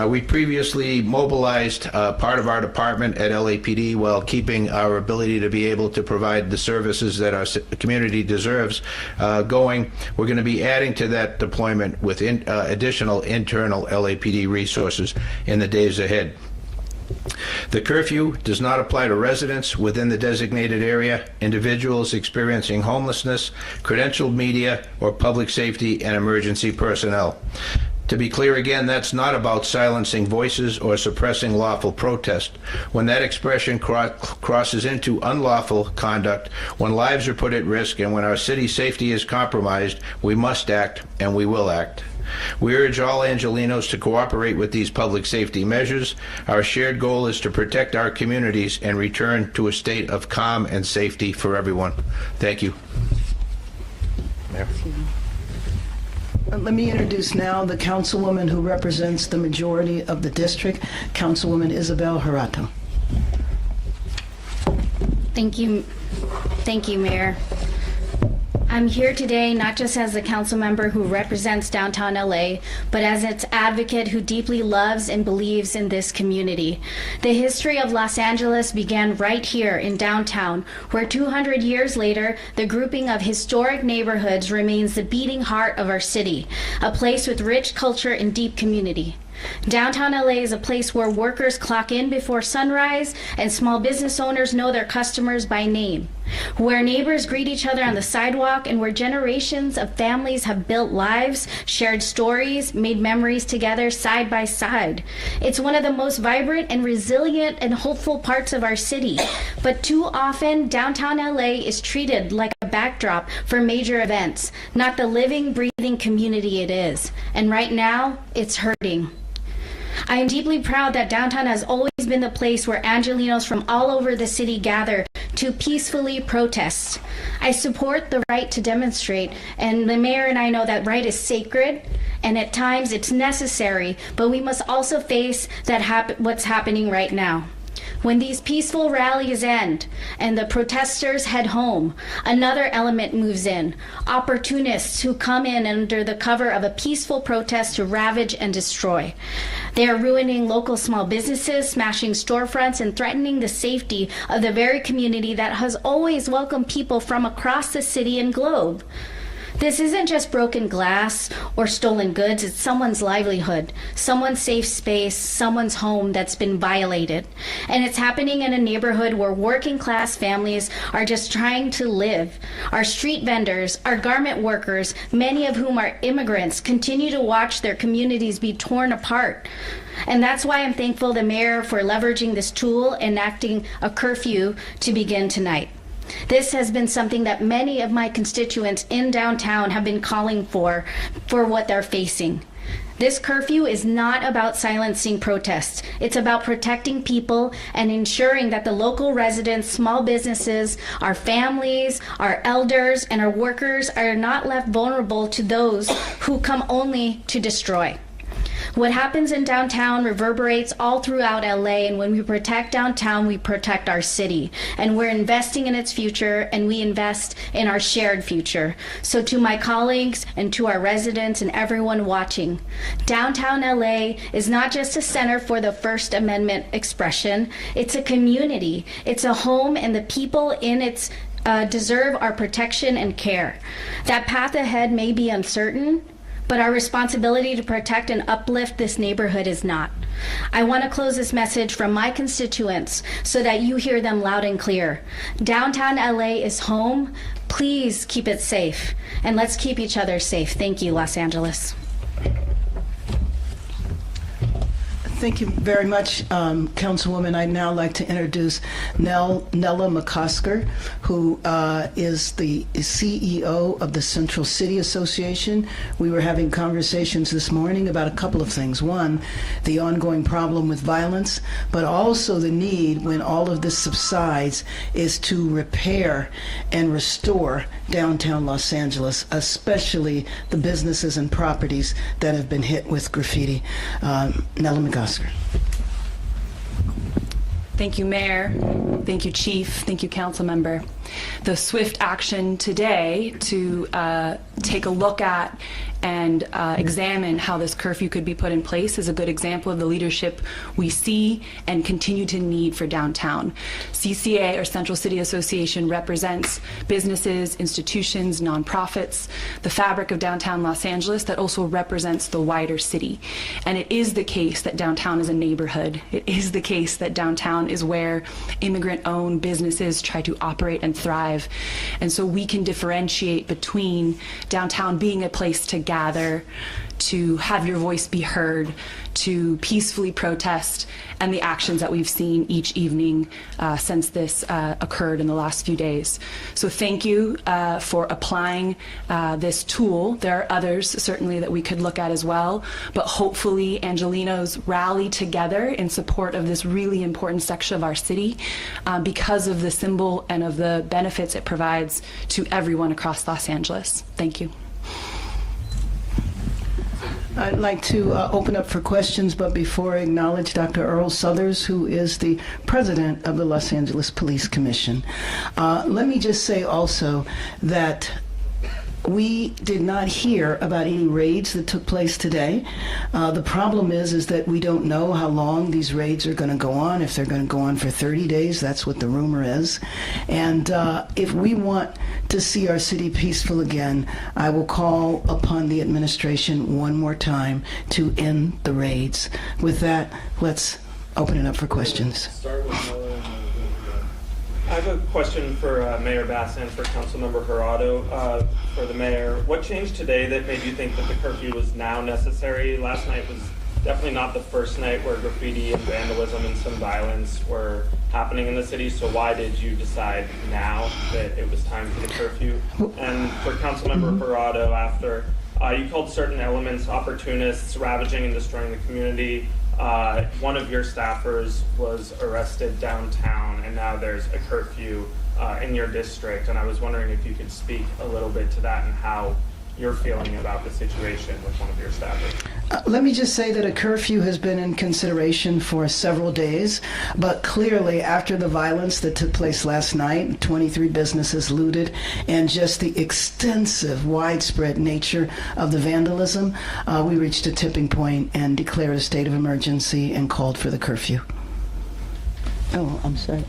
We previously mobilized part of our department at LAPD while keeping our ability to be able to provide the services that our community deserves going. We're going to be adding to that deployment with additional internal LAPD resources in the days ahead. The curfew does not apply to residents within the designated area, individuals experiencing homelessness, credentialed media, or public safety and emergency personnel. To be clear again, that's not about silencing voices or suppressing lawful protest. When that expression crosses into unlawful conduct, when lives are put at risk, and when our city's safety is compromised, we must act, and we will act. We urge all Angelenos to cooperate with these public safety measures. Our shared goal is to protect our communities and return to a state of calm and safety for everyone. Thank you. Mayor. Let me introduce now the councilwoman who represents the majority of the district, Councilwoman Isabel Harato. Thank you, Mayor. I'm here today not just as a council member who represents downtown LA, but as its advocate who deeply loves and believes in this community. The history of Los Angeles began right here in downtown, where 200 years later, the grouping of historic neighborhoods remains the beating heart of our city, a place with rich culture and deep community. Downtown LA is a place where workers clock in before sunrise and small business owners know their customers by name, where neighbors greet each other on the sidewalk, and where generations of families have built lives, shared stories, made memories together side by side. It's one of the most vibrant and resilient and hopeful parts of our city, but too often downtown LA is treated like a backdrop for major events, not the living, breathing community it is. And right now, it's hurting. I am deeply proud that downtown has always been the place where Angelenos from all over the city gather to peacefully protest. I support the right to demonstrate, and the mayor and I know that right is sacred, and at times it's necessary, but we must also face that what's happening right now. When these peaceful rallies end and the protesters head home, another element moves in: opportunists who come in under the cover of a peaceful protest to ravage and destroy. They are ruining local small businesses, smashing storefronts, and threatening the safety of the very community that has always welcomed people from across the city and globe. This isn't just broken glass or stolen goods, it's someone's livelihood, someone's safe space, someone's home that's been violated. And it's happening in a neighborhood where working class families are just trying to live. Our street vendors, our garment workers, many of whom are immigrants, continue to watch their communities be torn apart. And that's why I'm thankful the mayor for leveraging this tool, enacting a curfew to begin tonight. This has been something that many of my constituents in downtown have been calling for what they're facing. This curfew is not about silencing protests. It's about protecting people and ensuring that the local residents, small businesses, our families, our elders, and our workers are not left vulnerable to those who come only to destroy. What happens in downtown reverberates all throughout LA, and when we protect downtown, we protect our city. And we're investing in its future, and we invest in our shared future. So to my colleagues and to our residents and everyone watching, downtown LA is not just a center for the First Amendment expression, it's a community. It's a home, and the people in its deserve our protection and care. That path ahead may be uncertain, but our responsibility to protect and uplift this neighborhood is not. I want to close this message from my constituents so that you hear them loud and clear. Downtown LA is home. Please keep it safe, and let's keep each other safe. Thank you, Los Angeles. Thank you very much, Councilwoman. I'd now like to introduce Nella McCosker, who is the CEO of the Central City Association. We were having conversations this morning about a couple of things. One, the ongoing problem with violence, but also the need, when all of this subsides, is to repair and restore downtown Los Angeles, especially the businesses and properties that have been hit with graffiti. Nella McCosker. Thank you, Mayor. Thank you, Chief. Thank you, Council Member. The swift action today to take a look at and examine how this curfew could be put in place is a good example of the leadership we see and continue to need for downtown. CCA, or Central City Association, represents businesses, institutions, nonprofits, the fabric of downtown Los Angeles that also represents the wider city. And it is the case that downtown is a neighborhood. It is the case that downtown is where immigrant-owned businesses try to operate and thrive. And so we can differentiate between downtown being a place to gather, to have your voice be heard, to peacefully protest, and the actions that we've seen each evening since this occurred in the last few days. So thank you for applying this tool. There are others certainly that we could look at as well, but hopefully Angelenos rally together in support of this really important section of our city because of the symbol and of the benefits it provides to everyone across Los Angeles. Thank you. I'd like to open up for questions, but before I acknowledge Dr. Earl Southers, who is the president of the Los Angeles Police Commission. Let me just say also that we did not hear about any raids that took place today. The problem is that we don't know how long these raids are going to go on. If they're going to go on for 30 days, that's what the rumor is. And if we want to see our city peaceful again, I will call upon the administration one more time to end the raids. With that, let's open it up for questions. Start with Noah. I have a question for Mayor Bass and for Councilmember Jurado. For the mayor, what changed today that made you think that the curfew was now necessary? Last night was definitely not the first night where graffiti and vandalism and some violence were happening in the city, so why did you decide now that it was time for the curfew? And for Councilmember Jurado, after you called certain elements opportunists, ravaging and destroying the community. One of your staffers was arrested downtown, and now there's a curfew in your district. And I was wondering if you could speak a little bit to that and how you're feeling about the situation with one of your staffers. Let me just say that a curfew has been in consideration for several days, but clearly after the violence that took place last night, 23 businesses looted, and just the extensive, widespread nature of the vandalism, we reached a tipping point and declared a state of emergency and called for the curfew. Oh, I'm sorry.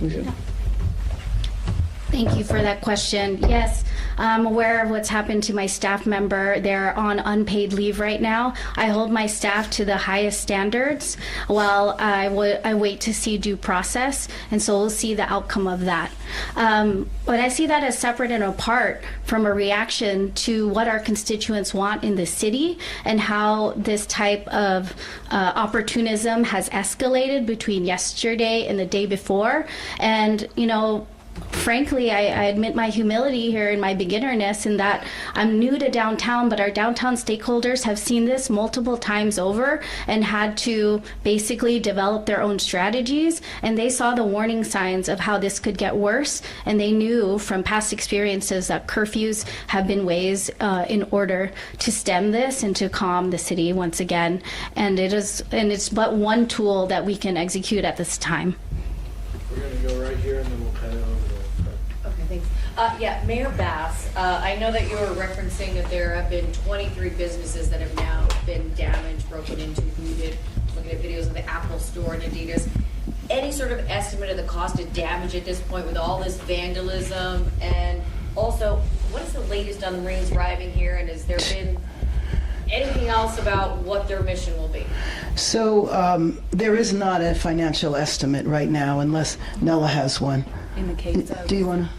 Thank you for that question. Yes, I'm aware of what's happened to my staff member. They're on unpaid leave right now. I hold my staff to the highest standards while I wait to see due process, and so we'll see the outcome of that. But I see that as separate and apart from a reaction to what our constituents want in the city and how this type of opportunism has escalated between yesterday and the day before. And, you know, frankly, I admit my humility here and my beginnerness in that I'm new to downtown, but our downtown stakeholders have seen this multiple times over and had to basically develop their own strategies. And they saw the warning signs of how this could get worse. And they knew from past experiences that curfews have been ways in order to stem this and to calm the city once again. And it's but one tool that we can execute at this time. We're going to go right here and then we'll cut it over. Okay, thanks. Yeah, Mayor Bass, I know that you were referencing that there have been 23 businesses that have now been damaged, broken into, looted, looking at videos of the Apple Store and Adidas. Any sort of estimate of the cost of damage at this point with all this vandalism? And also, what is the latest on the Marines arriving here, and has there been anything else about what their mission will be? So there is not a financial estimate right now unless Nella has one. In the case of, do you want to?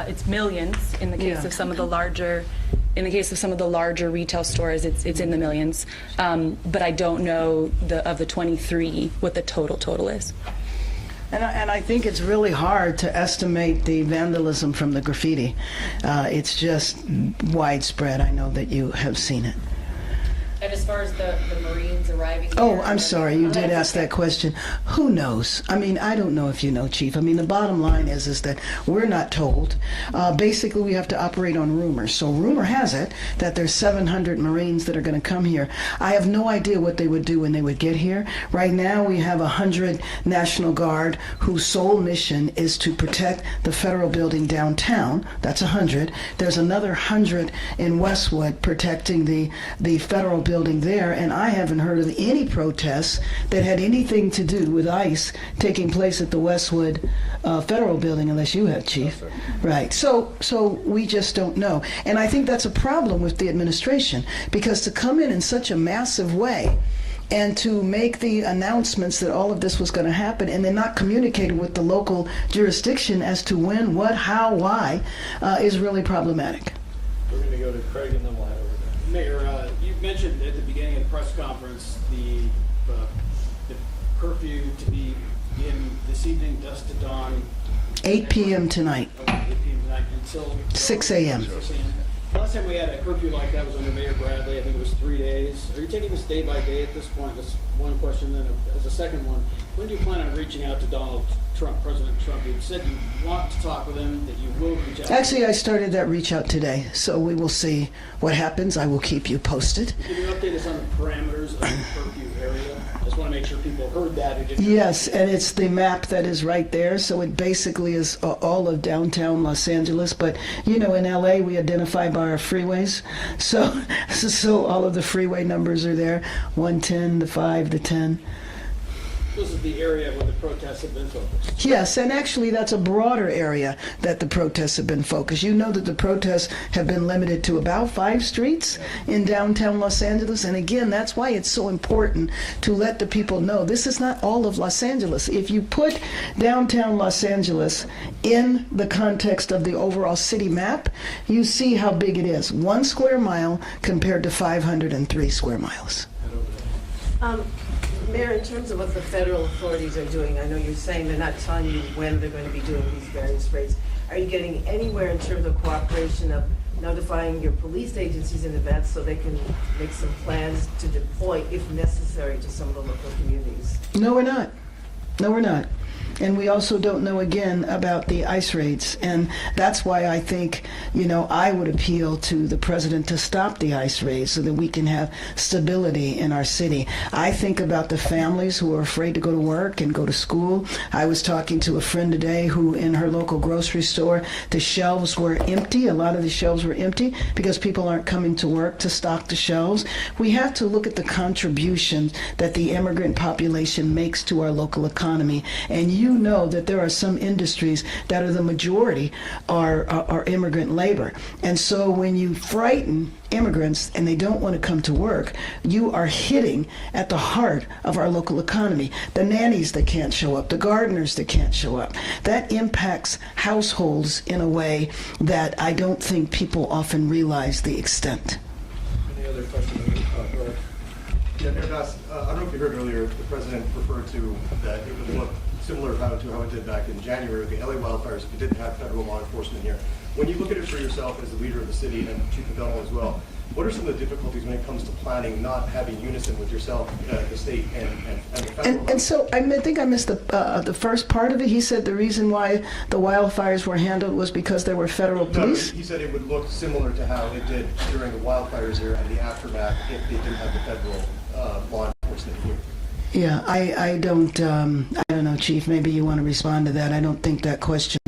It's millions. In the case of some of the larger, retail stores, it's in the millions. But I don't know of the 23 what the total is. And I think it's really hard to estimate the vandalism from the graffiti. It's just widespread. I know that you have seen it. And as far as the Marines arriving here, Oh, I'm sorry, you did ask that question. Who knows? I mean, I don't know if you know, Chief. I mean, the bottom line is that we're not told. Basically, we have to operate on rumors. So rumor has it that there's 700 Marines that are going to come here. I have no idea what they would do when they would get here. Right now, we have 100 National Guard whose sole mission is to protect the federal building downtown. That's 100. There's another 100 in Westwood protecting the federal building there, and I haven't heard of any protests that had anything to do with ICE taking place at the Westwood federal building, unless you have, Chief. Right. So we just don't know. And I think that's a problem with the administration, because to come in such a massive way and to make the announcements that all of this was going to happen and then not communicating with the local jurisdiction as to when, what, how, why, is really problematic. We're going to go to Craig and then we'll head over there. Mayor, you mentioned at the beginning of the press conference the curfew to be in this evening, dusk to dawn. 8 p.m. tonight. Okay, 8 p.m. tonight until 6 a.m. 6 a.m. Last time we had a curfew like that was under Mayor Bradley. I think it was 3 days. Are you taking this day by day at this point? That's one question. Then as a second one, when do you plan on reaching out to Donald Trump, President Trump. You said you want to talk with him, that you will reach out. Actually, I started that reach out today, so we will see what happens. I will keep you posted. Can you update us on the parameters of the curfew area? I just want to make sure people heard that. Yes, and it's the map that is right there, so it basically is all of downtown Los Angeles. But you know, in LA, we identify by our freeways, so all of the freeway numbers are there: 110, the 5, the 10. This is the area where the protests have been focused. Yes, and actually that's a broader area that the protests have been focused. You know that the protests have been limited to about 5 streets in downtown Los Angeles, and again, that's why it's so important to let the people know this is not all of Los Angeles. If you put downtown Los Angeles in the context of the overall city map, you see how big it is. 1 square mile compared to 503 square miles. Mayor, in terms of what the federal authorities are doing, I know you're saying they're not telling you when they're going to be doing these various raids. Are you getting anywhere in terms of cooperation of notifying your police agencies in advance so they can make some plans to deploy, if necessary, to some of the local communities? No, we're not. No, we're not. And we also don't know, again, about the ICE raids. And that's why I think, you know, I would appeal to the president to stop the ICE raids so that we can have stability in our city. I think about the families who are afraid to go to work and go to school. I was talking to a friend today who, in her local grocery store, the shelves were empty. A lot of the shelves were empty because people aren't coming to work to stock the shelves. We have to look at the contribution that the immigrant population makes to our local economy. And you know that there are some industries that are the majority are immigrant labor. And so when you frighten immigrants and they don't want to come to work, you are hitting at the heart of our local economy. The nannies that can't show up, the gardeners that can't show up. That impacts households in a way that I don't think people often realize the extent. Any other questions? Yeah, Mayor Bass, I don't know if you heard earlier, the president referred to that it would look similar to how it did back in January with the LA wildfires if you didn't have federal law enforcement here. When you look at it for yourself as the leader of the city and Chief of Dental as well, what are some of the difficulties when it comes to planning, not having unison with yourself, the state, and the federal? And so I think I missed the first part of it. He said the reason why the wildfires were handled was because there were federal police? No, he said it would look similar to how it did during the wildfires here and the aftermath if they didn't have the federal law enforcement here. Yeah, I don't know, Chief, maybe you want to respond to that. I don't think that question,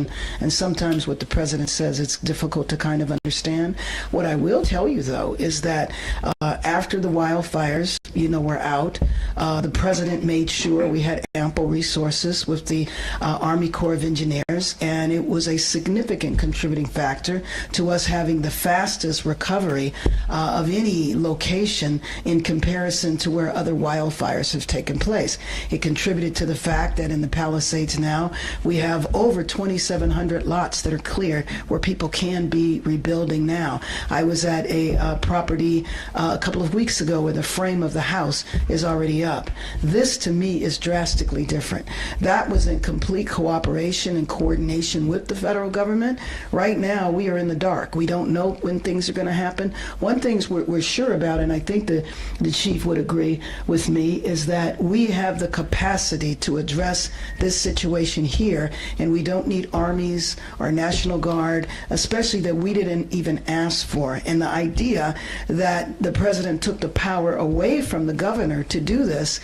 and sometimes what the president says, it's difficult to kind of understand. What I will tell you, though, is that after the wildfires, were out, the president made sure we had ample resources with the Army Corps of Engineers, and it was a significant contributing factor to us having the fastest recovery of any location in comparison to where other wildfires have taken place. It contributed to the fact that in the Palisades now we have over 2,700 lots that are cleared where people can be rebuilding now. I was at a property a couple of weeks ago where the frame of the house is already up. This to me is drastically different. That was in complete cooperation and coordination with the federal government. Right now we are in the dark. We don't know when things are going to happen. One thing we're sure about, and I think the chief would agree with me, is that we have the capacity to address this situation here, and we don't need armies or National Guard, especially that we didn't even ask for. And the idea that the president took the power away from the governor to do this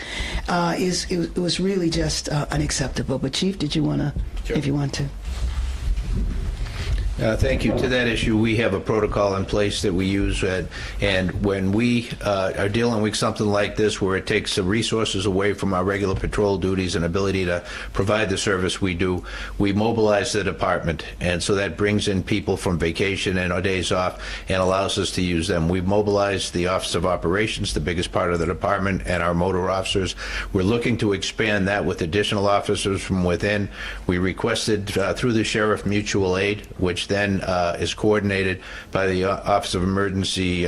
it was really just unacceptable. But Chief, did you want to, sure, if you want to? Thank you. To that issue, we have a protocol in place that we use, and when we are dealing with something like this where it takes the resources away from our regular patrol duties and ability to provide the service we do, we mobilize the department, and so that brings in people from vacation and our days off and allows us to use them. We've mobilized the Office of Operations, the biggest part of the department, and our motor officers. We're looking to expand that with additional officers from within. We requested through the Sheriff Mutual Aid, which then is coordinated by the Office of Emergency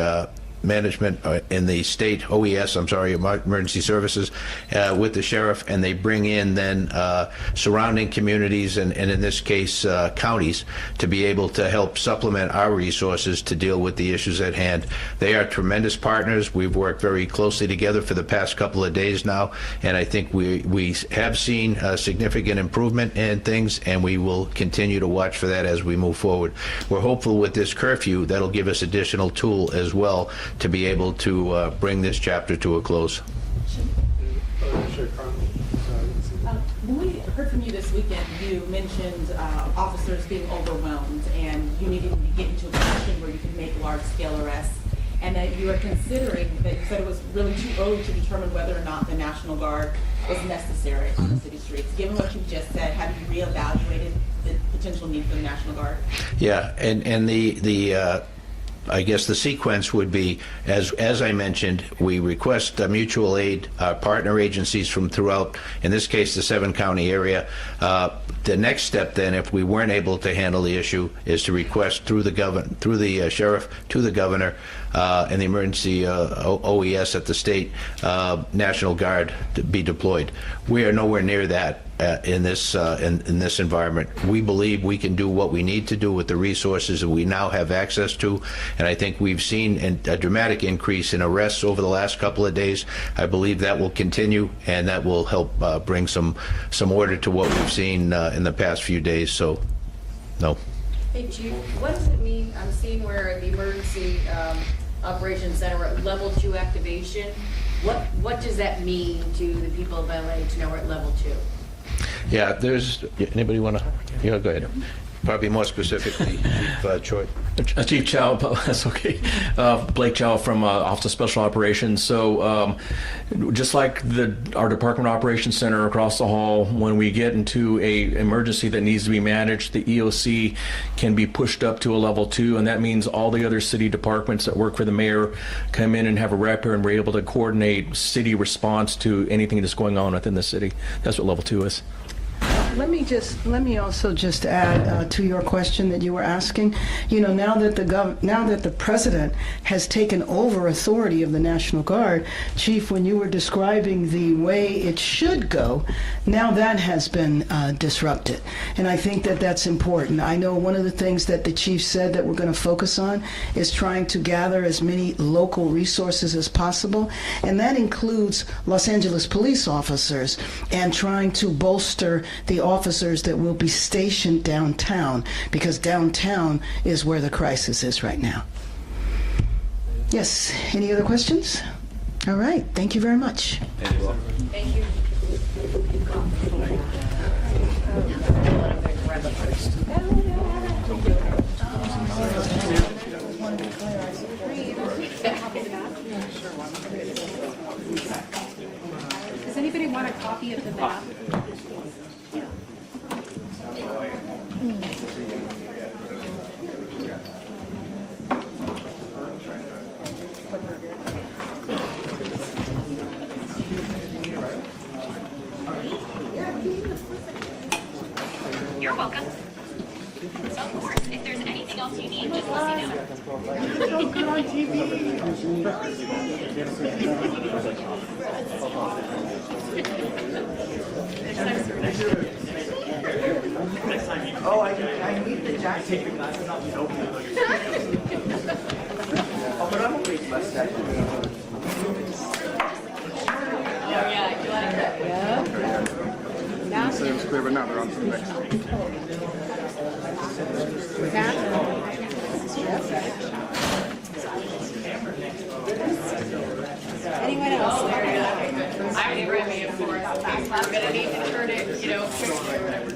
management in the state, OES, I'm sorry, emergency services, with the sheriff, and they bring in then surrounding communities and in this case counties to be able to help supplement our resources to deal with the issues at hand. They are tremendous partners. We've worked very closely together for the past couple of days now, and I think we have seen a significant improvement in things, and we will continue to watch for that as we move forward. We're hopeful with this curfew that'll give us additional tool as well to be able to bring this chapter to a close. When we heard from you this weekend, you mentioned officers being overwhelmed and you needed to get into a position where you could make large-scale arrests, and that you were considering, that you said it was really too early to determine whether or not the National Guard was necessary on the city streets. Given what you've just said, have you reevaluated the potential need for the National Guard? Yeah, and the I guess the sequence would be, as I mentioned, we request mutual aid, partner agencies from throughout, in this case, the 7-county area. The next step then, if we weren't able to handle the issue, is to request through the sheriff to the governor and the emergency OES at the state National Guard to be deployed. We are nowhere near that. In this environment, we believe we can do what we need to do with the resources that we now have access to, and I think we've seen a dramatic increase in arrests over the last couple of days. I believe that will continue, and that will help bring some order to what we've seen in the past few days. So, no. Hey, Chief, what does it mean? I'm seeing where the Emergency Operations Center we're at level 2 activation. What does that mean to the people of LA to know we're at level 2? Yeah, there's, anybody want to, yeah, go ahead. Probably more specifically, Chief Choi. Chief Chow, that's okay. Blake Chow from Office of Special Operations. So just like our Department of Operations Center across the hall, when we get into a emergency that needs to be managed, the EOC can be pushed up to a level 2, and that means all the other city departments that work for the mayor come in and have a rep and we're able to coordinate city response to anything that's going on within the city. That's what level 2 is. Let me also just add to your question that you were asking. You know, now that the president has taken over authority of the National Guard, Chief, when you were describing the way it should go, now that has been disrupted, and I think that that's important. I know one of the things that the chief said that we're going to focus on is trying to gather as many local resources as possible, and that includes Los Angeles police officers and trying to bolster the officers that will be stationed downtown, because downtown is where the crisis is right now. Yes, any other questions? All right, thank you very much. Thank you. Does anybody want a copy of the map? You're welcome. Of course, if there's anything else you need, just let me know. You're so good on TV. Oh, I need the jacket. Take your glasses off and open it. Oh, but I'm okay with my stack. Yeah, I like that. Yeah. Now it was clear, but now they're on to the next. Anyone else? I already read me for it. I'm gonna need to turn it, you know, quickly or whatever.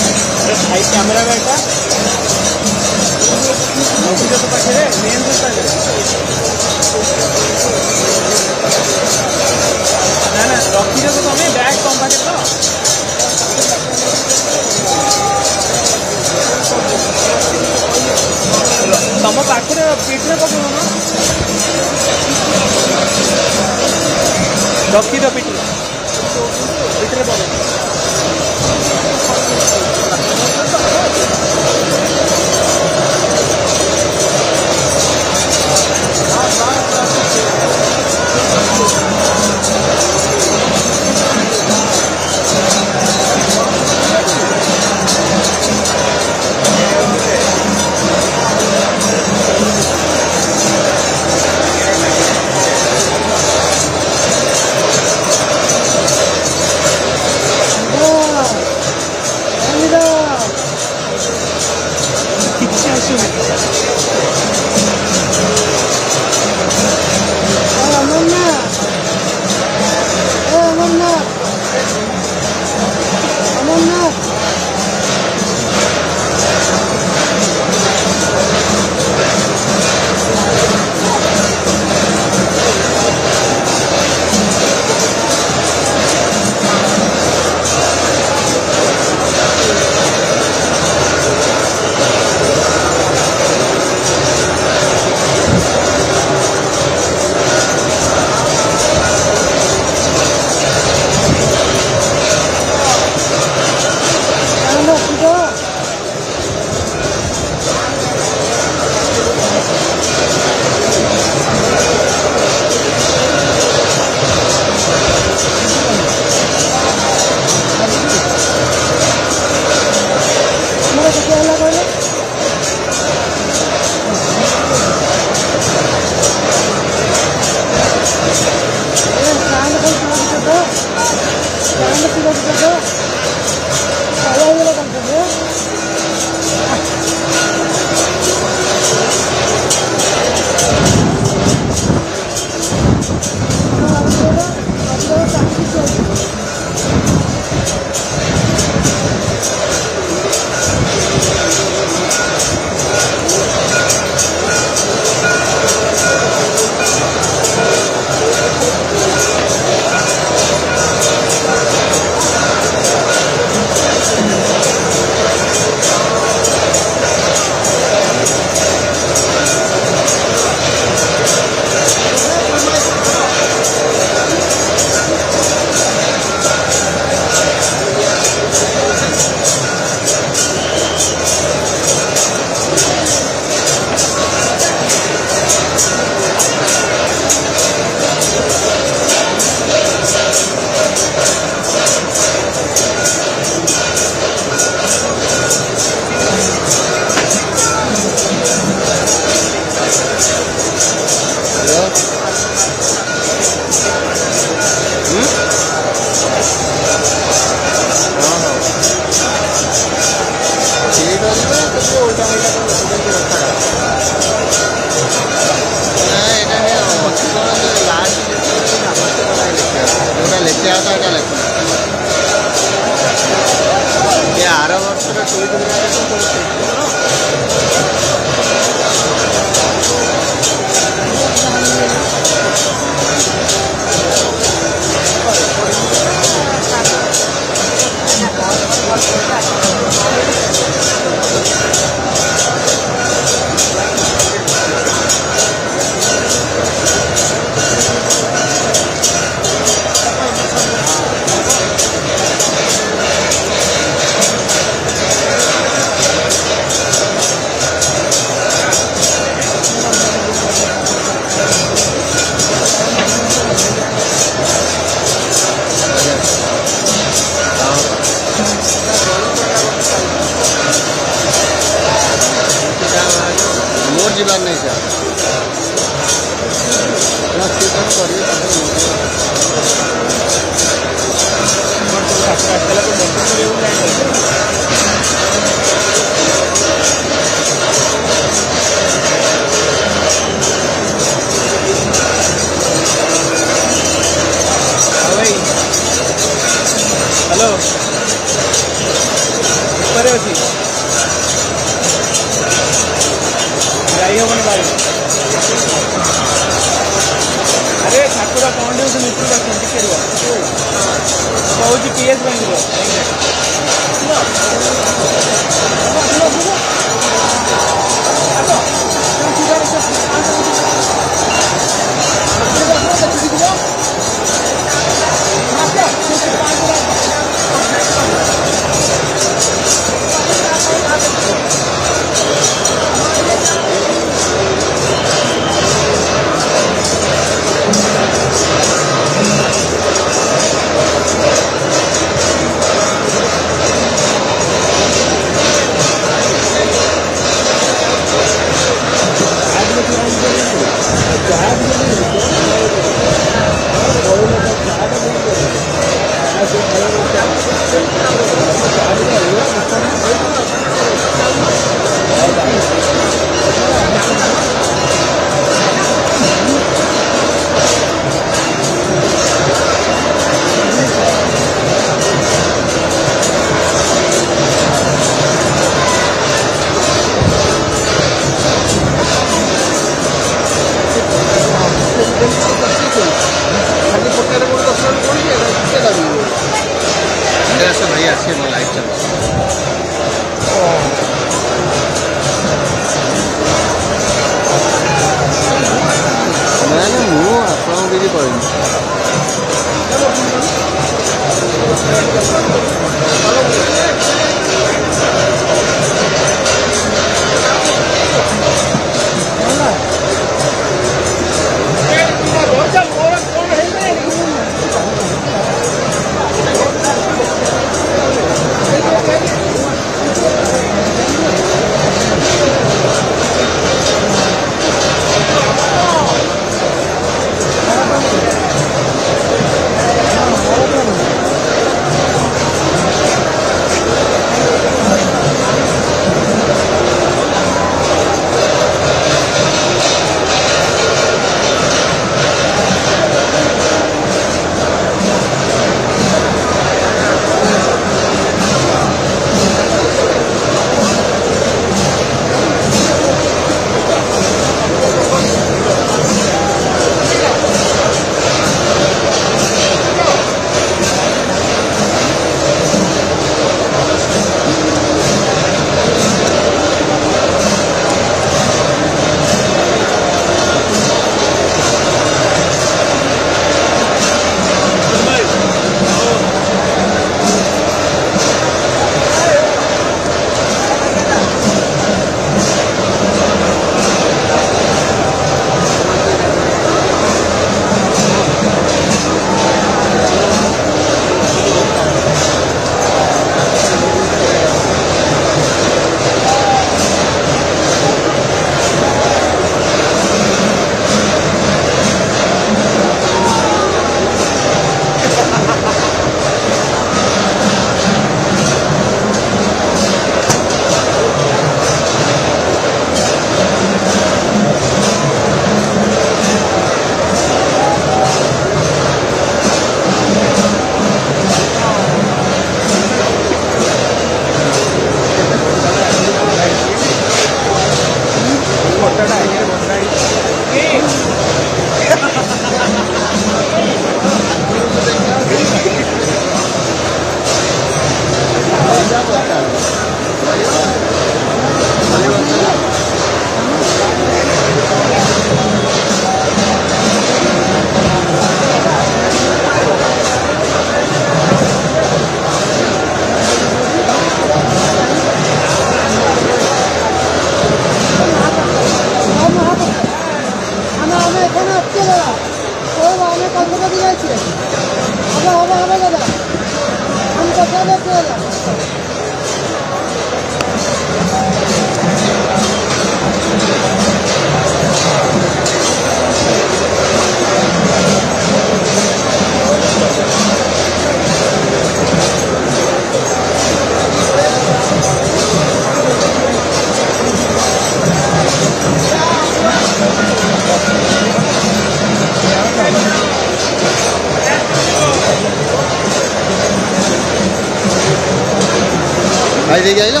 भाई देखिए आइलो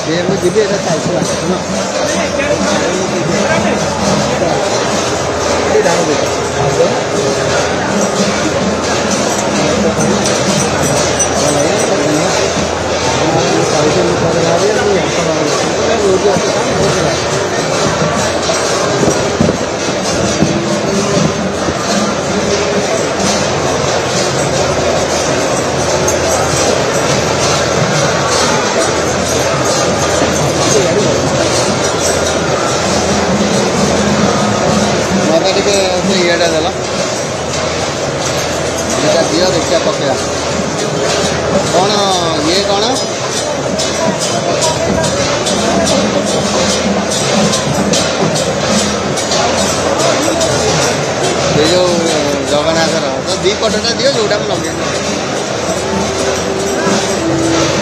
ये मैं जिबे এটা চাইছি না শোনো এই দাঁড়াবে माता टिके से इएटा देला এটা দিও ଦେଖିଆ ପକେଇବା କଣ ଇଏ କଣ ଏ ଯୋଉ ଜଗନ୍ନାଥର ତ ଦି ପଟଟା ଦିଅ ଯୋଉଟା ମୁଁ ଲଗେଇବି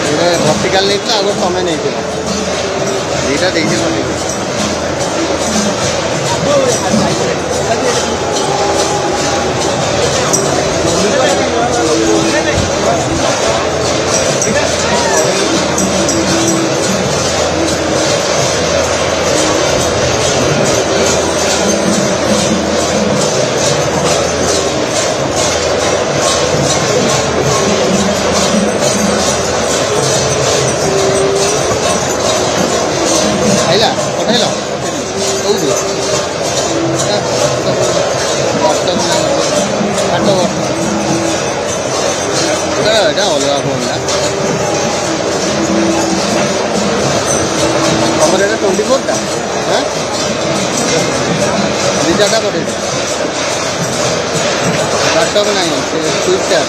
ଗୋଟେ ଭର୍ଟିକାଲ ନେଇଥିଲା ଆଉ ଗୋଟେ ତମେ ନେଇଥିଲ ଦିଟା ଦେଇଛି ଲଗେଇବି आइला पठाइल कौन এটা অলগা ফোন না আমার এটা 24টা হ্যাঁ দুইটা করে ল্যাপটপ নাই সুইচটা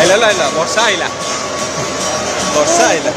Aila, aila, borsa aila. Borsa aila.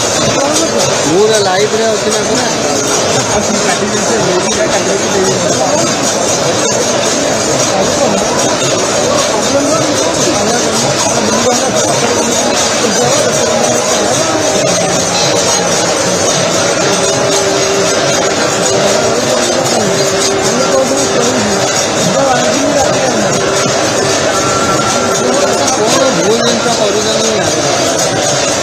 पूरा लाइव रे होती ना भूल जिनका ओरिजिनल नहीं आ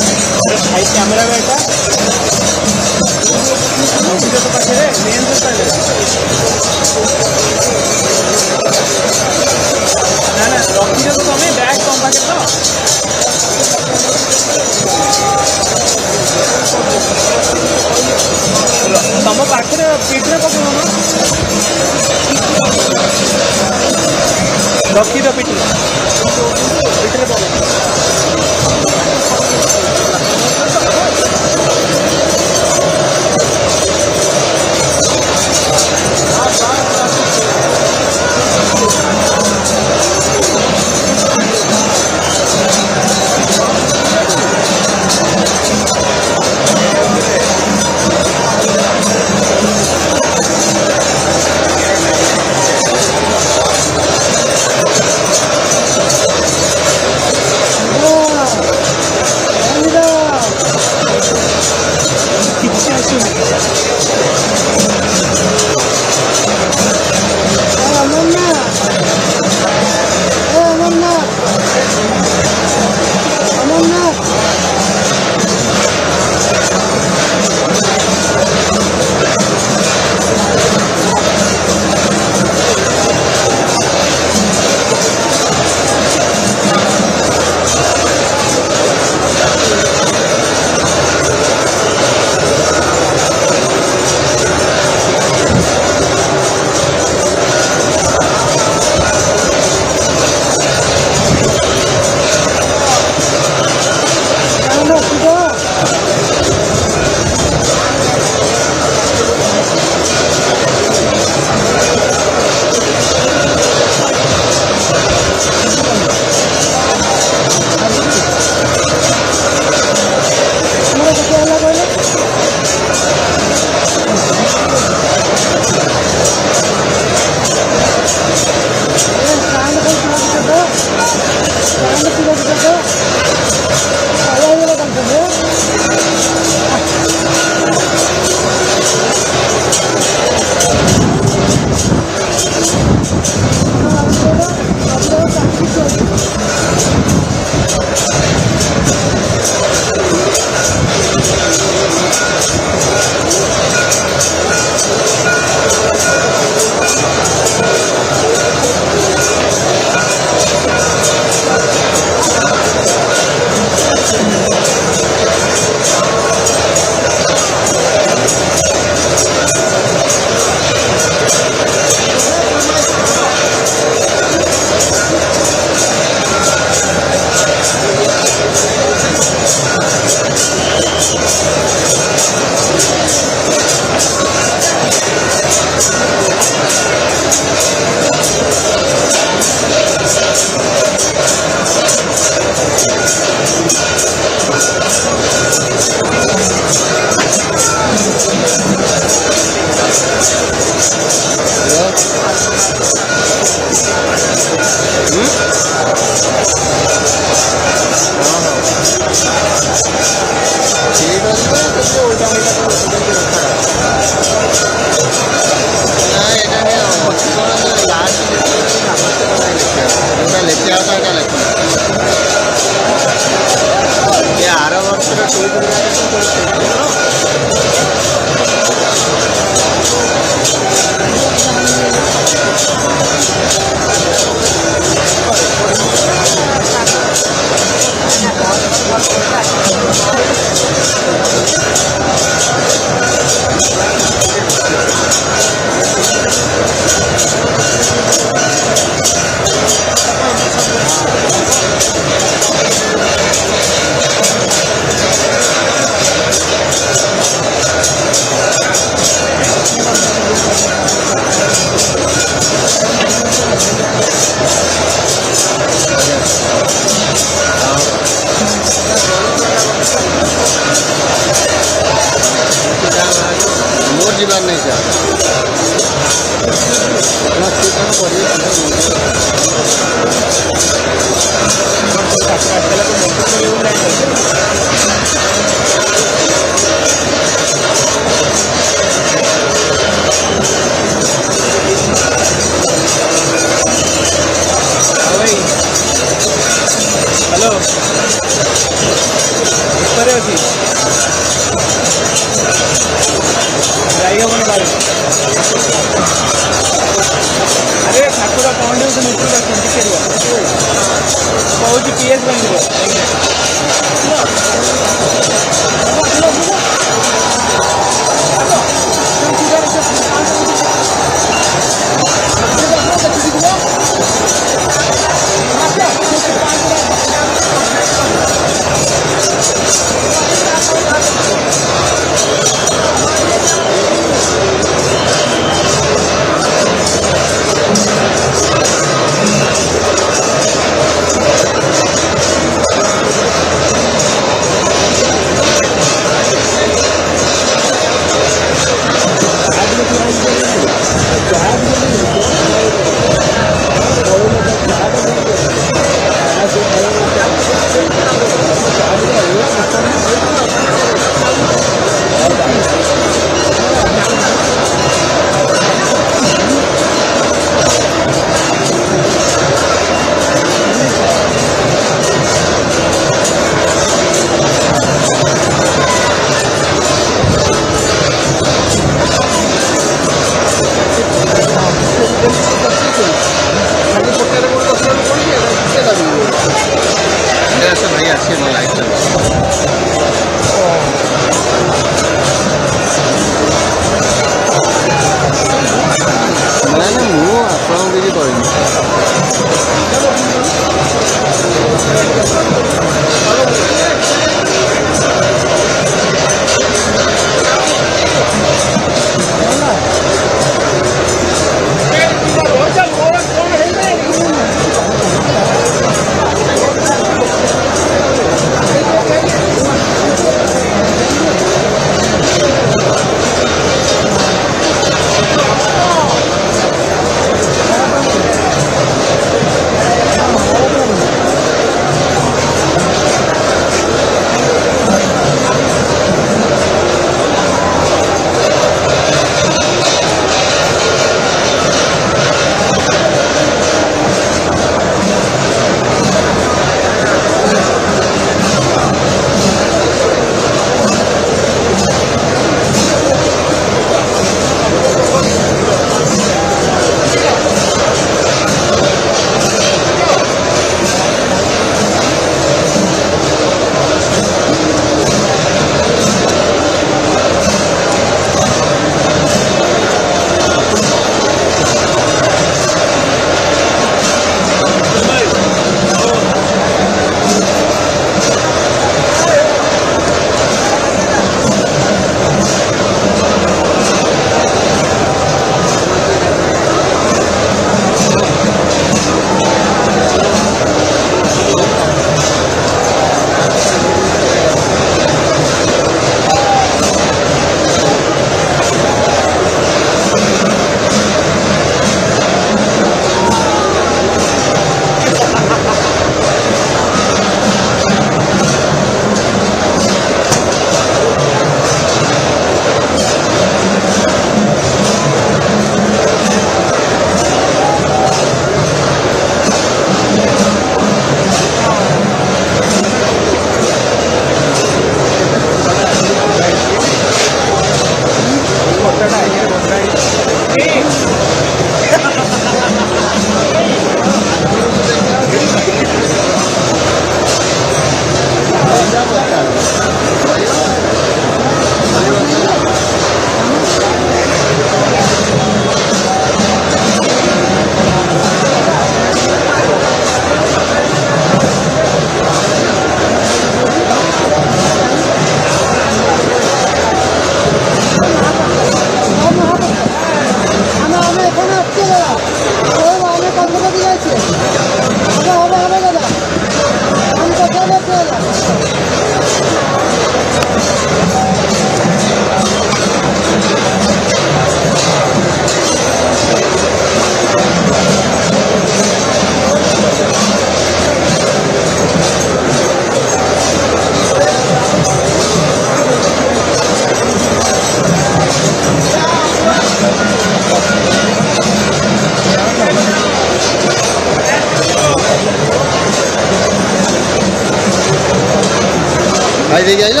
ଭାଇ ଦେଇକି ଆଇଲ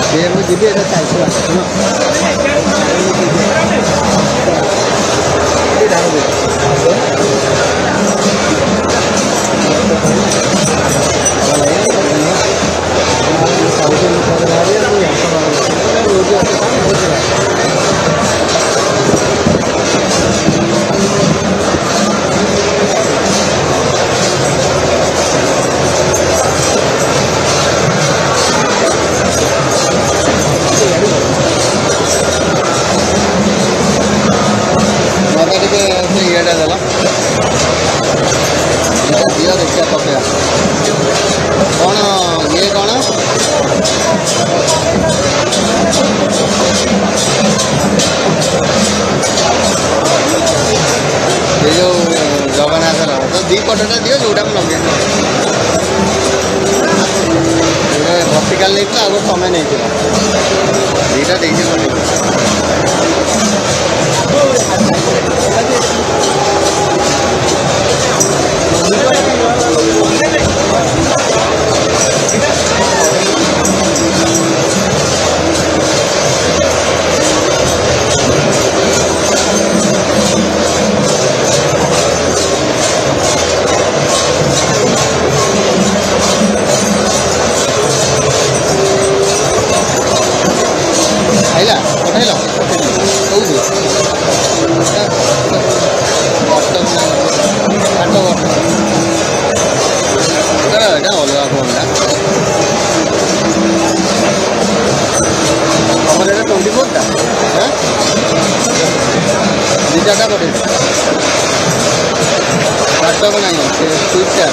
ସେ ମୁଁ ଯିବି ଏଇଟା ଚାଲିଛି ଶୁଣ ଭର୍ଟିକାଲ ନେଇଥିଲା ଆଉ ଗୋଟେ ତମେ ନେଇଥିଲ ଦୁଇଟା ଦେଇଥିଲ ଆଇଲା ପଠାଇଲ କୋଉଠି ଏଇଟା ଅଲଗା ଫୋନ୍ଟା ତମର ଏଇଟା 24ଟା ହଁ ଦୁଇ ଚାରିଟା ପଠେଇଲ ଲ୍ୟାପଟପ୍ ନାହିଁ ସେ ସୁଇଚ୍ଟା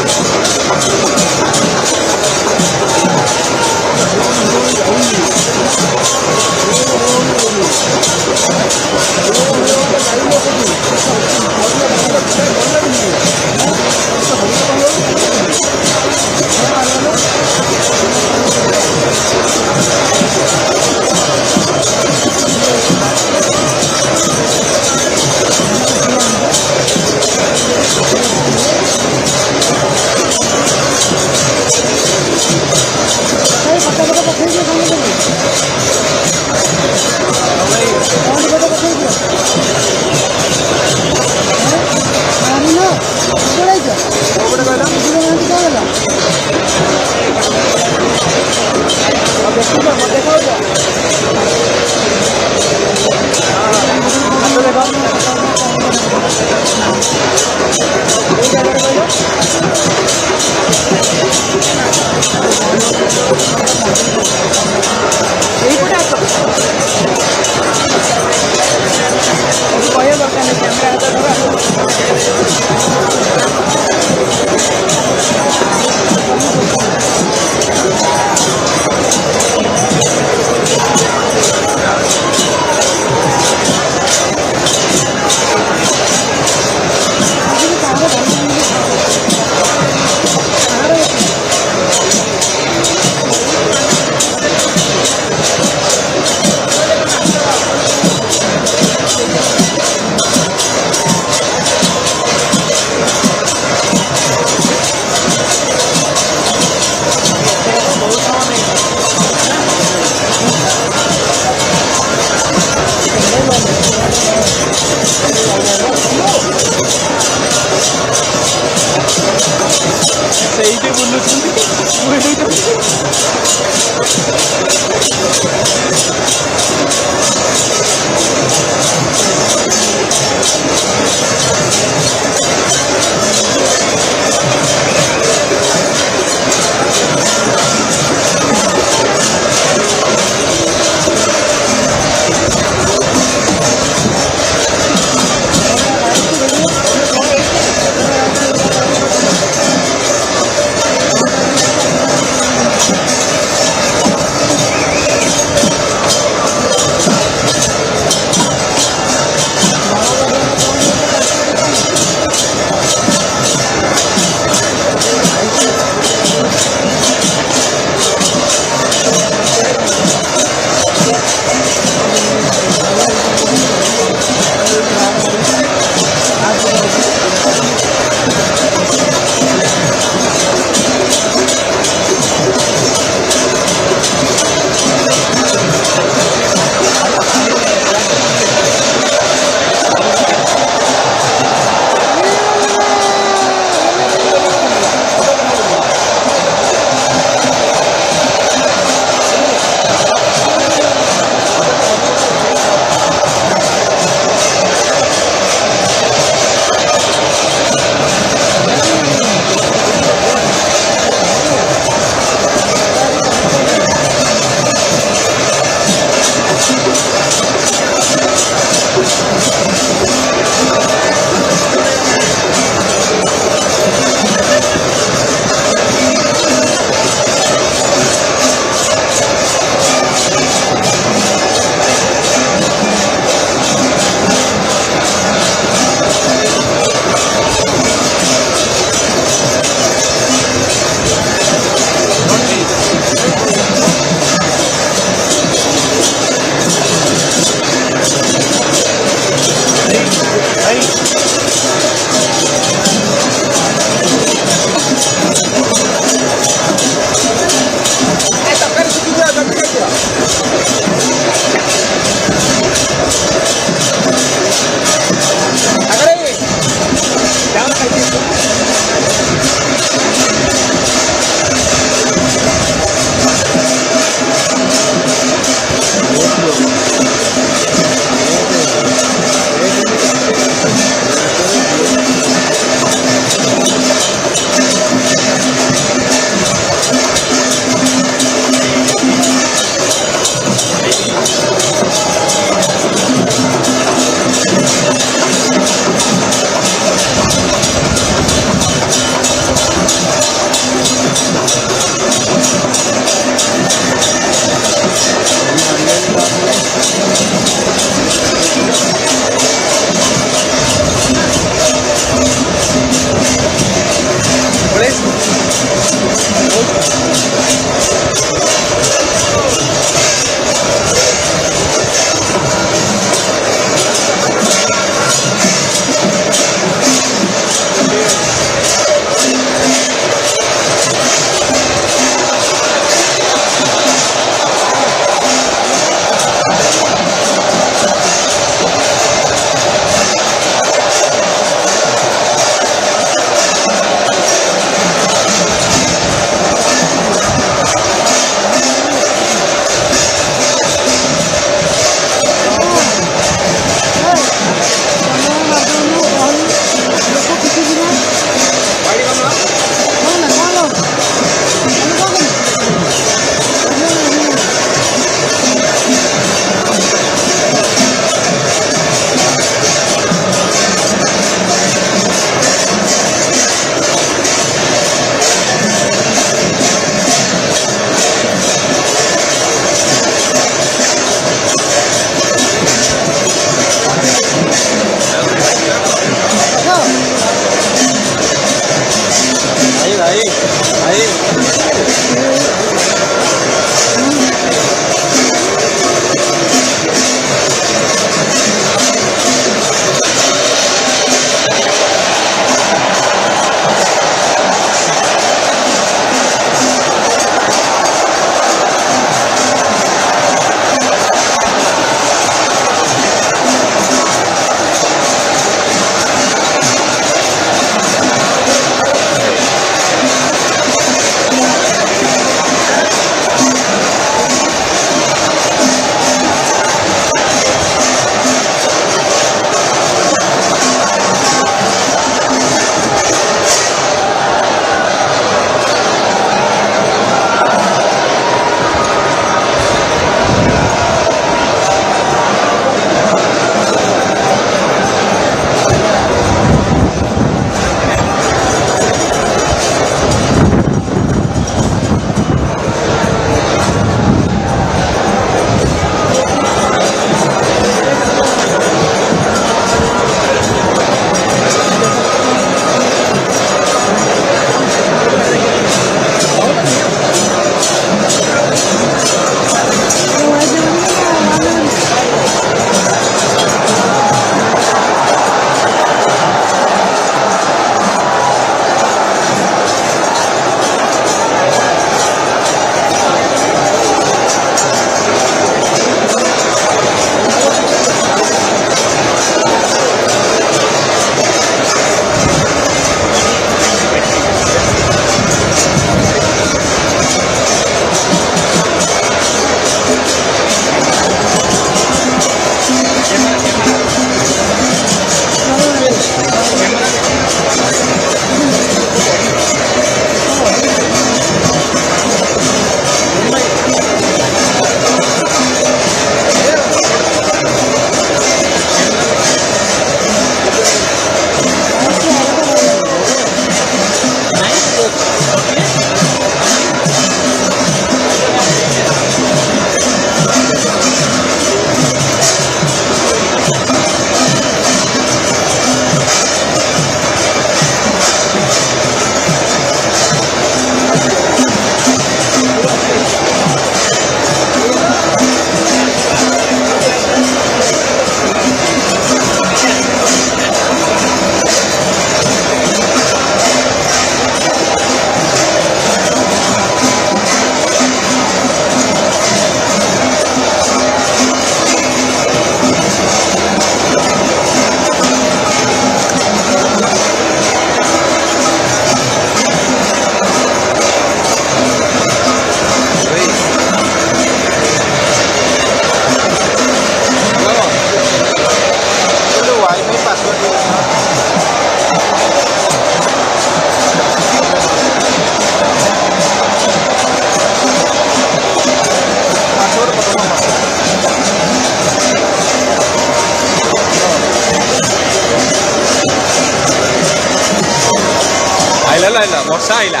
ଆଇଲା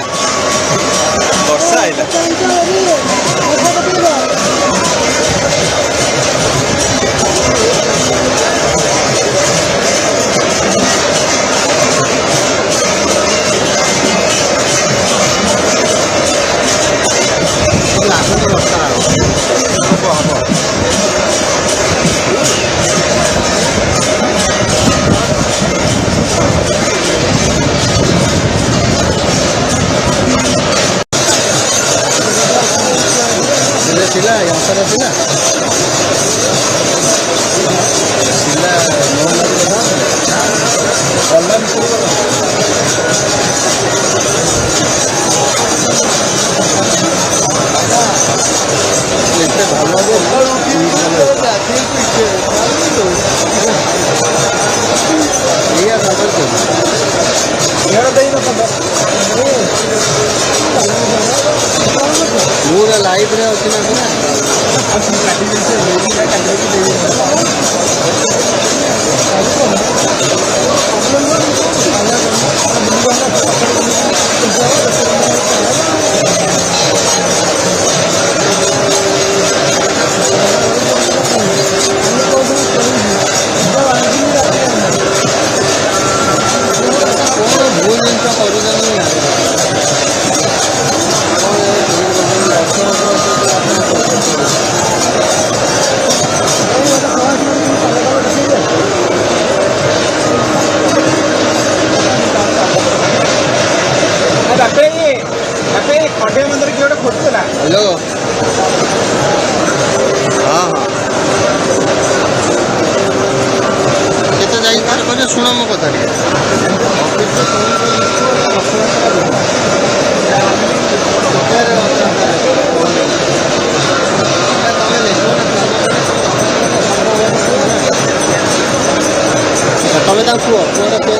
ବର୍ଷା ଆଇଲା sila yang sana sila sila mau lagi online iya kabar tuh ya ada ini kabar पूरा लाइव रहे होती ना भूल इनका ओरिजिनल नहीं आ हेलो हाँ हाँ केते जाई तार करे सुना मो कथा रे तमे ता कुआ कुआ पे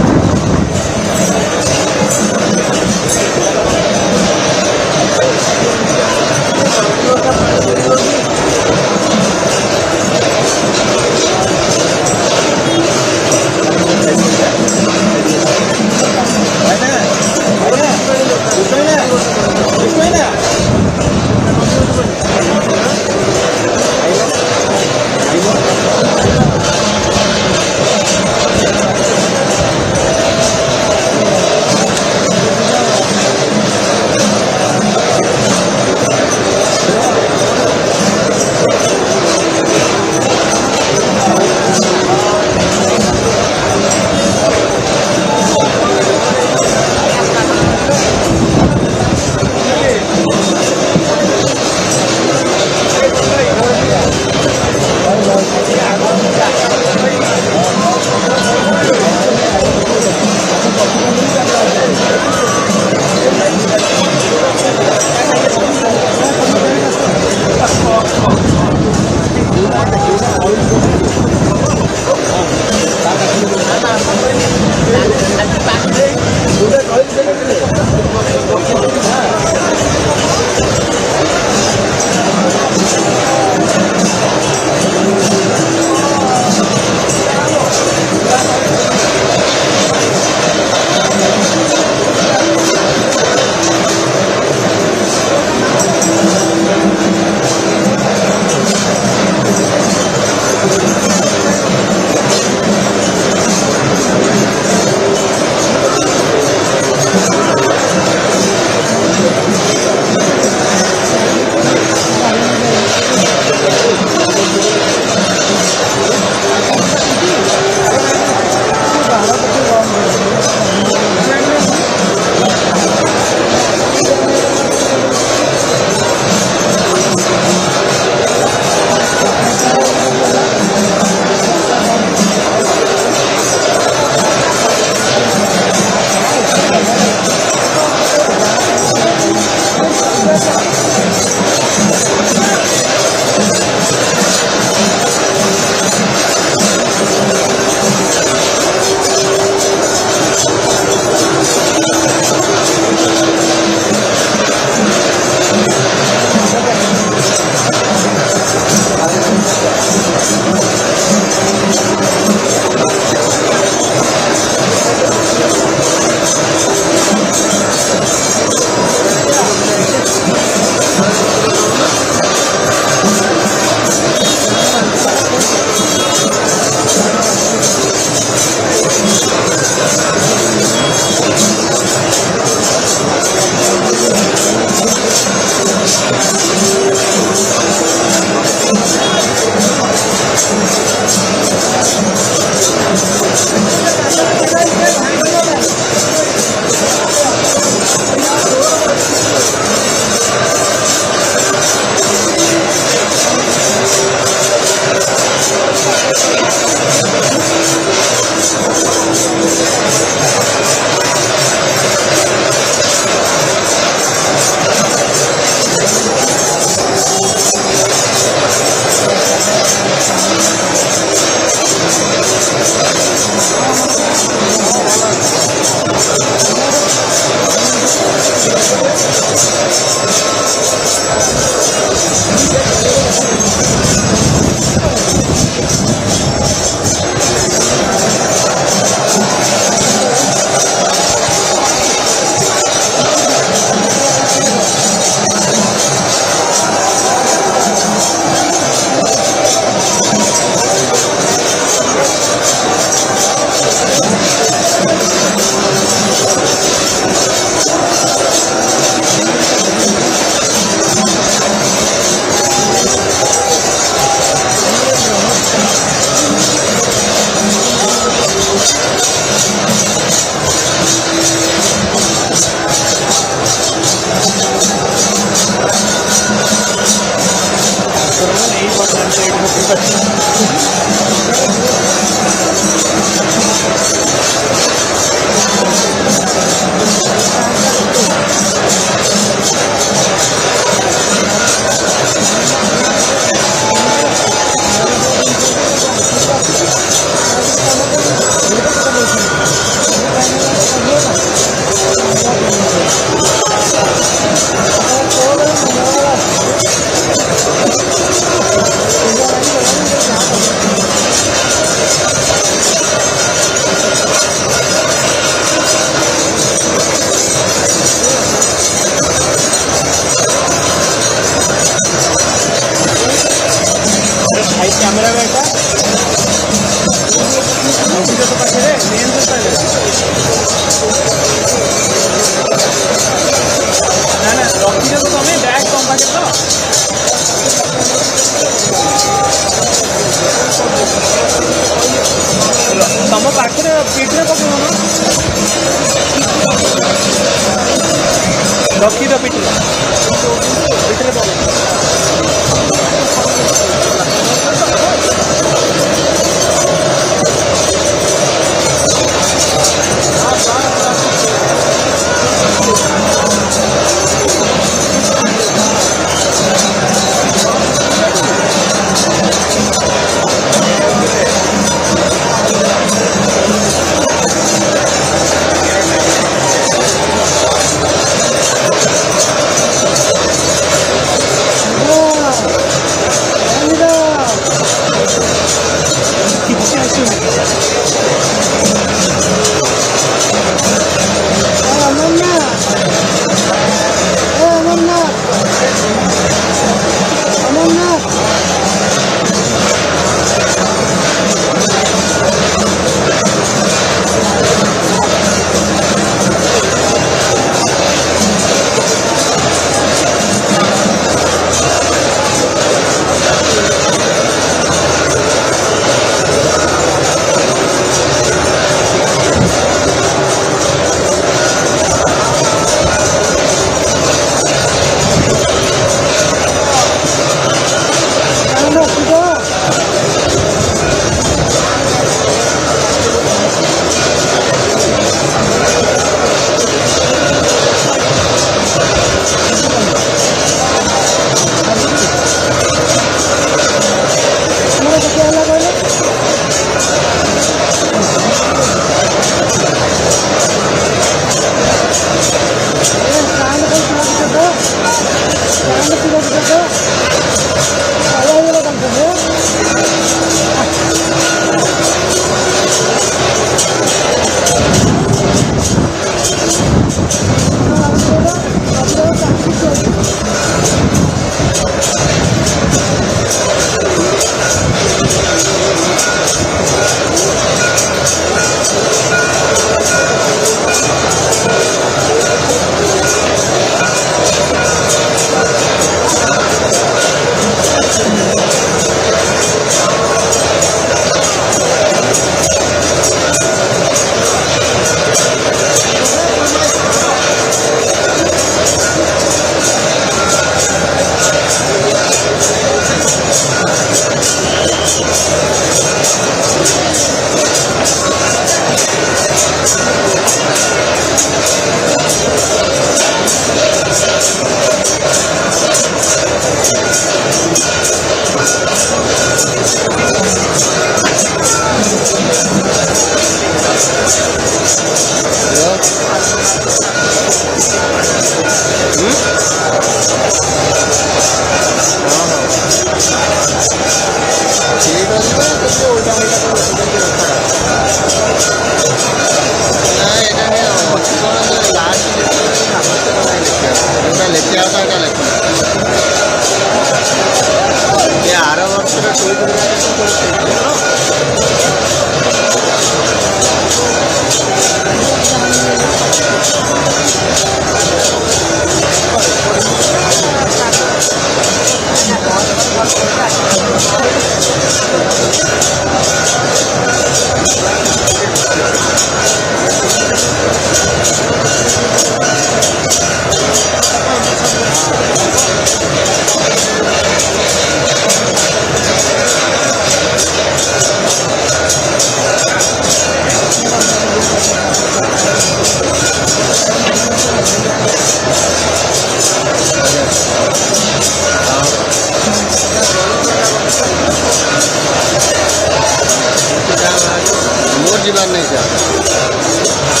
ଯିବାର ନାହିଁ ସାର୍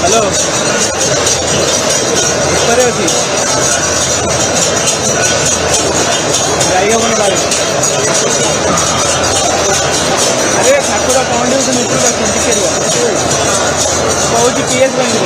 हेलो ଉପରେ ଅଛି ଯାଇକି କ'ଣ ବାହାରେ ଆରେ ଠାକୁର କ'ଣ ହେଉଛି ମିଟିଂ କରୁଛନ୍ତି ଟିକେ ରୁହ କହୁଛି ପିଏସ୍ ବନିବ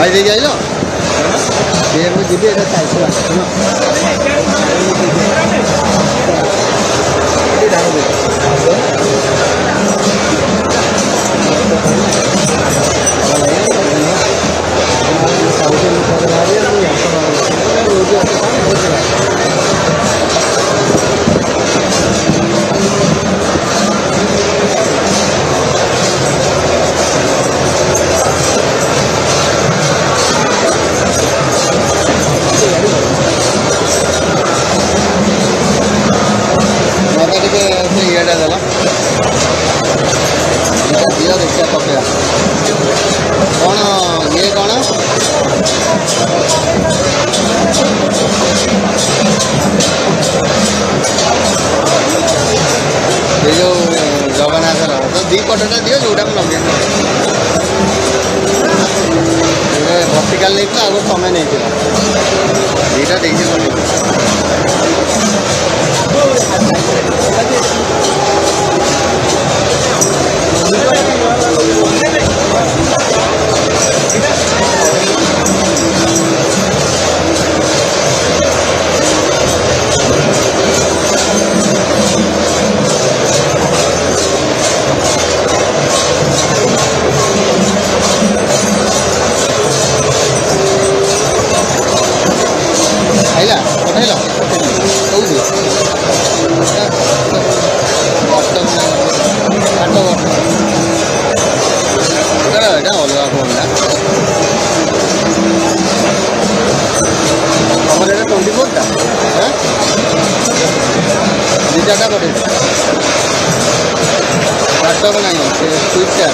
ଭାଇ ଦେଇକି ଆଇଲ ମୁଁ ଯିବି ଏଇଟା ଚାଲିଥିଲା ଇଏଟା ଦେଲ ଦିଅ ଦେଖିବା ପକେଇବା କ'ଣ ଇଏ କ'ଣ ଏ ଯେଉଁ ଜଗନ୍ନାଥର ତ ଦୁଇ ପଟଟା ଦିଅ ଯେଉଁଟା ମୁଁ ଲଗେଇବି ଭର୍ଟିକାଲ ନେଇଥିଲା ଆଉ ତମେ ନେଇଥିଲ ଦୁଇଟା ଦେଇଥିଲ ପଠେଇଲ କୋଉଠି ଏଇଟା ଅଲଗା ଫୋନ୍ଟା ତମର ଏଇଟା 24ଟା ଦୁଇ ଚାରିଟା ପଠେଇଛ ହ୍ୱାଟ୍ସଆପ୍ ନାହିଁ ସେ ସୁଇଚ୍ଟା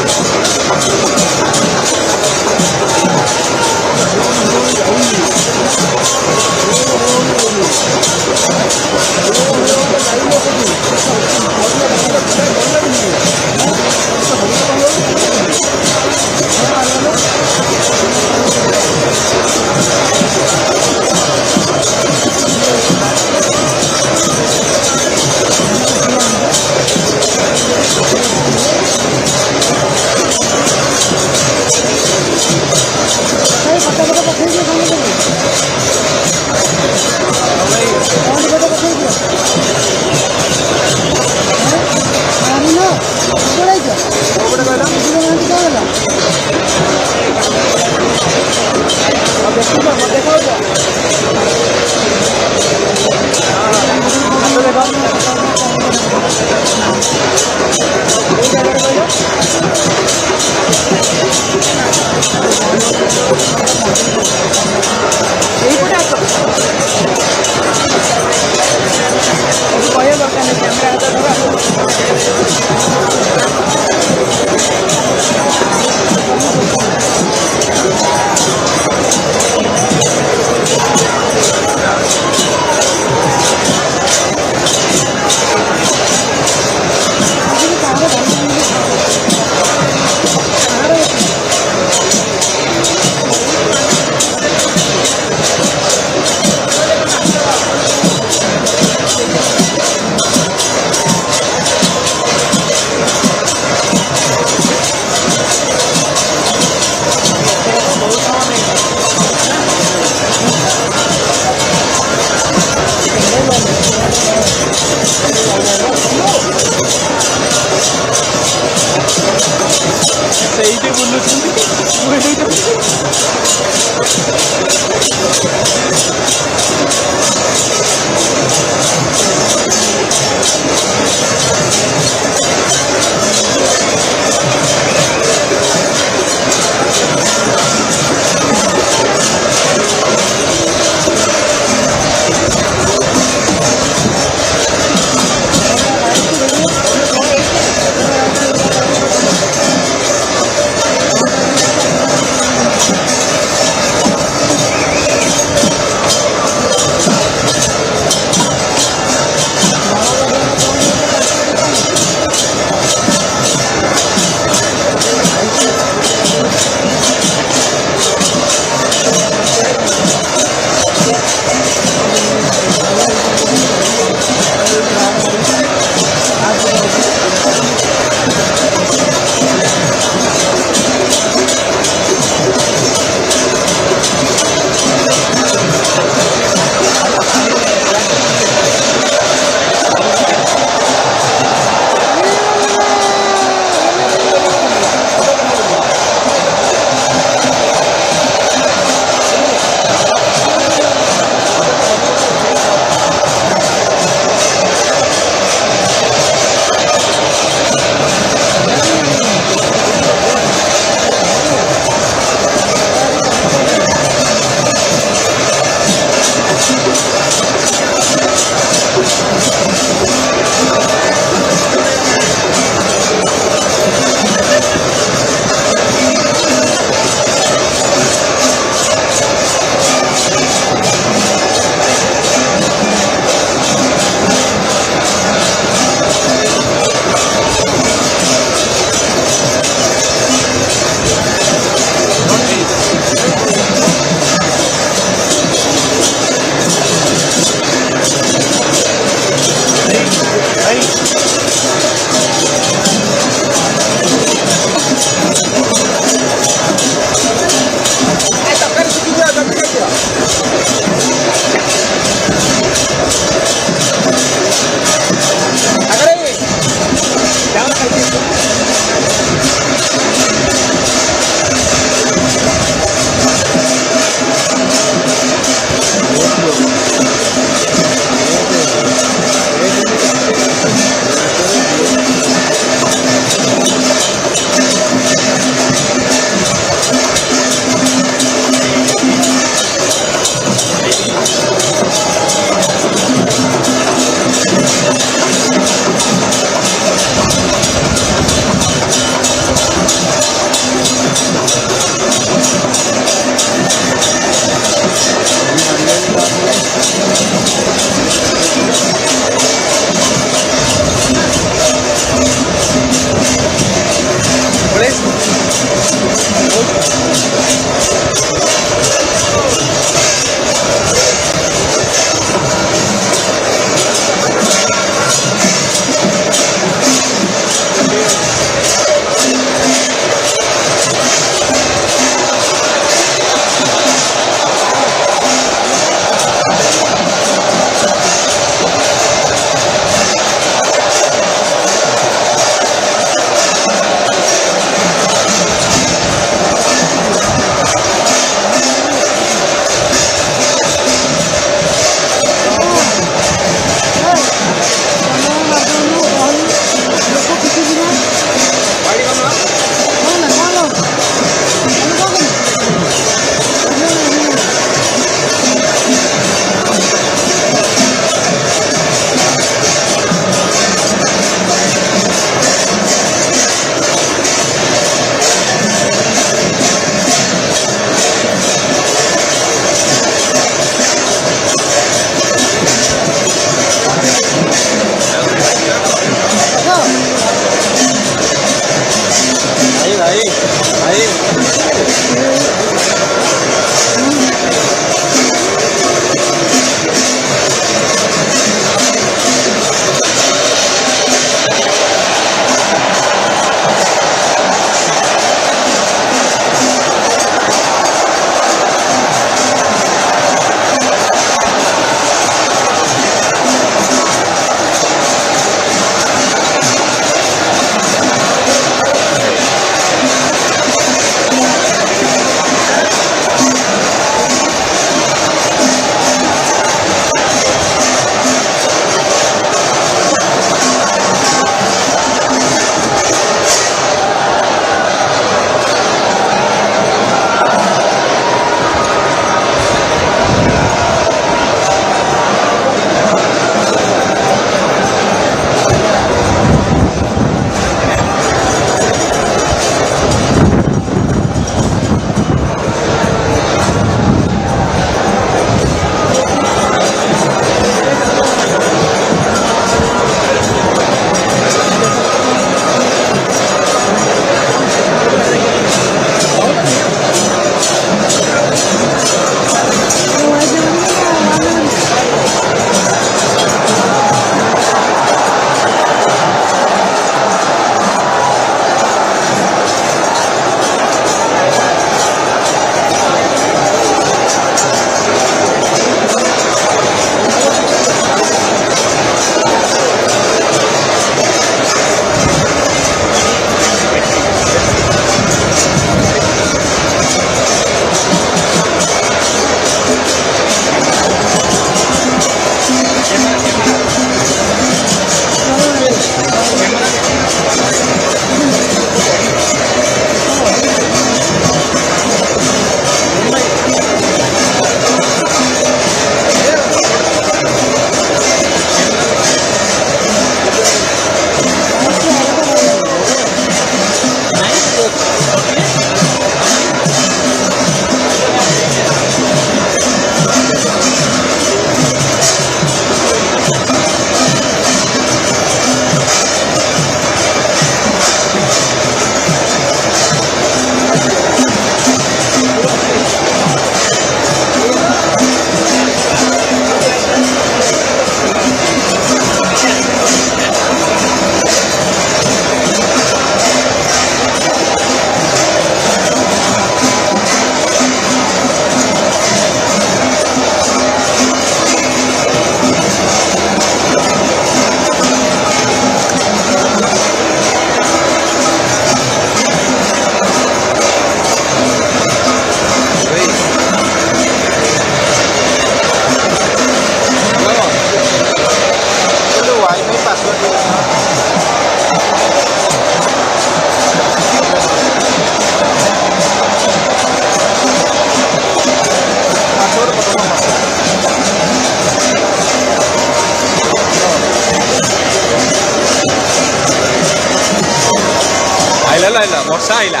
ଆଇଲା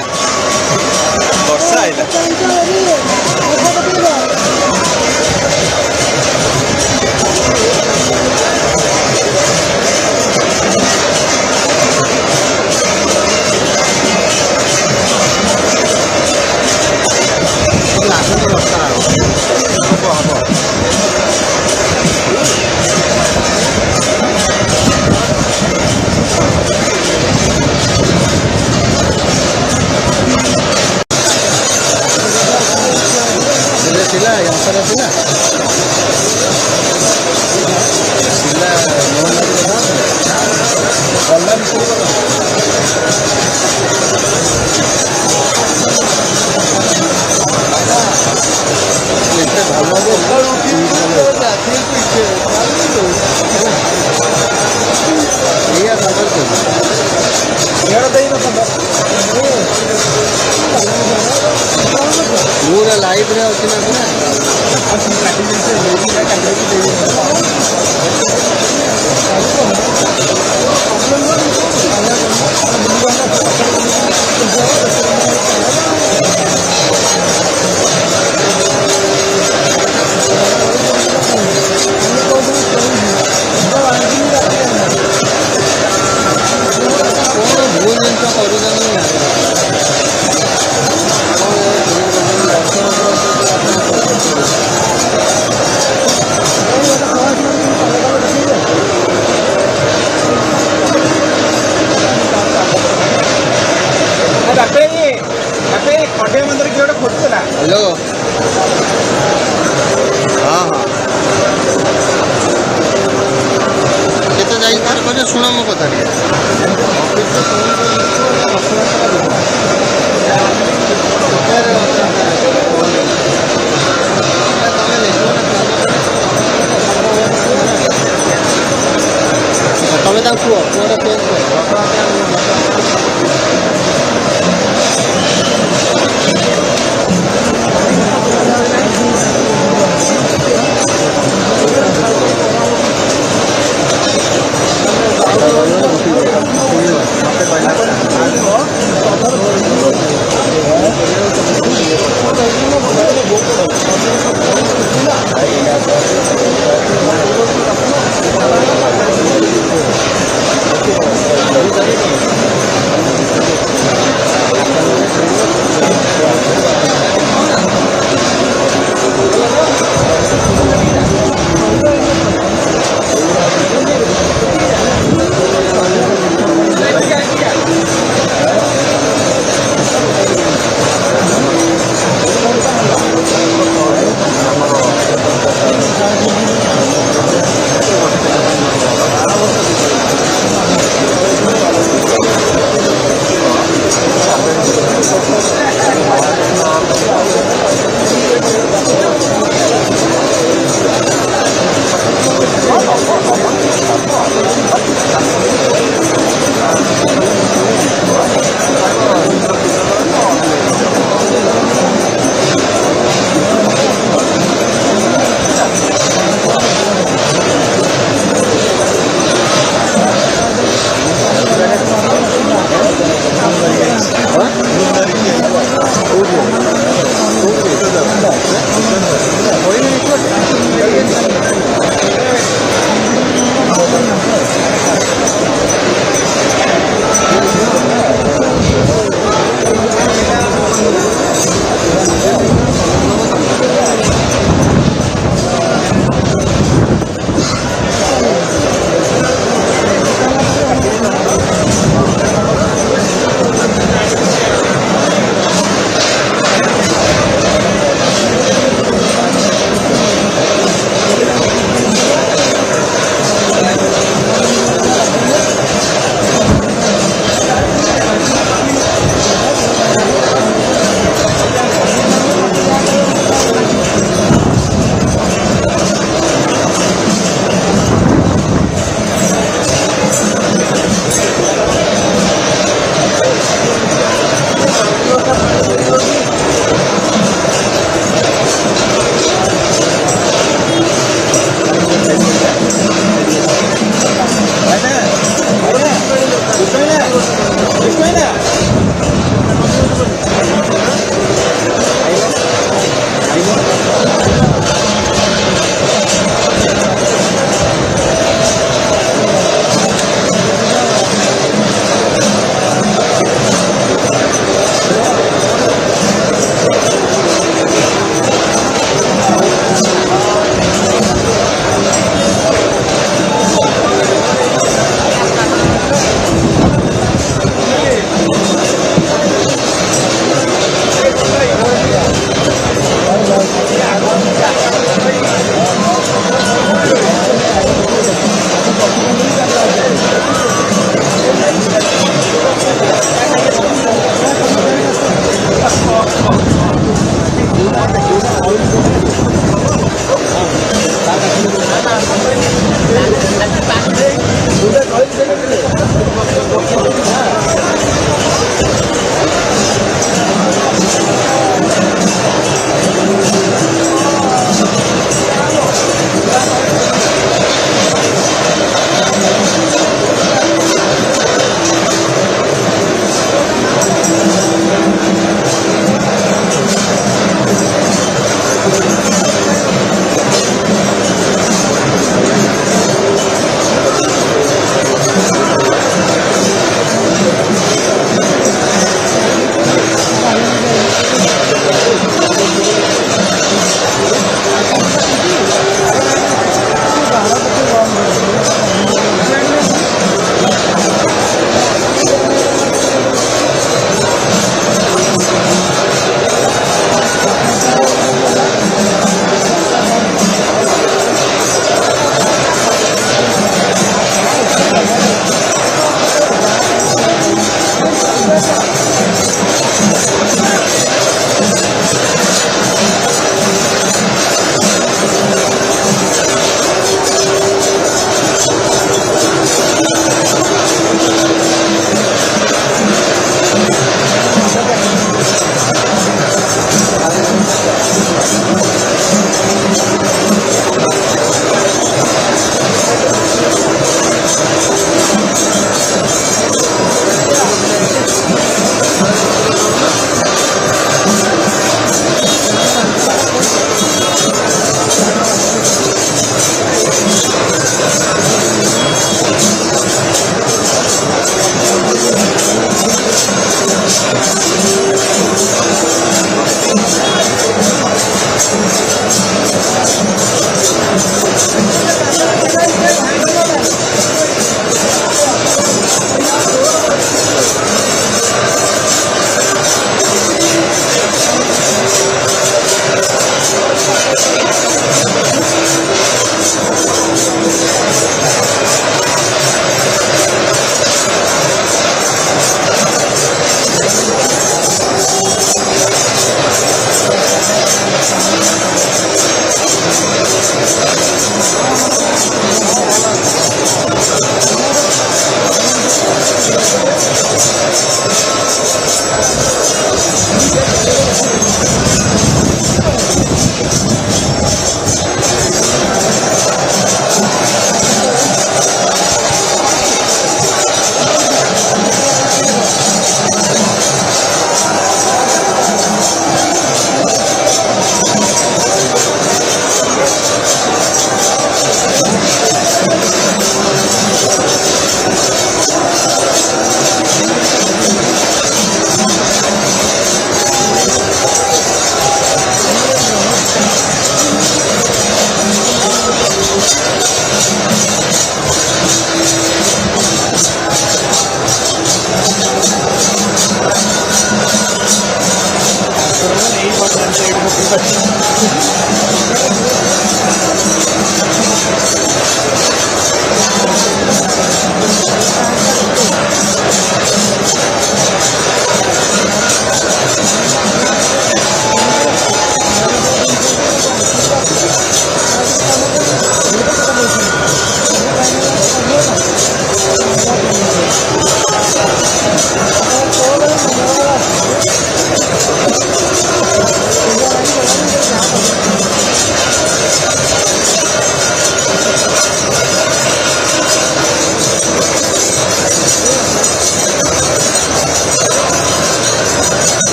ବର୍ଷା ଆଇଲା sila yang sana sila sila mohon lagi online sila এটা ভালো হবে iya sabar tuh ya udah ini पूरा लाइव रे होती ना भूल जिनका ओरिजिनल नहीं है हेलो हाँ हाँ केते जाई तार करे सुना मो कथा रे तमे ता कुओ कोरे पेन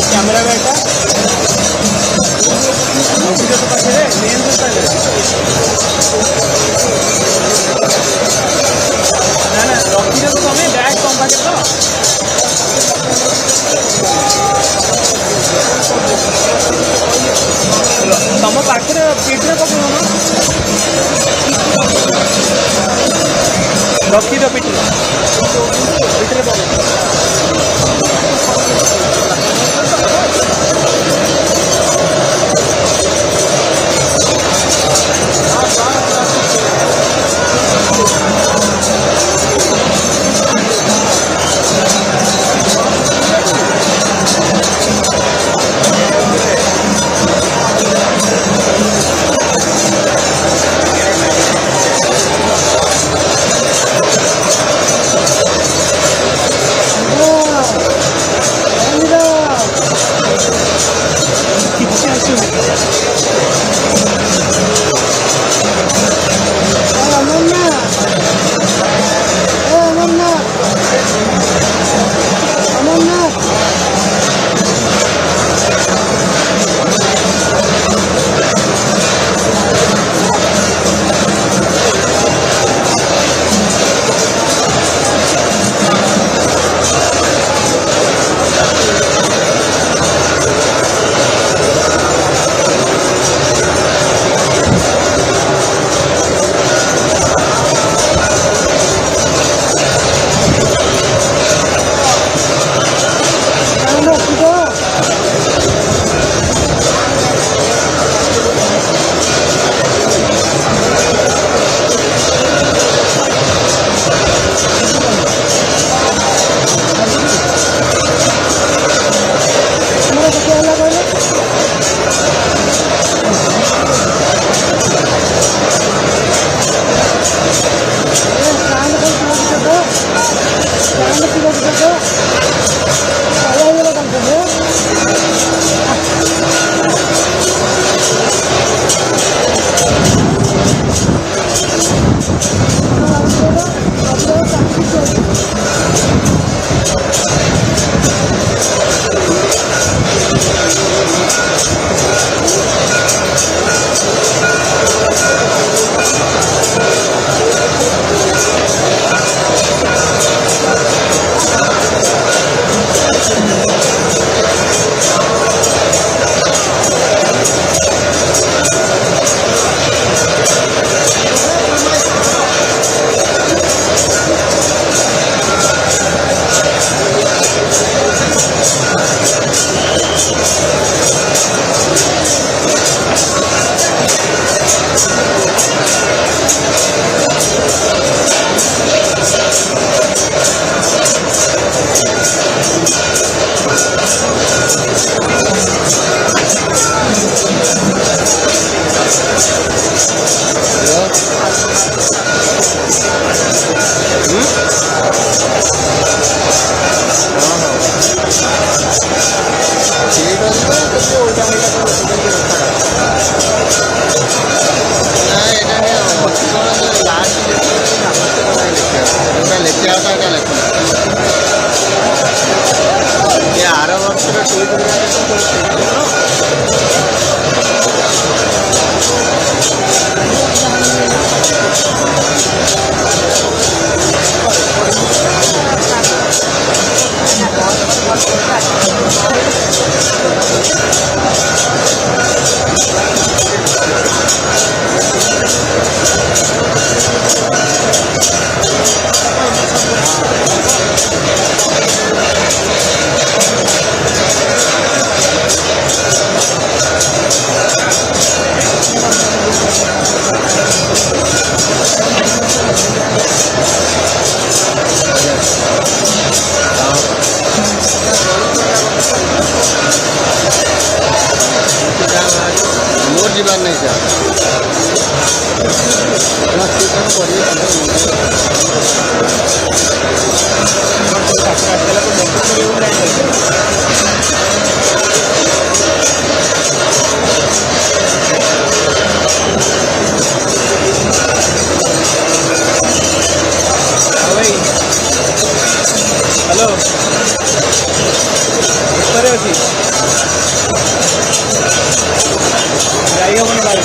कैमरा बैठा वीडियो तो पाखे रे मेन तो ना ना रखी तो तमे बैग कम पाखे तो तम पाखे पीठरे पकड़ ना रखी दो पीठरे पकड़ रोड जीवन नहीं था हेलो करे होती जाइए बोलो भाई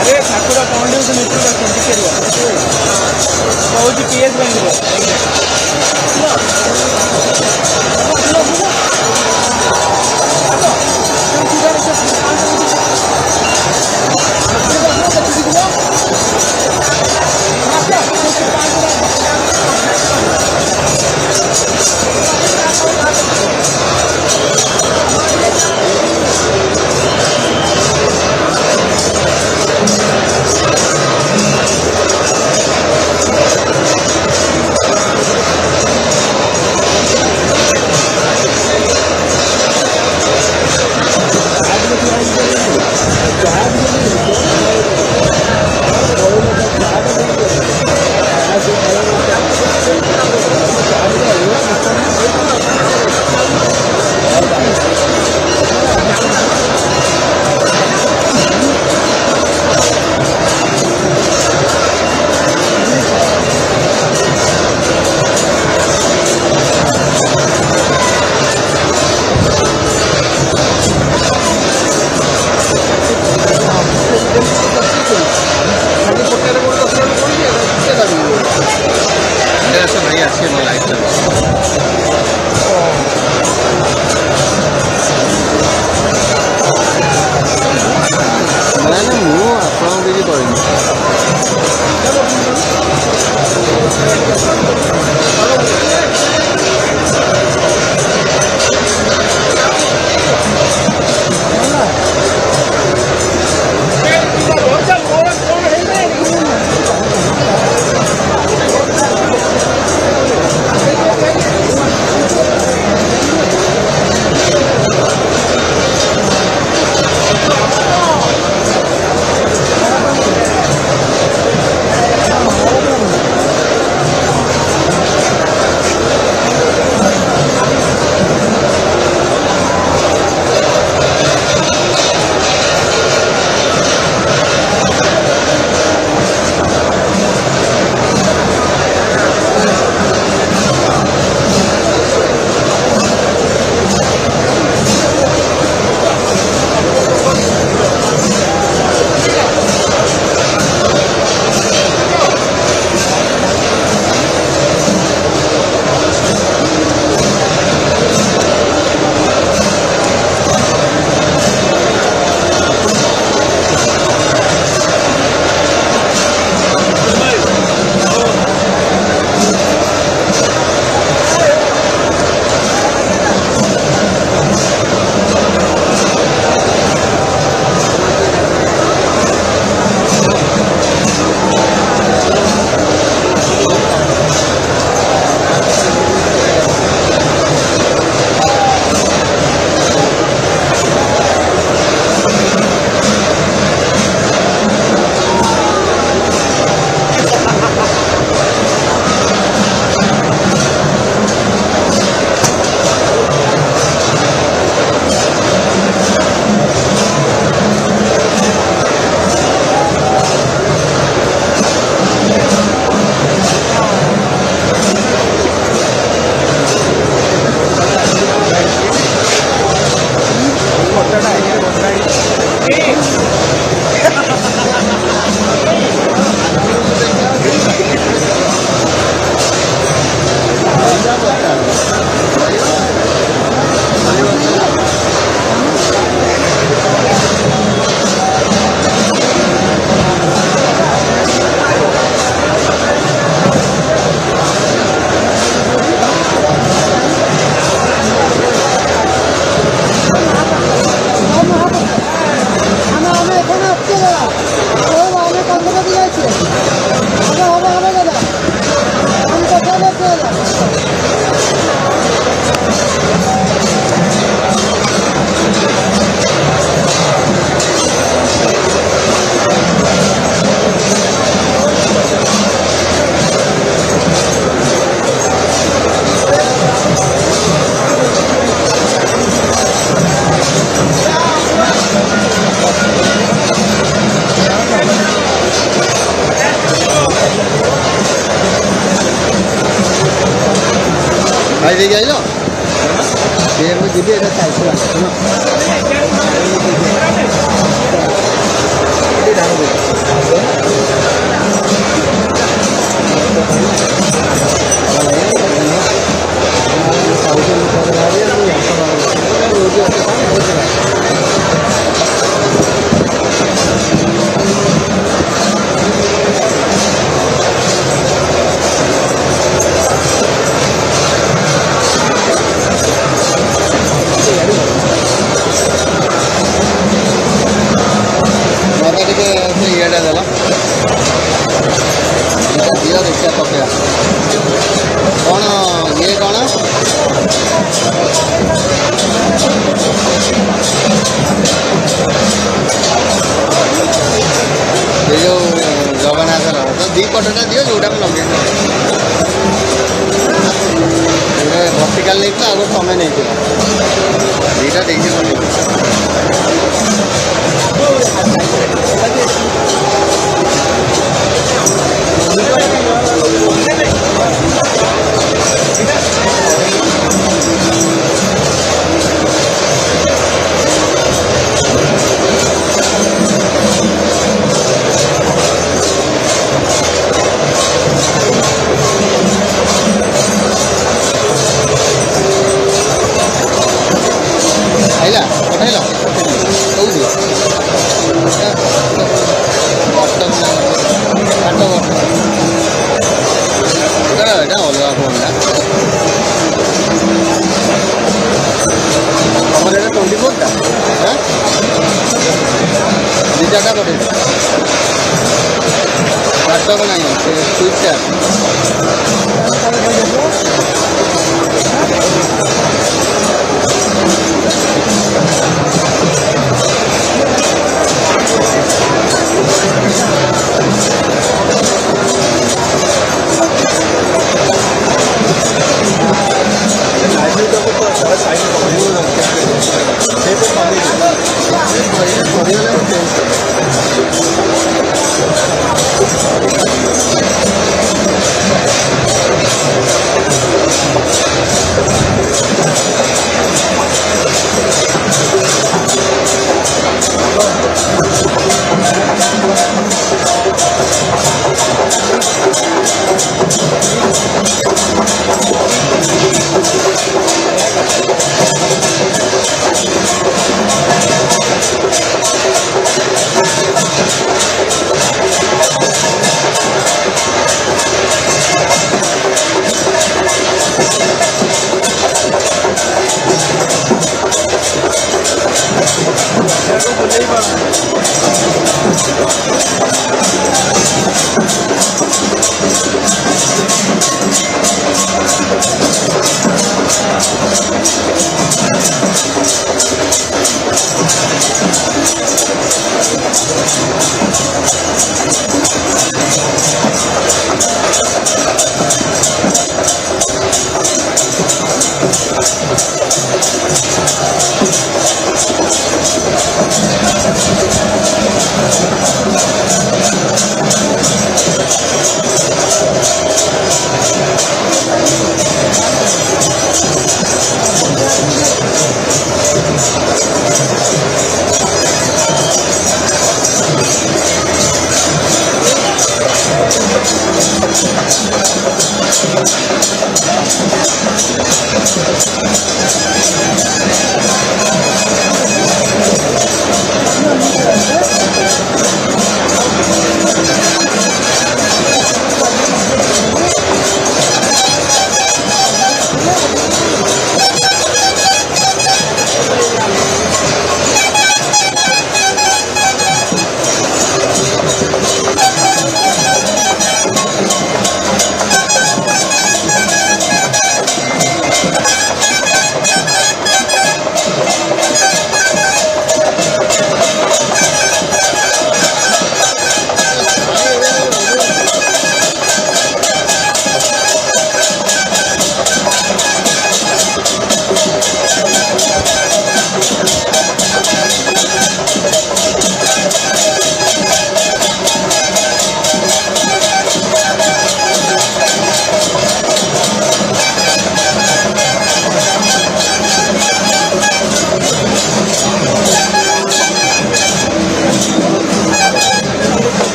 अरे ठाकुर कौन से मित्र का कौन से बहुत पीएस बन गया କଟଟା ଦିଅ ଯୋଉଟା ମୁଁ ଲଗେଇବି ଭର୍ଟିକାଲ ନେଇଥିଲା ଆଉ ତମେ ନେଇଥିଲ ଦୁଇଟା ଦେଇଥିଲ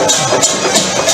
Thank you.